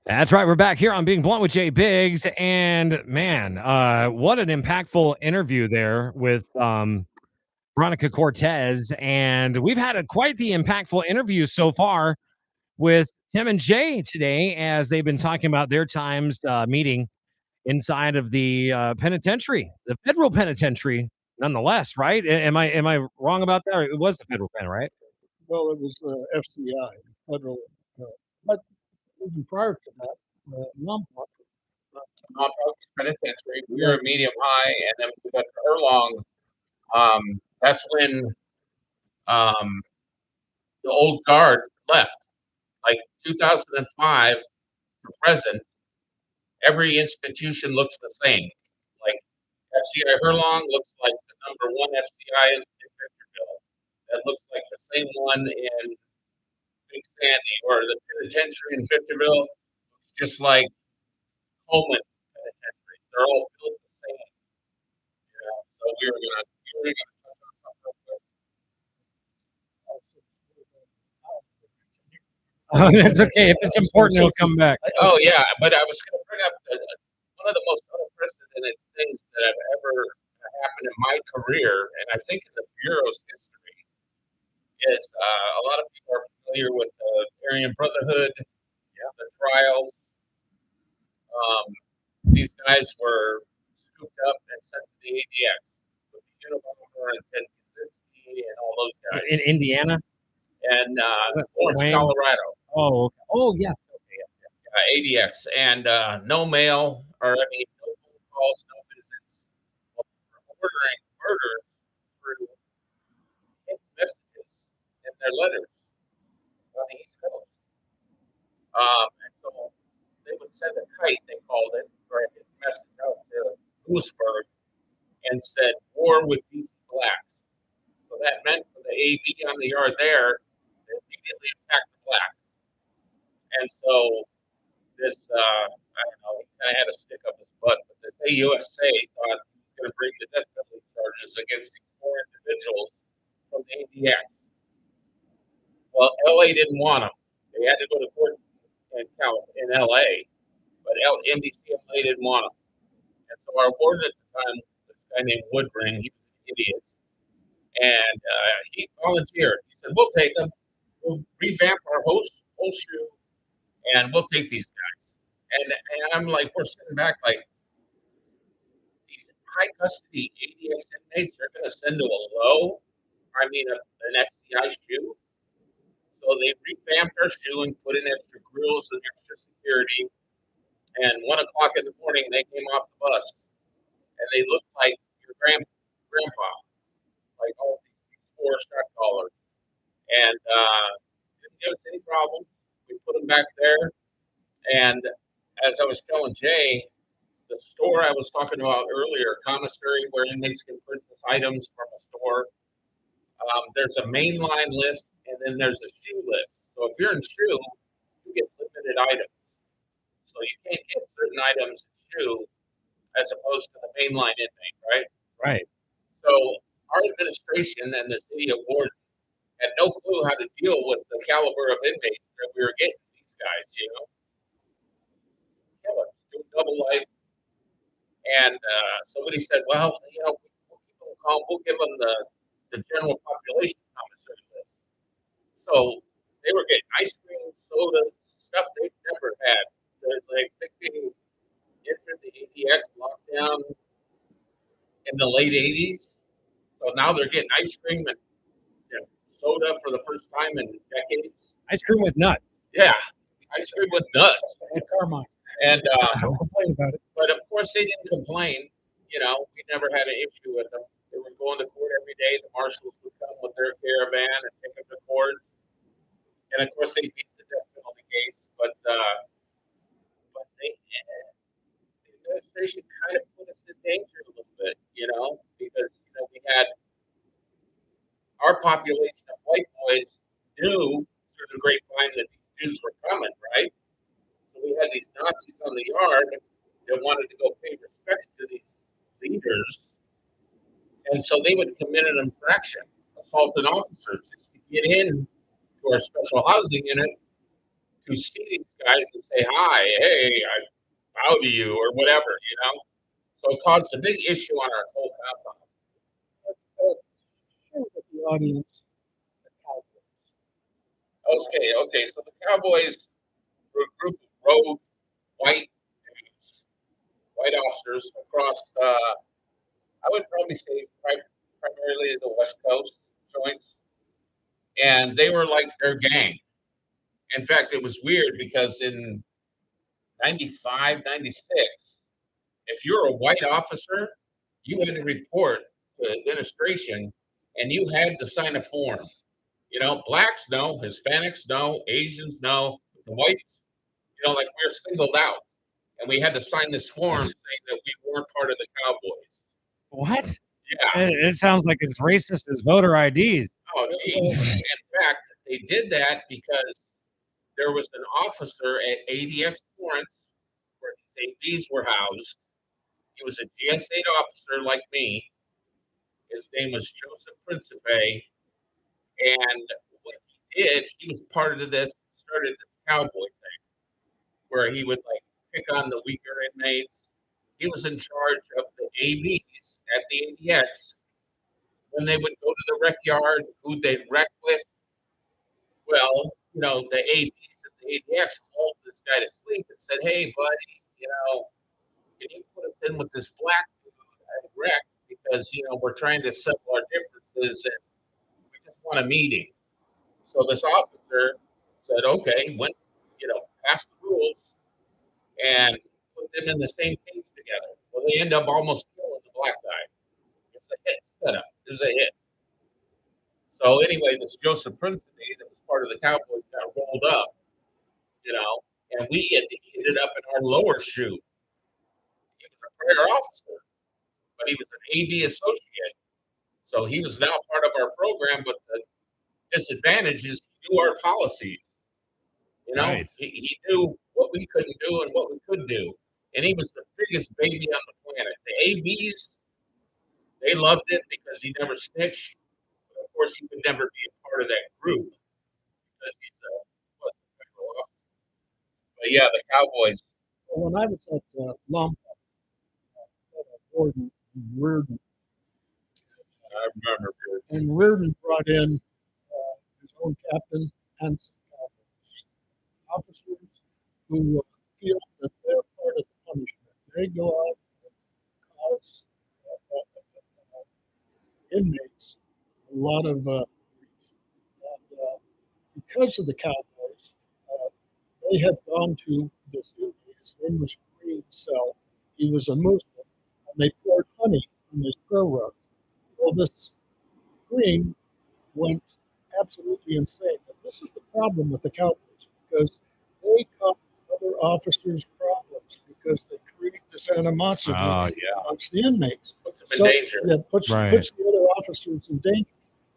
That's right. We're back here on Being Blunt with Jay Biggs. And man, what an impactful interview there with Veronica Cortez. And we've had quite the impactful interview so far with Tim and Jay today as they've been talking about their times meeting inside of the penitentiary, the federal penitentiary, nonetheless, right? Am I wrong about that? It was the federal pen, right? Well, it was FCI, federal, but even prior to that, Lompoc. Lompoc Penitentiary. We were medium high, and then we got to Erlong. That's when the old guard left. Like 2005 to present, every institution looks the same. Like FCI Erlong looks like the number one FCI in Victorville. That looks like the same one in Big Sandy, or the penitentiary in Victorville looks just like Coleman Penitentiary. They're all built the same. You know, so we were gonna touch on something real quick. Oh, that's okay. If it's important, it'll come back. Oh yeah, but I was going to bring up one of the most unprecedented things that have ever happened in my career, and I think in the Bureau's history, is a lot of people are familiar with the Aryan Brotherhood, the trials. These guys were scooped up and sent to the ADX with the Unabomber and Ted Kaczynski and all those guys. In Indiana? And Florence, Wayne? Colorado. Oh, okay. Oh, yes. ADX, and no mail, or I mean, no phone calls, no visits. Ordering murders through hidden messages in their letters on the East Coast. And so they would send a kite, they called it, or a hidden message out to Lewisburg and said, "War with DC blacks." So that meant for the AV on the yard there, they immediately attacked the blacks. And so this, I don't know, he kind of had a stick up his butt, but this AUSA thought he was going to bring the death penalty charges against these four individuals from the ADX. Well, LA didn't want them. They had to go to court in LA, but NBCMA didn't want them. And so our warden at the time, this guy named Woodring, he was an idiot, and he volunteered. He said, "We'll take them. We'll revamp our whole shoe, and we'll take these guys." And I'm like, we're sitting back like, these high custody ADX inmates are going to send to a low, an FCI shoe. So they revamped our shoe and put in extra grills and extra security. And 1 o'clock in the morning, they came off the bus, and they looked like your grandpa, like all these four shot callers. And didn't give us any problems. We put them back there. And as I was telling Jay, the store I was talking about earlier, commissary, where inmates can purchase items from a store, there's a mainline list, and then there's a shoe list. So if you're in shoe, you get limited items. So you can't get certain items in shoe as opposed to the mainline inmate, right? Right. So our administration and the city of Warden had no clue how to deal with the caliber of inmates that we were getting these guys, you know. Killers, do double life. And somebody said, well, you know, we'll keep them calm. We'll give them the general population commissary list. So they were getting ice cream, soda, stuff they've never had. They think they entered the ADX lockdown in the late 80s. So now they're getting ice cream and soda for the first time in decades. Ice cream with nuts. Yeah, ice cream with nuts. And Carmine. And Don't complain about it. but of course they didn't complain. You know, we never had an issue with them. They were going to court every day. The marshals would come with their caravan and take them to court. And of course they beat the death penalty case. But the administration kind of put us in danger a little bit, you know, because we had our population of white boys knew through the grapevine that these Jews were coming, right? So we had these Nazis on the yard that wanted to go pay respects to these leaders. And so they would commit an infraction, assault an officer, just to get in to our special housing unit to see these guys and say hi, hey, I bow to you or whatever, you know. So it caused a big issue on our whole compound. Share with the audience the Cowboys. Okay. So the Cowboys were a group of rogue white officers across, I would probably say primarily the West Coast joints. And they were like their gang. In fact, it was weird because in 95, 96, if you're a white officer, you had to report to administration and you had to sign a form. You know, blacks know, Hispanics know, Asians know, the whites, you know, like we're singled out. And we had to sign this form saying that we weren't part of the Cowboys. What? Yeah. It sounds like as racist as voter IDs. Oh, geez. In fact, they did that because there was an officer at ADX Florence where these ABs were housed. He was a GS8 officer like me. His name was Joseph Principe. And what he did, he was part of this, started this cowboy thing where he would like pick on the weaker inmates. He was in charge of the ABs at the ADX. When they would go to the rec yard, who they'd wreck with, well, you know, the ABs at the ADX called this guy to sleep and said, hey, buddy, you know, can you put us in with this black dude at rec? Because, you know, we're trying to settle our differences and we just want a meeting. So this officer said, okay, went, you know, passed the rules and put them in the same cage together. Well, they end up almost killing the black guy. It was a hit setup. It was a hit. So anyway, this Joseph Principe that was part of the Cowboys got rolled up, you know, and he ended up in our lower chute. He was a prayer officer, but he was an AB associate. So he was now part of our program, but the disadvantage is he knew our policies. You know, Right. he knew what we couldn't do and what we could do. And he was the biggest baby on the planet. The ABs, they loved it because he never snitched. But of course, he would never be a part of that group because he's a federal officer. But yeah, the Cowboys. Well, when I was at Lompoc, Gordon Reardon, I remember. and Reardon brought in his own captain and some officers who feel that they're part of the punishment. They go out and cause inmates a lot of grief. And because of the Cowboys, they had gone to this inmate. His name was Green Cell. He was a Muslim, and they poured honey on his prayer rug. Well, this Green went absolutely insane. And this is the problem with the Cowboys, because they cause other officers problems because they create this animosity amongst the inmates. Puts them in danger. Yeah, puts the other officers in danger.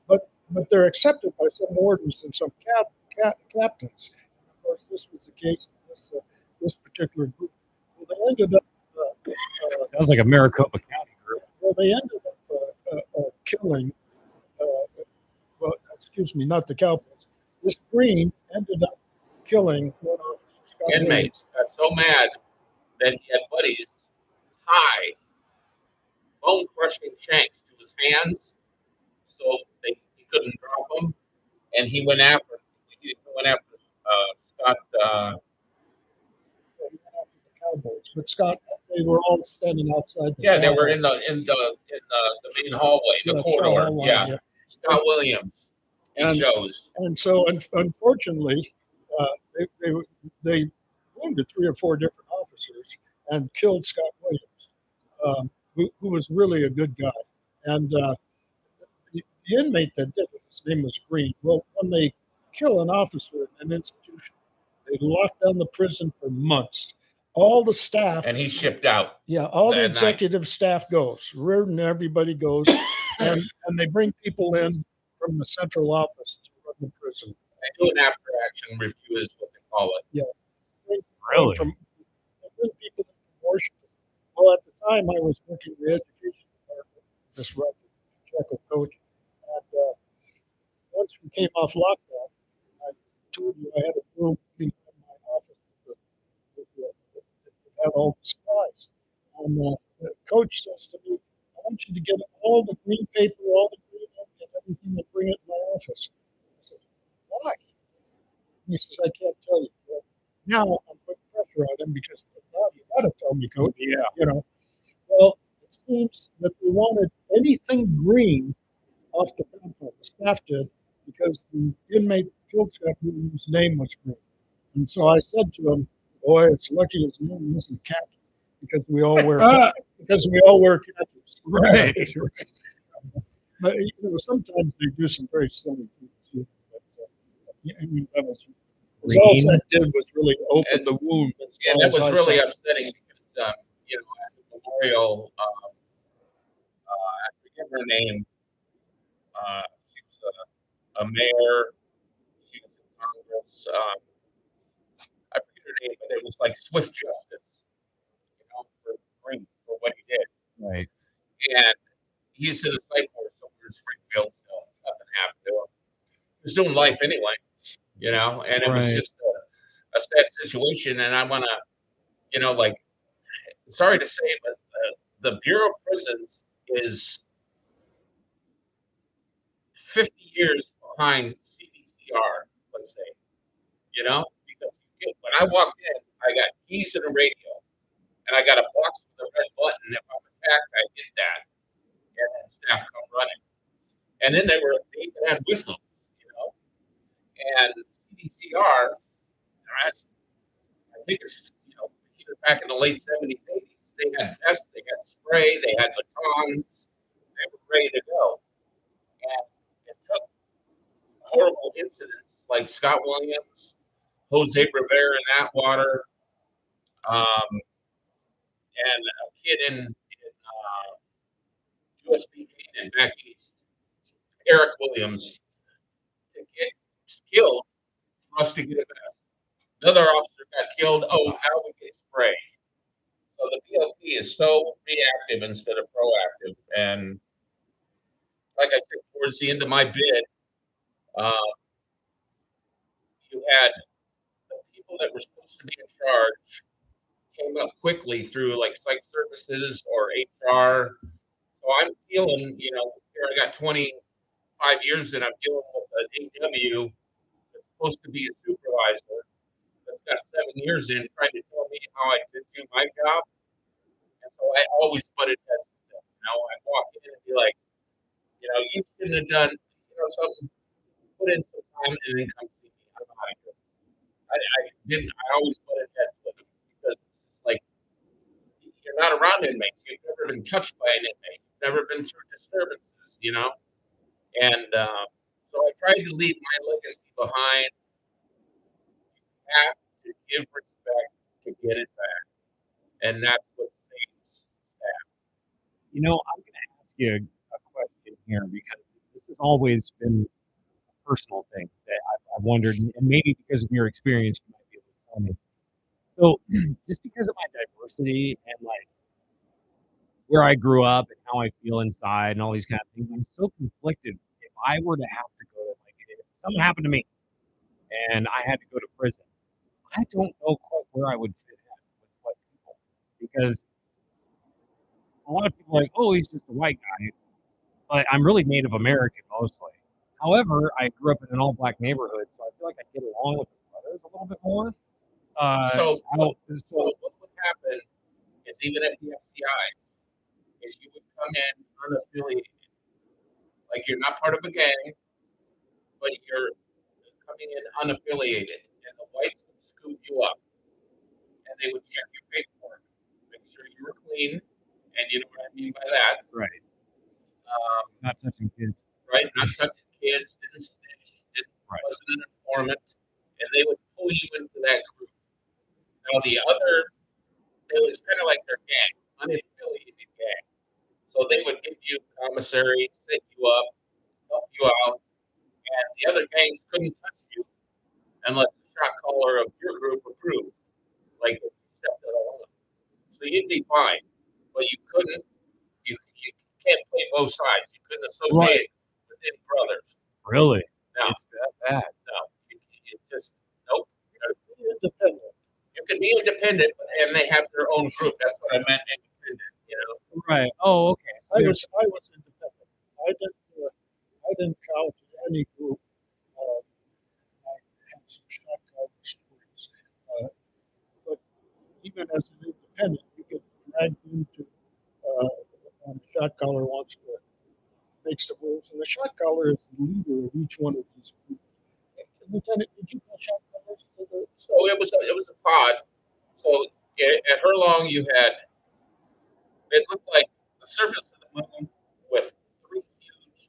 But they're accepted by some wardens and some captains. And of course, this was the case in this particular group. Well, they ended up. Sounds like a Maricopa County group. Well, they ended up killing. Well, excuse me, not the Cowboys. This Green ended up killing one officer. Scott Inmates got so mad that he had buddies tie bone-crushing shanks to his hands so he couldn't drop them, and he went after Scott. Cowboys, but Scott, they were all standing outside. They were in the main hallway, the corridor. Yeah. Scott Williams and chose. And so, unfortunately, they wounded 3 or 4 different officers and killed Scott Williams, who was really a good guy. And the inmate that did it, his name was Green. Well, when they kill an officer in an institution, they lock down the prison for months. All the staff. And he's shipped out. Yeah, all the that executive staff goes. Reardon, everybody goes. and they bring people in from the central office to run the prison. They do an after-action review is what they call it. Yeah. Really? They bring people in from Washington. Well, at the time, I was working in the education department, this Checo coach. And once we came off lockdown, I told you I had a room behind got all the supplies. And the coach says to me, I want you to get all the green paper, all the green ink and everything and bring it in my office. I said, why? And he says, I can't tell you. Well, now I'm putting pressure on him because now you got to tell me, coach. Yeah. You know, well, it seems that they wanted anything green off the compound. The staff did because the inmate field staff whose name was green. And so I said to him, boy, it's lucky his name isn't khaki because we all wear khakis. Right. But you know, sometimes they do some very silly things. Too. But, I mean, that was all that did was really open the wound. Yeah, that was really upsetting because you know, at the memorial, I forget her name. She was a mayor. She was in Congress. I forget her name, but it was like swift justice, you know, for what he did. Right. And he's in a psych ward somewhere in Springfield still. Nothing happened to him. He was doing life anyway, you know, and it was Right. just a sad situation. And I want to, you know, like, sorry to say, but the Bureau of Prisons is 50 years behind CDCR, let's say, you know, because when I walked in, I got keys and a radio, and I got a box with a red button. If I'm attacked, I hit that, and then staff come running. And then they even had whistles, you know, and CDCR, I think it's, you know, either back in the late 70s, 80s, they had vests, they had spray, they had batons, they were ready to go. And it took horrible incidents like Scott Williams, Jose Rivera in Atwater, and a kid in USB and back east, Eric Williams, to get killed for us to get a vest. Another officer got killed. Oh, how we get spray. So the BOP is so reactive instead of proactive. And like I said, towards the end of my bid, you had the people that were supposed to be in charge came up quickly through like psych services or HR. So I'm feeling, you know, here I got 25 years and I'm dealing with an AW that's supposed to be a supervisor that's got 7 years in trying to tell me how I did do my job. And so I always butted heads with them. You know, I'd walk in and be like, you know, you shouldn't have done, you know, something, put in some time and then come see me. I don't know how to do it. I always butted heads with them because it's like, you're not around inmates. You've never been touched by an inmate. You've never been through disturbances, you know? And so I tried to leave my legacy behind. You have to give respect to get it back. And that's what saves staff. You know, I'm going to ask you a question here because this has always been a personal thing that I've wondered, and maybe because of your experience, you might be able to tell me. So, just because of my diversity and like where I grew up and how I feel inside and all these kind of things, I'm so conflicted. If I were to have to go, like, if something happened to me and I had to go to prison, I don't know quite where I would fit in with white people because a lot of people are like, oh, he's just a white guy, but I'm really Native American mostly. However, I grew up in an all-black neighborhood, so I feel like I get along with the brothers a little bit more. So what would happen is even at the FCIs, is you would come in unaffiliated. Like you're not part of a gang, but you're coming in unaffiliated. And the whites would scoop you up. And they would check your paperwork, make sure you were clean. And you know what I mean by that. Right. Not touching kids. Right? Not touching kids, didn't snitch, wasn't an informant. And they would pull you into that group. Now the other, it was kind of like their gang, unaffiliated gang. So they would give you commissary, set you up, help you out, and the other gangs couldn't touch you unless the shot caller of your group approved, like if you stepped out alone. So you'd be fine, but you couldn't. You can't play both sides. You couldn't associate within brothers. Really? No, It's that bad. no, you just nope. You can be independent, and they have their own group. That's what I meant. Independent, you know. Right. Oh, okay. So I there's- was independent. I didn't count any group. I had some shot caller stories, but even as an independent, you get dragged into when a shot caller wants to make some rules, and the shot caller is the leader of each one of these groups. Lieutenant, did you call shot callers? So it was a pod. So at Hurlong, you had, it looked like the surface of the moon with 3 huge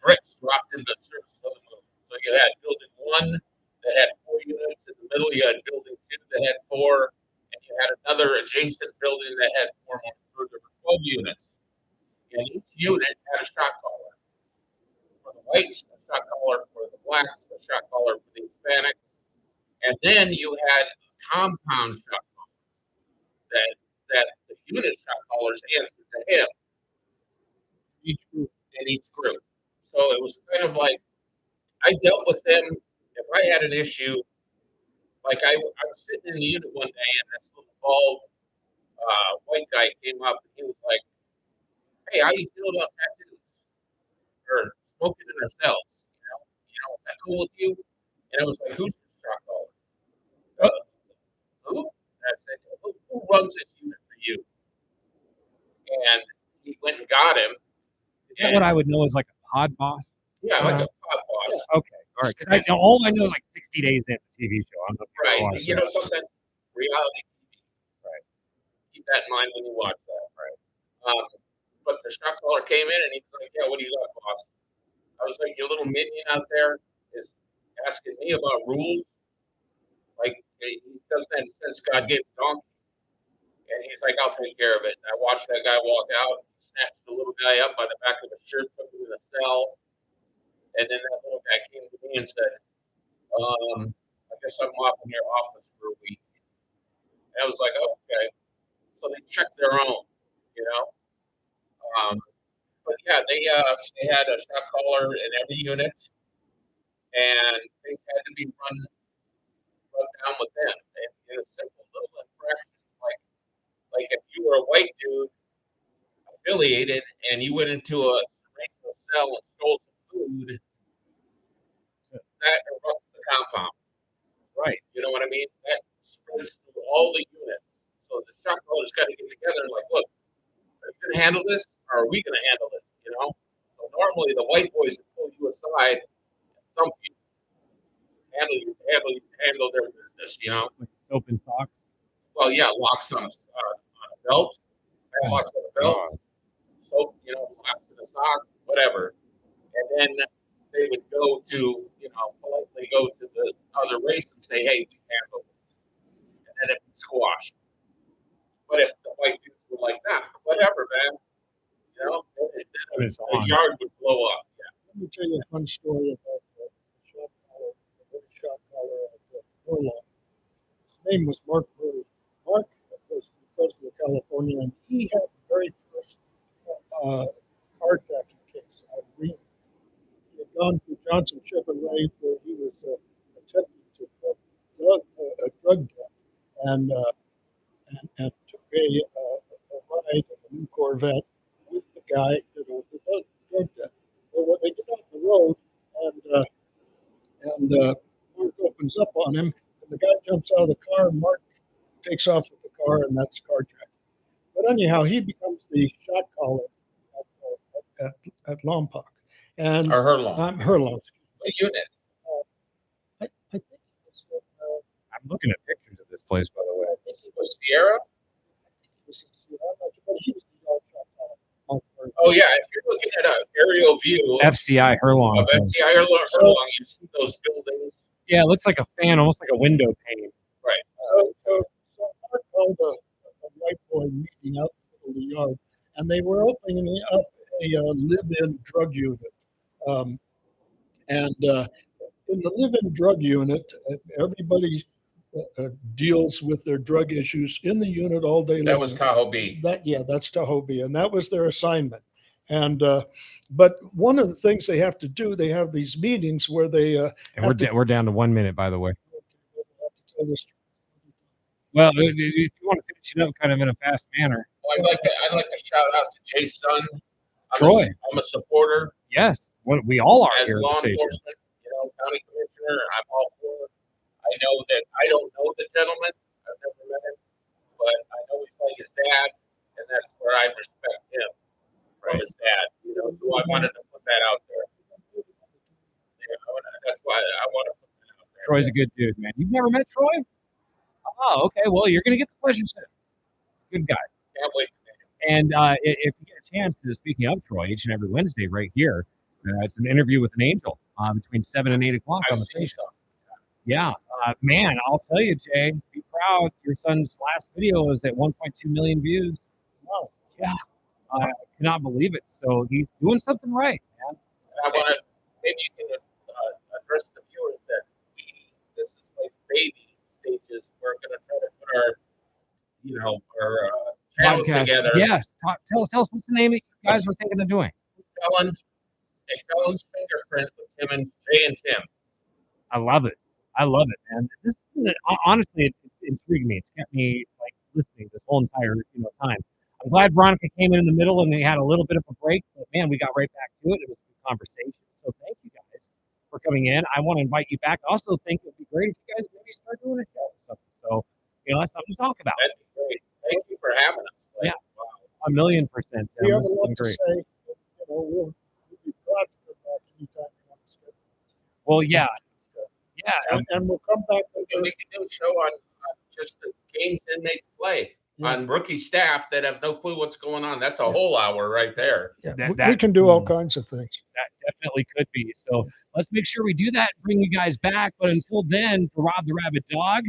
bricks dropped into the surface of the moon. So you had building 1 that had 4 units. In the middle, you had building 2 that had 4, and you had another adjacent building that had 4 more. So there were 12 units, and each unit had a shot caller. For the whites, a shot caller. For the blacks, a shot caller. For the Hispanics, and then you had compound shot caller that the unit shot callers answered to him. Each group. In each group. So it was kind of like I dealt with them if I had an issue. Like I was sitting in the unit one day, and this little bald white guy came up, and he was like, "Hey, how you feel about tattoos or smoking in their cells? You know, is that cool with you?" And I was like, "Who's your shot caller? Who?" And I said, "Who runs this unit for you?" And he went and got him. Is that what I would know as like a pod boss? Yeah, like a pod boss. Okay. All right. Because all I know is like 60 Days in the TV show. I'm not Right. sure. You know, sometimes reality TV. Right. Keep that in mind when you watch that. Right. But the shot caller came in and he was like, "Yeah, what do you got, boss?" I was like, "Your little minion out there is asking me about rules. Like he doesn't have sense God gave a donkey." And he's like, "I'll take care of it." And I watched that guy walk out, snatched the little guy up by the back of his shirt, took him in the cell. And then that little guy came to me and said, "I guess I'm off in your office for a week." And I was like, "Oh, okay." So they checked their own, you know. But yeah, they had a shot caller in every unit, and things had to be run down with them. And it was simple little infractions, like if you were a white dude affiliated and you went into a rainbow cell and stole some food, that erupts the compound. Right. You know what I mean? That spreads through all the units. So the shot callers got to get together and like, look, are you going to handle this or are we going to handle it? You know? So normally the white boys would pull you aside and thump you. Handle their business, you know? Like soap and socks. Well, yeah, locks on a belt. Locks on a belt. Soap, you know, locks in a sock, whatever. And then they would go to, you know, politely go to the other race and say, "Hey, we handled it." And then it'd be squashed. But if the white dudes were like, "Nah, whatever, man," you know, the yard would blow up. Yeah. Let me tell you a fun story about the shot caller at Furlong. His name was Mark Murray. Mark was the president of California, and he had the very first carjacking case out of Reno. He had gone to Johnson Chevrolet where he was attempting to a drug debt and took a ride in a new Corvette with the guy that owned the drug debt. Well, when they get off the road and Mark opens up on him, and the guy jumps out of the car, and Mark takes off with the car, and that's carjacking. But anyhow, he becomes the shot caller at Lompoc. And Or Hurlong. Hurlong. What unit? I think it was, I'm looking at pictures of this place, by the way. This was Sierra? but he was the yard shot caller. Oh, yeah. If you're looking at an aerial view FCI Hurlong. of FCI Hurlong, you see those buildings. Yeah, it looks like a fan, almost like a window pane. Right. So Mark called a white boy meeting out in the yard, and they were opening up a live-in drug unit. And in the live-in drug unit, everybody deals with their drug issues in the unit all day long. That was Tahoe B. That's Tahoe B, and that was their assignment. And but one of the things they have to do, they have these meetings where they And we're down to 1 minute, by the way. tell this. Well, if you want to finish finishing up kind of in a fast manner. Well, I'd like to shout out to Jay's son. Troy. I'm a supporter. Yes, what we all are As here at law the station. enforcement, county commissioner, I'm all for it. I know that I don't know the gentleman. I've never met him, but I know he's like his dad, and that's where I respect him from his dad. So I wanted to put that out there. That's why I want to put that out there. Troy's a good dude, man. You've never met Troy? Oh, okay. Well, you're gonna get the pleasure soon. Good guy. Can't wait to meet him. And if you get a chance to, speaking of Troy, each and every Wednesday right here, it's an interview with an angel between 7 and 8 o'clock on the station. Yeah, man, I'll tell you, Jay, be proud. Your son's last video is at 1.2 million views. Wow. Yeah, I cannot believe it. So he's doing something right, man. And I want to, maybe you can address the viewers that this is like baby stages. We're going to try to put our channel Podcast. together. Yes. Tell us what's the name that you guys were thinking of doing. A felon's fingerprint with Jay and Tim. I love it. I love it, man. This honestly, it's intrigued me. It's kept me like listening this whole entire time. I'm glad Veronica came in the middle and we had a little bit of a break, but man, we got right back to it. It was a good conversation. So thank you guys for coming in. I want to invite you back. I also think it would be great if you guys maybe start doing a show or something. So that's something to talk about. That'd be great. Thank you for having us. Yeah, 1,000,000%. Tim. We have This a has lot been to great. say. We'll be glad to come back anytime you want to schedule. Well, yeah. And we'll come back. And we can do a show on just the games inmates play on rookie staff that have no clue what's going on. That's a whole hour right there. Yeah, we can do all kinds of things. That definitely could be. So let's make sure we do that and bring you guys back. But until then, for Rob the Rabbit Dog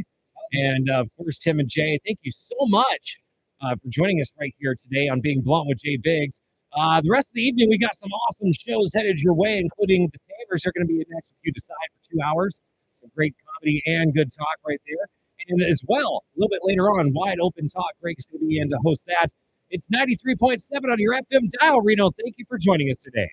and of course Tim and Jay, thank you so much for joining us right here today on Being Blunt with Jay Biggs. The rest of the evening, we got some awesome shows headed your way, including the Tamers are going to be next with You Decide for 2 hours. Some great comedy and good talk right there. And as well, a little bit later on, Wide Open Talk. Greg's going to be in to host that. It's 93.7 on your FM dial, Reno. Thank you for joining us today.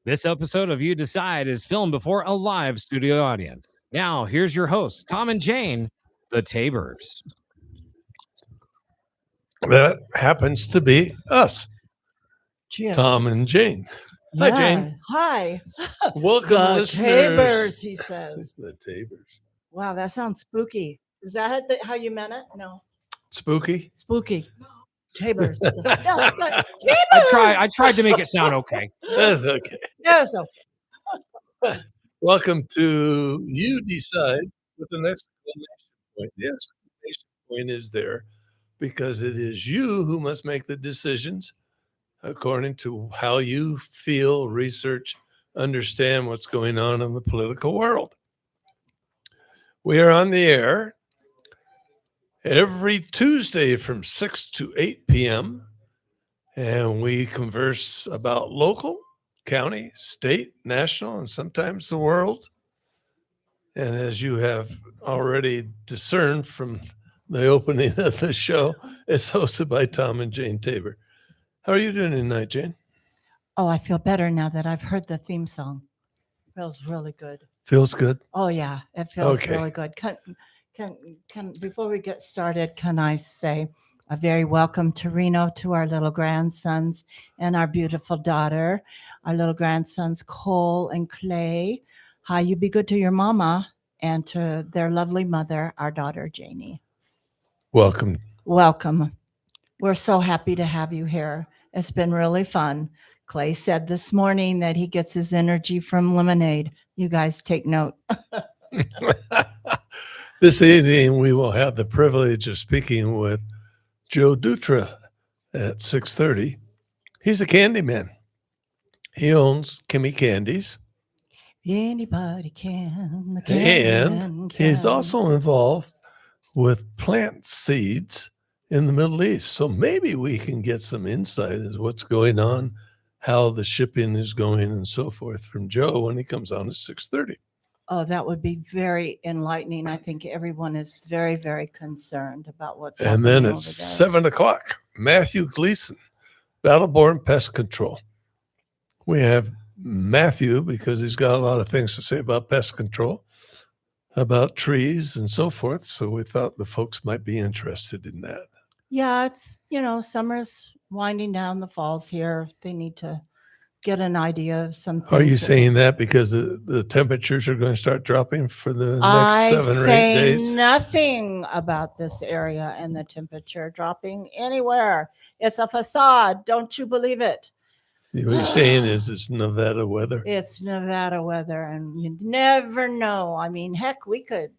This episode of You Decide is filmed before a live studio audience. Now, here's your hosts, Tom and Jane, the Tabers. That happens to be us, Yes. Tom and Jane. Hi, Jane. Hi. Welcome, The listeners. Tabers, he says. The Tabers. Wow, that sounds spooky. Is that how you meant it? No. Spooky. Spooky. Tabers. I tried to make it sound okay. That's okay. Yeah, so Welcome to You Decide with an exclamation point. The exclamation point is there because it is you who must make the decisions according to how you feel, research, understand what's going on in the political world. We are on the air every Tuesday from 6 to 8 p.m. and we converse about local, county, state, national, and sometimes the world. And as you have already discerned from the opening of the show, it's hosted by Tom and Jane Tabor. How are you doing tonight, Jane? Oh, I feel better now that I've heard the theme song. Feels really good. Feels good? Oh yeah, it feels Okay. really good. Can before we get started, can I say a very welcome to Reno to our little grandsons and our beautiful daughter, our little grandsons Cole and Clay. Hi, you be good to your mama and to their lovely mother, our daughter Janie. Welcome. Welcome. We're so happy to have you here. It's been really fun. Clay said this morning that he gets his energy from lemonade. You guys take note. This evening, we will have the privilege of speaking with Joe Dutra at 6:30. He's a candy man. He owns Kimmy Candies, Anybody can. and he's also involved with plant seeds in the Middle East. So maybe we can get some insight as what's going on, how the shipping is going, and so forth from Joe when he comes on at 6:30. Oh, that would be very enlightening. I think everyone is very, very concerned about what's And then happening at over there. 7 o'clock, Matthew Gleason, Battleborn Pest Control. We have Matthew because he's got a lot of things to say about pest control, about trees and so forth. So we thought the folks might be interested in that. Yeah, it's, summer's winding down, the fall's here. They need to get an idea of some Are you things that- saying that because the temperatures are going to start dropping for the next I 7 or 8 say days? nothing about this area and the temperature dropping anywhere. It's a facade. Don't you believe it? What you're saying is it's Nevada weather. It's Nevada weather, and you never know. I mean, heck, we could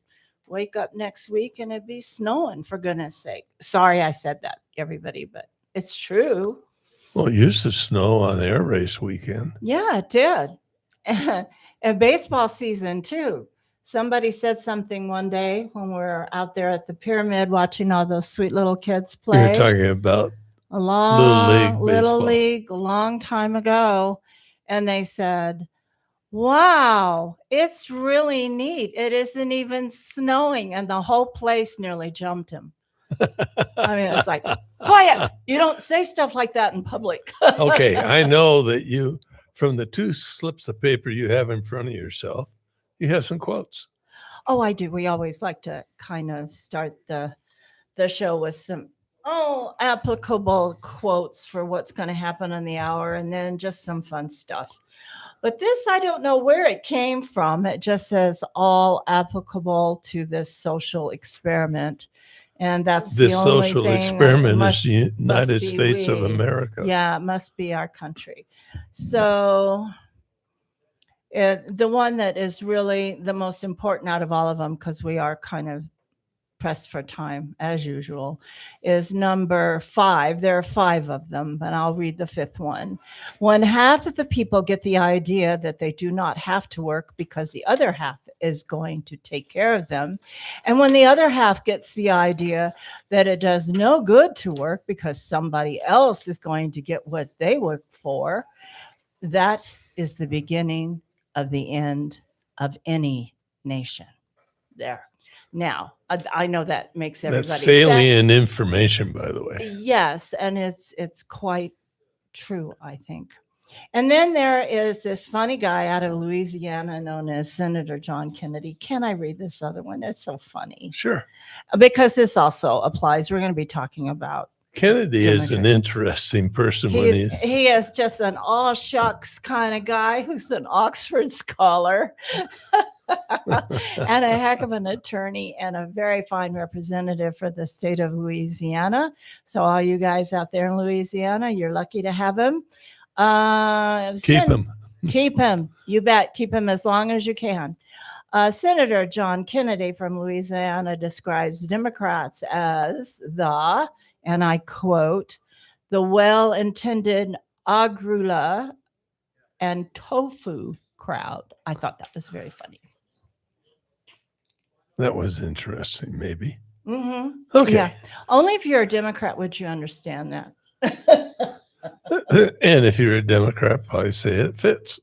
wake up next week and it'd be snowing, for goodness sake. Sorry I said that, everybody, but it's true. Well, it used to snow on air race weekend. Yeah, it did. And baseball season, too. Somebody said something one day when we were out there at the pyramid watching all those sweet little kids play. You're talking about A long Little little League league a long time ago, and they said, wow, it's really neat, it isn't even snowing, and the whole place nearly jumped him. I mean, it's like, quiet, you don't say stuff like that in public. Okay, I know that you, from the 2 slips of paper you have in front of yourself, you have some quotes. Oh, I do. We always like to kind of start the show with some applicable quotes for what's going to happen in the hour, and then just some fun stuff. But this, I don't know where it came from. It just says all applicable to this social experiment. And that's This the only social thing. experiment Must- is the must United be States of we. America. Yeah, it must be our country. So the one that is really the most important out of all of them, because we are kind of pressed for time as usual, is number 5. There are 5 of them, but I'll read the 5th one. When half of the people get the idea that they do not have to work because the other half is going to take care of them, and when the other half gets the idea that it does no good to work because somebody else is going to get what they work for, that is the beginning of the end of any nation. There. Now, I know that makes everybody That's sad. salient information, by the way. Yes, and it's quite true, I think. And then there is this funny guy out of Louisiana known as Senator John Kennedy. Can I read this other one? It's so funny. Sure. Because this also applies. We're going to be talking about Kennedy is an interesting person when he is just an all shucks kind of guy who's an Oxford scholar and a heck of an attorney and a very fine representative for the state of Louisiana. So all you guys out there in Louisiana, you're lucky to have him. Keep him. Keep him. You bet. Keep him as long as you can. Senator John Kennedy from Louisiana describes Democrats as the, and I quote, the well-intended agrula and tofu crowd. I thought that was very funny. That was interesting, maybe. Mm-hmm. Okay. Yeah. Only if you're a Democrat would you understand that. And if you're a Democrat, probably say it fits.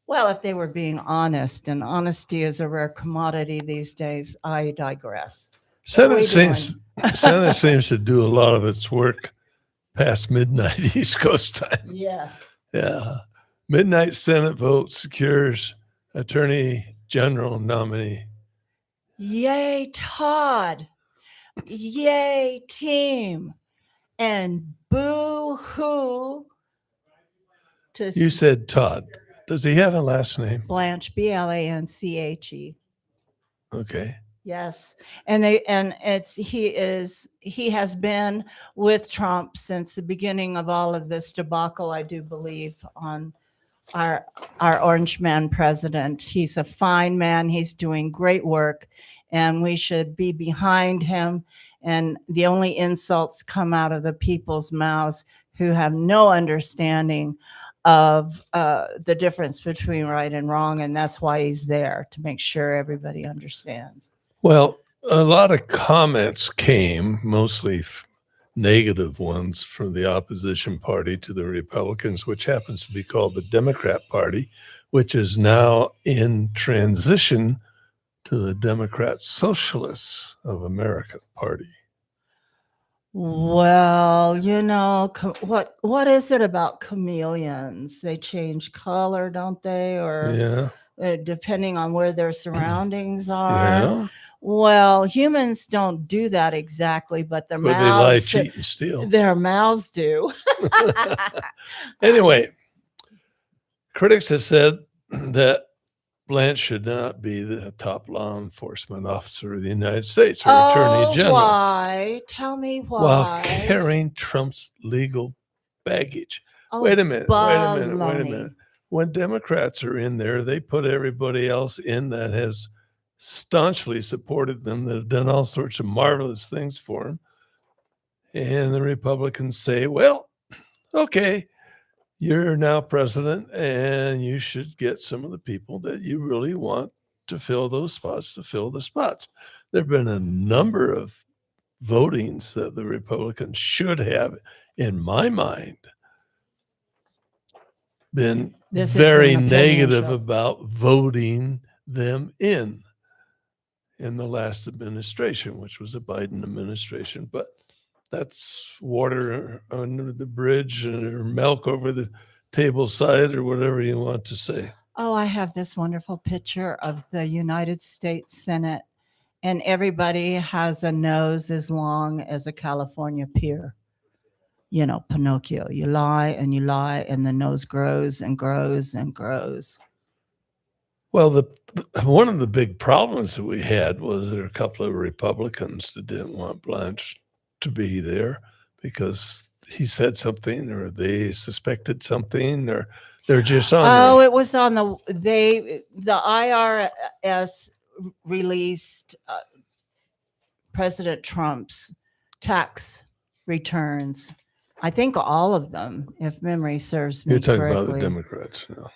Well, if they were being honest, and honesty is a rare commodity these days, I digress. Senate seems to do a lot of its work past midnight East Coast time. Yeah. Yeah. Midnight Senate vote secures Attorney General nominee. Yay, Todd. Yay, team. And boo-hoo to You said Todd. Does he have a last name? Blanche, Blanche. Okay. Yes. And he has been with Trump since the beginning of all of this debacle, I do believe, on our Orange Man president. He's a fine man. He's doing great work, and we should be behind him. And the only insults come out of the people's mouths who have no understanding of the difference between right and wrong. And that's why he's there, to make sure everybody understands. Well, a lot of comments came, mostly negative ones, from the opposition party to the Republicans, which happens to be called the Democrat Party, which is now in transition to the Democrat Socialists of America Party. Well, you know, what is it about chameleons? They change color, don't they? Or depending on where their surroundings are. Yeah. Well, humans don't do that exactly, but their But they mouths lie, cheat, and steal. Their mouths do. Anyway, critics have said that Blanche should not be the top law enforcement officer of the United States or Attorney General Why? Tell me why. while carrying Trump's legal baggage. Oh, Wait a minute. baloney. When Democrats are in there, they put everybody else in that has staunchly supported them, that have done all sorts of marvelous things for them. And the Republicans say, well, okay, you're now president and you should get some of the people that you really want to fill those spots to fill the spots. There have been a number of votings that the Republicans should have, in my mind, been This is very an opinion negative show. about voting them in the last administration, which was a Biden administration. But that's water under the bridge or milk over the table side or whatever you want to say. Oh, I have this wonderful picture of the United States Senate, and everybody has a nose as long as a California pier. You know, Pinocchio, you lie, and the nose grows and grows and grows. Well, one of the big problems that we had was there were a couple of Republicans that didn't want Blanche to be there because he said something or they suspected something or they're just on. Oh, it was on the IRS released President Trump's tax returns. I think all of them, if memory serves me You're talking correctly. about the Democrats now.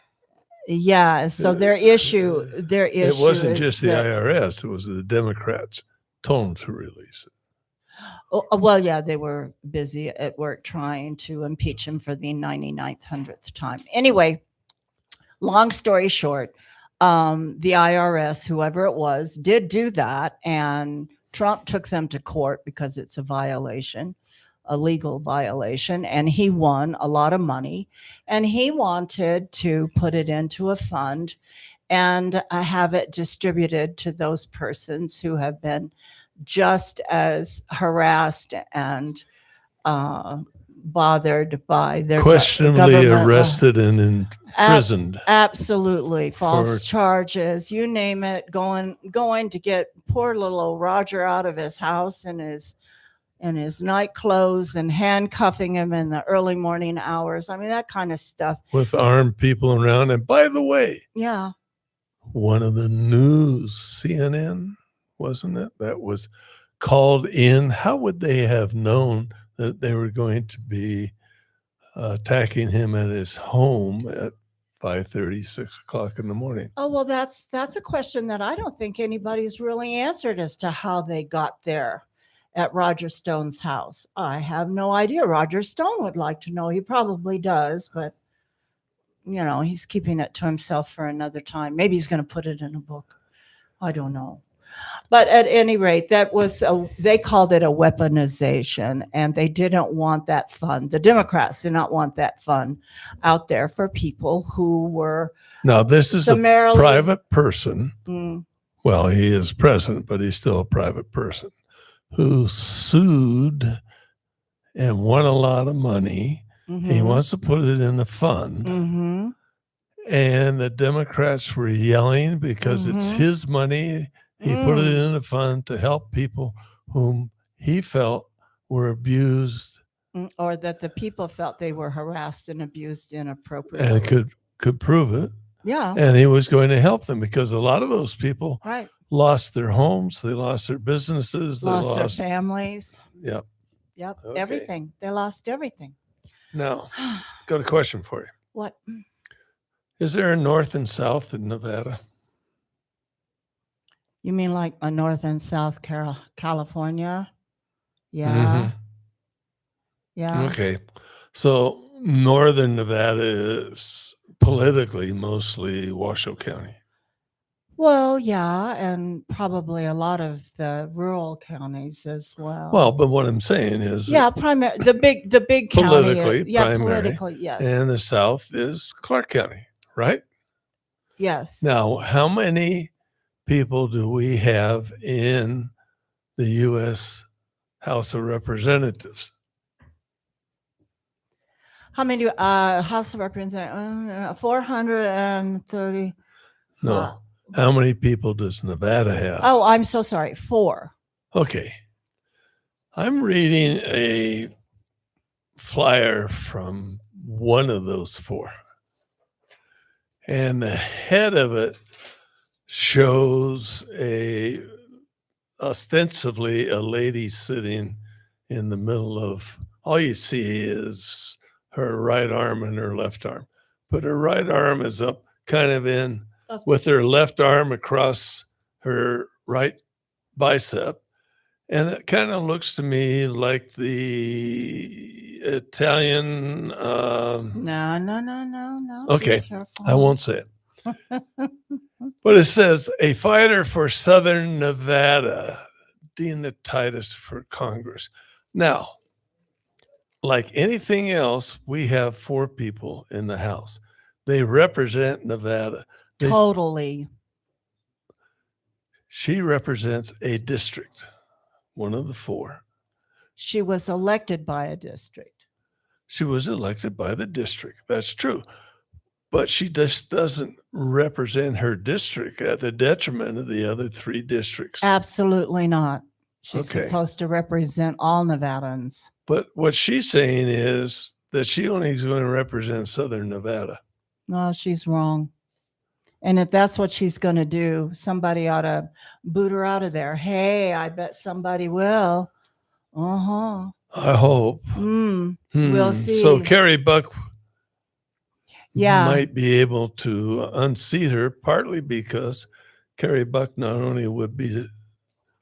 Yeah, so their issue It wasn't is just the that- IRS; it was the Democrats told them to release it. Well, yeah, they were busy at work trying to impeach him for the 99th, 100th time. Anyway, long story short, the IRS, whoever it was, did do that, and Trump took them to court because it's a violation. a legal violation, and he won a lot of money, and he wanted to put it into a fund and have it distributed to those persons who have been just as harassed and bothered by their Questionably government arrested and imprisoned. Absolutely, false for- charges, you name it. Going to get poor little old Roger out of his house in his night clothes and handcuffing him in the early morning hours. I mean, that kind of stuff. with armed people around. And by the way, Yeah. one of the news, CNN, wasn't it, that was called in? How would they have known that they were going to be attacking him at his home at 5:30, 6 o'clock in the morning? Oh, well, that's a question that I don't think anybody's really answered as to how they got there at Roger Stone's house. I have no idea. Roger Stone would like to know. He probably does, but he's keeping it to himself for another time. Maybe he's going to put it in a book. I don't know. But at any rate, they called it a weaponization, and they didn't want that fund. The Democrats did not want that fund out there for people who were Now, this is summarily- a private person. Mm. Well, he is president, but he's still a private person who sued and won a lot of money. He Mhm. wants to put it in a fund. Mm-hmm. And the Democrats were yelling because it's Mhm. his money. He put it Mm. in a fund to help people whom he felt were abused Or that the people felt they were harassed and abused inappropriately. and could prove it. Yeah. And he was going to help them because a lot of those people Right. lost their homes, they lost their businesses, they Lost their lost. families. Yep. Yep. Okay. Everything. They lost everything. Now, got a question for you. What? Is there a north and south in Nevada? You mean like a North and South California? Yeah. Mhm. Yeah. Okay. So northern Nevada is politically mostly Washoe County. Well, yeah, and probably a lot of the rural counties as well. Well, but what I'm saying is yeah, the big county. politically Yeah, primary. politically, yes. And the south is Clark County, right? Yes. Now, how many people do we have in the U.S. House of Representatives? How many House of Representatives? 430. No. How many people does Nevada have? Oh, I'm so sorry. 4. Okay. I'm reading a flyer from one of those 4. And the head of it shows ostensibly a lady sitting in the middle of, all you see is her right arm and her left arm. But her right arm is up kind of in with her left arm across her right bicep. And it kind of looks to me like the Italian. No. Be Okay, careful. I won't say it. But it says, a fighter for Southern Nevada, Dina Titus for Congress. Now, like anything else, we have 4 people in the House. They represent Nevada. Totally. She represents a district, one of the 4. She was elected by a district. She was elected by the district. That's true. But she just doesn't represent her district at the detriment of the other 3 districts. Absolutely not. She's Okay. supposed to represent all Nevadans. But what she's saying is that she only is going to represent Southern Nevada. No, she's wrong. And if that's what she's going to do, somebody ought to boot her out of there. Hey, I bet somebody will. Uh-huh. I hope. We'll see. So Carrie Buck Yeah. might be able to unseat her, partly because Carrie Buck not only would be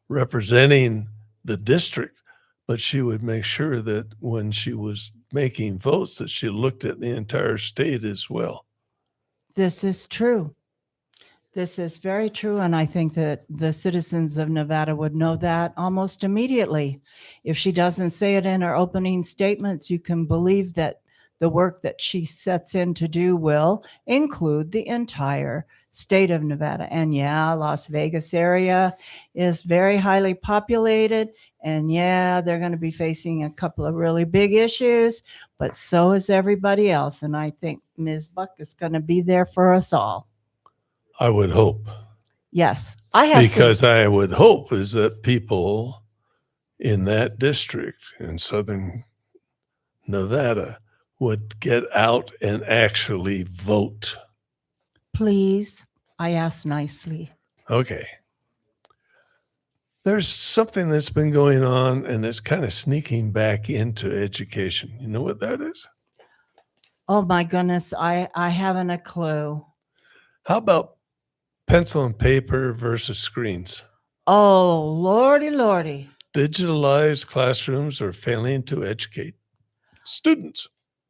representing the district, but she would make sure that when she was making votes that she looked at the entire state as well. This is true. This is very true, and I think that the citizens of Nevada would know that almost immediately. If she doesn't say it in her opening statements, you can believe that the work that she sets in to do will include the entire state of Nevada. And yeah, Las Vegas area is very highly populated, and yeah, they're going to be facing a couple of really big issues, but so is everybody else. And I think Ms. Buck is going to be there for us all. I would hope. Yes, I have. Because I would hope is that people in that district in southern Nevada would get out and actually vote. Please, I ask nicely. Okay. There's something that's been going on and it's kind of sneaking back into education. You know what that is? Oh my goodness, I haven't a clue. How about pencil and paper versus screens? Oh, lordy, lordy. Digitalized classrooms are failing to educate students.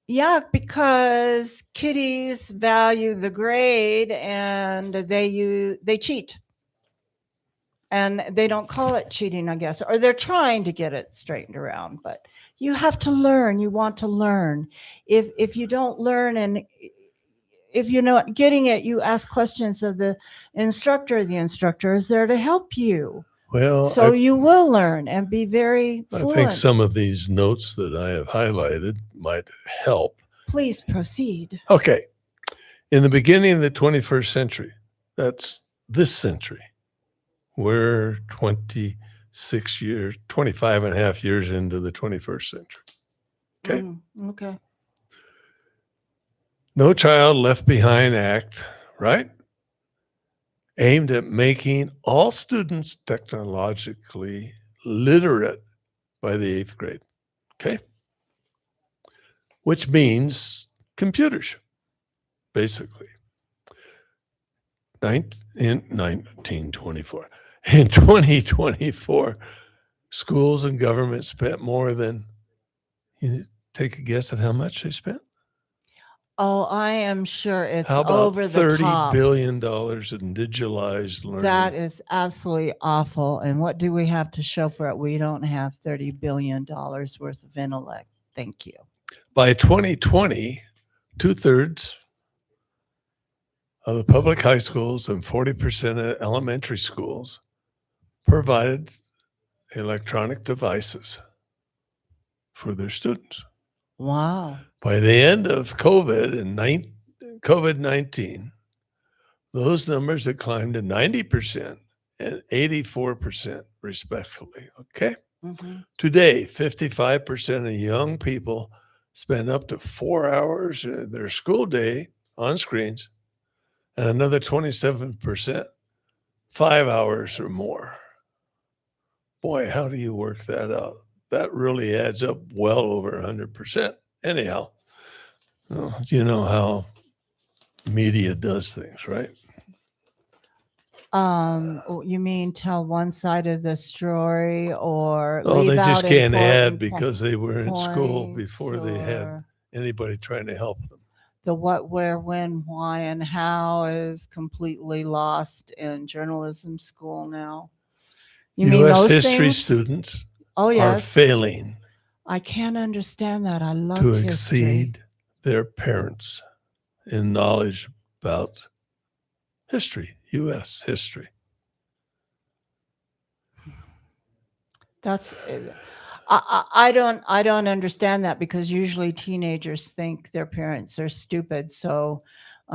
Yeah, because kiddies value the grade and they cheat. And they don't call it cheating, I guess, or they're trying to get it straightened around. But you have to learn. You want to learn. If you don't learn and if you're not getting it, you ask questions of the instructor. The instructor is there to help you. Well, So you will learn and be very I fluent. think some of these notes that I have highlighted might help. Please proceed. Okay. In the beginning of the 21st century, that's this century, we're 25 and a half years into the 21st century. Okay. Okay. No Child Left Behind Act, right? Aimed at making all students technologically literate by the 8th grade. Okay. Which means computers, basically. In 1924. In 2024, schools and government spent more than, you take a guess at how much they spent? Oh, I am sure it's How about over the $30 top. billion in digitalized learning? That is absolutely awful. And what do we have to show for it? We don't have $30 billion worth of intellect. Thank you. By 2020, 2/3 of the public high schools and 40% of elementary schools provided electronic devices for their students. Wow. By the end of COVID-19, those numbers had climbed to 90% and 84% respectively. Okay. Mhm. Today, 55% of young people spend up to 4 hours of their school day on screens, and another 27%, 5 hours or more. Boy, how do you work that out? That really adds up well over 100%. Anyhow, you know how media does things, right? You mean tell one side of the story or Oh, they leave just out can't add important because they were in school points before they had or anybody trying to help them. the what, where, when, why, and how is completely lost in journalism school now. You mean U.S. those history things? students Oh, are yes. failing I can't understand that. I love to history. exceed their parents in knowledge about history, U.S. history. That's I don't understand that because usually teenagers think their parents are stupid, so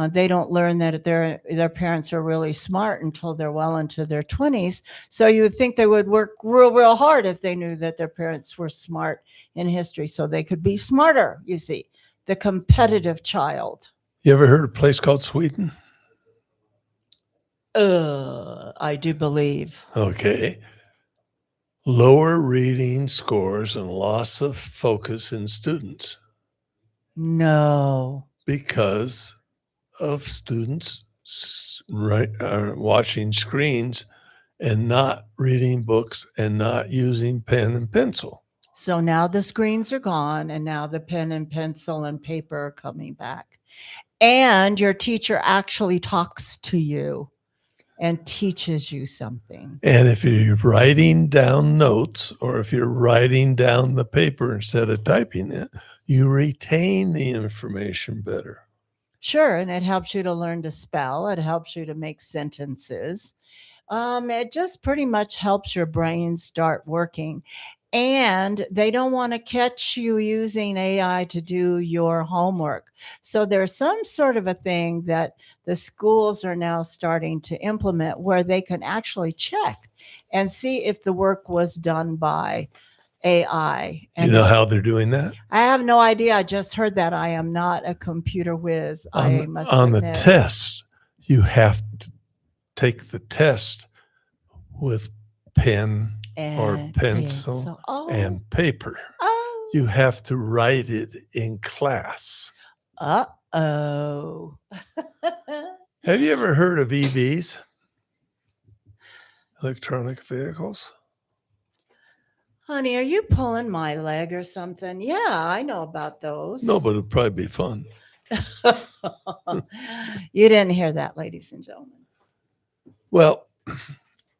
they don't learn that their parents are really smart until they're well into their 20s. So you would think they would work real hard if they knew that their parents were smart in history, so they could be smarter. You see, the competitive child. You ever heard of a place called Sweden? I do believe. Okay. Lower reading scores and loss of focus in students No. because of students watching screens and not reading books and not using pen and pencil. So now the screens are gone and now the pen and pencil and paper are coming back. And your teacher actually talks to you and teaches you something. And if you're writing down notes or if you're writing down the paper instead of typing it, you retain the information better. Sure, and it helps you to learn to spell. It helps you to make sentences. It just pretty much helps your brain start working. And they don't want to catch you using AI to do your homework. So there's some sort of a thing that the schools are now starting to implement where they can actually check and see if the work was done by AI. You know how they're doing that? I have no idea. I just heard that. I am not a computer whiz. I must On the admit. tests, you have to take the test with pen or And pencil Oh. and paper. You have to write it in class. Uh-oh. Have you ever heard of EVs? Electronic vehicles? Honey, are you pulling my leg or something? Yeah, I know about those. No, but it'd probably be fun. You didn't hear that, ladies and gentlemen. Well,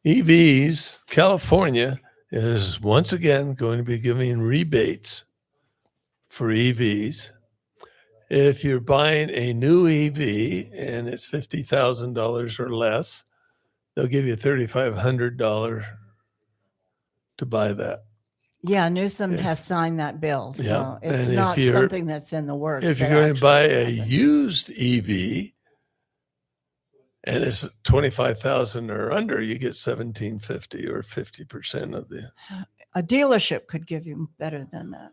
EVs, California is once again going to be giving rebates for EVs. If you're buying a new EV and it's $50,000 or less, they'll give you $3,500 to buy that. Yeah, Newsom has signed that bill. So Yeah, it's and if not you're- something that's in the works. If you're that going to buy actually a is used EV and it's 25,000 or under, you get 1,750 or 50% of the. happening. A dealership could give you better than that.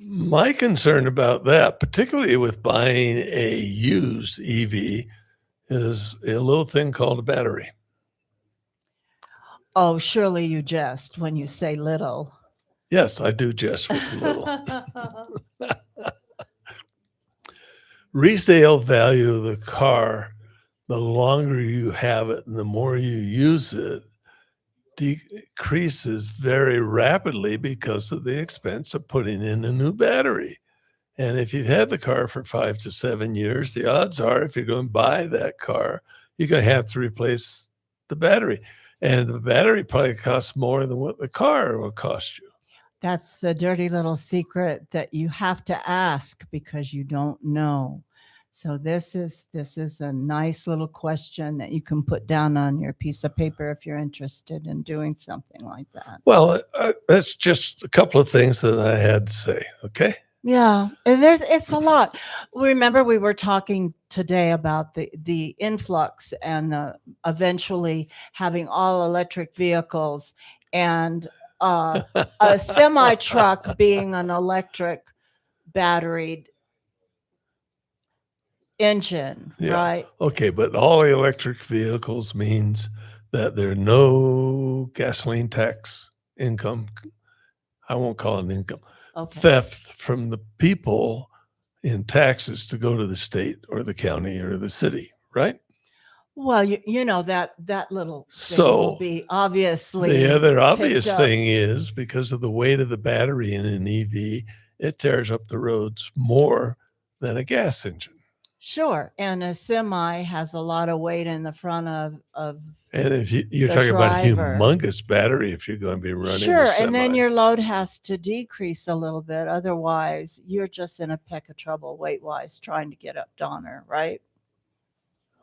My concern about that, particularly with buying a used EV, is a little thing called a battery. Oh, surely you jest when you say little. Yes, I do just with a little. Resale value of the car, the longer you have it and the more you use it, decreases very rapidly because of the expense of putting in a new battery. And if you've had the car for 5 to 7 years, the odds are if you're going to buy that car, you're going to have to replace the battery. And the battery probably costs more than what the car will cost you. That's the dirty little secret that you have to ask because you don't know. So this is a nice little question that you can put down on your piece of paper if you're interested in doing something like that. Well, that's just a couple of things that I had to say. Okay. Yeah, and it's a lot. Remember, we were talking today about the influx and eventually having all electric vehicles and a semi truck being an electric batteried engine, Yeah. right? Okay, but all electric vehicles means that there are no gasoline tax income. I won't call it income. Okay. Theft from the people in taxes to go to the state or the county or the city, right? Well, you know that little thing So will be obviously the other obvious picked up. thing is because of the weight of the battery in an EV, it tears up the roads more than a gas engine. Sure, and a semi has a lot of weight in the front of And if you're the talking about a driver. humongous battery, if you're going to be running Sure, a and then semi. your load has to decrease a little bit. Otherwise, you're just in a peck of trouble weight-wise trying to get up Donner, right?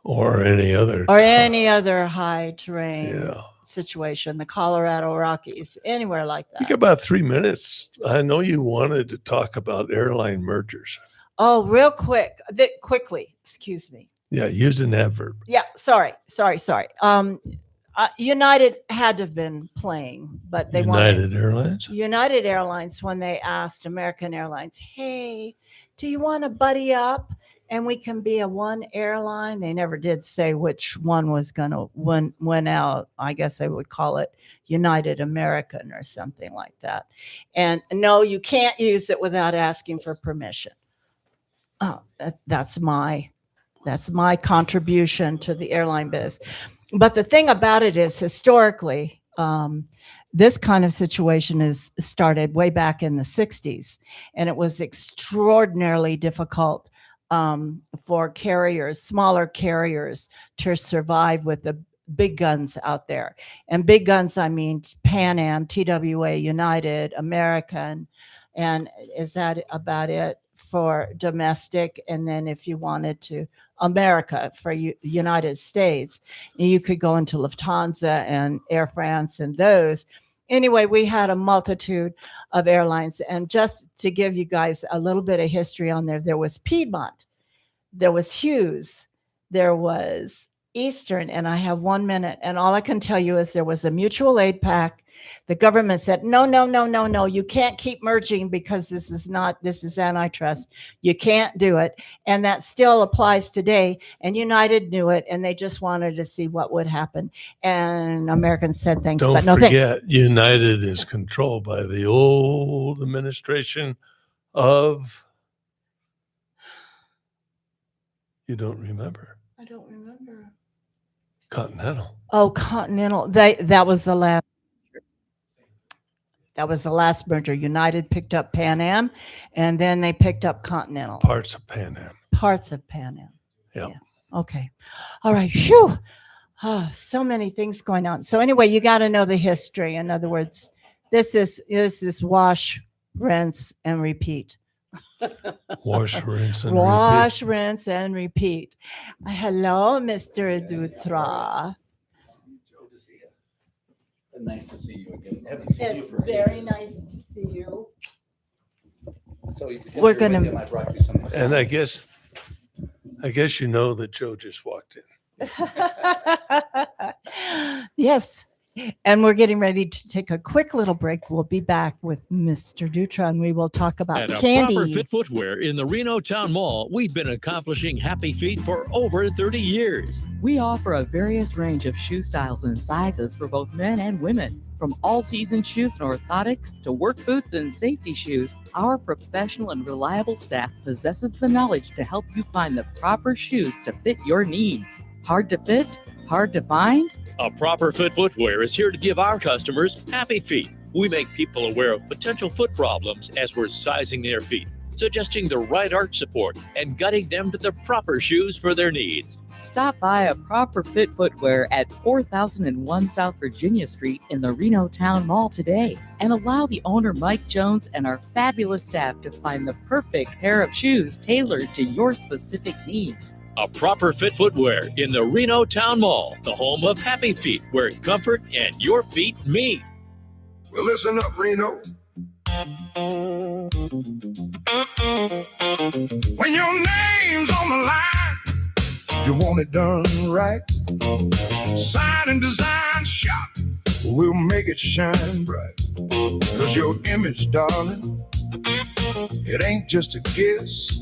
or any other. Or any other high terrain Yeah. situation, the Colorado Rockies, anywhere like You that. got about 3 minutes. I know you wanted to talk about airline mergers. Oh, real quick, quickly, excuse me. Yeah, use an adverb. Yeah, sorry. United had to have been playing, but they wanted United Airlines. United Airlines when they asked American Airlines, "Hey, do you want to buddy up and we can be a one airline?" They never did say which one was going to win out. I guess they would call it United American or something like that. And no, you can't use it without asking for permission. Oh, that's my contribution to the airline biz. But the thing about it is historically, this kind of situation is started way back in the 60s, and it was extraordinarily difficult for carriers, smaller carriers, to survive with big guns out there. And big guns, I mean Pan Am, TWA, United, American. And is that about it for domestic? And then if you wanted to, America for United States, you could go into Lufthansa and Air France and those. Anyway, we had a multitude of airlines. And just to give you guys a little bit of history on there was Piedmont, there was Hughes, there was Eastern, and I have 1 minute. And all I can tell you is there was a mutual aid pact. The government said, no, no, no, no, no, you can't keep merging because this is antitrust. You can't do it. And that still applies today. And United knew it, and they just wanted to see what would happen. And Americans said thanks, Don't but no forget, thanks. United is controlled by the old administration of. You don't remember. I don't remember. Continental. Oh, Continental. That was the last. That was the last merger. United picked up Pan Am, and then they picked up Continental. Parts of Pan Am. Parts of Pan Am. Yep. Yeah. Okay. All right. Phew. Oh, so many things going on. So anyway, you got to know the history. In other words, this is wash, rinse, and repeat. Wash, rinse, and Wash, rinse, and repeat. Hello, Mr. Dutra. Nice to see you again. Haven't seen you It's for very ages. nice to see you. So because We're you're with gonna- him, I brought you some. And I guess you know that Joe just walked in. Yes. And we're getting ready to take a quick little break. We'll be back with Mr. Dutra, and we will talk about At a candy. Proper Fit Footwear in the Reno Town Mall, we've been accomplishing happy feet for over 30 years. We offer a various range of shoe styles and sizes for both men and women. From all-season shoes and orthotics to work boots and safety shoes, our professional and reliable staff possesses the knowledge to help you find the proper shoes to fit your needs. Hard to fit? Hard to find? A Proper Fit Footwear is here to give our customers happy feet. We make people aware of potential foot problems as we're sizing their feet, suggesting the right arch support, and guiding them to the proper shoes for their needs. Stop by a Proper Fit Footwear at 4001 South Virginia Street in the Reno Town Mall today and allow the owner Mike Jones and our fabulous staff to find the perfect pair of shoes tailored to your specific needs. A Proper Fit Footwear in the Reno Town Mall, the home of happy feet, where comfort and your feet meet. Well, listen up, Reno. When your name's on the line, you want it done right. Sign and design shop, we'll make it shine bright. 'Cause your image, darling, it ain't just a kiss,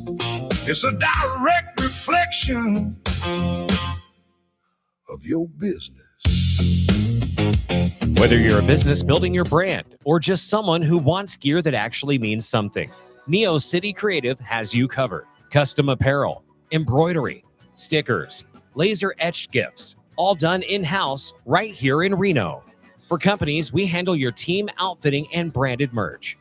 it's a direct reflection of your business. Whether you're a business building your brand or just someone who wants gear that actually means something, Neo City Creative has you covered. Custom apparel, embroidery, stickers, laser etched gifts, all done in-house right here in Reno. For companies, we handle your team outfitting and branded merch.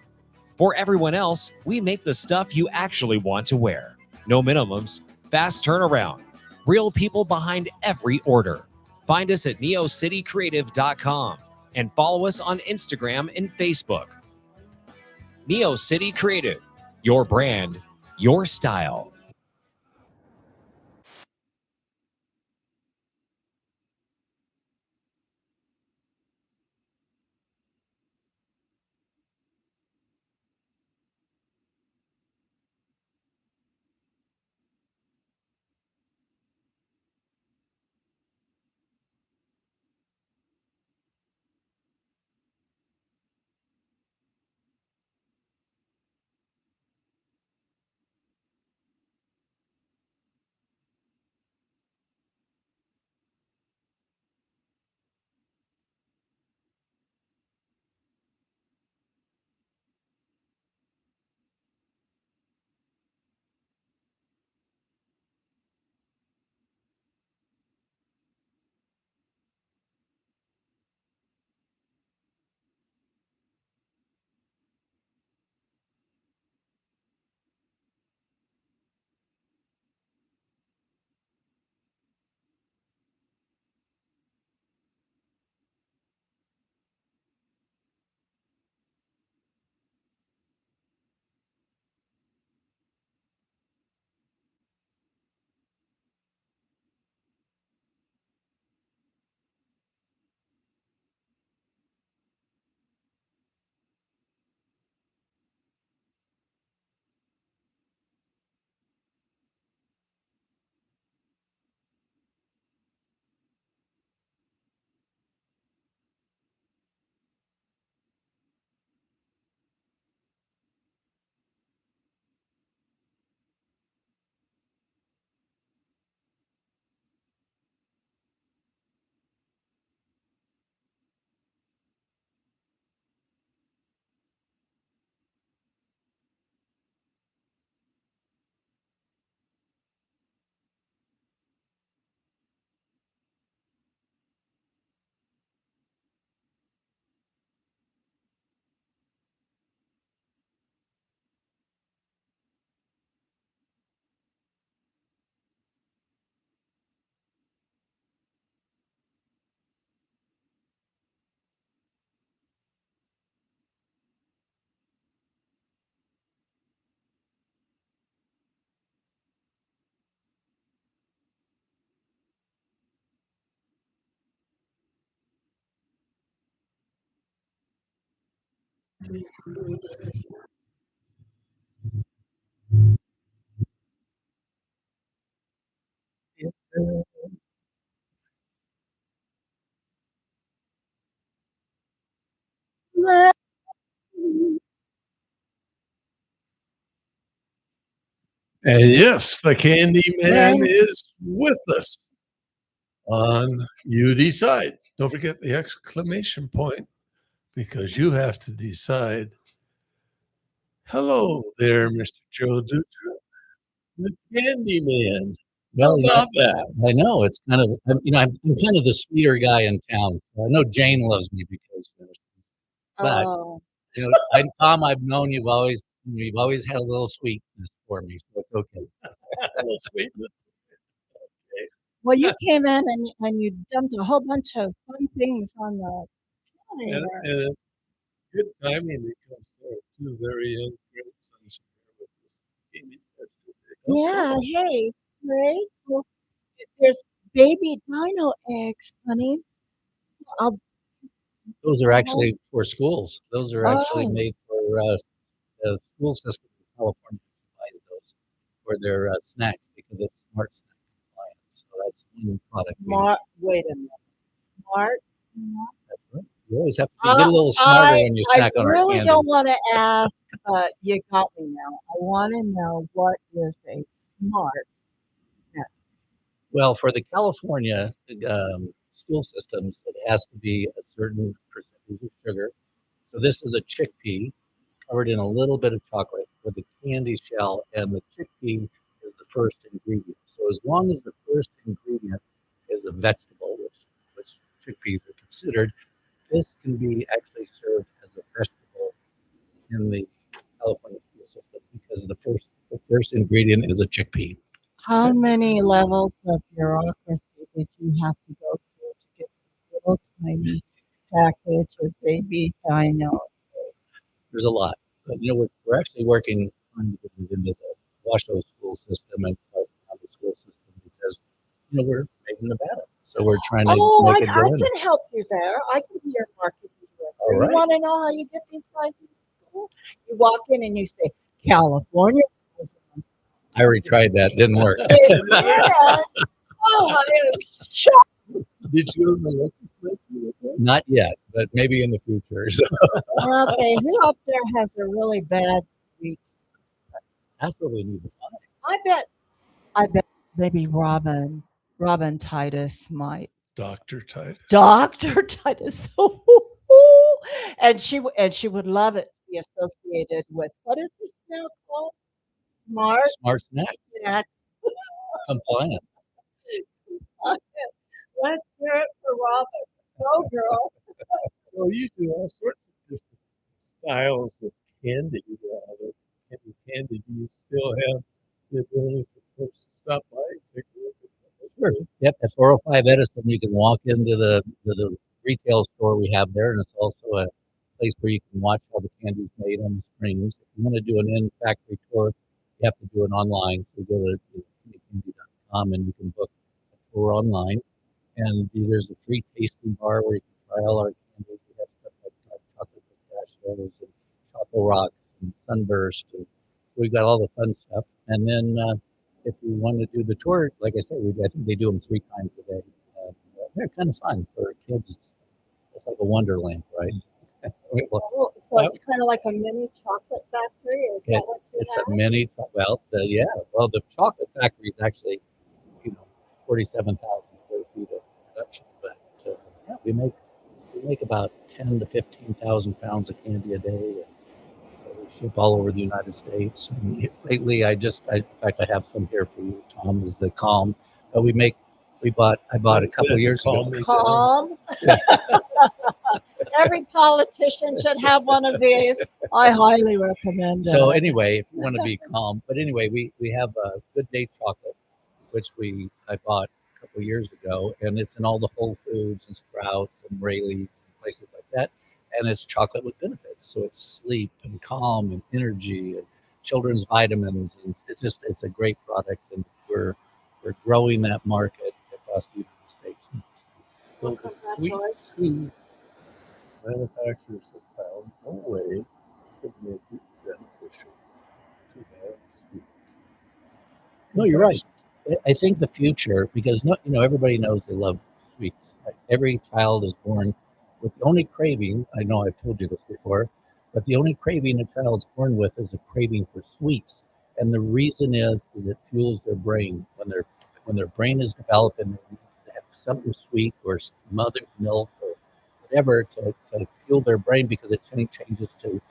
For everyone else, we make the stuff you actually want to wear. No minimums, fast turnaround, real people behind every order. Find us at neocitycreative.com and follow us on Instagram and Facebook. Neo City Creative, your brand, your style. And yes, the Candy Man When- is with us on You Decide. Don't forget the exclamation point because you have to decide. Hello there, Mr. Joe Dutra, the Candy Man. Well, How about that? I know it's kind of, I'm kind of the sweeter guy in town. I know Jane loves me because, but Oh. Tom, I've known you've always had a little sweetness for me, so it's okay. A little sweetness. Well, you came in and you dumped a whole bunch of fun things on the And, calendar. and good timing because there are two very young grandsons here with us. Yeah, hey, Ray. Well, there's baby dino eggs, honey. I'll, Those are actually for schools. Those are actually Oh. made for the school system in California buys those for their snacks because it's smart snack compliant. So that's one product. Smart. Wait a minute. Smart. That's right. You always have to get a little smarter when you snack on I our really candy. don't want to ask, but you got me now. I want to know what is a smart snack. Well, for the California school systems, it has to be a certain percentage of sugar. So this is a chickpea covered in a little bit of chocolate with a candy shell, and the chickpea is the first ingredient. So as long as the first ingredient is a vegetable, which chickpeas are considered, this can be actually served as a vegetable in the California school system because the first ingredient is a chickpea. How many levels of bureaucracy did you have to go through to get this little tiny package of baby dino? There's a lot, but we're actually working trying to get it into the Washoe school system and the school system because we're made in Nevada, so we're trying to Oh, make I it go in. can help you there. I can be your marketing director. All You right. want to know how you get these guys in school? You walk in and you say, California. I already tried that, didn't work. Yeah. Oh, I am shocked. Did you ever look at it? Not yet, but maybe in the future. So Okay, who up there has a really bad week? that's what we need to find. I bet maybe Robin Titus might. Dr. Titus. Dr. Titus. and she would love it to be associated with what is this now called? Smart snack Snack. compliant. Let's hear it for Robin. Go girl. Well, you do all sorts of different styles of candy. Candy. Do you still have the ability for folks to stop by and take a look at that? Sure. Yep. At 405 Edison, you can walk into the retail store we have there, and it's also a place where you can watch all the candies made on the screens. If you want to do an in-factory tour, you have to do it online. So you go to candy.com and you can book a tour online. And there's a free tasting bar where you can try all our candies. We have stuff like chocolate pistachios and chocolate rocks and sunburst. And so we've got all the fun stuff. And then if we want to do the tour, like I said, I think they do them 3 times a day. They're kind of fun for kids. It's like a wonderland, right? So it's kind of like a mini chocolate factory. Is that what you It's have? a mini. Well, the chocolate factory is actually 47,000 square feet of production, but yeah, we make about 10 to 15,000 pounds of candy a day. And so we ship all over the United States. And lately, in fact, I have some here for you. Tom is the Calm. But I bought a couple years ago. Calm. Yeah. Every politician should have one of these. I highly recommend it. So anyway, if you want to be calm, but anyway, we have a Good Day chocolate, which I bought a couple years ago, and it's in all the Whole Foods and Sprouts and Rayleigh's and places like that, and it's chocolate with benefits. So it's sleep and calm and energy and children's vitamins, and it's a great product, and we're growing that market across the United States. So the sweet tooth manufacturers have found a way could make it beneficial to have sweets. No, you're right. I think the future, because no, everybody knows they love sweets. Right? Every child is born with the only craving. I know I've told you this before, but the only craving a child's born with is a craving for sweets. And the reason is it fuels their brain when their brain is developing. They need to have something sweet or mother's milk or whatever to fuel their brain because it changes to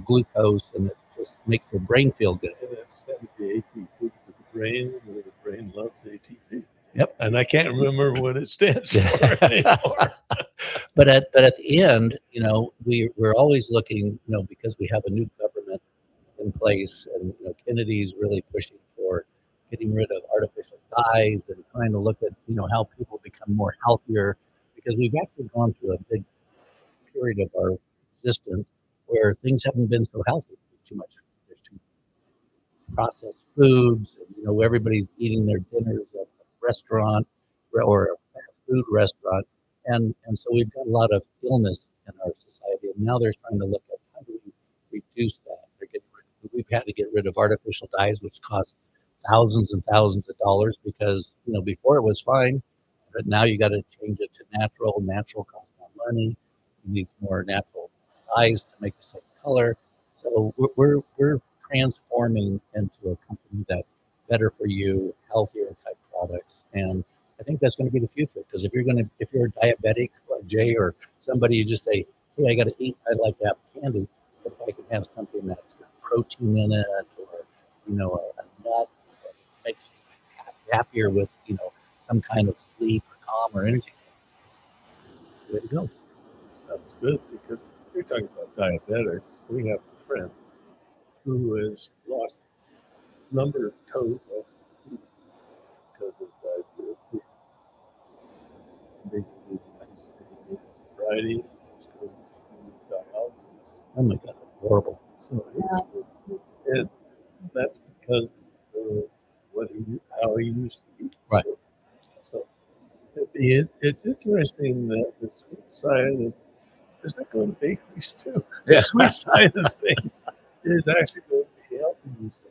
glucose and it just makes their brain feel good. And it sends the ATP to the brain, where the brain loves ATP. Yep. And I can't remember what it stands for anymore. But at the end, we're always looking, because we have a new government in place, and Kennedy's really pushing for getting rid of artificial dyes and trying to look at how people become more healthier, because we've actually gone through a big period of our existence where things haven't been so healthy. There's too processed foods, and everybody's eating their dinners at a restaurant or a fast food restaurant, and so we've got a lot of illness in our society, and now they're trying to look at how do we reduce that. We've had to get rid of artificial dyes, which cost thousands and thousands of dollars, because before it was fine, but now you got to change it to natural. Natural costs more money. You need more natural dyes to make the same color. So we're transforming into a company that's better for you, healthier type products, and I think that's going to be the future. Because if you're a diabetic like Jay or somebody, you just say, "Hey, I got to eat. I'd like to have candy, but if I can have something that's got protein in it, or a nut that makes you happier with some kind of sleep or calm or energy, way to go." Sounds good, because you're talking about diabetics. We have a friend who has lost a number of toes off his feet because of diabetes. Basically, Wednesday, Friday, he's going to dialysis. Oh my God, horrible. So and that's because how he used to eat. Right. So it's interesting that the sweet side of, does that go to bakeries too? Yeah. The sweet side of things is actually going to be helping you. So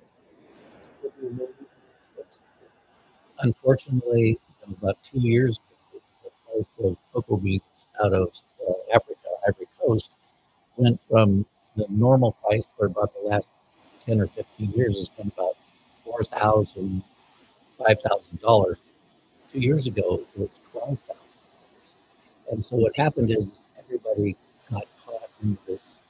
Unfortunately, about 2 years ago, the price of cocoa beans out of Africa, Ivory Coast, went from the normal price for about the last 10 or 15 years has been about $4,000, $5,000. 2 years ago, it was $12,000. And so what happened is everybody got caught in this.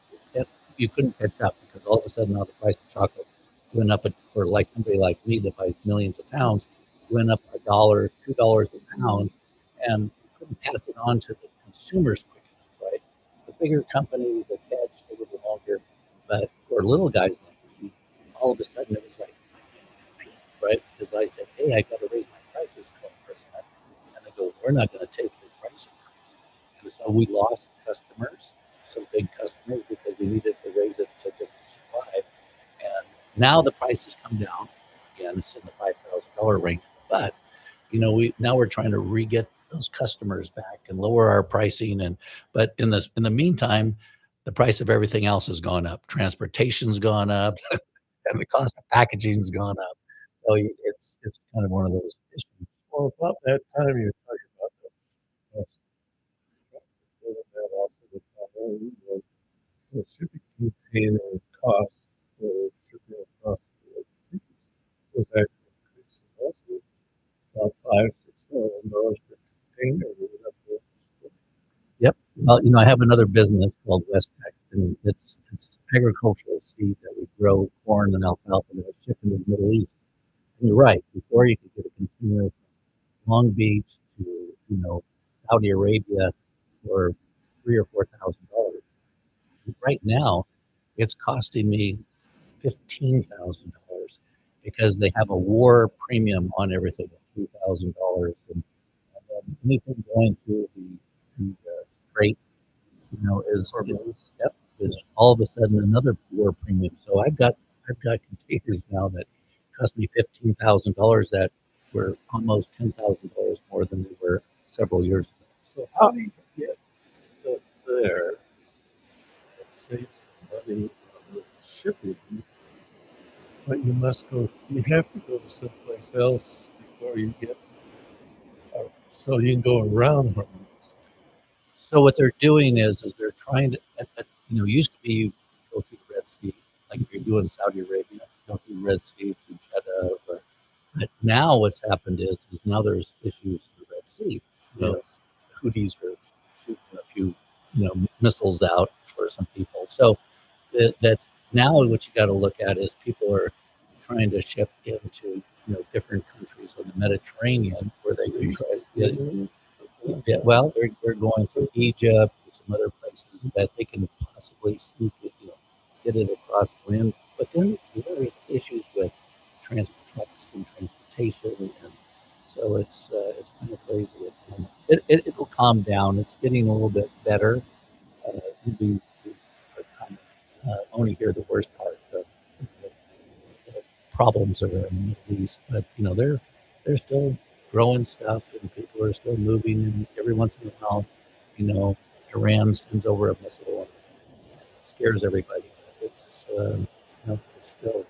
You couldn't catch up, because all of a sudden now the price of chocolate went up for like somebody like me that buys millions of pounds, went up $1, $2 a pound, and you couldn't pass it on to the consumers quick enough, right? The bigger companies that catch a little longer, but for little guys like me, all of a sudden it was like, right? Because I said, hey, I got to raise my prices 12%. And they go, we're not going to take your price increase. And so we lost customers, some big customers, because we needed to raise it to just survive. And now the prices come down. Again, it's in the $5,000 range. But, we're trying to re-get those customers back and lower our pricing. But in the meantime, the price of everything else has gone up. Transportation's gone up, and the cost of packaging's gone up. So it's kind of one of those issues. Well, about that time you're talking about that also the time the shipping container cost for shipping across the cities was actually increasing also about $5,000-$6,000 per container. Yep. Well, I have another business called West Tech, and it's agricultural seed that we grow corn and alfalfa that we ship into the Middle East. And you're right. Before you could get a container from Long Beach to Saudi Arabia for $3,000 or $4,000. Right now, it's costing me $15,000 because they have a war premium on everything at $3,000, and anything going through the freights, is all of a sudden another war premium. So I've got containers now that cost me $15,000 that were almost $10,000 more than they were several years ago. So how do you get stuff there that saves money on shipping, but you have to go to someplace else before you get, so you can go around Hormuz. So what they're doing is they're trying to, used to be you go through the Red Sea, like if you're doing Saudi Arabia, go through the Red Sea, through Jeddah. But now what's happened is now there's issues in the Red Sea. Yes. Houthis are shooting a few, missiles out for some people. So that's now what you got to look at is people are trying to ship into, different countries in the Mediterranean where they can try to get. Yeah, well, they're going through Egypt and some other places that they can possibly sneak it, get it across land. But then there's issues with trucks and transportation, and so it's kind of crazy at the moment. It'll calm down. It's getting a little bit better. We are kind of only hear the worst part of the problems that are in the Middle East, but they're still growing stuff, and people are still moving. And every once in a while, Iran sends over a missile and scares everybody. It's it's still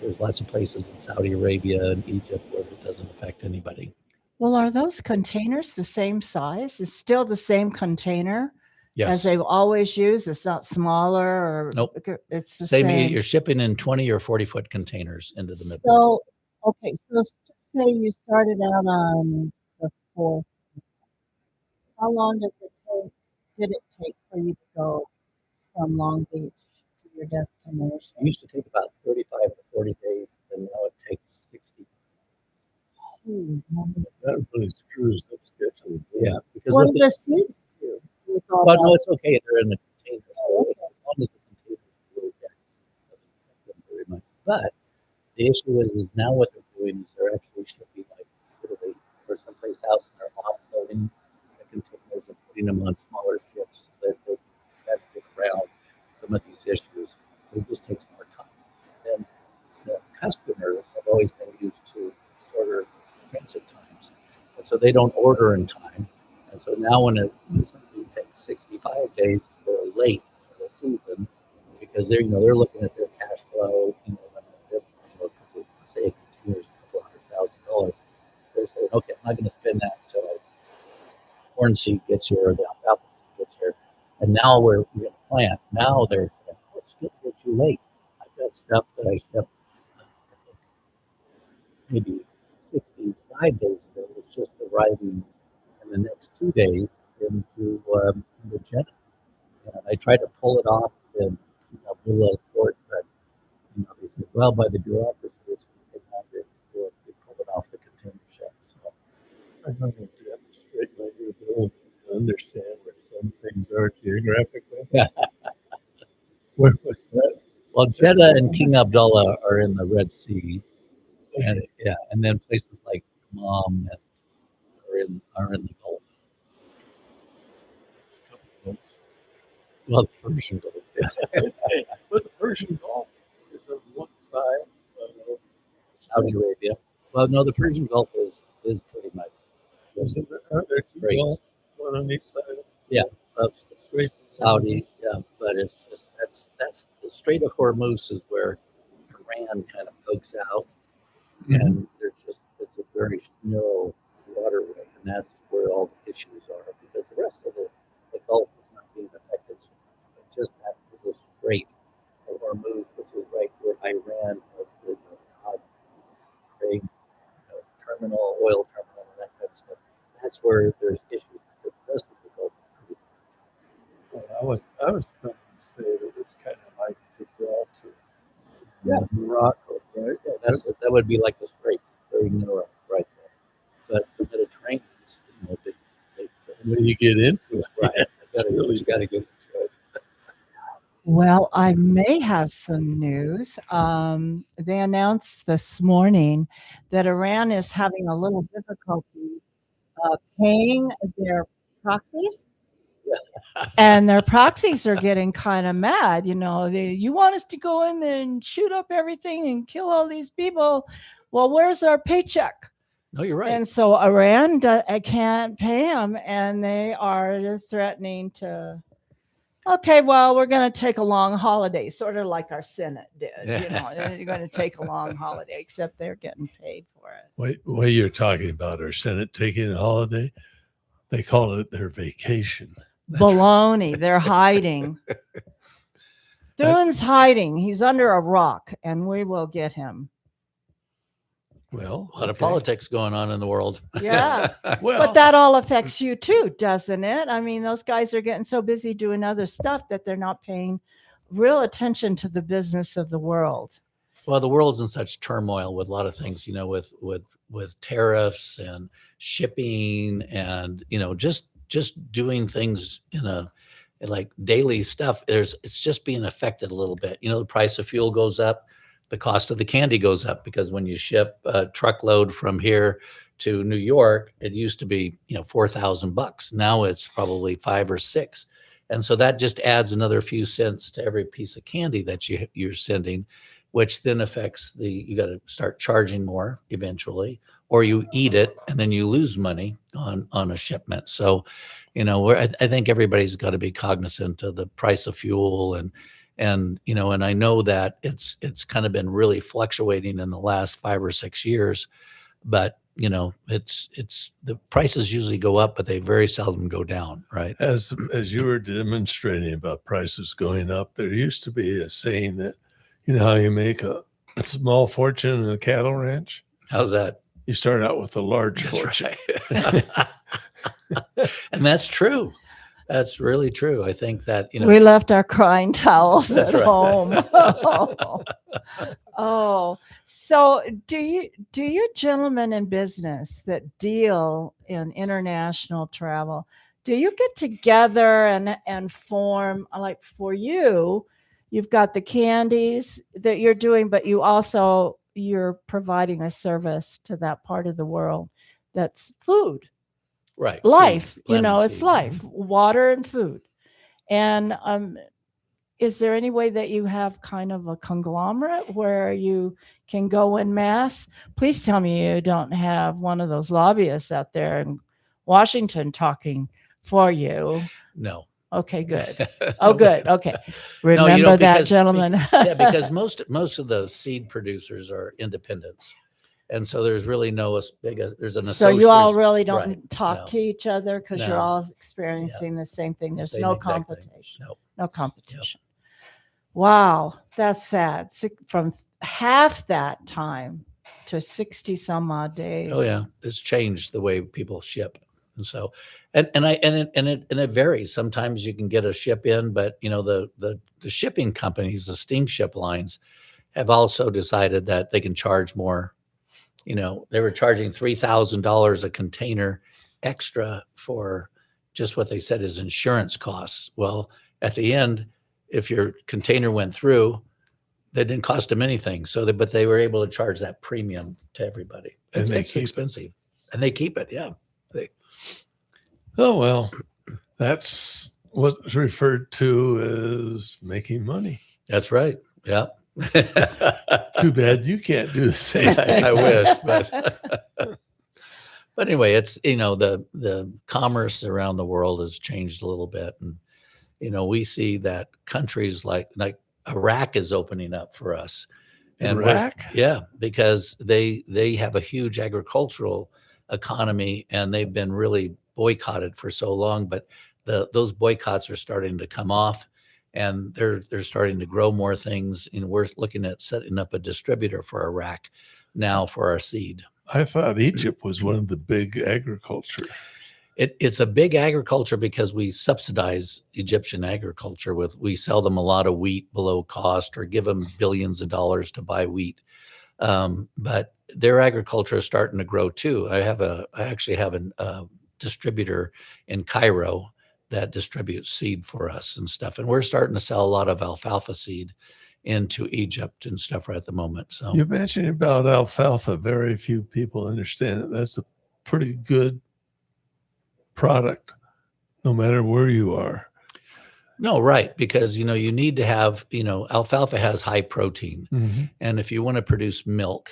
there's lots of places in Saudi Arabia and Egypt where it doesn't affect anybody. Well, are those containers the same size? It's still the same container Yes. as they've always used. It's not smaller or Nope. bigger. It's the Same. same. You're shipping in 20 or 40-foot containers into the Middle So, East. okay, so let's just say you started out on the 4th. How long did it take for you to go from Long Beach to your destination? It used to take about 35 to 40 days, and now it takes 60. That really screws up scheduling. Yeah, because What with do the seats do? with all but no, that? it's okay. They're in the container. So okay. as long as the container is really big, it doesn't affect them very much. But the issue is now what they're doing is they're actually shipping like literally or someplace else, and they're offloading the containers and putting them on smaller ships so that they can get around some of these issues. It just takes more time. And the customers have always been used to shorter transit times, and so they don't order in time. And so now when something takes 65 days, they're late for the season because they're looking at their cash flow. Because they say a container is $200,000, they're saying, okay, I'm not going to spend that until corn seed gets here or the alfalfa seed gets here. And now we're going to plant. Now they're saying, oh, it's getting too late. I've got stuff that I shipped maybe 65 days ago. It's just arriving in the next 2 days into Jeddah. And I tried to pull it off in Abdullah Port, but they said, well, by the bureaucracy, it's going to take longer to pull it off the container ship. So I'm going to demonstrate my ability to understand where some things are geographically. Where was that? Well, Jeddah and King Abdullah are in the Red Sea, and then places like Dammam are in the Gulf. Well, the Persian Gulf. But the Persian Gulf is on one side of Saudi Arabia. Well, no, the Persian Gulf is pretty much. Aren't there two Straits. Gulfs, one on each side? Yeah, Straits. Saudi. Yeah, but it's just that's the Strait of Hormuz is where Iran kind of pokes out, and it's a very narrow waterway, and that's where all the issues are because the rest of the Gulf is not being affected so much, but just that little Strait of Hormuz, which is right where Iran has the cod trade terminal, oil terminal, and that kind of stuff. That's where there's issues. Because the rest of the Gulf is pretty. Well, I was trying to say that it's kind of like Gibraltar. Yeah. Morocco, right? Yeah, that would be like the Straits. It's very narrow right there. But the Mediterranean is, When you get into it, right. you got to get into it. Well, I may have some news. They announced this morning that Iran is having a little difficulty paying their proxies. And their proxies are getting kind of mad. You want us to go in there and shoot up everything and kill all these people. Well, where's our paycheck? No, you're right. And so Iran can't pay them, and they are threatening to okay, well, we're going to take a long holiday, sort of like our Senate did. Yeah. You're going to take a long holiday, except they're getting paid for it. What you're talking about, our Senate taking a holiday, they call it their vacation. Baloney. They're hiding. Thune's hiding. He's under a rock, and we will get him. Well, a lot of politics going on in the world. Yeah. Well, but that all affects you too, doesn't it? I mean, those guys are getting so busy doing other stuff that they're not paying real attention to the business of the world. Well, the world's in such turmoil with a lot of things, you know, with tariffs and shipping and, you know, just doing things in a like daily stuff. It's just being affected a little bit. You know, the price of fuel goes up, the cost of the candy goes up, because when you ship a truckload from here to New York, it used to be, you know, $4,000. Now it's probably 5 or 6. And so that just adds another few cents to every piece of candy that you're sending, which then affects you got to start charging more eventually, or you eat it and then you lose money on a shipment. So, you know, I think everybody's got to be cognizant of the price of fuel and, you know, and I know that it's kind of been really fluctuating in the last 5 or 6 years, but you know, it's the prices usually go up, but they very seldom go down, right? As you were demonstrating about prices going up, there used to be a saying that, you know how you make a small fortune in a cattle ranch? How's that? You start out with a large fortune. Right. And that's true. That's really true. I think that, you know, We left our crying towels That's at right. home. Oh, so do you gentlemen in business that deal in international travel, do you get together and form, like for you, you've got the candies that you're doing, but you're providing a service to that part of the world that's food. right. Life, seed, you know, blended it's seed. life, water and food. And is there any way that you have kind of a conglomerate where you can go en masse? Please tell me you don't have one of those lobbyists out there in Washington talking for you. No. Okay, good. Oh, good. Okay. No, you Remember know, that, because- gentlemen. Yeah, because most of the seed producers are independents. And so there's really there's an So you all really don't right, talk no. to each other because you're No. all experiencing the same thing. There's Same no exact thing. competition. Nope. No competition. Wow, that's sad. From half that time to 60 some odd days. Oh yeah, it's changed the way people ship, and so it varies. Sometimes you can get a ship in, but you know the shipping companies, the steamship lines, have also decided that they can charge more. You know, they were charging $3,000 a container extra for just what they said is insurance costs. Well, at the end, if your container went through, that didn't cost them anything. But they were able to charge that premium to everybody. And they It's keep it. expensive, and they keep it. Yeah. Oh, well, that's what's referred to as making money. That's right. Yeah. Too bad you can't do the same thing. I wish, but anyway, it's, you know, the commerce around the world has changed a little bit, and you know, we see that countries like Iraq is opening up for us. And Iraq? yeah, because they have a huge agricultural economy, and they've been really boycotted for so long, but those boycotts are starting to come off. And they're starting to grow more things. And we're looking at setting up a distributor for Iraq now for our seed. I thought Egypt was one of the big agriculture. It's a big agriculture because we subsidize Egyptian agriculture we sell them a lot of wheat below cost or give them billions of dollars to buy wheat. But their agriculture is starting to grow too. I actually have a distributor in Cairo that distributes seed for us and stuff. And we're starting to sell a lot of alfalfa seed into Egypt and stuff right at the moment. So You mentioned about alfalfa. Very few people understand that that's a pretty good product, no matter where you are. no, right. Because, you know, you need to have, you know, alfalfa has high protein. Mhm. And if you want to produce milk,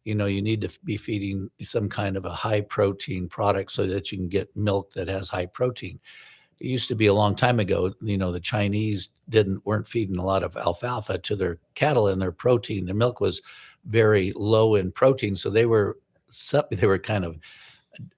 you know, you need to be feeding some kind of a high protein product so that you can get milk that has high protein. it used to be a long time ago, the Chinese weren't feeding a lot of alfalfa to their cattle, and their protein, their milk was very low in protein. So they were kind of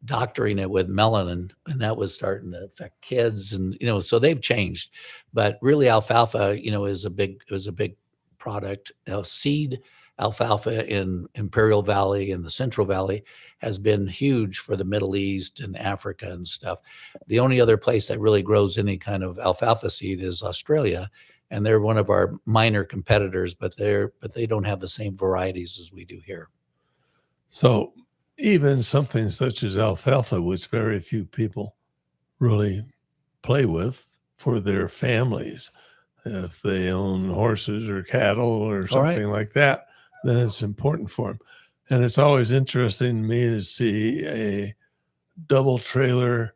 doctoring it with melanin, and that was starting to affect kids. And, so they've changed, but really alfalfa, is a big product. Seed alfalfa in Imperial Valley and the Central Valley has been huge for the Middle East and Africa and stuff. The only other place that really grows any kind of alfalfa seed is Australia, and they're one of our minor competitors, but they don't have the same varieties as we do here. So even something such as alfalfa, which very few people really play with for their families, if they own horses or cattle or something like that, then it's important for them. And it's always interesting to me to see a double trailer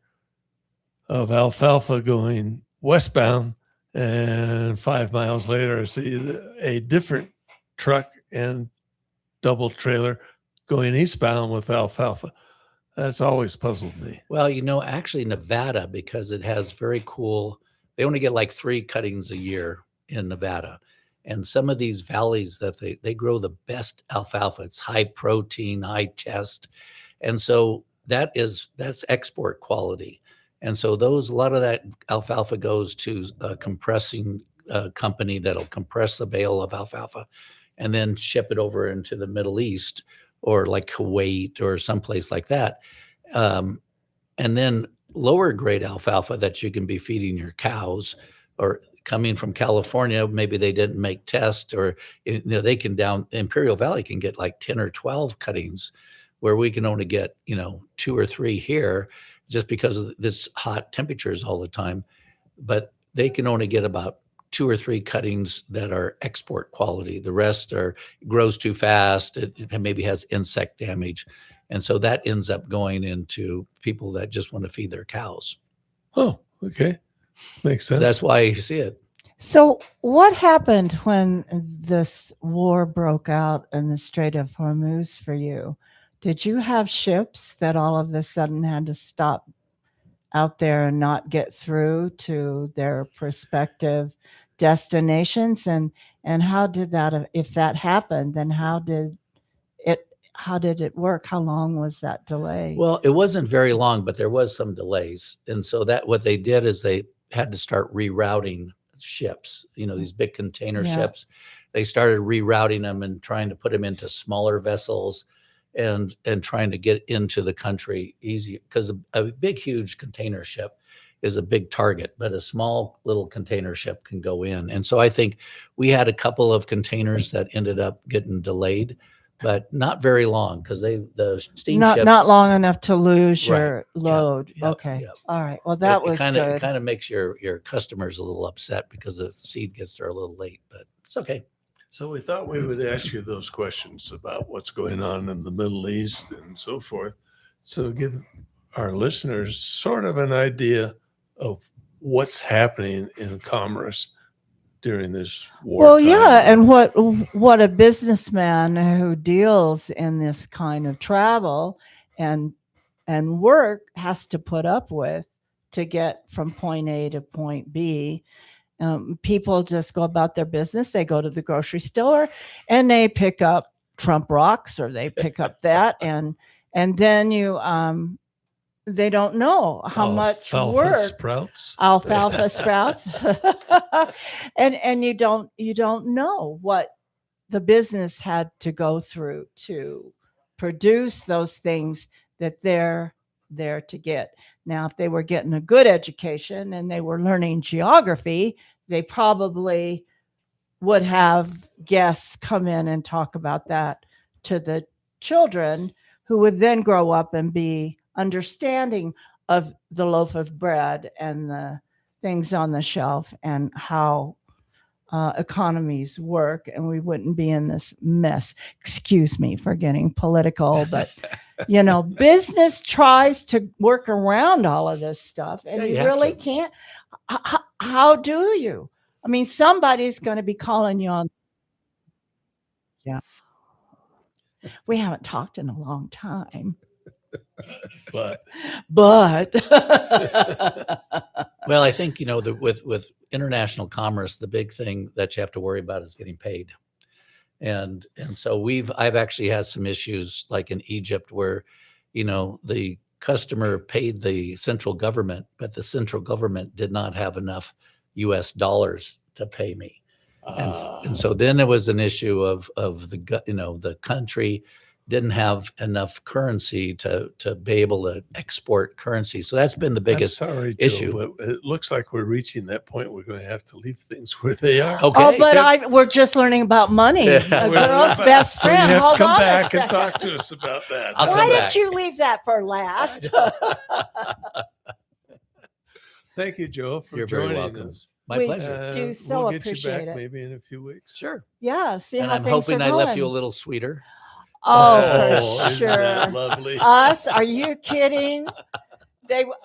of alfalfa going westbound, and 5 miles later I see a different truck and double trailer going eastbound with alfalfa. That's always puzzled me. Well, actually Nevada, because it has very cool, they only get like 3 cuttings a year in Nevada. And some of these valleys that they grow the best alfalfa. It's high protein, high test. And so that's export quality. And so a lot of that alfalfa goes to a compressing company that'll compress a bale of alfalfa and then ship it over into the Middle East, or like Kuwait or someplace like that. And then lower grade alfalfa that you can be feeding your cows, or coming from California, maybe they didn't make tests, or they can Imperial Valley can get like 10 or 12 cuttings, where we can only get 2 or 3 here, just because of this hot temperatures all the time. But they can only get about 2 or 3 cuttings that are export quality. The rest grows too fast. It maybe has insect damage. And so that ends up going into people that just want to feed their cows. Oh, okay. Makes sense. So that's why you see it. So, what happened when this war broke out in the Strait of Hormuz for you? Did you have ships that all of a sudden had to stop out there and not get through to their prospective destinations? And how did that, if that happened, then how did it work? How long was that delay? Well, it wasn't very long, but there was some delays. And so what they did is they had to start rerouting ships, these big container ships. They started rerouting them and trying to put them into smaller vessels and trying to get into the country easy, because a big, huge container ship is a big target, but a small little container ship can go in. And so I think we had a couple of containers that ended up getting delayed, but not very long, because the steamships not long enough to lose your Right. load. Yeah, Okay. yeah. All right. Well, that was It good. kind of makes your customers a little upset because the seed gets there a little late, but it's okay. So we thought we would ask you those questions about what's going on in the Middle East and so forth. So give our listeners sort of an idea of what's happening in commerce during this war. Well, yeah, and what a businessman who deals in this kind of travel and work has to put up with to get from point A to point B. People just go about their business. They go to the grocery store and they pick up Trump rocks, or they pick up that, and then they don't know how much work alfalfa sprouts and you don't know what the business had to go through to produce those things that they're there to get. Now, if they were getting a good education and they were learning geography, they probably would have guests come in and talk about that to the children, who would then grow up and be understanding of the loaf of bread and the things on the shelf and how economies work, and we wouldn't be in this mess. Excuse me for getting political, but business tries to work around all of this stuff, and Yeah, you you have really to. can't. How do you? I mean, somebody's going to be calling you on. Yeah. We haven't talked in a long time. But Well, I think, with international commerce, the big thing that you have to worry about is getting paid. And so I've actually had some issues like in Egypt where, the customer paid the central government, but the central government did not have enough US dollars to pay me. And so then it was an issue of the country didn't have enough currency to be able to export currency. So that's been the biggest Joe, issue. but it looks like we're reaching that point. We're going to have to leave things where they are. Okay. Oh, but we're just learning about money. A girl's best So you friend. have Hold to come on a back and second. talk to us about that. Why didn't you leave that for last? Thank you, Joe, for You're very joining welcome. us. My pleasure. do so we'll get you appreciate back it. maybe in a few weeks. Sure. Yeah, see And how I'm things hoping are I going. left you a little sweeter. Oh, Oh, for isn't that sure. lovely? Us? Are you kidding?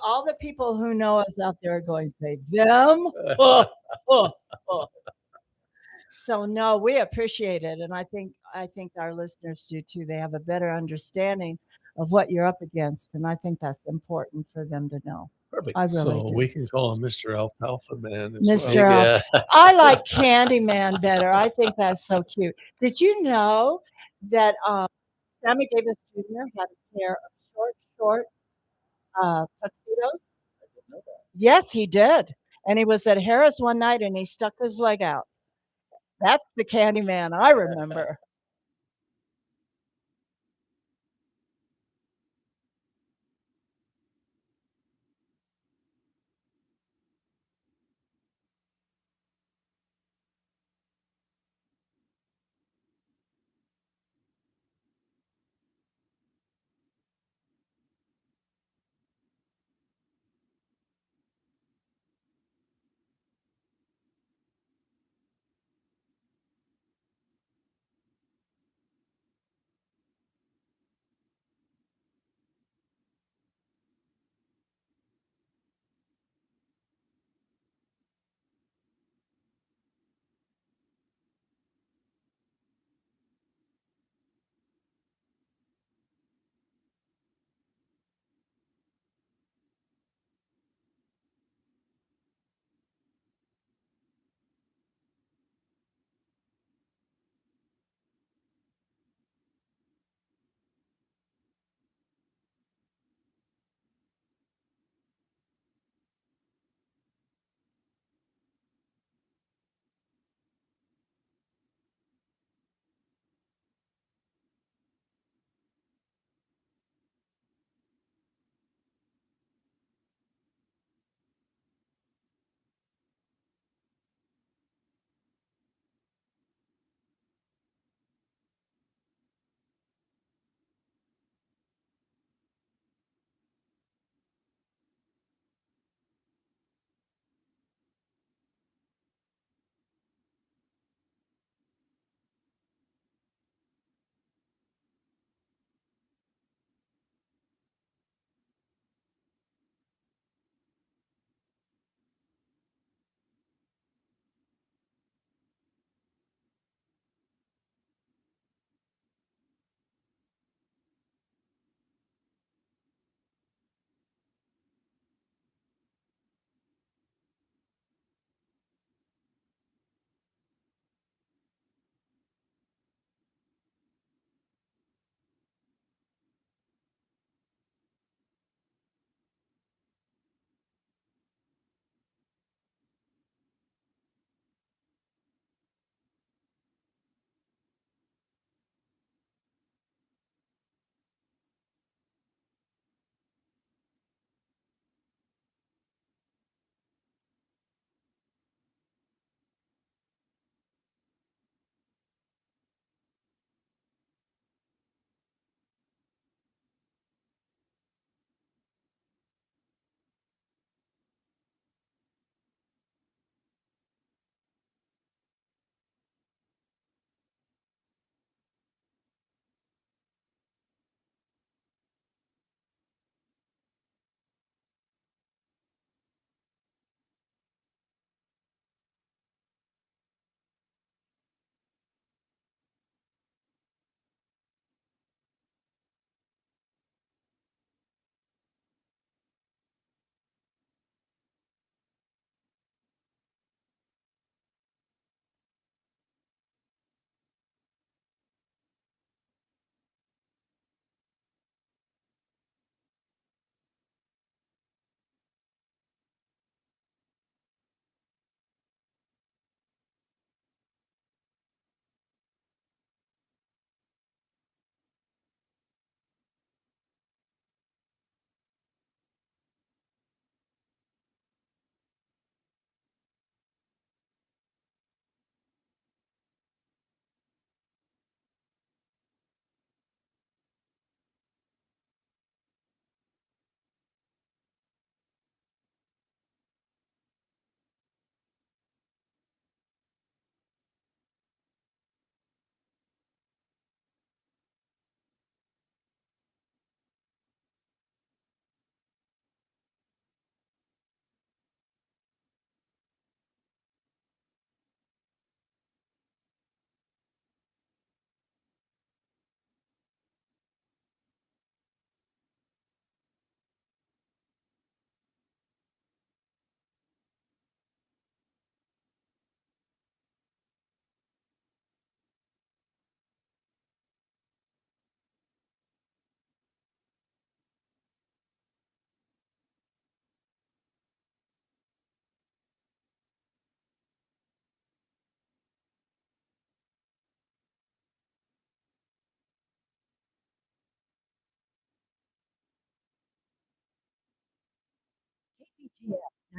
All the people who know us out there are going to say them. So no, we appreciate it, and I think our listeners do too. They have a better understanding of what you're up against, and I think that's important for them to know. Perfect. I really So do. we can call him Mr. Alfalfa Man as Mr. well. I like Candyman better. I think that's so cute. Did you know that Sammy Davis Jr. had a pair of short tuxedos? Yes, he did. And he was at Harris one night and he stuck his leg out. That's the Candyman I remember.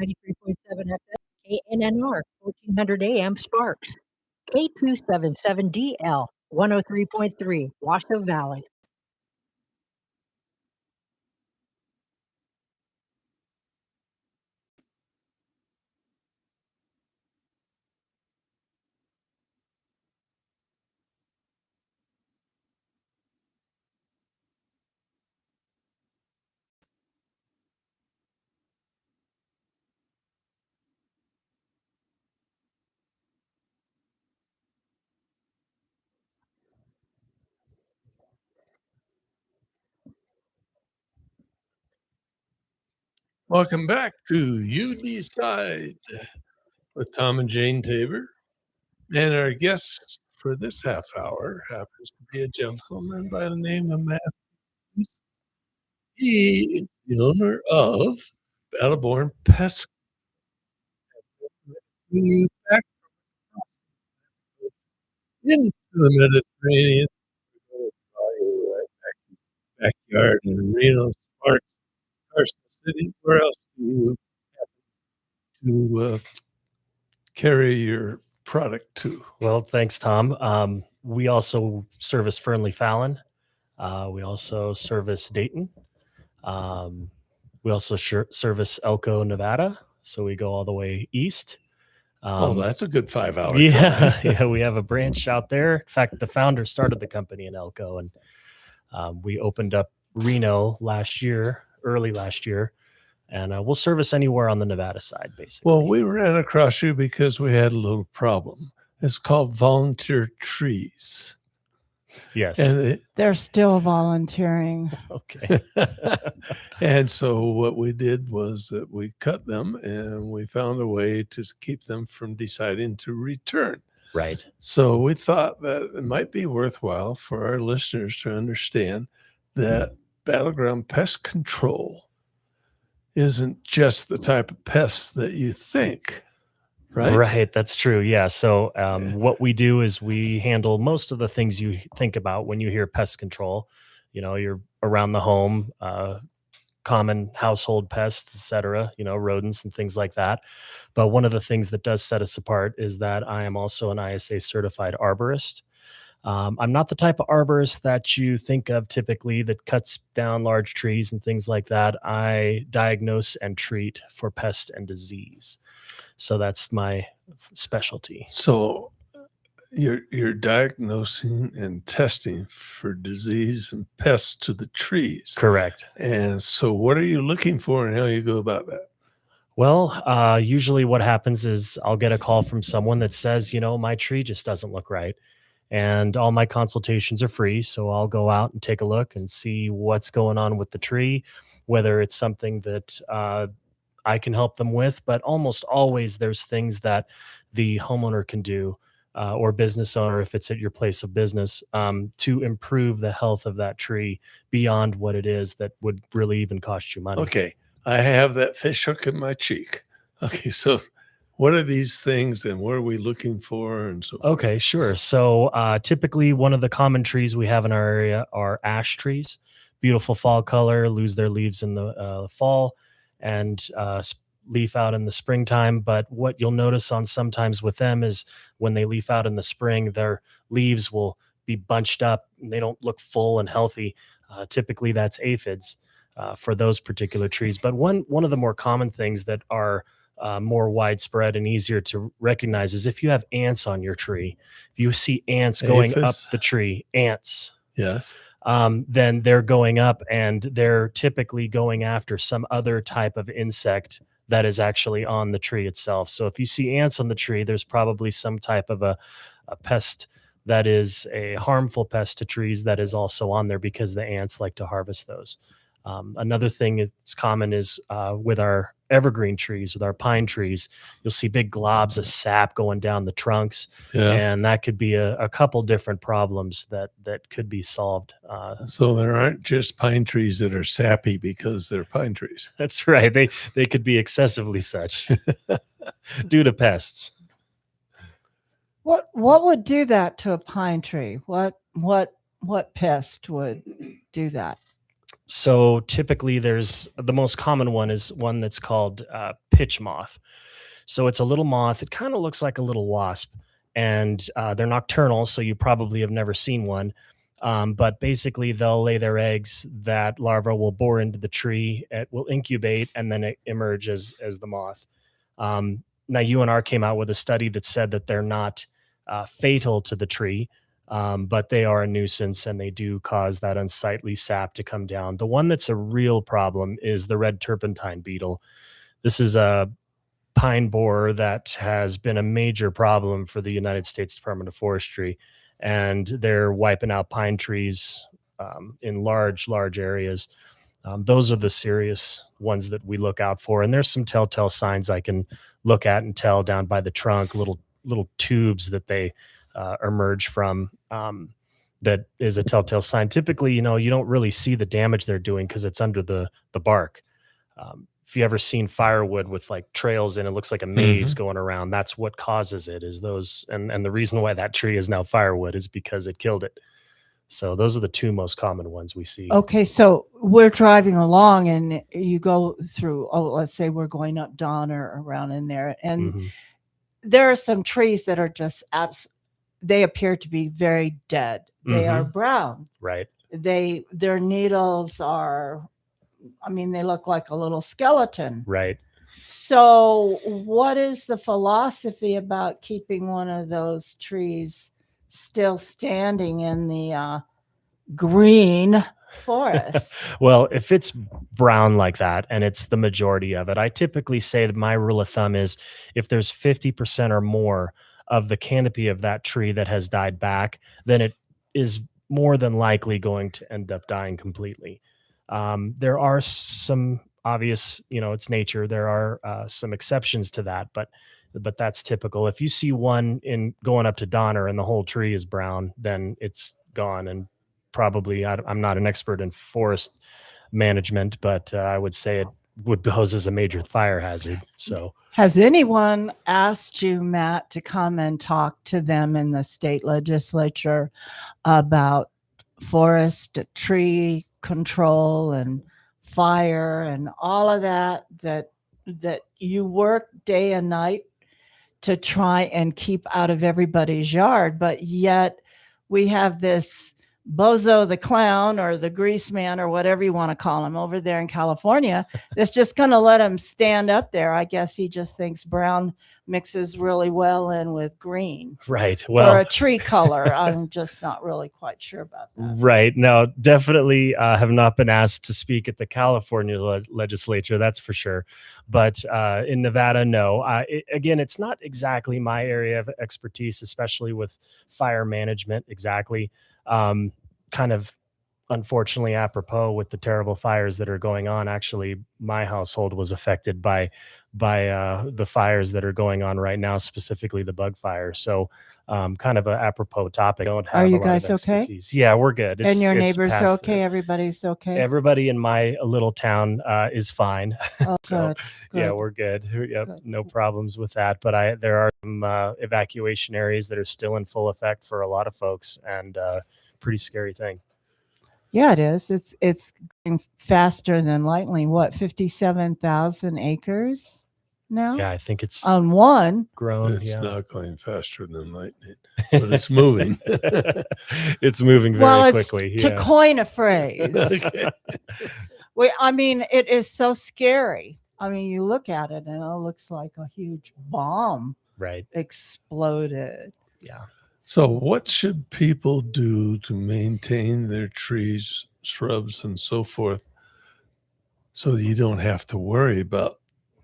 93.7 FM, KNNR, 1400 AM Sparks, K277DL, 103.3, Washoe Valley. Welcome back to You Decide with Tom and Jane Tabor. And our guest for this half hour happens to be a gentleman by the name of Matthew. He is the owner of Battleborn Pest. Bring you back into the Mediterranean, right back to the backyard in Reno, Sparks, Carson City. Where else do you happen to carry your product to? Well, thanks, Tom. We also service Fernley Fallon. We also service Dayton. We also service Elko, Nevada. So we go all the way east. That's a good 5 hour. Yeah, yeah. We have a branch out there. In fact, the founder started the company in Elko, and we opened up Reno early last year, and we'll service anywhere on the Nevada side, basically. Well, we ran across you because we had a little problem. It's called Volunteer Trees. Yes. And They're still volunteering. Okay. And so what we did was that we cut them and we found a way to keep them from deciding to return. Right. So we thought that it might be worthwhile for our listeners to understand that Battleground Pest Control isn't just the type of pests that you think. Right. That's true. Yeah. So what we do is we handle most of the things you think about when you hear pest control. You know, you're around the home, common household pests, etc., rodents and things like that. But one of the things that does set us apart is that I am also an ISA certified arborist. I'm not the type of arborist that you think of typically that cuts down large trees and things like that. I diagnose and treat for pest and disease. So that's my specialty. So you're diagnosing and testing for disease and pests to the trees. Correct. And so what are you looking for and how you go about that? Well, usually what happens is I'll get a call from someone that says, my tree just doesn't look right. And all my consultations are free. So I'll go out and take a look and see what's going on with the tree, whether it's something that I can help them with, but almost always there's things that the homeowner can do or business owner, if it's at your place of business, to improve the health of that tree beyond what it is that would really even cost you money. Okay. I have that fish hook in my cheek. Okay. So what are these things and what are we looking for and so forth? Okay, sure. So typically one of the common trees we have in our area are ash trees. Beautiful fall color, lose their leaves in the fall and leaf out in the springtime. But what you'll notice on sometimes with them is when they leaf out in the spring, their leaves will be bunched up and they don't look full and healthy. Typically that's aphids for those particular trees. But one of the more common things that are more widespread and easier to recognize is if you have ants on your tree. If you see ants going up the tree, ants. Yes. Then they're going up and they're typically going after some other type of insect that is actually on the tree itself. So if you see ants on the tree, there's probably some type of a pest that is a harmful pest to trees that is also on there because the ants like to harvest those. Another thing that's common is with our evergreen trees, with our pine trees, you'll see big globs of sap going down the trunks. Yeah. And that could be a couple different problems that could be solved. So there aren't just pine trees that are sappy because they're pine trees. That's right. They could be excessively such due to pests. What would do that to a pine tree? What pest would do that? So typically there's the most common one is one that's called pitch moth. So it's a little moth. It kind of looks like a little wasp, and they're nocturnal, so you probably have never seen one. But basically, they'll lay their eggs. That larva will bore into the tree. It will incubate, and then it emerges as the moth. Now, UNR came out with a study that said that they're not fatal to the tree, but they are a nuisance, and they do cause that unsightly sap to come down. The one that's a real problem is the red turpentine beetle. This is a pine borer that has been a major problem for the United States Department of Forestry, and they're wiping out pine trees in large areas. Those are the serious ones that we look out for. And there's some telltale signs I can look at and tell down by the trunk, little tubes that they emerge from. That is a telltale sign. Typically, you don't really see the damage they're doing because it's under the bark. If you ever seen firewood with like trails in it, looks like a maze going around. That's what causes it, is those. And the reason why that tree is now firewood is because it killed it. So those are the two most common ones we see. Okay, so we're driving along and you go through, let's say we're going up Donner around in there, and there are some trees that are just they appear to be very dead. They are brown. Right. Their needles are, they look like a little skeleton. Right. So what is the philosophy about keeping one of those trees still standing in the green forest? Well, if it's brown like that and it's the majority of it, I typically say that my rule of thumb is if there's 50% or more of the canopy of that tree that has died back, then it is more than likely going to end up dying completely. There are some obvious, it's nature. There are some exceptions to that, but that's typical. If you see one going up to Donner and the whole tree is brown, then it's gone. And probably, I'm not an expert in forest management, but I would say it would pose as a major fire hazard. So, has anyone asked you, Matt, to come and talk to them in the state legislature about forest tree control and fire and all of that you work day and night to try and keep out of everybody's yard, but yet we have this Bozo the clown or the grease man or whatever you want to call him over there in California that's just going to let him stand up there? I guess he just thinks brown mixes really well in with green. Right. Well, for a tree color. I'm just not really quite sure about that. Right. No, definitely have not been asked to speak at the California legislature. That's for sure. But in Nevada, no. Again, it's not exactly my area of expertise, especially with fire management. Exactly. Kind of unfortunately apropos with the terrible fires that are going on. Actually, my household was affected by the fires that are going on right now, specifically the bug fire. So kind of an apropos topic. Are you guys okay? Yeah, we're good. And your neighbors are okay? Everybody's okay? Everybody in my little town is fine. Oh, So, good. yeah, we're good. Yep, no problems with that. But there are some evacuation areas that are still in full effect for a lot of folks, and pretty scary thing. Yeah, it is. It's going faster than lightning. What, 57,000 acres now? Yeah, I think it's on one. grown. It's Yeah. not going faster than lightning, but it's moving. It's moving very Well, it's quickly. to Yeah. coin a phrase. Okay. It is so scary. You look at it and it looks like a huge bomb Right. exploded. Yeah. So, what should people do to maintain their trees, shrubs, and so forth so that you don't have to worry about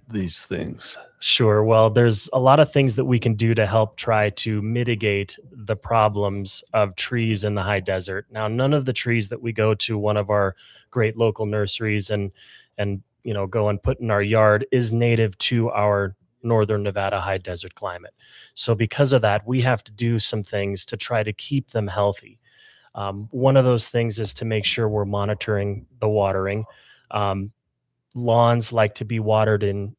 these things? Sure. Well, there's a lot of things that we can do to help try to mitigate the problems of trees in the high desert. Now, none of the trees that we go to one of our great local nurseries and go and put in our yard is native to our northern Nevada high desert climate. So because of that, we have to do some things to try to keep them healthy. One of those things is to make sure we're monitoring the watering. Lawns like to be watered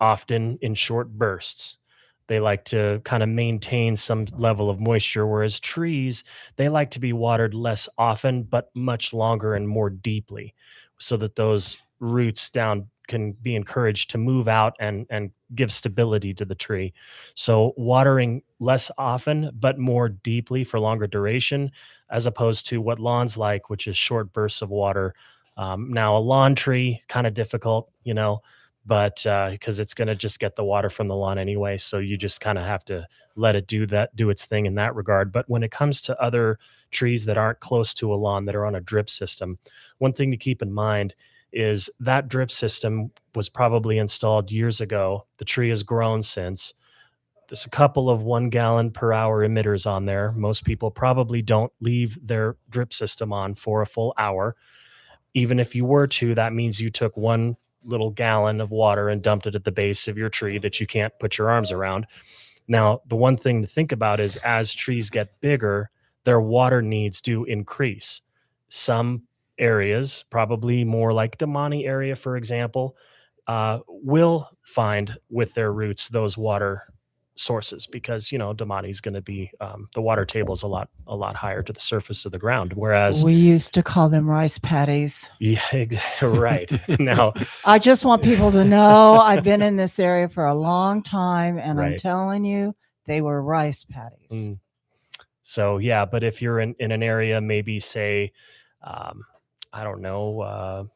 often in short bursts. They like to kind of maintain some level of moisture, whereas trees, they like to be watered less often, but much longer and more deeply, so that those roots down can be encouraged to move out and give stability to the tree. So watering less often, but more deeply for longer duration, as opposed to what lawns like, which is short bursts of water. Now a lawn tree, kind of difficult, but because it's going to just get the water from the lawn anyway. So you just kind of have to let it do its thing in that regard. But when it comes to other trees that aren't close to a lawn, that are on a drip system, one thing to keep in mind is that drip system was probably installed years ago. The tree has grown since. There's a couple of 1 gallon per hour emitters on there. Most people probably don't leave their drip system on for a full hour. Even if you were to, that means you took 1 little gallon of water and dumped it at the base of your tree that you can't put your arms around. Now, the one thing to think about is as trees get bigger, their water needs do increase. Some areas, probably more like Damani area, for example, will find with their roots those water sources because Damani is going to be the water table is a lot higher to the surface of the ground, whereas We used to call them rice paddies. yeah, right. Now I just want people to know I've been in this area for a long time, and I'm Right. telling you, they were rice paddies. So yeah, but if you're in an area, maybe say, I don't know,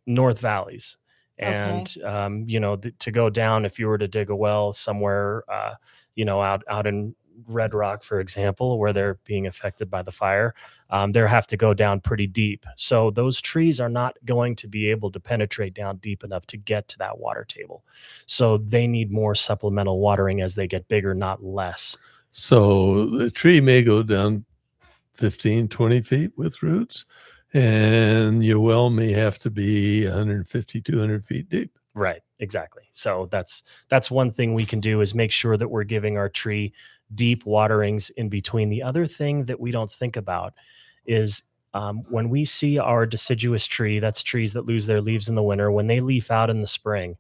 North Valleys, and to go down, if you were to dig a well somewhere, out in Red Rock, for example, where they're being affected by the fire, they have to go down pretty deep. So those trees are not going to be able to penetrate down deep enough to get to that water table. So they need more supplemental watering as they get bigger, not less. So the tree may go down 15, 20 feet with roots, and your well may have to be 150, 200 feet deep. Right, exactly. So that's one thing we can do is make sure that we're giving our tree deep waterings in between. The other thing that we don't think about is when we see our deciduous tree, that's trees that lose their leaves in the winter, when they leaf out in the spring,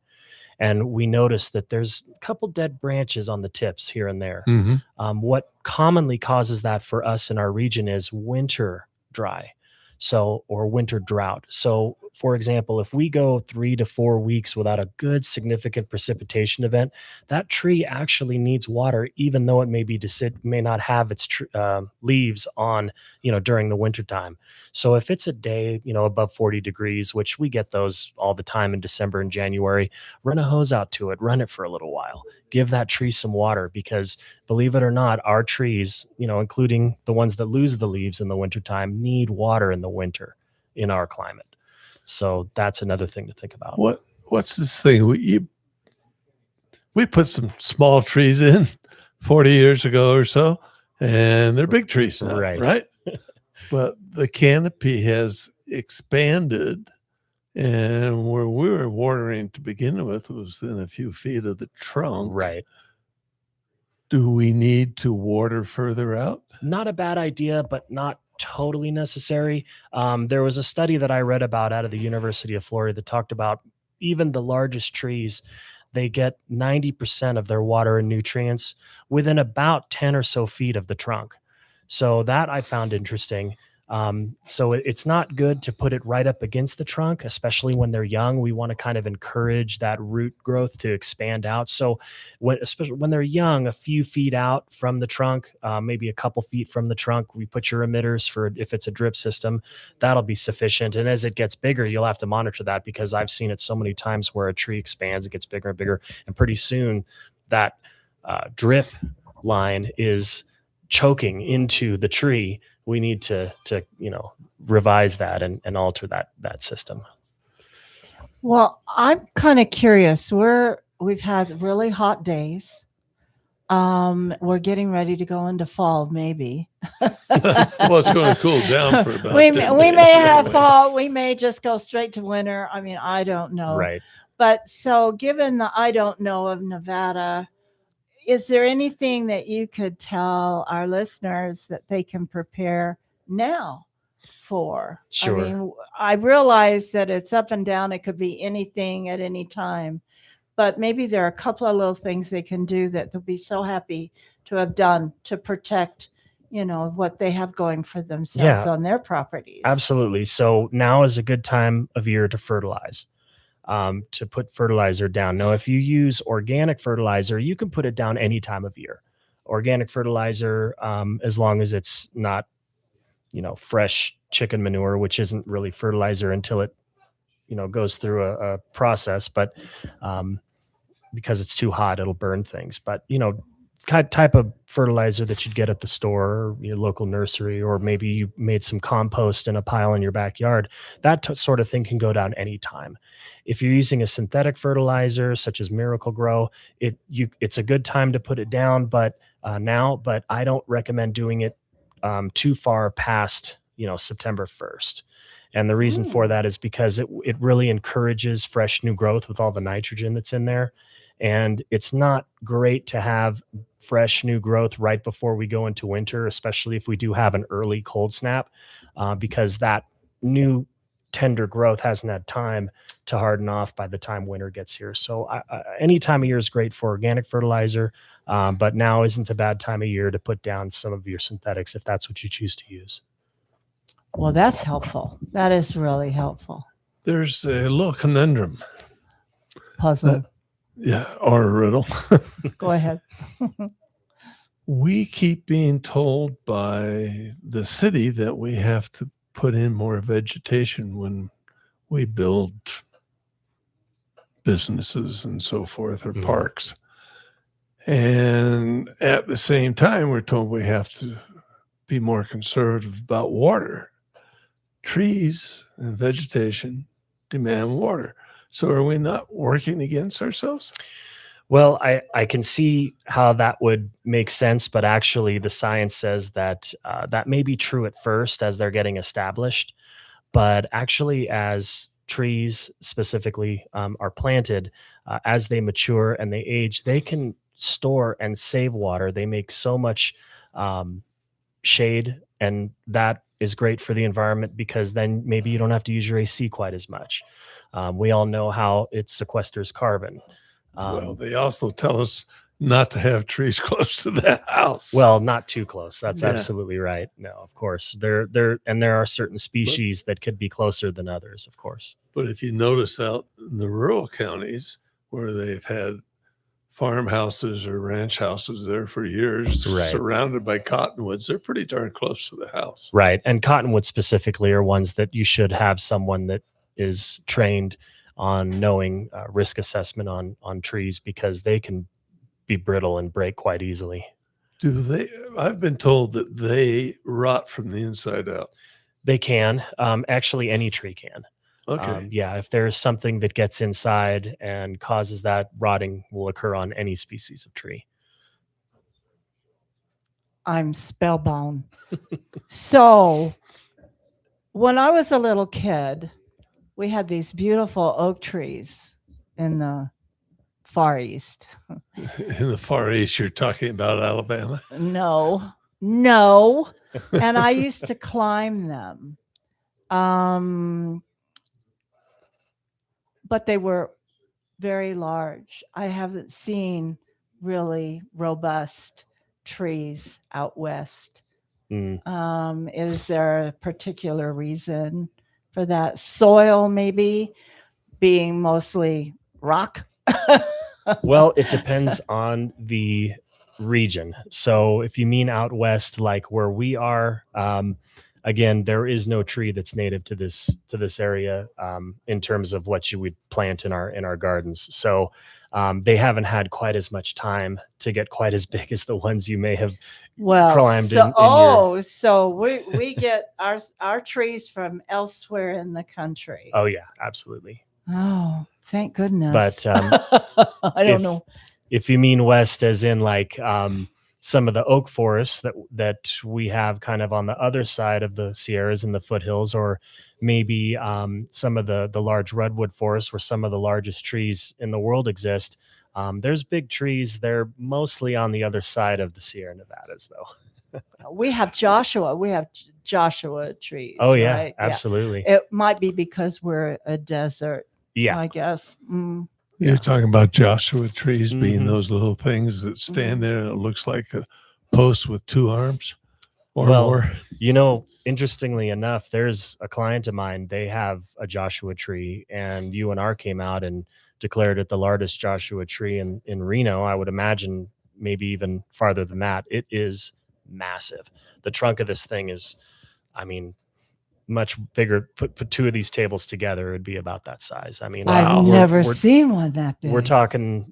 and we notice that there's a couple dead branches on the tips here and there. Mhm. What commonly causes that for us in our region is winter dry, or winter drought. So, for example, if we go 3 to 4 weeks without a good significant precipitation event, that tree actually needs water, even though it may not have its leaves on, during the winter time. So if it's a day, above 40 degrees, which we get those all the time in December and January, run a hose out to it, run it for a little while, give that tree some water, because believe it or not, our trees, including the ones that lose the leaves in the wintertime, need water in the winter in our climate. So that's another thing to think about. What's this thing? We put some small trees in 40 years ago or so, and they're big trees now, right? But the canopy has expanded, and where we were watering to begin with was within a few feet of the trunk. Right. Do we need to water further out? Not a bad idea, but not totally necessary. There was a study that I read about out of the University of Florida that talked about even the largest trees, they get 90% of their water and nutrients within about 10 or so feet of the trunk. So that I found interesting. So it's not good to put it right up against the trunk, especially when they're young. We want to kind of encourage that root growth to expand out. So especially when they're young, a few feet out from the trunk, maybe a couple feet from the trunk, we put your emitters for, if it's a drip system, that'll be sufficient. And as it gets bigger, you'll have to monitor that, because I've seen it so many times where a tree expands, it gets bigger and bigger, and pretty soon that drip line is choking into the tree. We need to revise that and alter that system. Well, I'm kind of curious. We've had really hot days. We're getting ready to go into fall, maybe. Well, it's going to cool down for about we 10 may days have anyway. fall. We may just go straight to winter. I mean, I don't know. Right. But so given the I don't know of Nevada, is there anything that you could tell our listeners that they can prepare now for? Sure. I mean, I realize that it's up and down. It could be anything at any time, but maybe there are a couple of little things they can do that they'll be so happy to have done to protect, what they have going for themselves Yeah. on their properties. Absolutely. So now is a good time of year to fertilize. to put fertilizer down. Now, if you use organic fertilizer, you can put it down any time of year. Organic fertilizer, as long as it's not, fresh chicken manure, which isn't really fertilizer until it, goes through a process. But because it's too hot, it'll burn things. But, type of fertilizer that you'd get at the store, or your local nursery, or maybe you made some compost in a pile in your backyard, that sort of thing can go down anytime. If you're using a synthetic fertilizer such as Miracle Grow, it's a good time to put it down, but I don't recommend doing it too far past September 1st. And the reason for that is because it really encourages fresh new growth with all the nitrogen that's in there. And it's not great to have fresh new growth right before we go into winter, especially if we do have an early cold snap, because that new tender growth hasn't had time to harden off by the time winter gets here. So any time of year is great for organic fertilizer, but now isn't a bad time of year to put down some of your synthetics if that's what you choose to use. Well, that's helpful. That is really helpful. There's a little conundrum. Puzzle. Or a riddle. Go ahead. We keep being told by the city that we have to put in more vegetation when we build businesses and so forth, or parks. And at the same time, we're told we have to be more conservative about water. Trees and vegetation demand water. So are we not working against ourselves? Well, I can see how that would make sense, but actually the science says that that may be true at first as they're getting established. But actually, as trees specifically are planted, as they mature and they age, they can store and save water. They make so much shade, and that is great for the environment because then maybe you don't have to use your AC quite as much. We all know how it sequesters carbon. Well, they also tell us not to have trees close to the house. Well, not too close. That's Yeah. absolutely right. No, of course. There are certain species that could be closer than others, of course. But if you notice out in the rural counties where they've had farmhouses or ranch houses there for years, Right. surrounded by cottonwoods, they're pretty darn close to the house. Right. And cottonwood specifically are ones that you should have someone that is trained on knowing risk assessment on trees, because they can be brittle and break quite easily. I've been told that they rot from the inside out. They can. Actually, any tree can. Okay. Yeah, if there's something that gets inside and causes that, rotting will occur on any species of tree. I'm spellbound. So, when I was a little kid, we had these beautiful oak trees in the Far East. In the Far East, you're talking about Alabama? No. And I used to climb them. But they were very large. I haven't seen really robust trees out west. Is there a particular reason for that? Soil maybe being mostly rock? Well, it depends on the region. So if you mean out west, like where we are, again, there is no tree that's native to this area in terms of what you would plant in our gardens. So they haven't had quite as much time to get quite as big as the ones you may have climbed in your... So we get our trees from elsewhere in the country. Oh yeah, absolutely. Oh, thank goodness. But I don't know. If you mean west as in like some of the oak forests that we have kind of on the other side of the Sierras and the foothills, or maybe some of the large redwood forests where some of the largest trees in the world exist, there's big trees. They're mostly on the other side of the Sierra Nevadas, though. We have Joshua trees. Oh yeah, right? absolutely. It might be because we're a desert. Yeah, I guess. You're talking about Joshua trees being those little things that stand there and it looks like a post with two arms or more. interestingly enough, there's a client of mine, they have a Joshua tree, and UNR came out and declared it the largest Joshua tree in Reno. I would imagine maybe even farther than that. It is massive. The trunk of this thing is, I mean, much bigger. Put two of these tables together, it'd be about that size. I mean, I've never seen one that big. we're talking,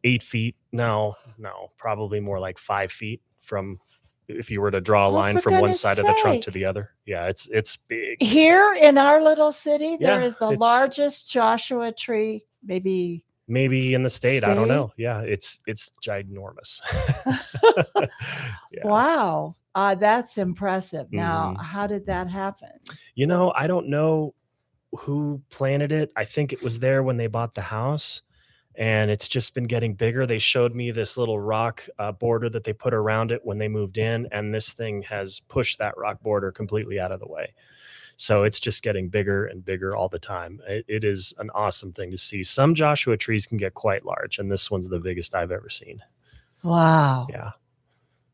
8 feet. No, probably more like 5 feet from, if you were to draw a line for from one goodness side of the trunk sake. to the other. Yeah, it's big. Here in our little city, there Yeah, is the it's- largest Joshua tree, maybe. Maybe in the state, I don't State? know. Yeah, it's ginormous. Yeah. Wow. That's impressive. Now, Mhm. how did that happen? I don't know who planted it. I think it was there when they bought the house, and it's just been getting bigger. They showed me this little rock border that they put around it when they moved in, and this thing has pushed that rock border completely out of the way. So it's just getting bigger and bigger all the time. It is an awesome thing to see. Some Joshua trees can get quite large, and this one's the biggest I've ever seen. Wow. Yeah.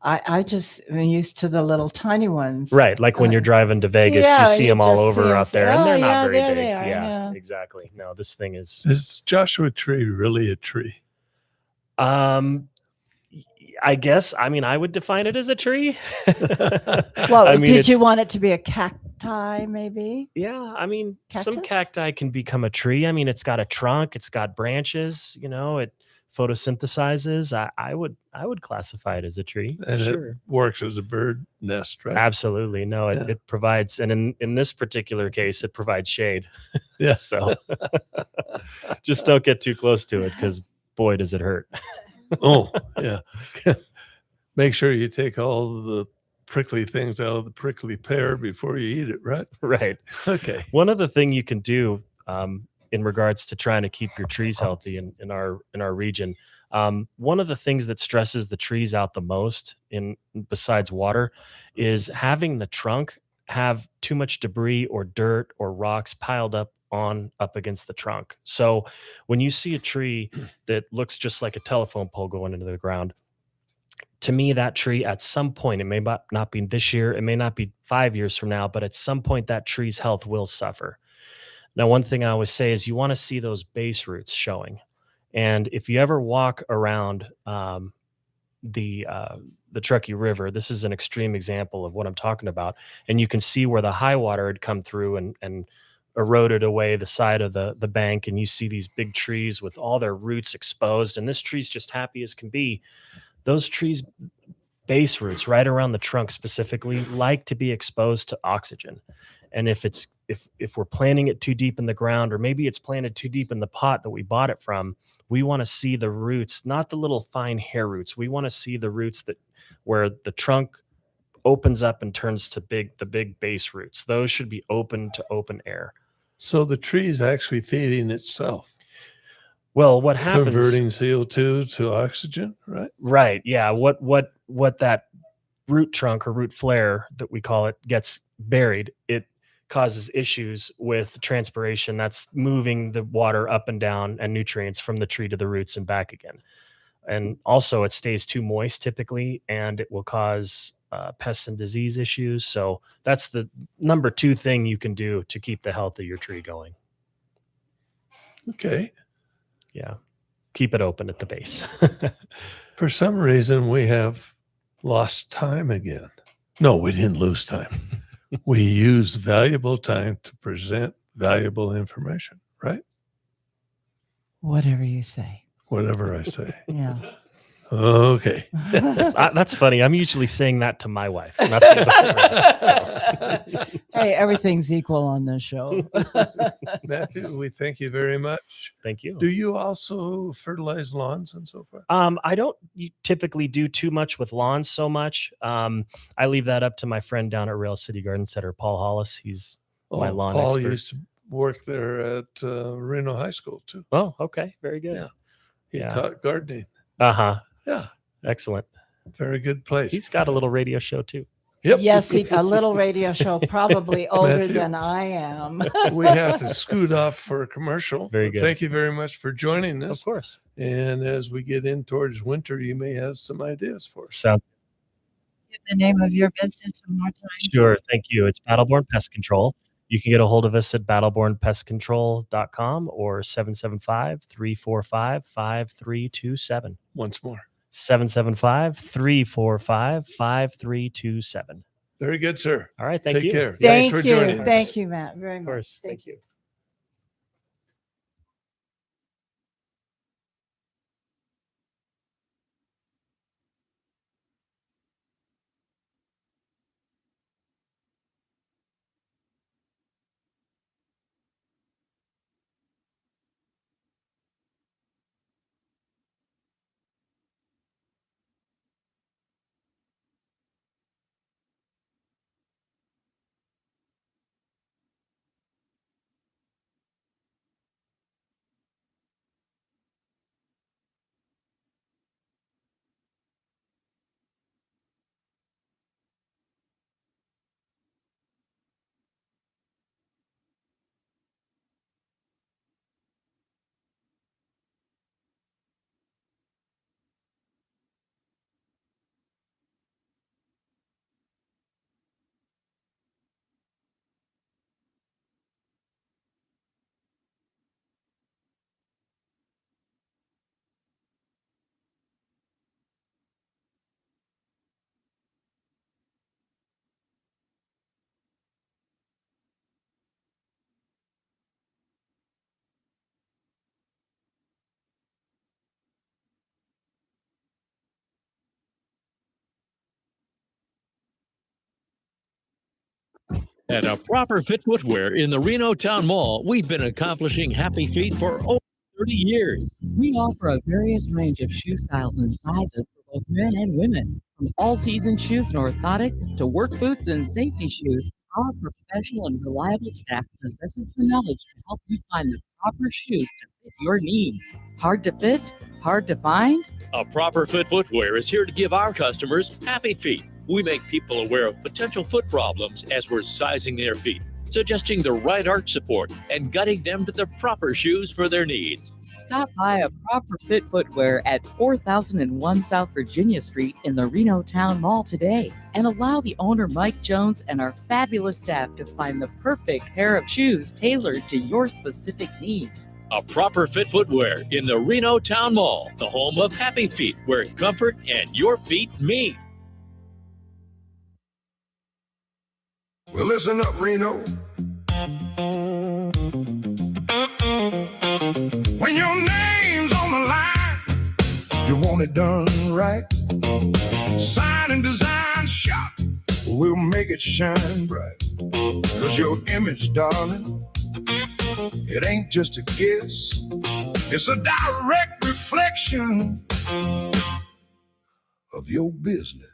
I just am used to the little tiny ones. Right. Like when you're driving to Vegas, yeah, you see them all just see over 'em out say, there, and they're "Oh, not yeah, very there big. they are," Yeah, yeah. exactly. No, this thing is. Is Joshua tree really a tree? I guess. I mean, I would define it as a tree. Well, I mean, did you it's- want it to be a cacti, maybe? Yeah, I mean, some Cactus? cacti can become a tree. I mean, it's got a trunk, it's got branches. It photosynthesizes. I would classify it as a tree. And Sure. it works as a bird nest, right? Absolutely. No, Yeah. it provides, and in this particular case, it provides shade. Yeah. So just don't get too close to it, because boy, does it hurt. Oh, yeah. Make sure you take all the prickly things out of the prickly pear before you eat it, right? Right. Okay. One other thing you can do in regards to trying to keep your trees healthy in our region, one of the things that stresses the trees out the most, besides water, is having the trunk have too much debris or dirt or rocks piled up against the trunk. So when you see a tree that looks just like a telephone pole going into the ground, to me, that tree at some point, it may not be this year, it may not be 5 years from now, but at some point that tree's health will suffer. Now, one thing I always say is you want to see those base roots showing. And if you ever walk around the Truckee River, this is an extreme example of what I'm talking about. And you can see where the high water had come through and eroded away the side of the bank. And you see these big trees with all their roots exposed. And this tree's just happy as can be. Those trees' base roots right around the trunk specifically like to be exposed to oxygen. And if we're planting it too deep in the ground, or maybe it's planted too deep in the pot that we bought it from, we want to see the roots, not the little fine hair roots. We want to see the roots where the trunk opens up and turns to the big base roots. Those should be open to open air. So the tree is actually feeding itself. Well, what happens? Converting CO2 to oxygen, right? Right. Yeah. What that root trunk or root flare that we call it gets buried, it causes issues with transpiration. That's moving the water up and down and nutrients from the tree to the roots and back again. And also it stays too moist typically, and it will cause pests and disease issues. So that's the number 2 thing you can do to keep the health of your tree going. Okay. Yeah. Keep it open at the base. For some reason, we have lost time again. No, we didn't lose time. We used valuable time to present valuable information, right? Whatever you say. Whatever I say. Yeah. Okay. That's funny. I'm usually saying that to my wife. Not the other way, so. Hey, everything's equal on this show. Matthew, we thank you very much. Thank you. Do you also fertilize lawns and so forth? I don't typically do too much with lawns so much. I leave that up to my friend down at Rail City Garden Center, Paul Hollis. He's my lawn Paul expert. used to work there at Reno High School too. Oh, okay. Very good. Yeah. He Yeah. taught gardening. Uh-huh. Yeah. Excellent. Very good place. He's got a little radio show too. Yep. Yes, a little radio show, probably older Matthew. than I am. We have to scoot off for a commercial. Very But good. Thank you very much for joining us. Of course. And as we get in towards winter, you may have some ideas for us. Sounds give the name of your business one more time? Sure. Thank you. It's Battleborn Pest Control. You can get a hold of us at battlebornpestcontrol.com or 775-345-5327. Once more. 775-345-5327. Very good, sir. All right. Thank Take you. care. Thank Thanks for you. joining us. Thank you, Matt, very Of much. course. Thank you. At A Proper Fit Footwear in the Reno Town Mall, we've been accomplishing happy feet for over 30 years. We offer a various range of shoe styles and sizes for both men and women. From all-season shoes and orthotics to work boots and safety shoes, our professional and reliable staff possesses the knowledge to help you find the proper shoes to fit your needs. Hard to fit? Hard to find? A Proper Fit Footwear is here to give our customers happy feet. We make people aware of potential foot problems as we're sizing their feet, suggesting the right arch support and guiding them to the proper shoes for their needs. Stop by A Proper Fit Footwear at 4001 South Virginia Street in the Reno Town Mall today and allow the owner Mike Jones and our fabulous staff to find the perfect pair of shoes tailored to your specific needs. A Proper Fit Footwear in the Reno Town Mall, the home of happy feet, where comfort and your feet meet. Well, listen up, Reno. When your name's on the line, you want it done right. Sign and design shop, we'll make it shine bright. 'Cause your image, darling, it ain't just a kiss, it's a direct reflection of your business.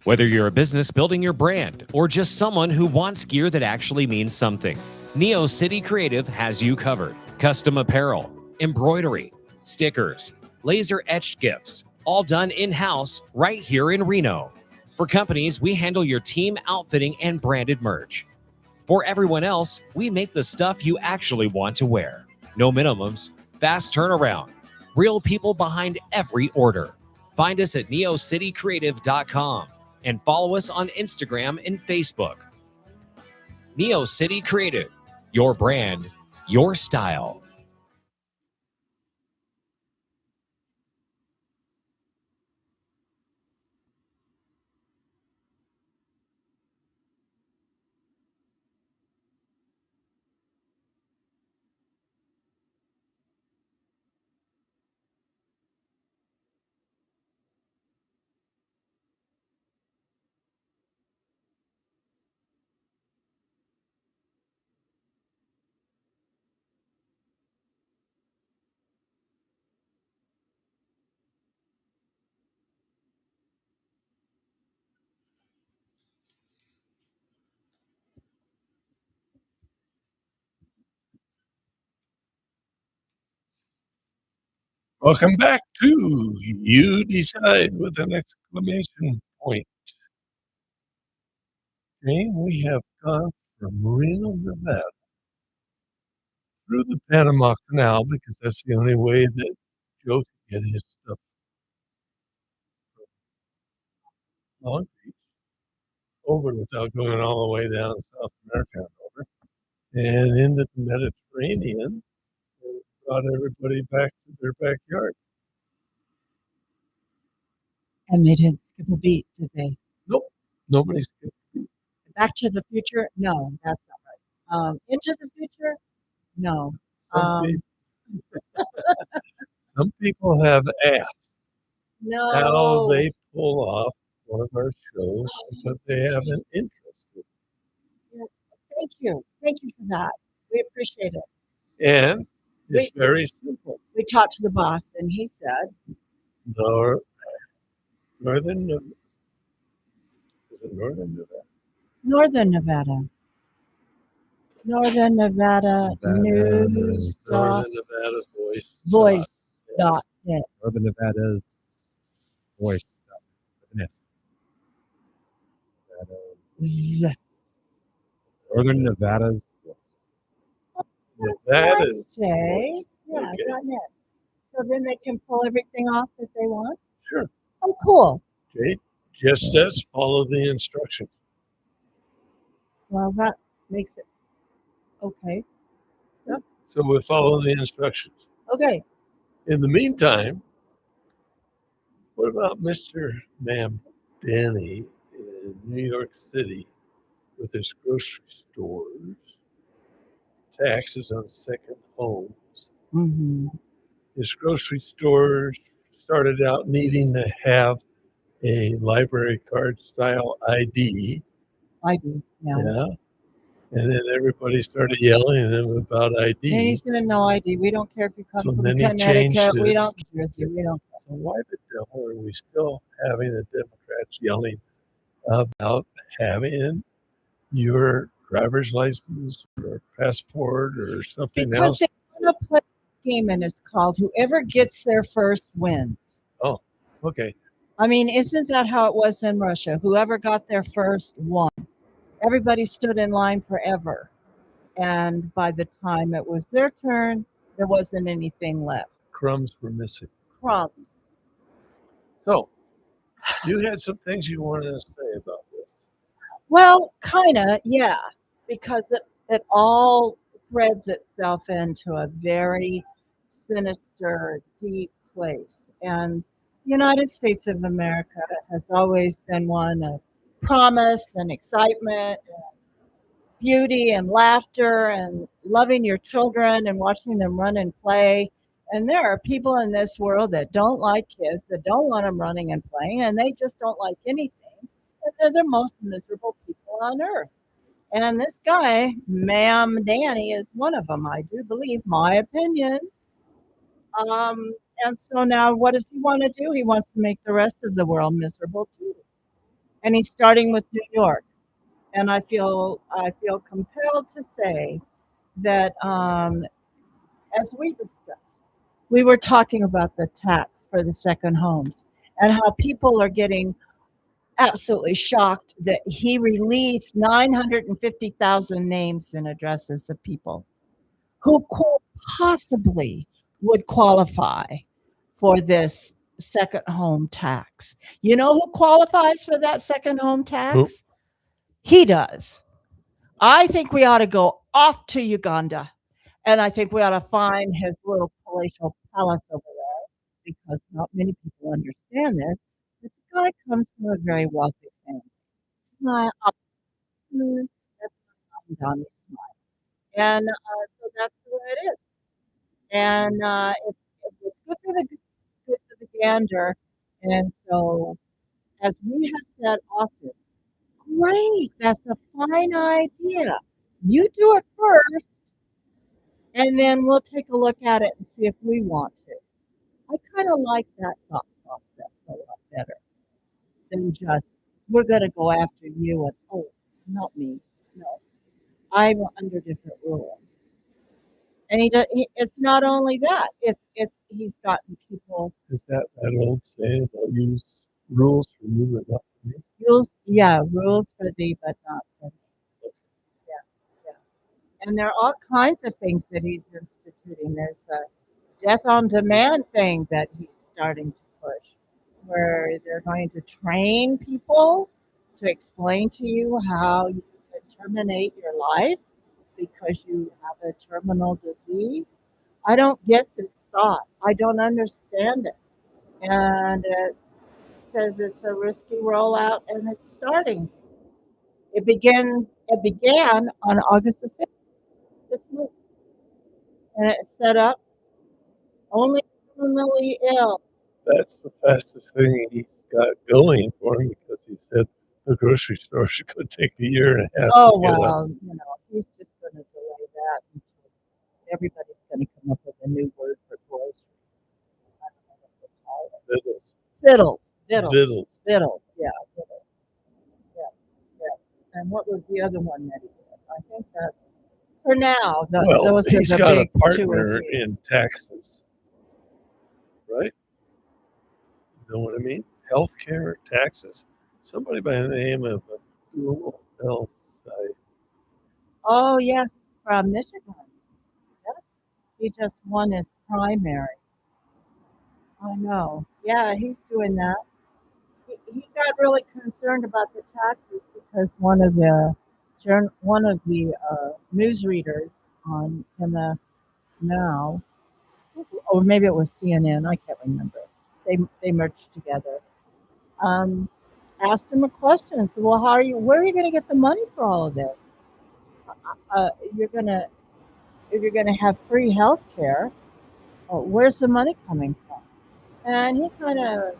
Whether you're a business building your brand or just someone who wants gear that actually means something, Neo City Creative has you covered. Custom apparel, embroidery, stickers, laser etched gifts, all done in-house right here in Reno. For companies, we handle your team outfitting and branded merch. For everyone else, we make the stuff you actually want to wear. No minimums, fast turnaround, real people behind every order. Find us at neocitycreative.com and follow us on Instagram and Facebook. Neo City Creative, your brand, your style. Welcome back to You Decide with an exclamation point. Okay, we have gone from Reno, Nevada through the Panama Canal because that's the only way that Joe could get his stuff from Long Beach over without going all the way down to South America and over and into the Mediterranean and brought everybody back to their backyard. And they didn't skip a beat, did they? Nope. Nobody's Back to the Future? No, that's not right. Into the Future? No. some, some people have asked No. how they pull off one of our shows because they have an interest. Yeah, thank you. Thank you for that. We appreciate it. And it's very simple. We talked to the boss, and he said, Northern Nevada. Is it Northern Nevada? Northern Nevada. Northern Nevada News. Northern Nevada Voice. Dot net. Northern Nevada's voice. Northern Nevada's Nevada's Jay. voice. Yeah, Okay. dot net. So then they can pull everything off that they want? Sure. Oh, cool. Jay just says follow the instructions. Well, that makes it okay. So we follow the instructions. Okay. In the meantime, what about Mr. Ma'am Danny in New York City with his grocery stores, taxes on second homes? Mm-hmm. His grocery stores started out needing to have a library card style ID. ID, yeah. Yeah. And then everybody started yelling at him about ID. And he's gonna know ID. We don't care if you come So from then he Connecticut. changed We it. don't care. We don't care. So why the devil are we still having the Democrats yelling about having your driver's license or passport or something Because else? they want to play a game, and it's called whoever gets there first wins. Oh, okay. I mean, isn't that how it was in Russia? Whoever got there first won. Everybody stood in line forever. And by the time it was their turn, there wasn't anything left. Crumbs were missing. Crumbs. So you had some things you wanted to say about this. Well, kind of, yeah, because it all threads itself into a very sinister, deep place. And the United States of America has always been one of promise and excitement and beauty and laughter and loving your children and watching them run and play. And there are people in this world that don't like kids, that don't want them running and playing, and they just don't like anything. And they're the most miserable people on earth. And this guy, Ma'am Danny, is one of them, I do believe, my opinion. And so now what does he want to do? He wants to make the rest of the world miserable too. And he's starting with New York. And I feel compelled to say that as we discussed, we were talking about the tax for the second homes and how people are getting absolutely shocked that he released 950,000 names and addresses of people who possibly would qualify for this second home tax. You know who qualifies for that second home tax? Who? He does. I think we ought to go off to Uganda, and I think we ought to find his little palatial palace over there, because not many people understand this. But the guy comes from a very wealthy family. It's not that's not Donnie Smile. And so that's the way it is. And it's good for the gander. And so, as we have said often, great, that's a fine idea. You do it first, and then we'll take a look at it and see if we want to. I kind of like that thought process a lot better than just, we're going to go after you and, oh, not me. No, I'm under different rules. And it's not only that, he's gotten people. Is that old saying about use rules for you but not for me? Rules, yeah, rules for thee, but not for me. Yeah, And there are all kinds of things that he's instituting. There's a death on demand thing that he's starting to push, where they're going to train people to explain to you how you can terminate your life because you have a terminal disease. I don't get this thought. I don't understand it. And it says it's a risky rollout and it's starting. It began on August the 5th this month. And it's set up only terminally ill. That's the fastest thing he's got going for him because he said the grocery store should go take a year and a half. Oh, to get up. well, he's just going to delay that until everybody's going to come up with a new word for groceries. I don't know what to call it. Vittles. Fiddles. Vittles. Fiddles. Yeah, fiddles. Yeah. And what was the other one that he did? I think that's, for now, Well, those are he's the got a big 2 or partner 3. in taxes, right? You know what I mean? Healthcare, taxes. Somebody by the name of Abdul El Said. Oh, yes, from Michigan. Yes. He just won his primary. I know. Yeah, he's doing that. He got really concerned about the taxes because one of the news readers on MS Now, or maybe it was CNN, I can't remember. They merged together. Asked him a question and said, "Well, where are you going to get the money for all of this? If you're going to have free health care, where's the money coming from?" And he kind of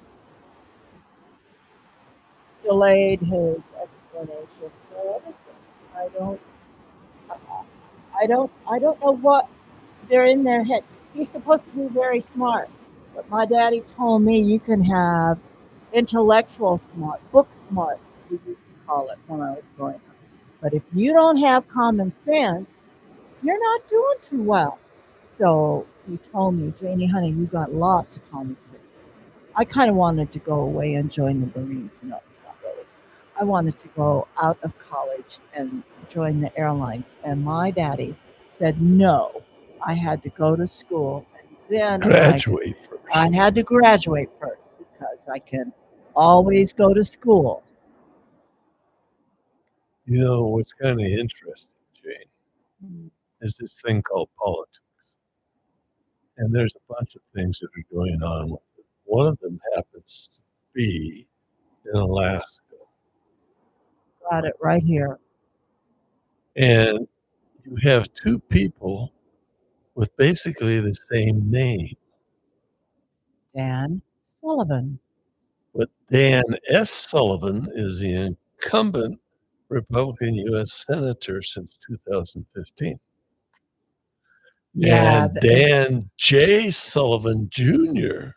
delayed his explanation for everything. I don't know what they're in their head. He's supposed to be very smart, but my daddy told me you can have intellectual smart, book smart, we used to call it when I was growing up. But if you don't have common sense, you're not doing too well. So he told me, "Janie, honey, you got lots of common sense." I kind of wanted to go away and join the Marines. No, not really. I wanted to go out of college and join the airlines. And my daddy said, no, I had to go to school. And then Graduate first. I had to graduate first because I can always go to school. You know, what's kind of interesting, Jane, is this thing called politics. And there's a bunch of things that are going on with it. One of them happens to be in Alaska. Got it right here. And you have 2 people with basically the same name. Dan Sullivan. But Dan S. Sullivan is the incumbent Republican U.S. Senator since 2015. Yeah, And Dan J. Sullivan Jr.,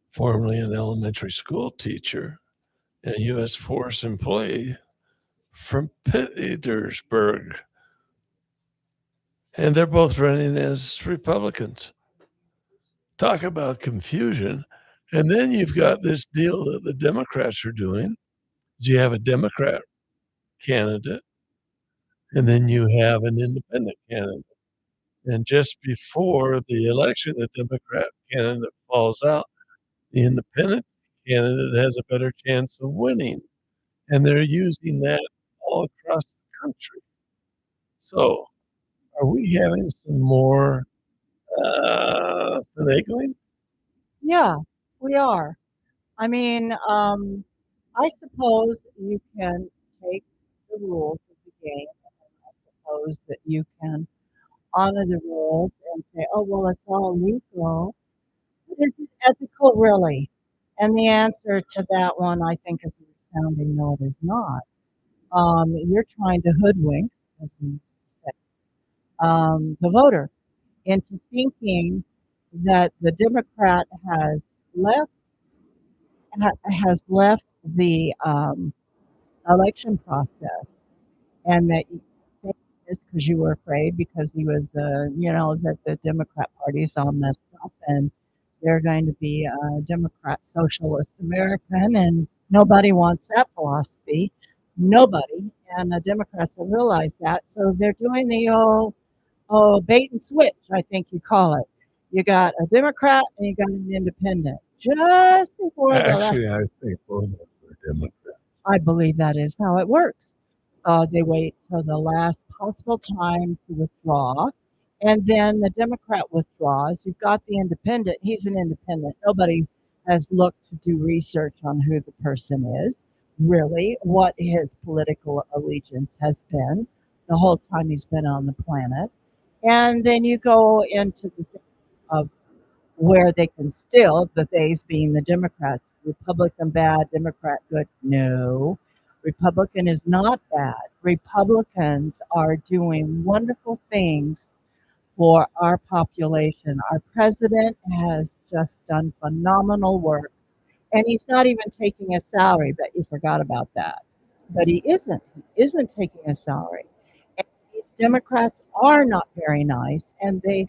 formerly an elementary school teacher and a U.S. Force employee from Petersburg. And they're both running as Republicans. Talk about confusion. And then you've got this deal that the Democrats are doing. You have a Democrat candidate, and then you have an independent candidate. And just before the election, the Democrat candidate falls out. The independent candidate has a better chance of winning. And they're using that all across the country. So are we having some more finagling? Yeah, we are. I mean, I suppose you can take the rules of the game, and I suppose that you can honor the rules and say, oh, well, it's all legal. But is it ethical, really? And the answer to that one, I think, is a resounding no, it is not. You're trying to hoodwink, as we used to say, the voter into thinking that the Democrat has left the election process, and that is because you were afraid because he was that the Democrat Party is all messed up and they're going to be a Democrat socialist American, and nobody wants that philosophy. Nobody. and the Democrats have realized that. So they're doing the bait and switch, I think you call it. You got a Democrat and you got an independent. Just before the Actually, I think both of them are Democrats. I believe that is how it works. They wait till the last possible time to withdraw, and then the Democrat withdraws. You've got the independent. He's an independent. Nobody has looked to do research on who the person is, really, what his political allegiance has been the whole time he's been on the planet. And then you go into the thing of where they can still, the theys being the Democrats, Republican bad, Democrat good. No, Republican is not bad. Republicans are doing wonderful things for our population. Our president has just done phenomenal work, and he's not even taking a salary. Bet you forgot about that. But he isn't. He isn't taking a salary. And these Democrats are not very nice, and they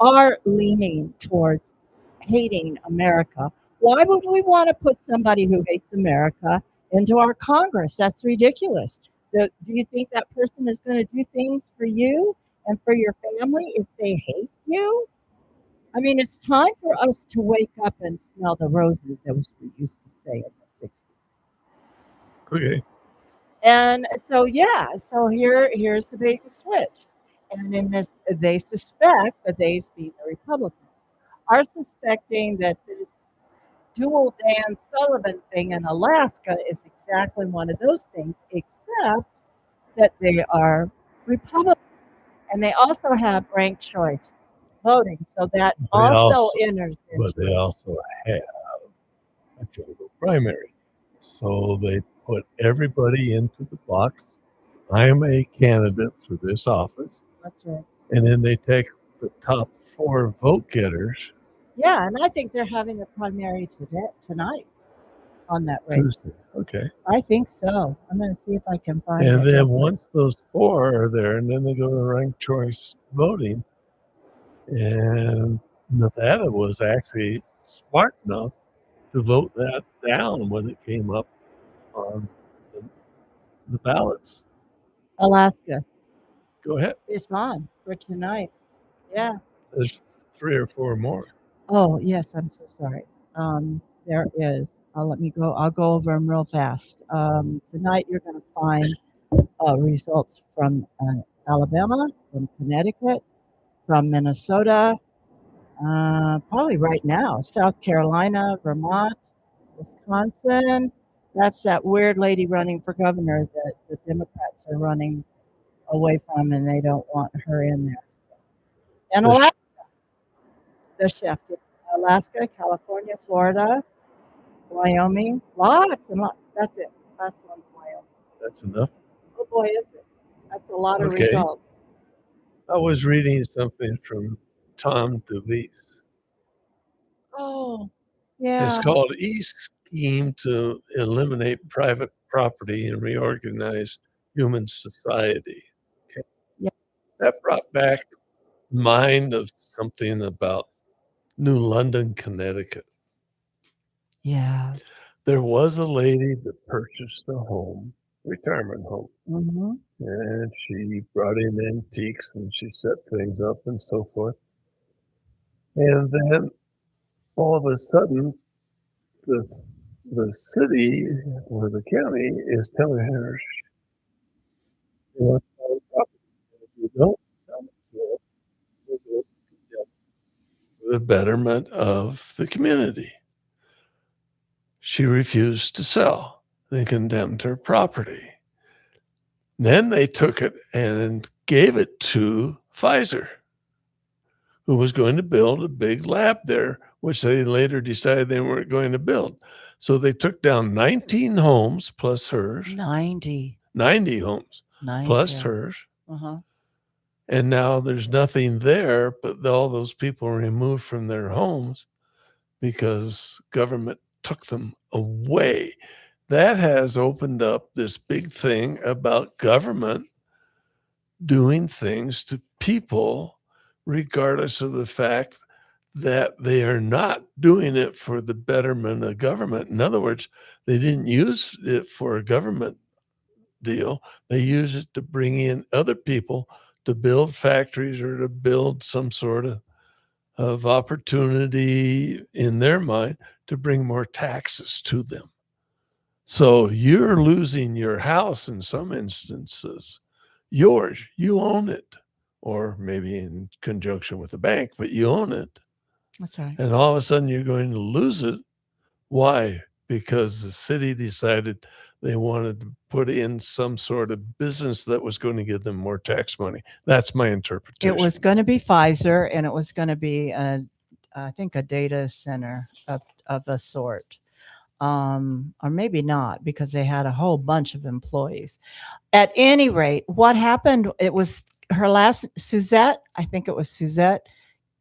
are leaning towards hating America. Why would we want to put somebody who hates America into our Congress? That's ridiculous. Do you think that person is going to do things for you and for your family if they hate you? I mean, it's time for us to wake up and smell the roses, as we used to say in the 60s. Okay. And so, here's the bait and switch. And in this, they suspect that they being the Republicans are suspecting that this dual Dan Sullivan thing in Alaska is exactly one of those things, except that they are Republicans. And they also have ranked choice voting. So that also enters into But they also have a general primary. So they put everybody into the box. I am a candidate for this office. That's right. And then they take the top 4 vote getters Yeah, and I think they're having a primary tonight on that race. Tuesday. Okay. I think so. I'm going to see if I can find And it then real quick. once those 4 are there, and then they go to ranked choice voting. And Nevada was actually smart enough to vote that down when it came up on the ballots. Alaska. Go ahead. It's on for tonight. Yeah. There's 3 or 4 more. Oh, yes. I'm so sorry. There is. Let me go. I'll go over them real fast. Tonight, you're going to find results from Alabama, from Connecticut, from Minnesota, probably right now, South Carolina, Vermont, Wisconsin. That's that weird lady running for governor that the Democrats are running away from, and they don't want her in there. And The sh- Alaska, the chef, Alaska, California, Florida, Wyoming, lots and lots. That's it. Last one's Wyoming. That's enough. Oh boy, is it? That's a lot of Okay. results. I was reading something from Tom DeLeese. Oh, yeah. It's called E-Scheme to Eliminate Private Property and Reorganize Human Society. Okay. Yeah. That brought back mind of something about New London, Connecticut. Yeah. There was a lady that purchased a home, retirement home, Mm-hmm. and she brought in antiques and she set things up and so forth. And then all of a sudden, the city or the county is telling her, you want to sell the property. If you don't sell it to us, we'll go to jail for the betterment of the community. She refused to sell. They condemned her property. Then they took it and gave it to Pfizer, who was going to build a big lab there, which they later decided they weren't going to build. So they took down 19 homes plus hers. 90 homes plus hers. Uh-huh. And now there's nothing there, but all those people were removed from their homes because government took them away. That has opened up this big thing about government doing things to people, regardless of the fact that they are not doing it for the betterment of government. In other words, they didn't use it for a government deal. They use it to bring in other people to build factories or to build some sort of opportunity in their mind to bring more taxes to them. So you're losing your house in some instances. Yours, you own it, or maybe in conjunction with the bank, but you own it. That's right. And all of a sudden you're going to lose it. Why? Because the city decided they wanted to put in some sort of business that was going to give them more tax money. That's my interpretation. It was going to be Pfizer, and it was going to be, I think, a data center of a sort. Or maybe not, because they had a whole bunch of employees. At any rate, what happened, it was her last, Suzette, I think it was Suzette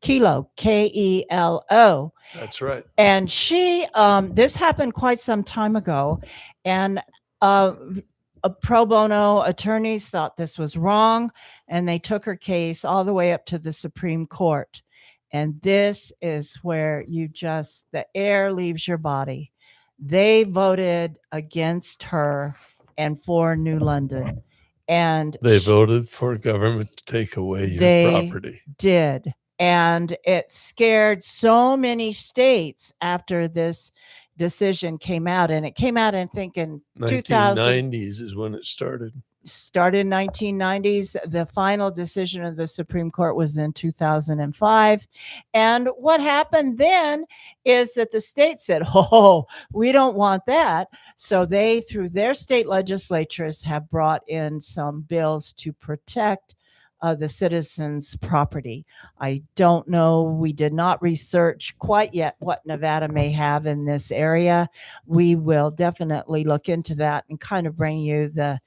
Kelo, Kelo. That's right. And she, this happened quite some time ago, and pro bono attorneys thought this was wrong, and they took her case all the way up to the Supreme Court. And this is where the air leaves your body. They voted against her and for New London. And they voted for government to take away your property. Did. And it scared so many states after this decision came out. And it came out, I think, in 1990s is when it started. Started in 1990s. The final decision of the Supreme Court was in 2005. And what happened then is that the state said, oh, we don't want that. So they, through their state legislatures, have brought in some bills to protect the citizens' property. I don't know. We did not research quite yet what Nevada may have in this area. We will definitely look into that and kind of bring you the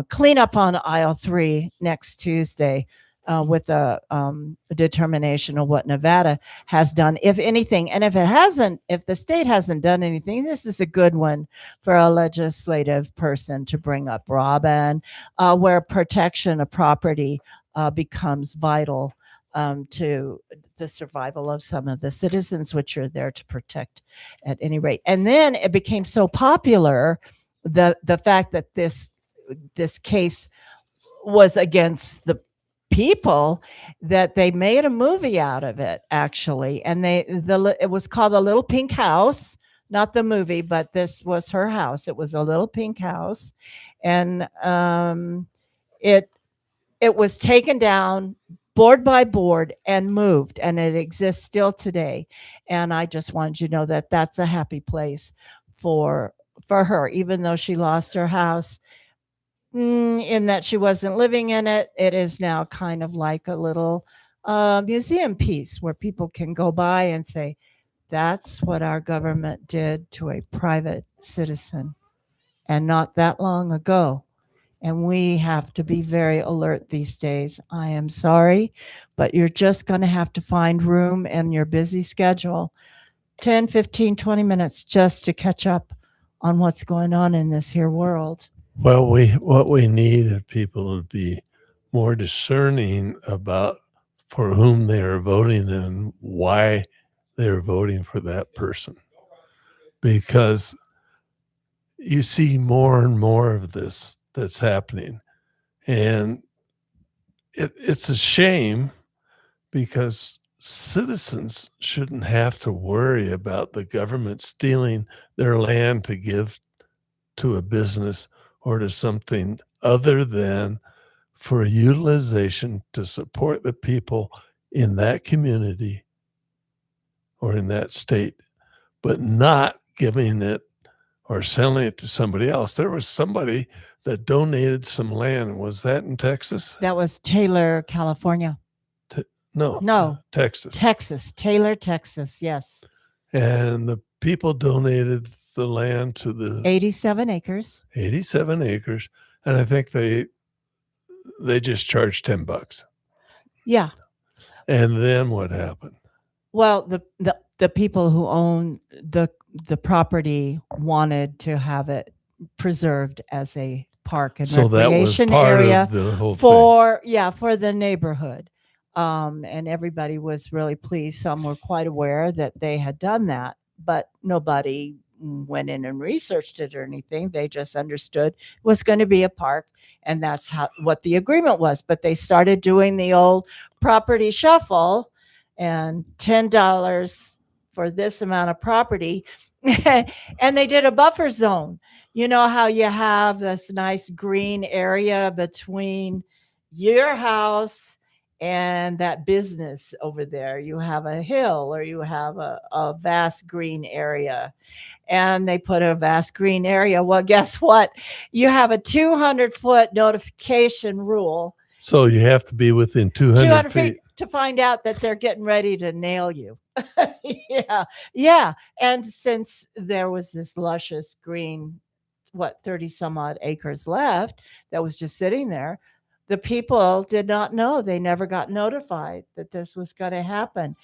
cleanup on aisle 3 next Tuesday with a determination of what Nevada has done, if anything. And if it hasn't, if the state hasn't done anything, this is a good one for a legislative person to bring up, Robin, where protection of property becomes vital to the survival of some of the citizens, which are there to protect at any rate. And then it became so popular, the fact that this case was against the people, that they made a movie out of it, actually. And it was called The Little Pink House, not the movie, but this was her house. It was a little pink house. And it was taken down board by board and moved, and it exists still today. And I just wanted you to know that that's a happy place for her, even though she lost her house. In that she wasn't living in it, it is now kind of like a little museum piece where people can go by and say, that's what our government did to a private citizen, and not that long ago. And we have to be very alert these days. I am sorry, but you're just going to have to find room in your busy schedule, 10, 15, 20 minutes just to catch up on what's going on in this here world. Well, what we need is people to be more discerning about for whom they are voting and why they're voting for that person. Because you see more and more of this that's happening. And it's a shame, because citizens shouldn't have to worry about the government stealing their land to give to a business or to something other than for utilization to support the people in that community or in that state, but not giving it or selling it to somebody else. There was somebody that donated some land. Was that in Texas? That was Taylor, California. No. Texas. Texas. Taylor, Texas. Yes. And the people donated the land to the 87 acres. 87 acres. And I think they just charged $10. Yeah. And then what happened? Well, the people who own the property wanted to have it preserved as a park and recreation area of the whole for the neighborhood. And everybody was really pleased. Some were quite aware that they had done that, but nobody went in and researched it or anything. They just understood it was going to be a park, and that's what the agreement was. But they started doing the old property shuffle, and $10 for this amount of property. And they did a buffer zone. You know how you have this nice green area between your house and that business over there? You have a hill, or you have a vast green area, and they put a vast green area. Well, guess what? You have a 200-foot notification rule. So you have to be within 200 feet. To find out that they're getting ready to nail you. Yeah. And since there was this luscious green, 30 some odd acres left that was just sitting there, the people did not know. They never got notified that this was going to happen.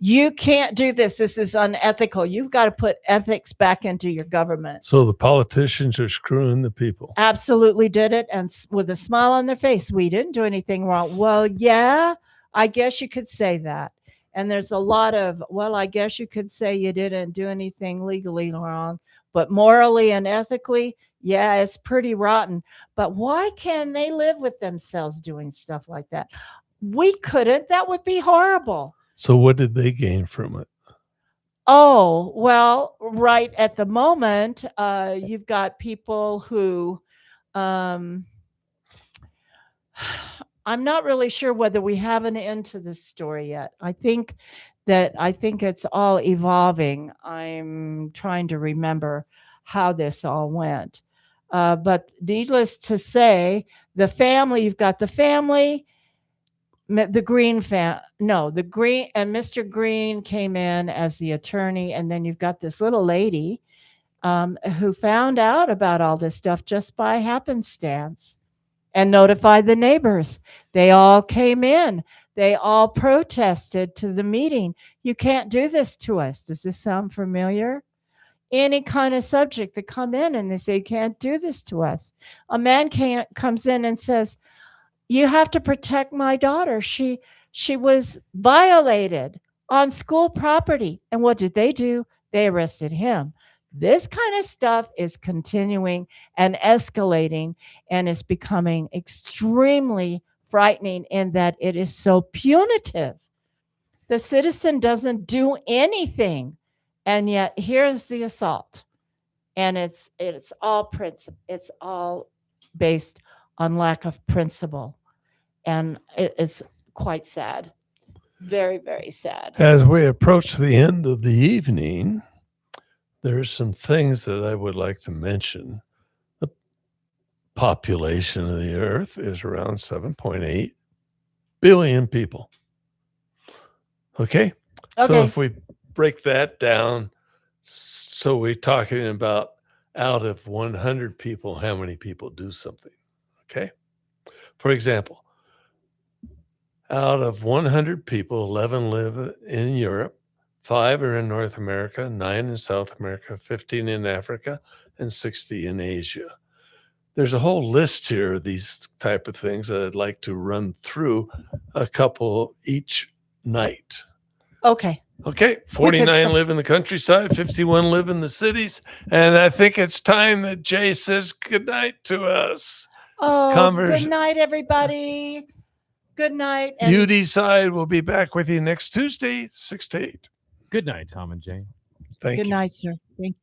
You can't do this. This is unethical. You've got to put ethics back into your government. So the politicians are screwing the people. Absolutely did it. And with a smile on their face, we didn't do anything wrong. Well, yeah, I guess you could say that. And there's a lot of, well, I guess you could say you didn't do anything legally wrong, but morally and ethically, yeah, it's pretty rotten. But why can they live with themselves doing stuff like that? We couldn't. That would be horrible. So what did they gain from it? Oh, well, right at the moment, you've got people who, I'm not really sure whether we have an end to this story yet. I think it's all evolving. I'm trying to remember how this all went. But needless to say, you've got the family, the Green and Mr. Green came in as the attorney. And then you've got this little lady who found out about all this stuff just by happenstance and notified the neighbors. They all came in. They all protested to the meeting. You can't do this to us. Does this sound familiar? Any kind of subject, they come in and they say, you can't do this to us. A man comes in and says, you have to protect my daughter. She was violated on school property. And what did they do? They arrested him. This kind of stuff is continuing and escalating, and is becoming extremely frightening in that it is so punitive. The citizen doesn't do anything, and yet here's the assault. And it's all principle. It's all based on lack of principle. And it's quite sad. Very, very sad. As we approach the end of the evening, there's some things that I would like to mention. The population of the earth is around 7.8 billion people. Okay? So if we break that down, so we're talking about out of 100 people, how many people do something? Okay? For example, out of 100 people, 11 live in Europe, 5 are in North America, 9 in South America, 15 in Africa, and 60 in Asia. There's a whole list here of these type of things that I'd like to run through a couple each night. Okay. 49 live in the countryside, 51 live in the cities, and I think it's time that Jay says goodnight to us. Oh, good night, everybody. Good night. You decide. We'll be back with you next Tuesday, 6 to 8. Good night, Tom and Jane. Thank you. Good night, sir. Thank you.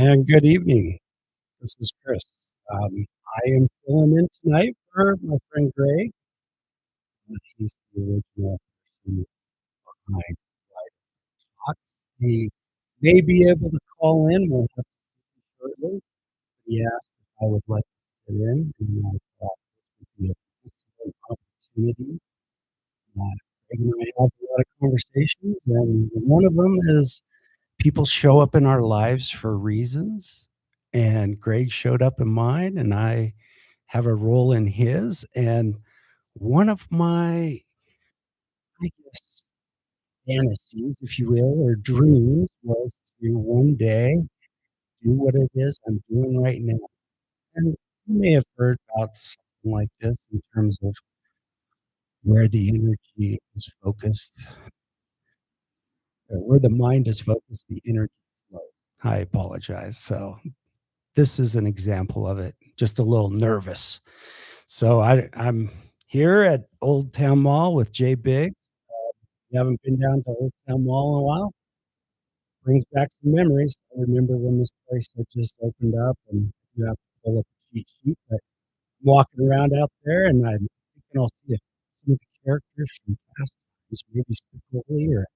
And good evening. This is Chris. I am filling in tonight for my friend Greg. He's the original person behind Live Talks. He may be able to call in. We'll have to see shortly. He asked if I would like to sit in, and I thought this would be an excellent opportunity. Greg and I have a lot of conversations, and one of them is people show up in our lives for reasons. And Greg showed up in mine, and I have a role in his. And one of my, I guess, fantasies, if you will, or dreams was to one day do what it is I'm doing right now. And you may have heard about something like this in terms of where the energy is focused, or where the mind is focused, the energy flows. I apologize. So this is an example of it. Just a little nervous. So I'm here at Old Town Mall with Jay Biggs. You haven't been down to Old Town Mall in a while? Brings back some memories. I remember when this place had just opened up and you have to pull up a cheat sheet. But I'm walking around out there and I'm thinking I'll see some of the characters from Fast Times, maybe Spicoli or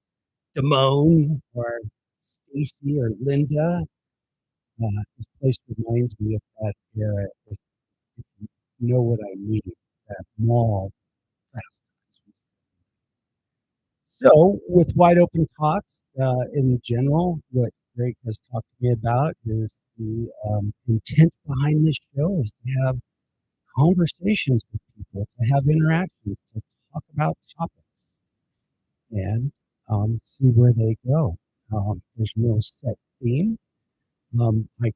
Damone or Stacy or Linda. This place reminds me of that era, if you know what I mean, that mall. So, with Wide Open Talks, in general, what Greg has talked to me about is the intent behind this show is to have conversations with people, to have interactions, to talk about topics, and see where they go. There's no set theme. I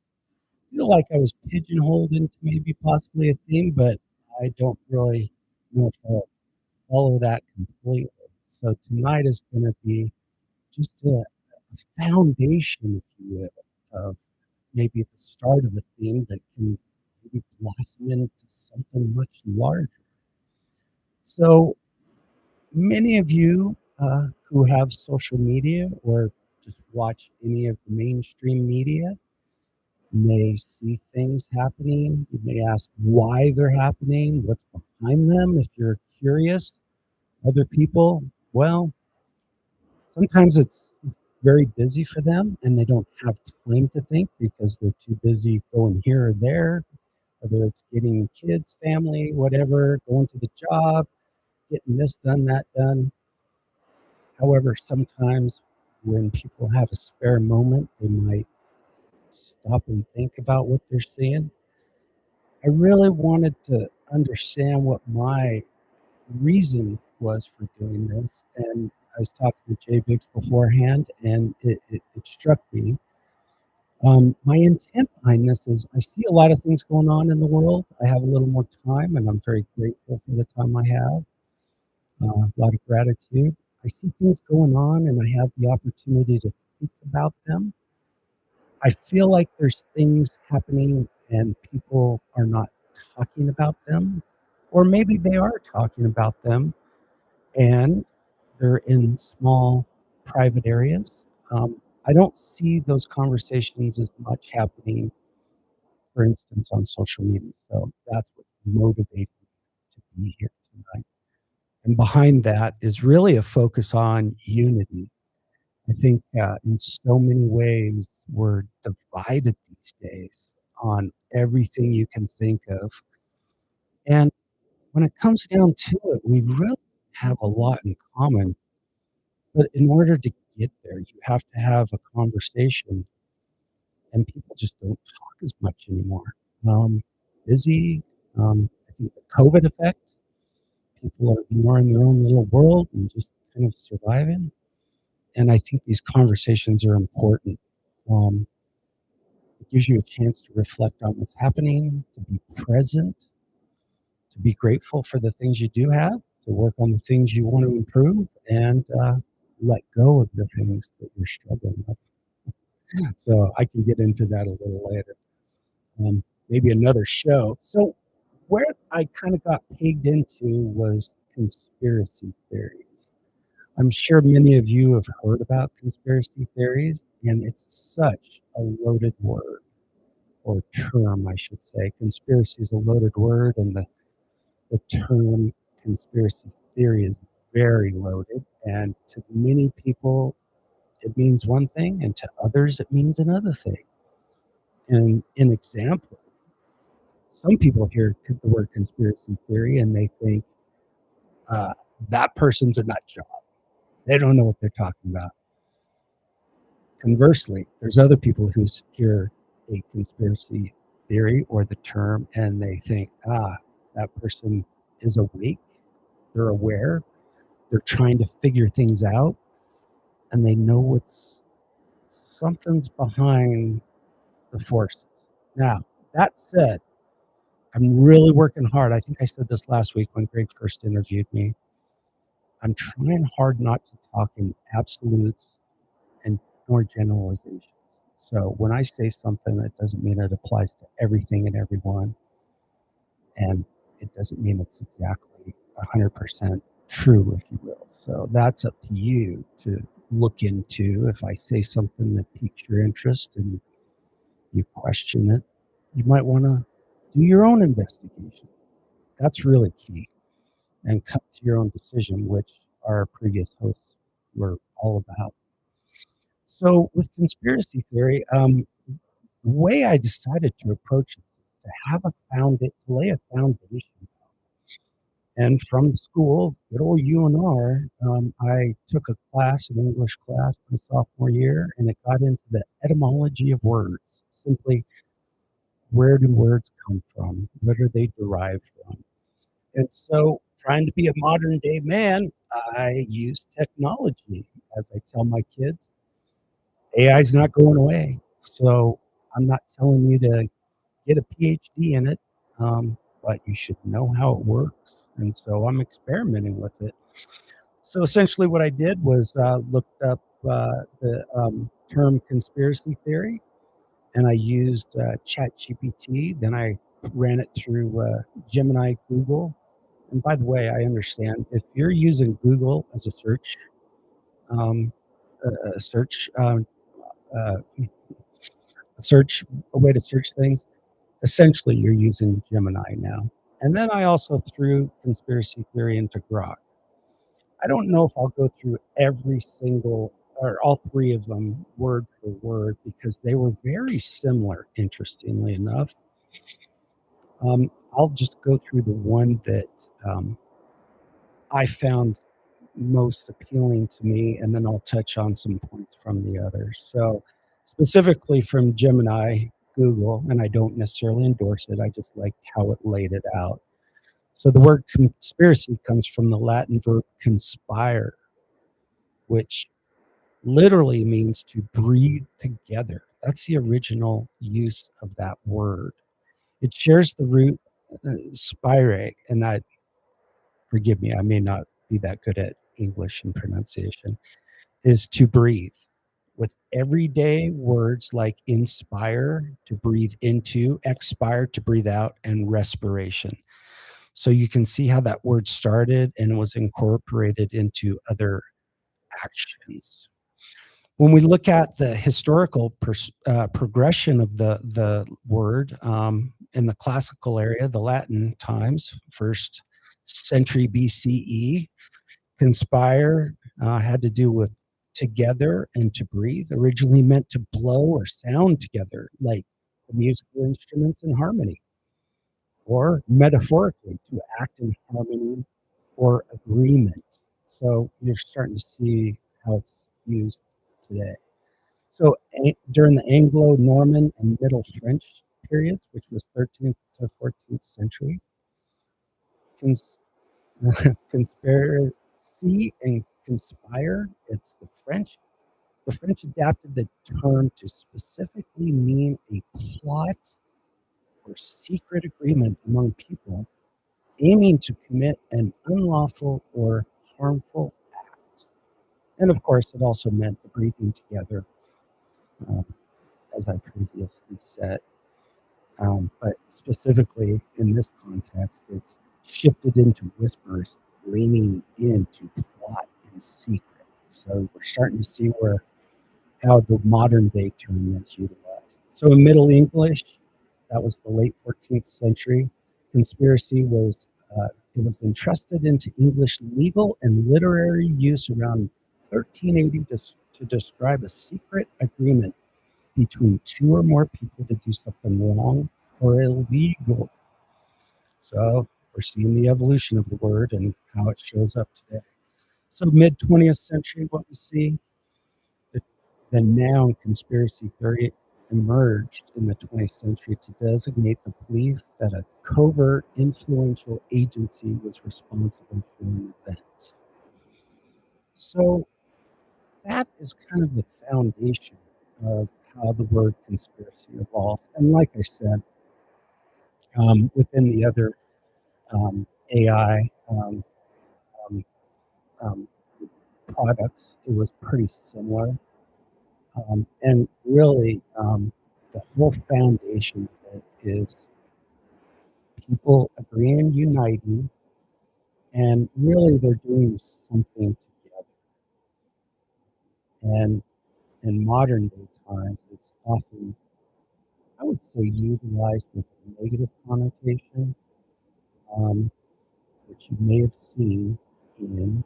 feel like I was pigeonholed into maybe possibly a theme, but I don't really know if I'll follow that completely. So tonight is going to be just a foundation, if you will, of maybe the start of a theme that can maybe blossom into something much larger. So many of you who have social media or just watch any of the mainstream media may see things happening. You may ask why they're happening, what's behind them. If you're curious, other people, well, sometimes it's very busy for them and they don't have time to think because they're too busy going here or there, whether it's getting kids, family, whatever, going to the job, getting this done, that done. However, sometimes when people have a spare moment, they might stop and think about what they're seeing. I really wanted to understand what my reason was for doing this. And I was talking to Jay Biggs beforehand, and it struck me. My intent behind this is I see a lot of things going on in the world. I have a little more time, and I'm very grateful for the time I have. A lot of gratitude. I see things going on, and I have the opportunity to think about them. I feel like there's things happening, and people are not talking about them, or maybe they are talking about them, and they're in small private areas. I don't see those conversations as much happening, for instance, on social media. So that's what motivated me to be here tonight. And behind that is really a focus on unity. I think in so many ways we're divided these days on everything you can think of. And when it comes down to it, we really have a lot in common. But in order to get there, you have to have a conversation, and people just don't talk as much anymore. Busy. I think the COVID effect. People are more in their own little world and just kind of surviving. And I think these conversations are important. It gives you a chance to reflect on what's happening, to be present, to be grateful for the things you do have, to work on the things you want to improve, and let go of the things that you're struggling with. So I can get into that a little later. Maybe another show. So where I kind of got pegged into was conspiracy theories. I'm sure many of you have heard about conspiracy theories, And it's such a loaded word, or term, I should say. Conspiracy is a loaded word, and the term conspiracy theory is very loaded. And to many people, it means one thing, and to others, it means another thing. And an example, some people hear the word conspiracy theory and they think that person's a nut job. They don't know what they're talking about. Conversely, there's other people who hear a conspiracy theory or the term and they think, that person is awake, they're aware, they're trying to figure things out, and they know something's behind the forces. Now, that said, I'm really working hard. I think I said this last week when Greg first interviewed me. I'm trying hard not to talk in absolutes and nor generalizations. So when I say something, that doesn't mean it applies to everything and everyone. And it doesn't mean it's exactly 100% true, if you will. So that's up to you to look into. If I say something that piques your interest and you question it, you might want to do your own investigation. That's really key. And come to your own decision, which our previous hosts were all about. So with conspiracy theory, the way I decided to approach this is to have to lay a foundation. And from school, good old UNR, I took a class, an English class, my sophomore year, and it got into the etymology of words. Simply, where do words come from? What are they derived from? And so, trying to be a modern day man, I use technology. As I tell my kids, AI is not going away. So, I'm not telling you to get a PhD in it, but you should know how it works. And so I'm experimenting with it. So essentially what I did was looked up the term conspiracy theory, and I used ChatGPT. Then I ran it through Gemini, Google. And by the way, I understand if you're using Google as a a way to search things, essentially you're using Gemini now. And then I also threw conspiracy theory into Grok. I don't know if I'll go through every single or all three of them word for word because they were very similar, interestingly enough. I'll just go through the one that I found most appealing to me, and then I'll touch on some points from the others. So specifically from Gemini, Google, and I don't necessarily endorse it. I just like how it laid it out. So the word conspiracy comes from the Latin verb conspire, which literally means to breathe together. That's the original use of that word. It shares the root spire, and that, forgive me, I may not be that good at English and pronunciation, is to breathe. With everyday words like inspire, to breathe into, expire, to breathe out, and respiration. So you can see how that word started and was incorporated into other actions. When we look at the historical progression of the word in the classical area, the Latin times, 1st century BCE, conspire had to do with together and to breathe, originally meant to blow or sound together, like the musical instruments in harmony, or metaphorically, to act in harmony or agreement. So you're starting to see how it's used today. So during the Anglo-Norman and Middle French periods, which was 13th to 14th century, conspiracy and conspire, it's the French. The French adapted the term to specifically mean a plot or secret agreement among people aiming to commit an unlawful or harmful act. And of course, it also meant the breathing together, as I previously said. But specifically in this context, it's shifted into whispers, leaning into plot and secret. So we're starting to see where how the modern day term is utilized. So in Middle English, that was the late 14th century, conspiracy was it was entrusted into English legal and literary use around 1380 to describe a secret agreement between two or more people to do something wrong or illegal. So we're seeing the evolution of the word and how it shows up today. So mid 20th century, what we see, the noun conspiracy theory emerged in the 20th century to designate the belief that a covert influential agency was responsible for an event. So that is kind of the foundation of how the word conspiracy evolved. And like I said, within the other AI products, it was pretty similar. And really, the whole foundation of it is people agreeing and uniting, and really they're doing something together. And in modern day times, it's often, I would say, utilized with a negative connotation, which you may have seen in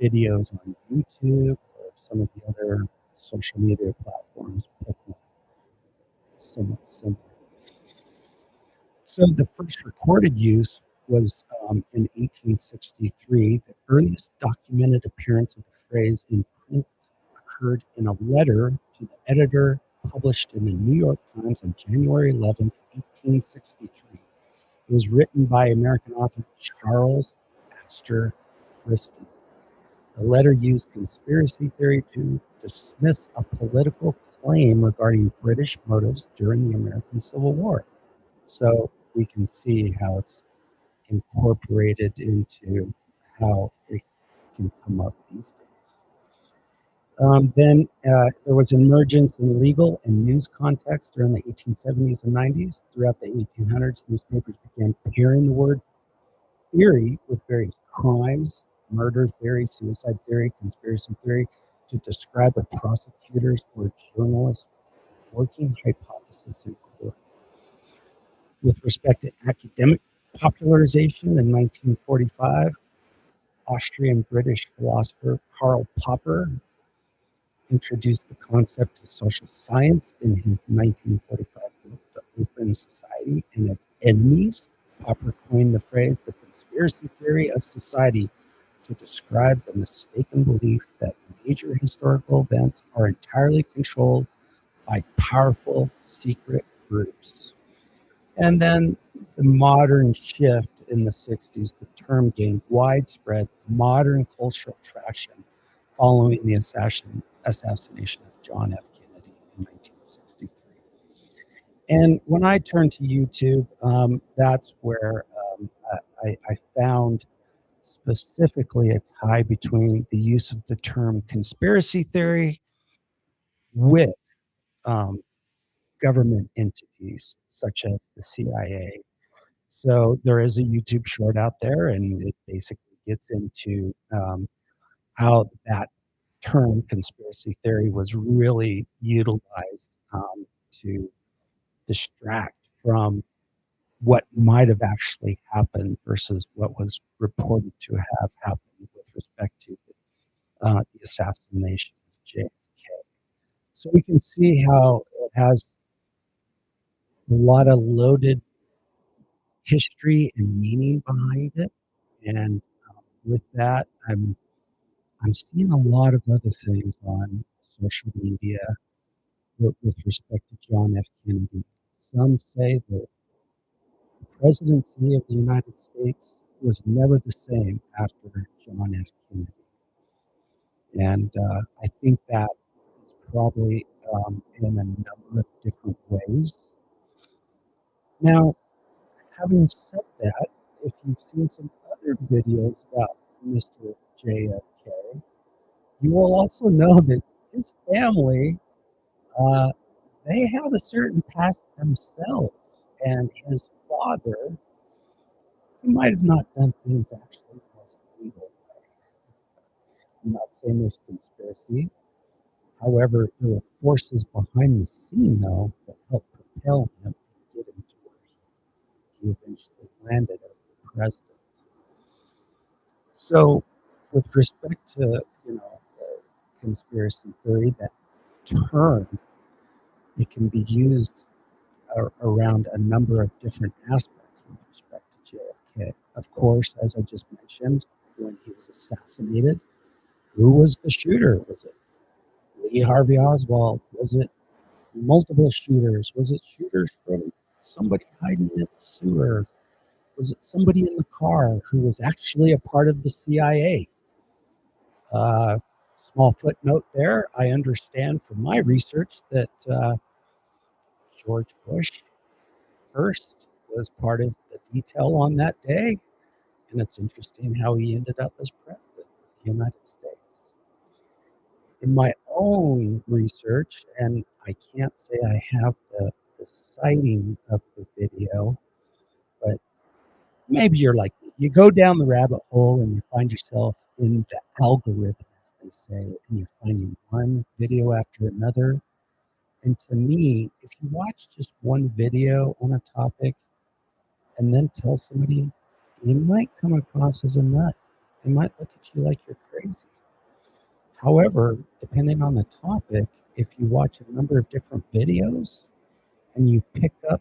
videos on YouTube or some of the other social media platforms picking up somewhat similar. So the first recorded use was in 1863. The earliest documented appearance of the phrase in print occurred in a letter to the editor published in the New York Times on January 11th, 1863. It was written by American author Charles Astor Briston. The letter used conspiracy theory to dismiss a political claim regarding British motives during the American Civil War. So we can see how it's incorporated into how it can come up these days. Then there was emergence in legal and news context during the 1870s and 90s. Throughout the 1800s, newspapers began pairing the word theory with various crimes, murder theory, suicide theory, conspiracy theory, to describe a prosecutor's or journalist's working hypothesis in court. With respect to academic popularization in 1945, Austrian-British philosopher Karl Popper introduced the concept of social science in his 1945 book, The Open Society and Its Enemies. Popper coined the phrase the conspiracy theory of society to describe the mistaken belief that major historical events are entirely controlled by powerful secret groups. And then the modern shift in the 60s, the term gained widespread modern cultural traction following the assassination of John F. Kennedy in 1963. And when I turned to YouTube, that's where I found specifically a tie between the use of the term conspiracy theory with government entities such as the CIA. So there is a YouTube short out there, and it basically gets into how that term conspiracy theory was really utilized to distract from what might have actually happened versus what was reported to have happened with respect to the assassination of JFK. So we can see how it has a lot of loaded history and meaning behind it. And with that, I'm seeing a lot of other things on social media with respect to John F. Kennedy. Some say that the presidency of the United States was never the same after John F. Kennedy. And I think that is probably in a number of different ways. Now, having said that, if you've seen some other videos about Mr. JFK, you will also know that his family, they have a certain past themselves. And his father, he might have not done things actually the most legal way. I'm not saying there's conspiracy. However, there were forces behind the scene, though, that helped propel him and get him to where he eventually landed as the president. So, with respect to, the conspiracy theory, that term, it can be used around a number of different aspects with respect to JFK. Of course, as I just mentioned, when he was assassinated, who was the shooter? Was it Lee Harvey Oswald? Was it multiple shooters? Was it shooters from somebody hiding in the sewer? Was it somebody in the car who was actually a part of the CIA? Small footnote there. I understand from my research that George Bush first was part of the detail on that day. And it's interesting how he ended up as president of the United States. In my own research, and I can't say I have the sighting of the video, but maybe you're like me. You go down the rabbit hole and you find yourself in the algorithm, as they say, and you're finding one video after another. And to me, if you watch just one video on a topic and then tell somebody, you might come across as a nut. They might look at you like you're crazy. However, depending on the topic, if you watch a number of different videos and you pick up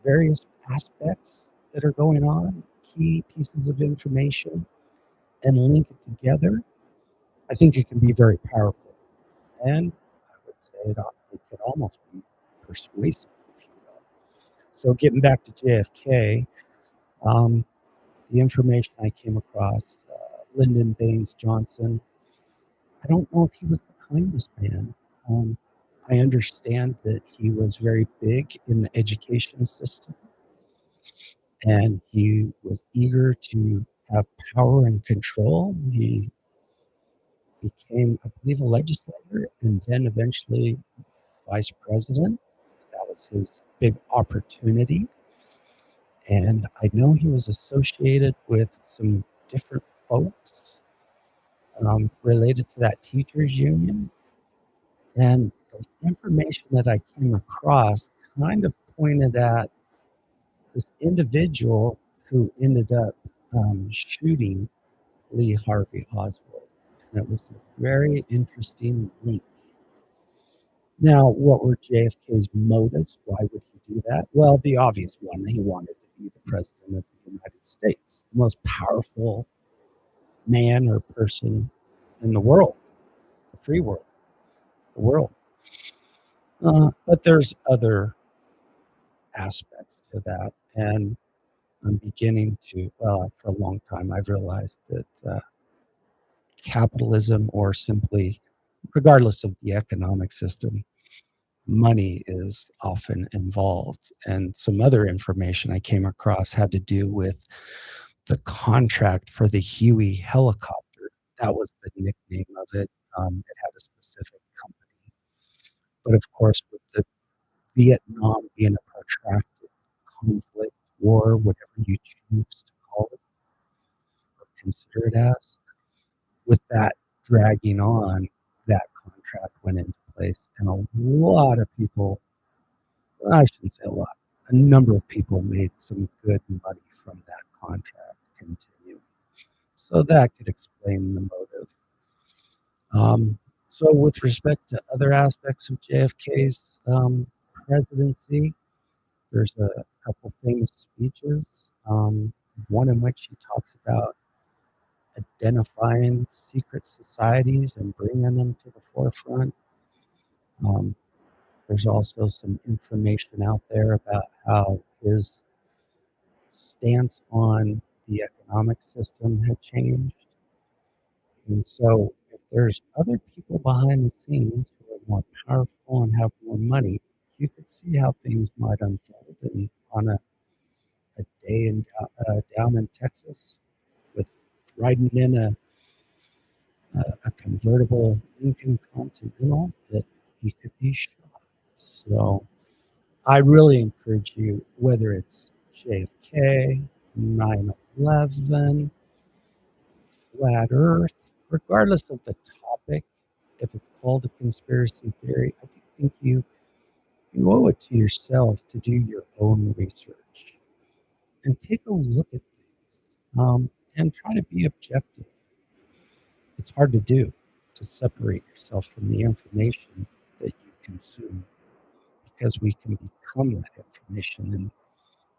various aspects that are going on, key pieces of information, and link it together, I think it can be very powerful. And I would say it could almost be persuasive, if you will. So getting back to JFK, the information I came across, Lyndon Baines Johnson, I don't know if he was the kindest man. I understand that he was very big in the education system, and he was eager to have power and control. He became, I believe, a legislator and then eventually vice president. That was his big opportunity. And I know he was associated with some different folks related to that teachers union. And the information that I came across kind of pointed at this individual who ended up shooting Lee Harvey Oswald. And it was a very interesting link. Now, what were JFK's motives? Why would he do that? Well, the obvious one, he wanted to be the president of the United States, the most powerful man or person in the world, the free world, the world. But there's other aspects to that. And I'm beginning to, well, for a long time, I've realized that capitalism, or simply, regardless of the economic system, money is often involved. And some other information I came across had to do with the contract for the Huey helicopter. That was the nickname of it. It had a specific company. But of course, with the Vietnam being a protracted conflict, war, whatever you choose to call it, or consider it as, with that dragging on, that contract went into place. And a lot of people, well, I shouldn't say a lot, a number of people made some good money from that contract continuing. So that could explain the motive. So with respect to other aspects of JFK's presidency, there's a couple famous speeches, one in which he talks about identifying secret societies and bringing them to the forefront. There's also some information out there about how his stance on the economic system had changed. And so if there's other people behind the scenes who are more powerful and have more money, you could see how things might unfold. And on a day in, down in Texas, with riding in a convertible Lincoln Continental, that he could be shot. So I really encourage you, whether it's JFK, 9/11, Flat Earth, regardless of the topic, if it's called a conspiracy theory, I do think you owe it to yourself to do your own research and take a look at things and try to be objective. It's hard to do, to separate yourself from the information that you consume, because we can become that information and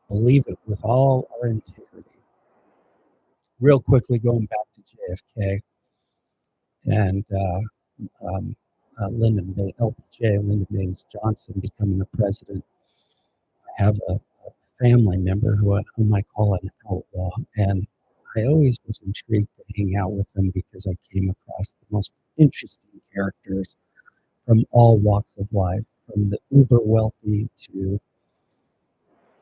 believe it with all our integrity. Real quickly, going back to JFK and Lyndon Baines Johnson becoming the president. I have a family member whom I call an outlaw, and I always was intrigued to hang out with them because I came across the most interesting characters from all walks of life, from the uber wealthy to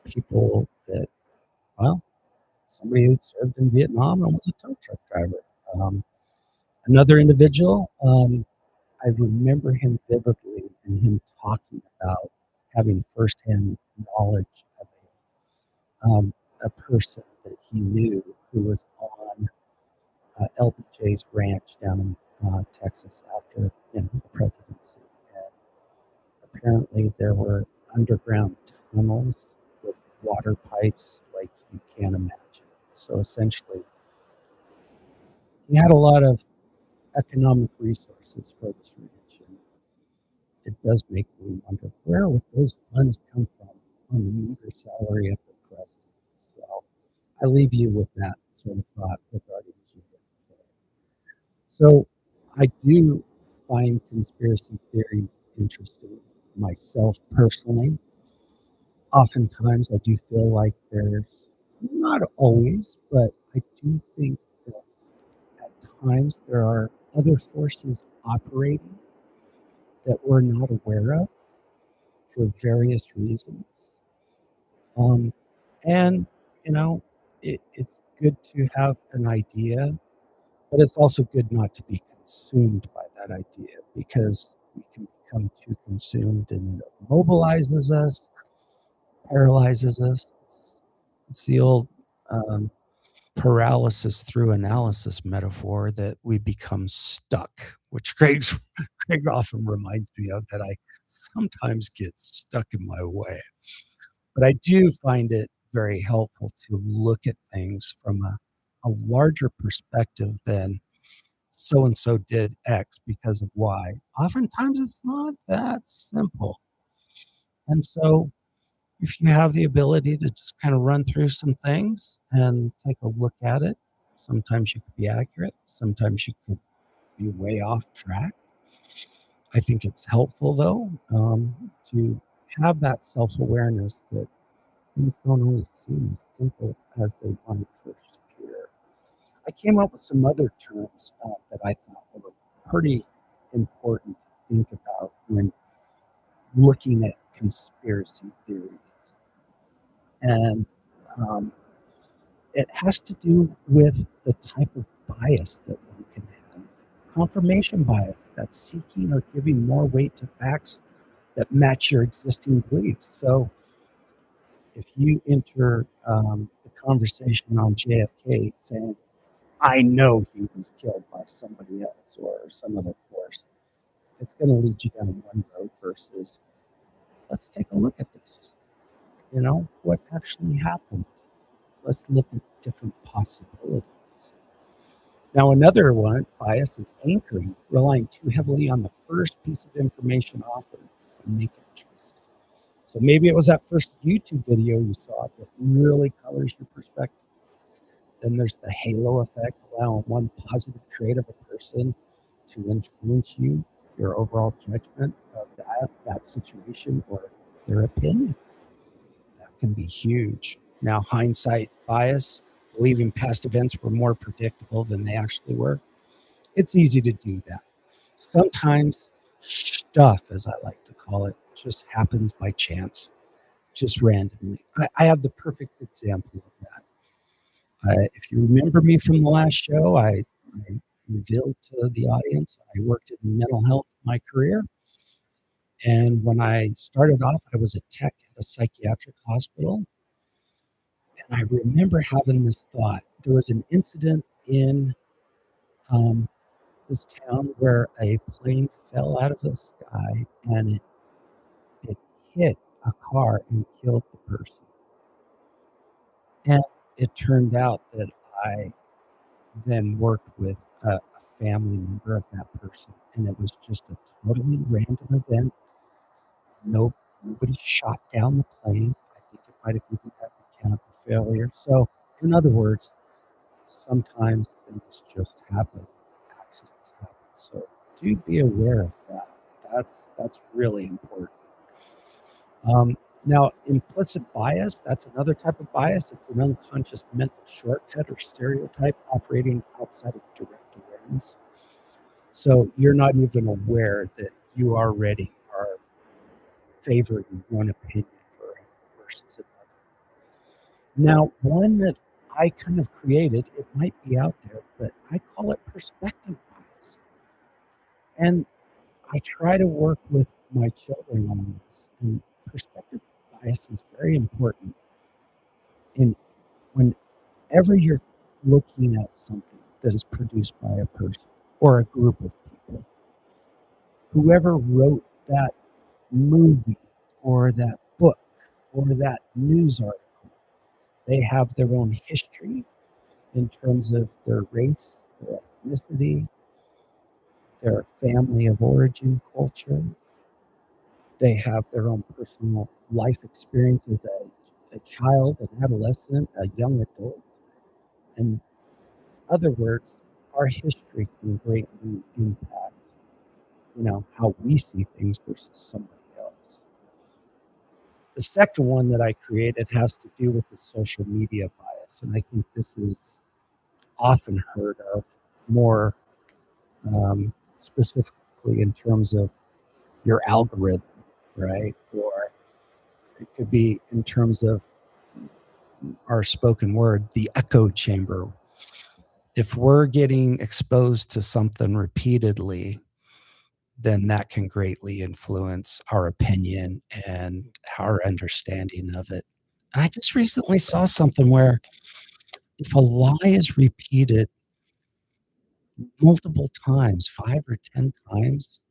people that, well, somebody who served in Vietnam and was a tow truck driver. Another individual, I remember him vividly and him talking about having firsthand knowledge of a person that he knew who was on LBJ's ranch down in Texas after the presidency. And apparently there were underground tunnels with water pipes like you can't imagine. So essentially, he had a lot of economic resources for this ranch. And it does make me wonder, where would those funds come from on the meager salary of the president? So I leave you with that sort of thought regarding GFK. So I do find conspiracy theories interesting myself personally. Oftentimes I do feel like there's, not always, but I do think that at times there are other forces operating that we're not aware of for various reasons. And, it's good to have an idea, but it's also good not to be consumed by that idea, because we can become too consumed and it mobilizes us, paralyzes us. It's the old paralysis through analysis metaphor that we become stuck, which Greg often reminds me of, that I sometimes get stuck in my way. But I do find it very helpful to look at things from a larger perspective than so-and-so did X because of Y. Oftentimes it's not that simple. And so if you have the ability to just kind of run through some things and take a look at it, sometimes you could be accurate, sometimes you could be way off track. I think it's helpful, though, to have that self-awareness that things don't always seem as simple as they might first appear. I came up with some other terms that I thought were pretty important to think about when looking at conspiracy theories. And it has to do with the type of bias that one can have. Confirmation bias, that's seeking or giving more weight to facts that match your existing beliefs. So if you enter the conversation on JFK saying, I know he was killed by somebody else or some other force, it's going to lead you down one road versus, let's take a look at this. What actually happened? Let's look at different possibilities. Now, another one, bias, is anchoring, relying too heavily on the first piece of information offered and making choices. So maybe it was that first YouTube video you saw that really colors your perspective. Then there's the halo effect, allowing one positive trait of a person to influence your overall judgment of that situation or their opinion. Can be huge. Now, hindsight bias, believing past events were more predictable than they actually were. It's easy to do that. Sometimes stuff, as I like to call it, just happens by chance, just randomly. I have the perfect example of that. If you remember me from the last show, I revealed to the audience I worked in mental health my career. And when I started off, I was a tech at a psychiatric hospital. And I remember having this thought. There was an incident in this town where a plane fell out of the sky and it hit a car and killed the person. And it turned out that I then worked with a family member of that person, and it was just a totally random event. Nobody shot down the plane. I think it might have even had mechanical failure. So, in other words, sometimes things just happen. Accidents happen. So, do be aware of that. That's really important. Now, implicit bias, that's another type of bias. It's an unconscious mental shortcut or stereotype operating outside of direct awareness. So you're not even aware that you already are favoring one opinion versus another. Now, one that I kind of created, it might be out there, but I call it perspective bias. And I try to work with my children on this. And perspective bias is very important. And whenever you're looking at something that is produced by a person or a group of people, whoever wrote that movie or that book or that news article, they have their own history in terms of their race, their ethnicity, their family of origin, culture. They have their own personal life experience as a child, an adolescent, a young adult. In other words, our history can greatly impact, how we see things versus somebody else. The second one that I created has to do with the social media bias, and I think this is often heard of more specifically in terms of your algorithm, right? Or it could be in terms of our spoken word, the echo chamber. If we're getting exposed to something repeatedly, then that can greatly influence our opinion and our understanding of it. And I just recently saw something where if a lie is repeated multiple times, 5 or 10 times,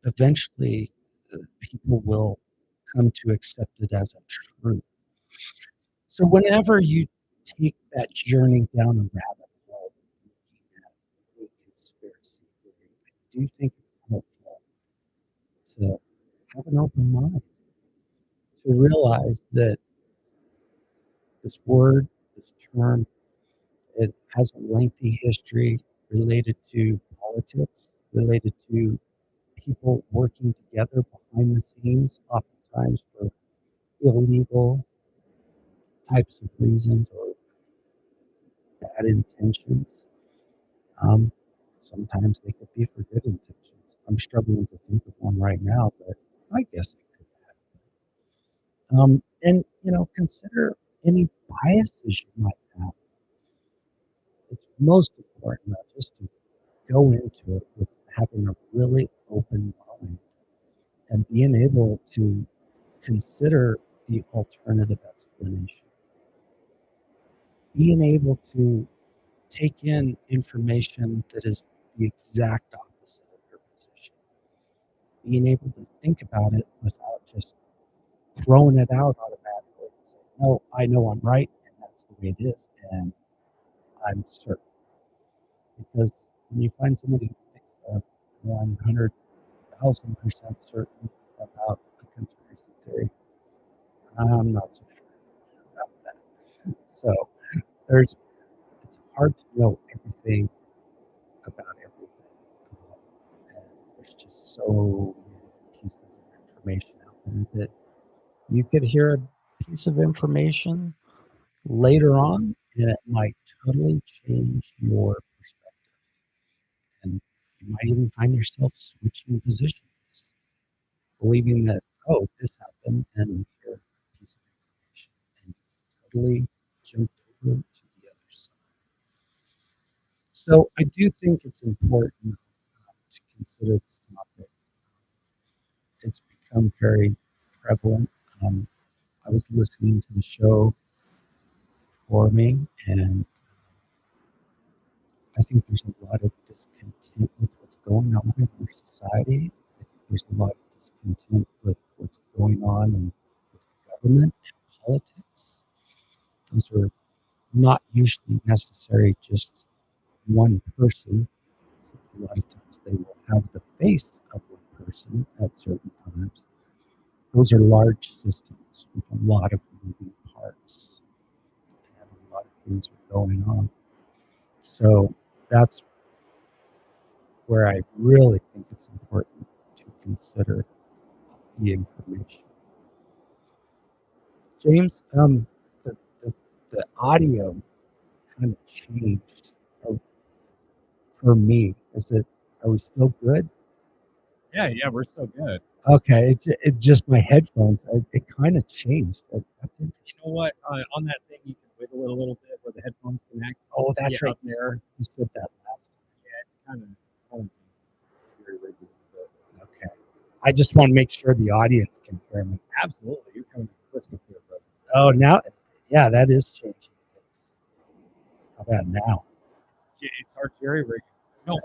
eventually people will come to accept it as a truth. So whenever you take that journey down a rabbit hole, looking at a conspiracy theory, I do think it's helpful to have an open mind, to realize that this word, this term, it has a lengthy history related to politics, related to people working together behind the scenes, oftentimes for illegal types of reasons or bad intentions. Sometimes they could be for good intentions. I'm struggling to think of one right now, but I guess it could happen. And, consider any biases you might have. It's most important not just to go into it with having a really open mind and being able to consider the alternative explanation. Being able to take in information that is the exact opposite of your position. Being able to think about it without just throwing it out automatically and saying, no, I know I'm right, and that's the way it is, and I'm certain. Because when you find somebody who thinks they're 100,000% certain about a conspiracy theory, I'm not so sure about that. So it's hard to know everything about everything. And there's just so many pieces of information out there that you could hear a piece of information later on and it might totally change your perspective. And you might even find yourself switching positions, believing that, oh, this happened, and here's a piece of information, and totally jumped over to the other side. So I do think it's important to consider this topic. It's become very prevalent. I was listening to the show for me, and I think there's a lot of discontent with going on in our society. I think there's a lot of discontent with what's going on in with government and politics. Those are not usually necessary just one person. So a lot of times they will have the face of one person at certain times. Those are large systems with a lot of moving parts and a lot of things are going on. So that's where I really think it's important to consider the information. James, the, the, the audio kind of changed for me. Are we still good? Yeah, we're still good. Okay, it's just my headphones. It kind of changed. That's You interesting. know what? On that thing, you can wiggle it a little bit where the headphones connect. Oh, that's Yeah, right. up there. You said that last Yeah, it's kind of very regular, but time. Okay. I just want to make sure the audience can hear me. absolutely, you're coming crystal clear, brother. Oh, now, yeah, that is changing things. How about now? It's our very regular. No,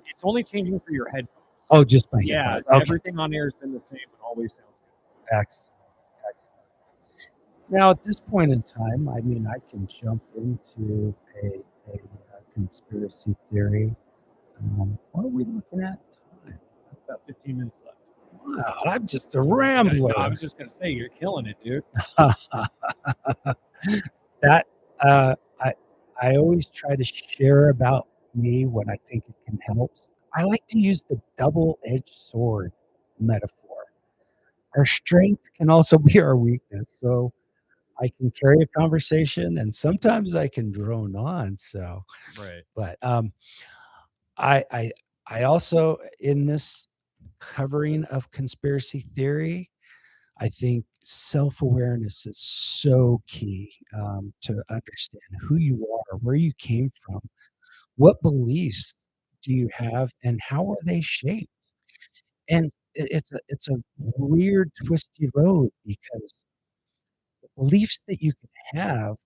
it's only changing for your headphones. Oh, just my Yeah, headphones. Okay. everything on air has been the same and always sounds good. Excellent. Excellent. Now, at this point in time, I mean, I can jump into a conspiracy theory. What are we looking at? Time? About 15 minutes left. Wow, I'm just a No, rambler. I was just gonna say you're killing it, dude. That I always try to share about me when I think it can help. I like to use the double-edged sword metaphor. Our strength can also be our weakness. So I can carry a conversation and sometimes I can drone on. So Right. but I also in this covering of conspiracy theory, I think self-awareness is so key to understand who you are, where you came from, what beliefs do you have, and how are they shaped? And it's a weird, twisty road because the beliefs that you can have,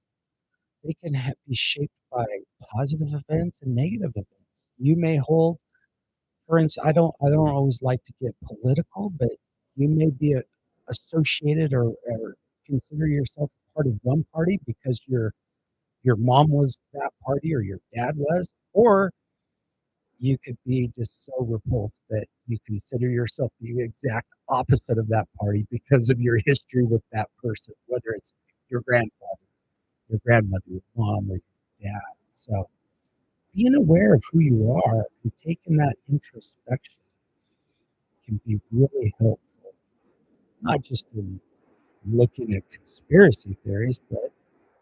they can be shaped by positive events and negative events. You may hold, for instance, I don't always like to get political, but you may be associated or consider yourself part of one party because your mom was that party or your dad was, or you could be just so repulsed that you consider yourself the exact opposite of that party because of your history with that person, whether it's your grandfather, your grandmother, your mom, or your dad. So being aware of who you are and taking that introspection can be really helpful, not just in looking at conspiracy theories, but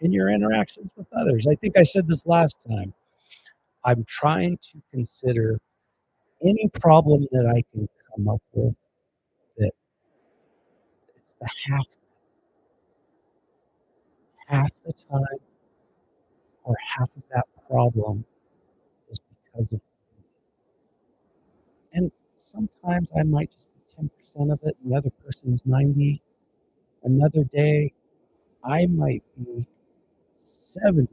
in your interactions with others. I think I said this last time. I'm trying to consider any problem that I can come up with that it's the half the time or half of that problem is because of me. And sometimes I might just be 10% of it and the other person's 90. Another day I might be 70%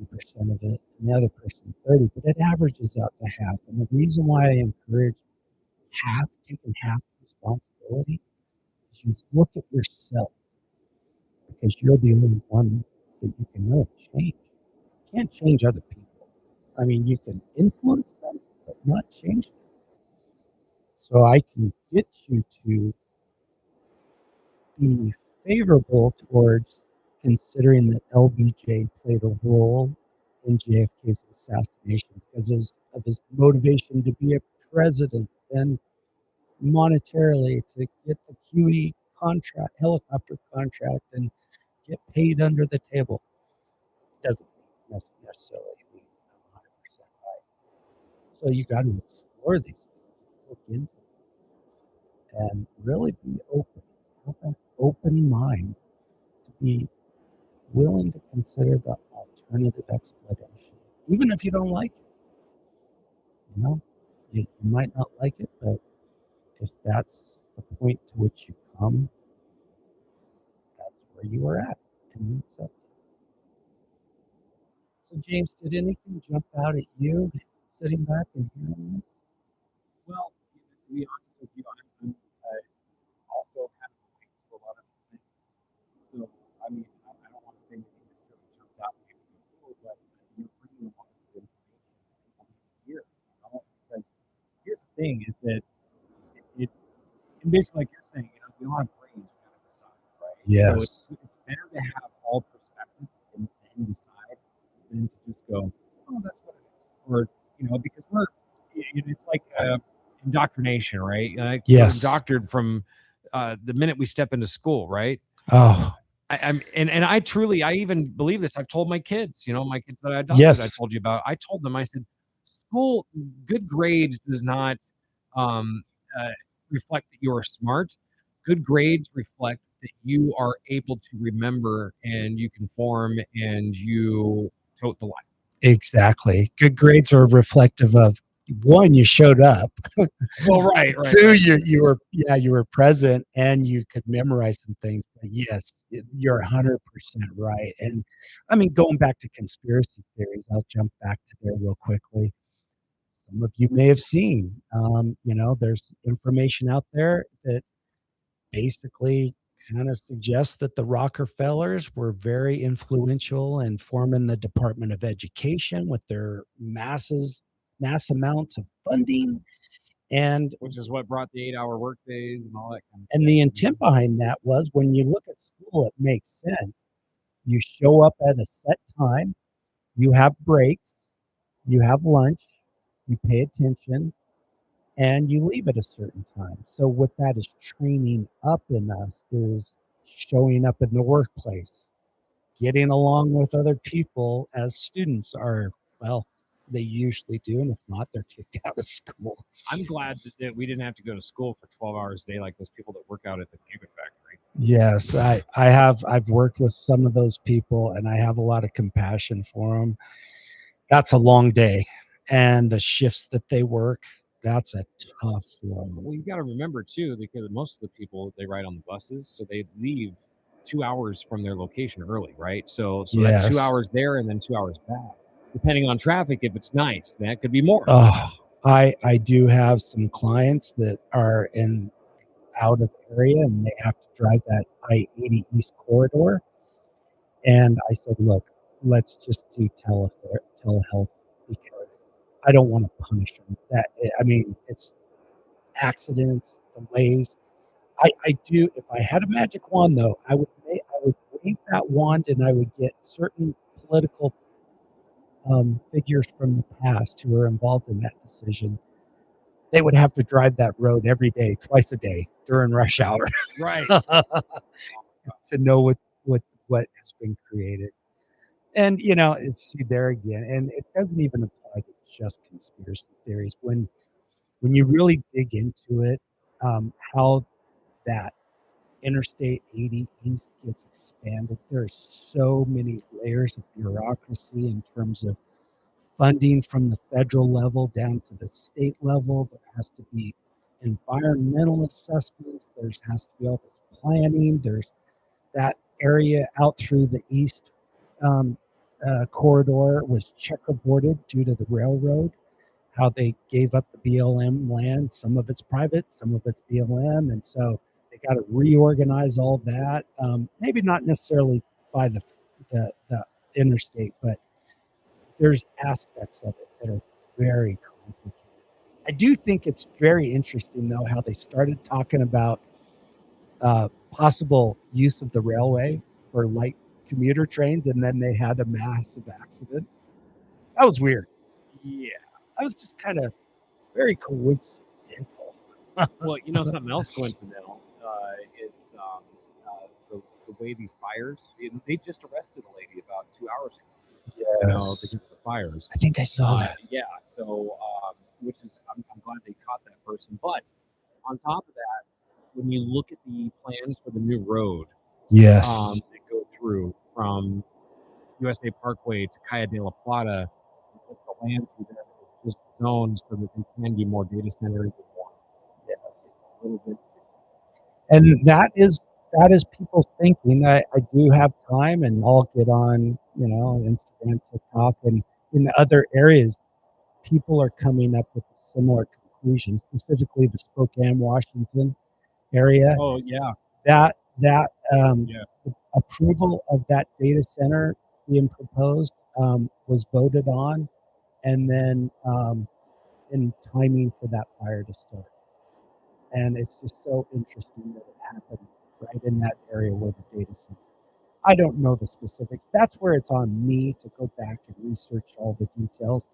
of it and the other person 30, but it averages out to half. And the reason why I encourage taking half responsibility is you look at yourself because you're the only one that you can really change. You can't change other people. I mean, you can influence them, but not change them. So I can get you to be favorable towards considering that LBJ played a role in JFK's assassination because of his motivation to be a president and monetarily to get the QE contract, helicopter contract, and get paid under the table. Doesn't necessarily mean 100% right. So you got to explore these things, look into them, and really be open. Have an open mind to be willing to consider the alternative explanation, even if you don't like it. You know, you might not like it, but if that's the point to which you come, that's where you are at, and you accept it. So, James, did anything jump out at you sitting back and hearing this? Well, to be honest with you, I'm also kind of late to a lot of these things. So, I mean, I don't want to say anything necessarily jumps out at you, but you're bringing a lot of good information here. Because here's the thing is that it and basically like you're saying, we all have brains, we gotta decide, right? So Yes. it's better to have all perspectives and then decide than to just go, oh, that's what it is. Or, because it's like indoctrination, right? Like we're Yes. indoctored from the minute we step into school, right? Oh, And I truly, I even believe this. I've told my kids, my kids that I adopted, I yes. told you about, I told them, I said, school, good grades does not um, reflect that you are smart. Good grades reflect that you are able to remember and you conform and you tote the line. Exactly. Good grades are reflective of one, you showed up. Well, right. Two, you were present and you could memorize some things. But yes, you're 100% right. And I mean, going back to conspiracy theories, I'll jump back to there real quickly. Some of you may have seen, there's information out there that basically kind of suggests that the Rockefellers were very influential in forming the Department of Education with their mass amounts of funding. And Which is what brought the 8-hour work days and all that kind of and the intent behind that was when you look at school, it makes sense. You show up at a set time, you have breaks, you have lunch, you pay attention, and you leave at a certain time. So what that is training up in us is showing up in the workplace, getting along with other people as students are, well, they usually do. And if not, they're kicked out of school. I'm glad that we didn't have to go to school for 12 hours a day like those people that work out at the Gigafactory. Yes, I've worked with some of those people and I have a lot of compassion for them. That's a long day. And the shifts that they work, that's a tough one. Well, you got to remember too, because most of the people they ride on the buses, so they leave 2 hours from their location early, right? So that's 2 Yes. hours there and then 2 hours back. Depending on traffic, if it's nice, that could be more. Oh, I do have some clients that are out of area and they have to drive that I-80 East corridor. And I said, look, let's just do telehealth because I don't want to punish them. It's accidents, delays. I do. If I had a magic wand, though, I would wave that wand and I would get certain political figures from the past who were involved in that decision. They would have to drive that road every day, twice a day during rush hour, Right. to know what has been created. And it's there again, and it doesn't even apply to just conspiracy theories. When you really dig into it, how that Interstate 80 East gets expanded, there are so many layers of bureaucracy in terms of funding from the federal level down to the state level. There has to be environmental assessments. There has to be all this planning. There's that area out through the east corridor was checkerboarded due to the railroad, how they gave up the BLM land. Some of it's private, some of it's BLM. And so they got to reorganize all that. Maybe not necessarily by the interstate, but there's aspects of it that are very complicated. I do think it's very interesting, though, how they started talking about possible use of the railway for light commuter trains, and then they had a massive accident. That was weird. Yeah. That was just kind of very coincidental. Well, something else coincidental is the way these fires. They just arrested a lady about 2 hours ago. Yes. Because of the fires. I think I saw that. Yeah. So, which is, I'm glad they caught that person. But on top of that, when you look at the plans for the new road, Yes. that go through from USA Parkway to Calle de la Plata, the land through there is just zoned so that they can do more data centers and more. Yes. It's a little bit. And that is people's thinking. I do have time, and I'll get on, Instagram, TikTok, and in other areas, people are coming up with a similar region, specifically the Spokane, Washington area. Oh yeah. That Yeah. the approval of that data center being proposed was voted on, and then in timing for that fire to start. And it's just so interesting that it happened right in that area where the data center. I don't know the specifics. That's where it's on me to go back and research all the details.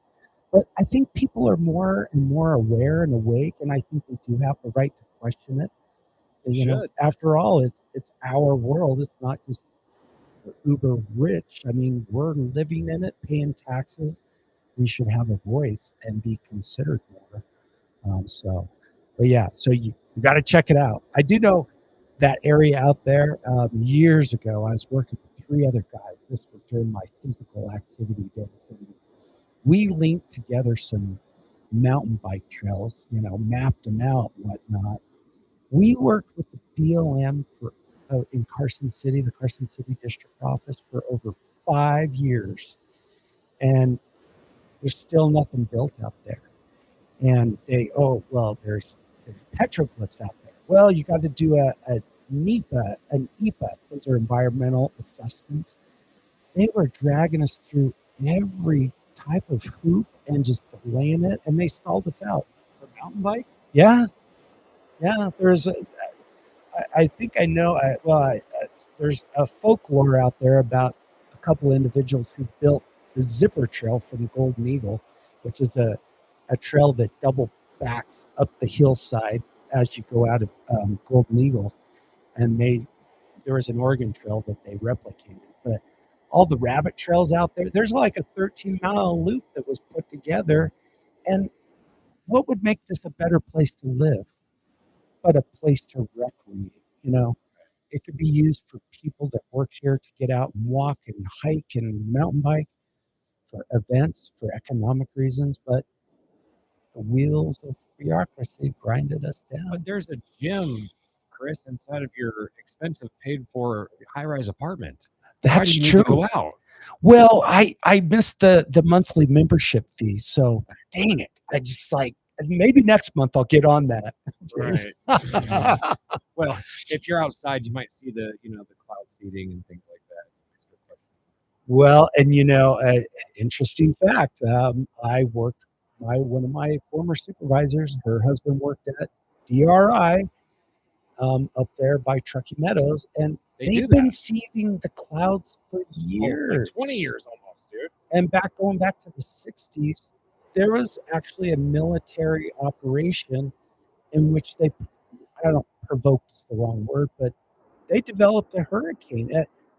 But I think people are more and more aware and awake, and I think we do have the right to question it. And, you know, Should. after all, it's our world. It's not just the uber rich. I mean, we're living in it, paying taxes. We should have a voice and be considered more. But yeah, so you got to check it out. I do know that area out there. Years ago, I was working with 3 other guys. This was during my physical activity days. And we linked together some mountain bike trails, you know, mapped them out and whatnot. We worked with the BLM for in Carson City, the Carson City District Office, for over 5 years. And there's still nothing built out there. And there's petroglyphs out there. Well, you got to do a NEPA, an EPA. Those are environmental assessments. They were dragging us through every type of hoop and just delaying it, and they stalled us out. For mountain bikes? Yeah. There's I think I know. There's a folklore out there about a couple individuals who built the Zipper Trail from Golden Eagle, which is a trail that double backs up the hillside as you go out of Golden Eagle, and there was an Oregon Trail that they replicated. But all the rabbit trails out there's like a 13-mile loop that was put together. And what would make this a better place to live but a place to recreate? You know, it could be used for people that work here to get out and walk and hike and mountain bike, for events, for economic reasons, but the wheels of bureaucracy grinded us down. But there's a gym, Chris, inside of your expensive paid for high-rise apartment. Why That's do you need true. to go out? Well, I missed the monthly membership fee, so dang it. I just maybe next month I'll get on that. Right. Well, if you're outside, you might see the cloud seating and things like that. Well, and interesting fact. One of my former supervisors, her husband worked at DRI up there by Truckee Meadows, and they've been seeding the clouds for years. 20 years almost, dude. And going back to the 60s, there was actually a military operation in which provoked is the wrong word, but they developed a hurricane.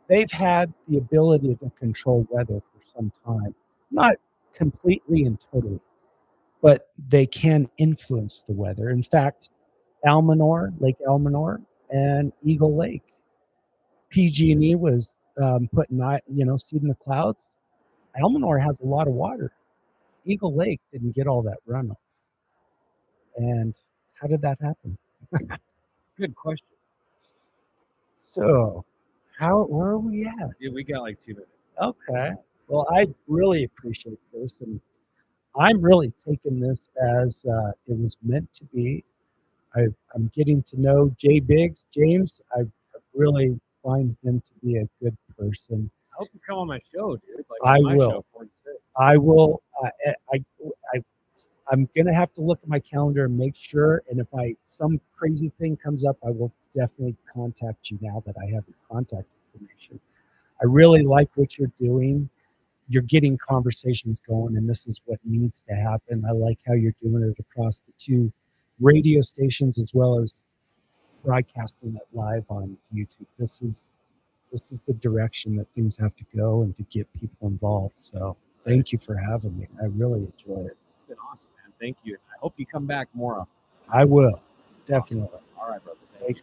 They've had the ability to control weather for some time, not completely and totally, but they can influence the weather. In fact, Lake Almanor, and Eagle Lake, PG&E was putting seeding the clouds. Almanor has a lot of water. Eagle Lake didn't get all that runoff. And how did that happen? Good question. So, where are we at? Yeah, we got like 2 minutes. Okay. Well, I really appreciate this, and I'm really taking this as it was meant to be. I'm getting to know Jay Biggs. James, I really find him to be a good person. I hope you come on my show, dude. Like I on my will. Show, 4 to 6. I will. I'm gonna have to look at my calendar and make sure. And if some crazy thing comes up, I will definitely contact you now that I have your contact information. I really like what you're doing. You're getting conversations going, and this is what needs to happen. I like how you're doing it across the 2 radio stations as well as broadcasting it live on YouTube. This is the direction that things have to go and to get people involved. So thank you for having me. I really enjoy it. It's been awesome, man. Thank you. I hope you come back more often. I will. Definitely. Awesome. All right, brother. Thank you.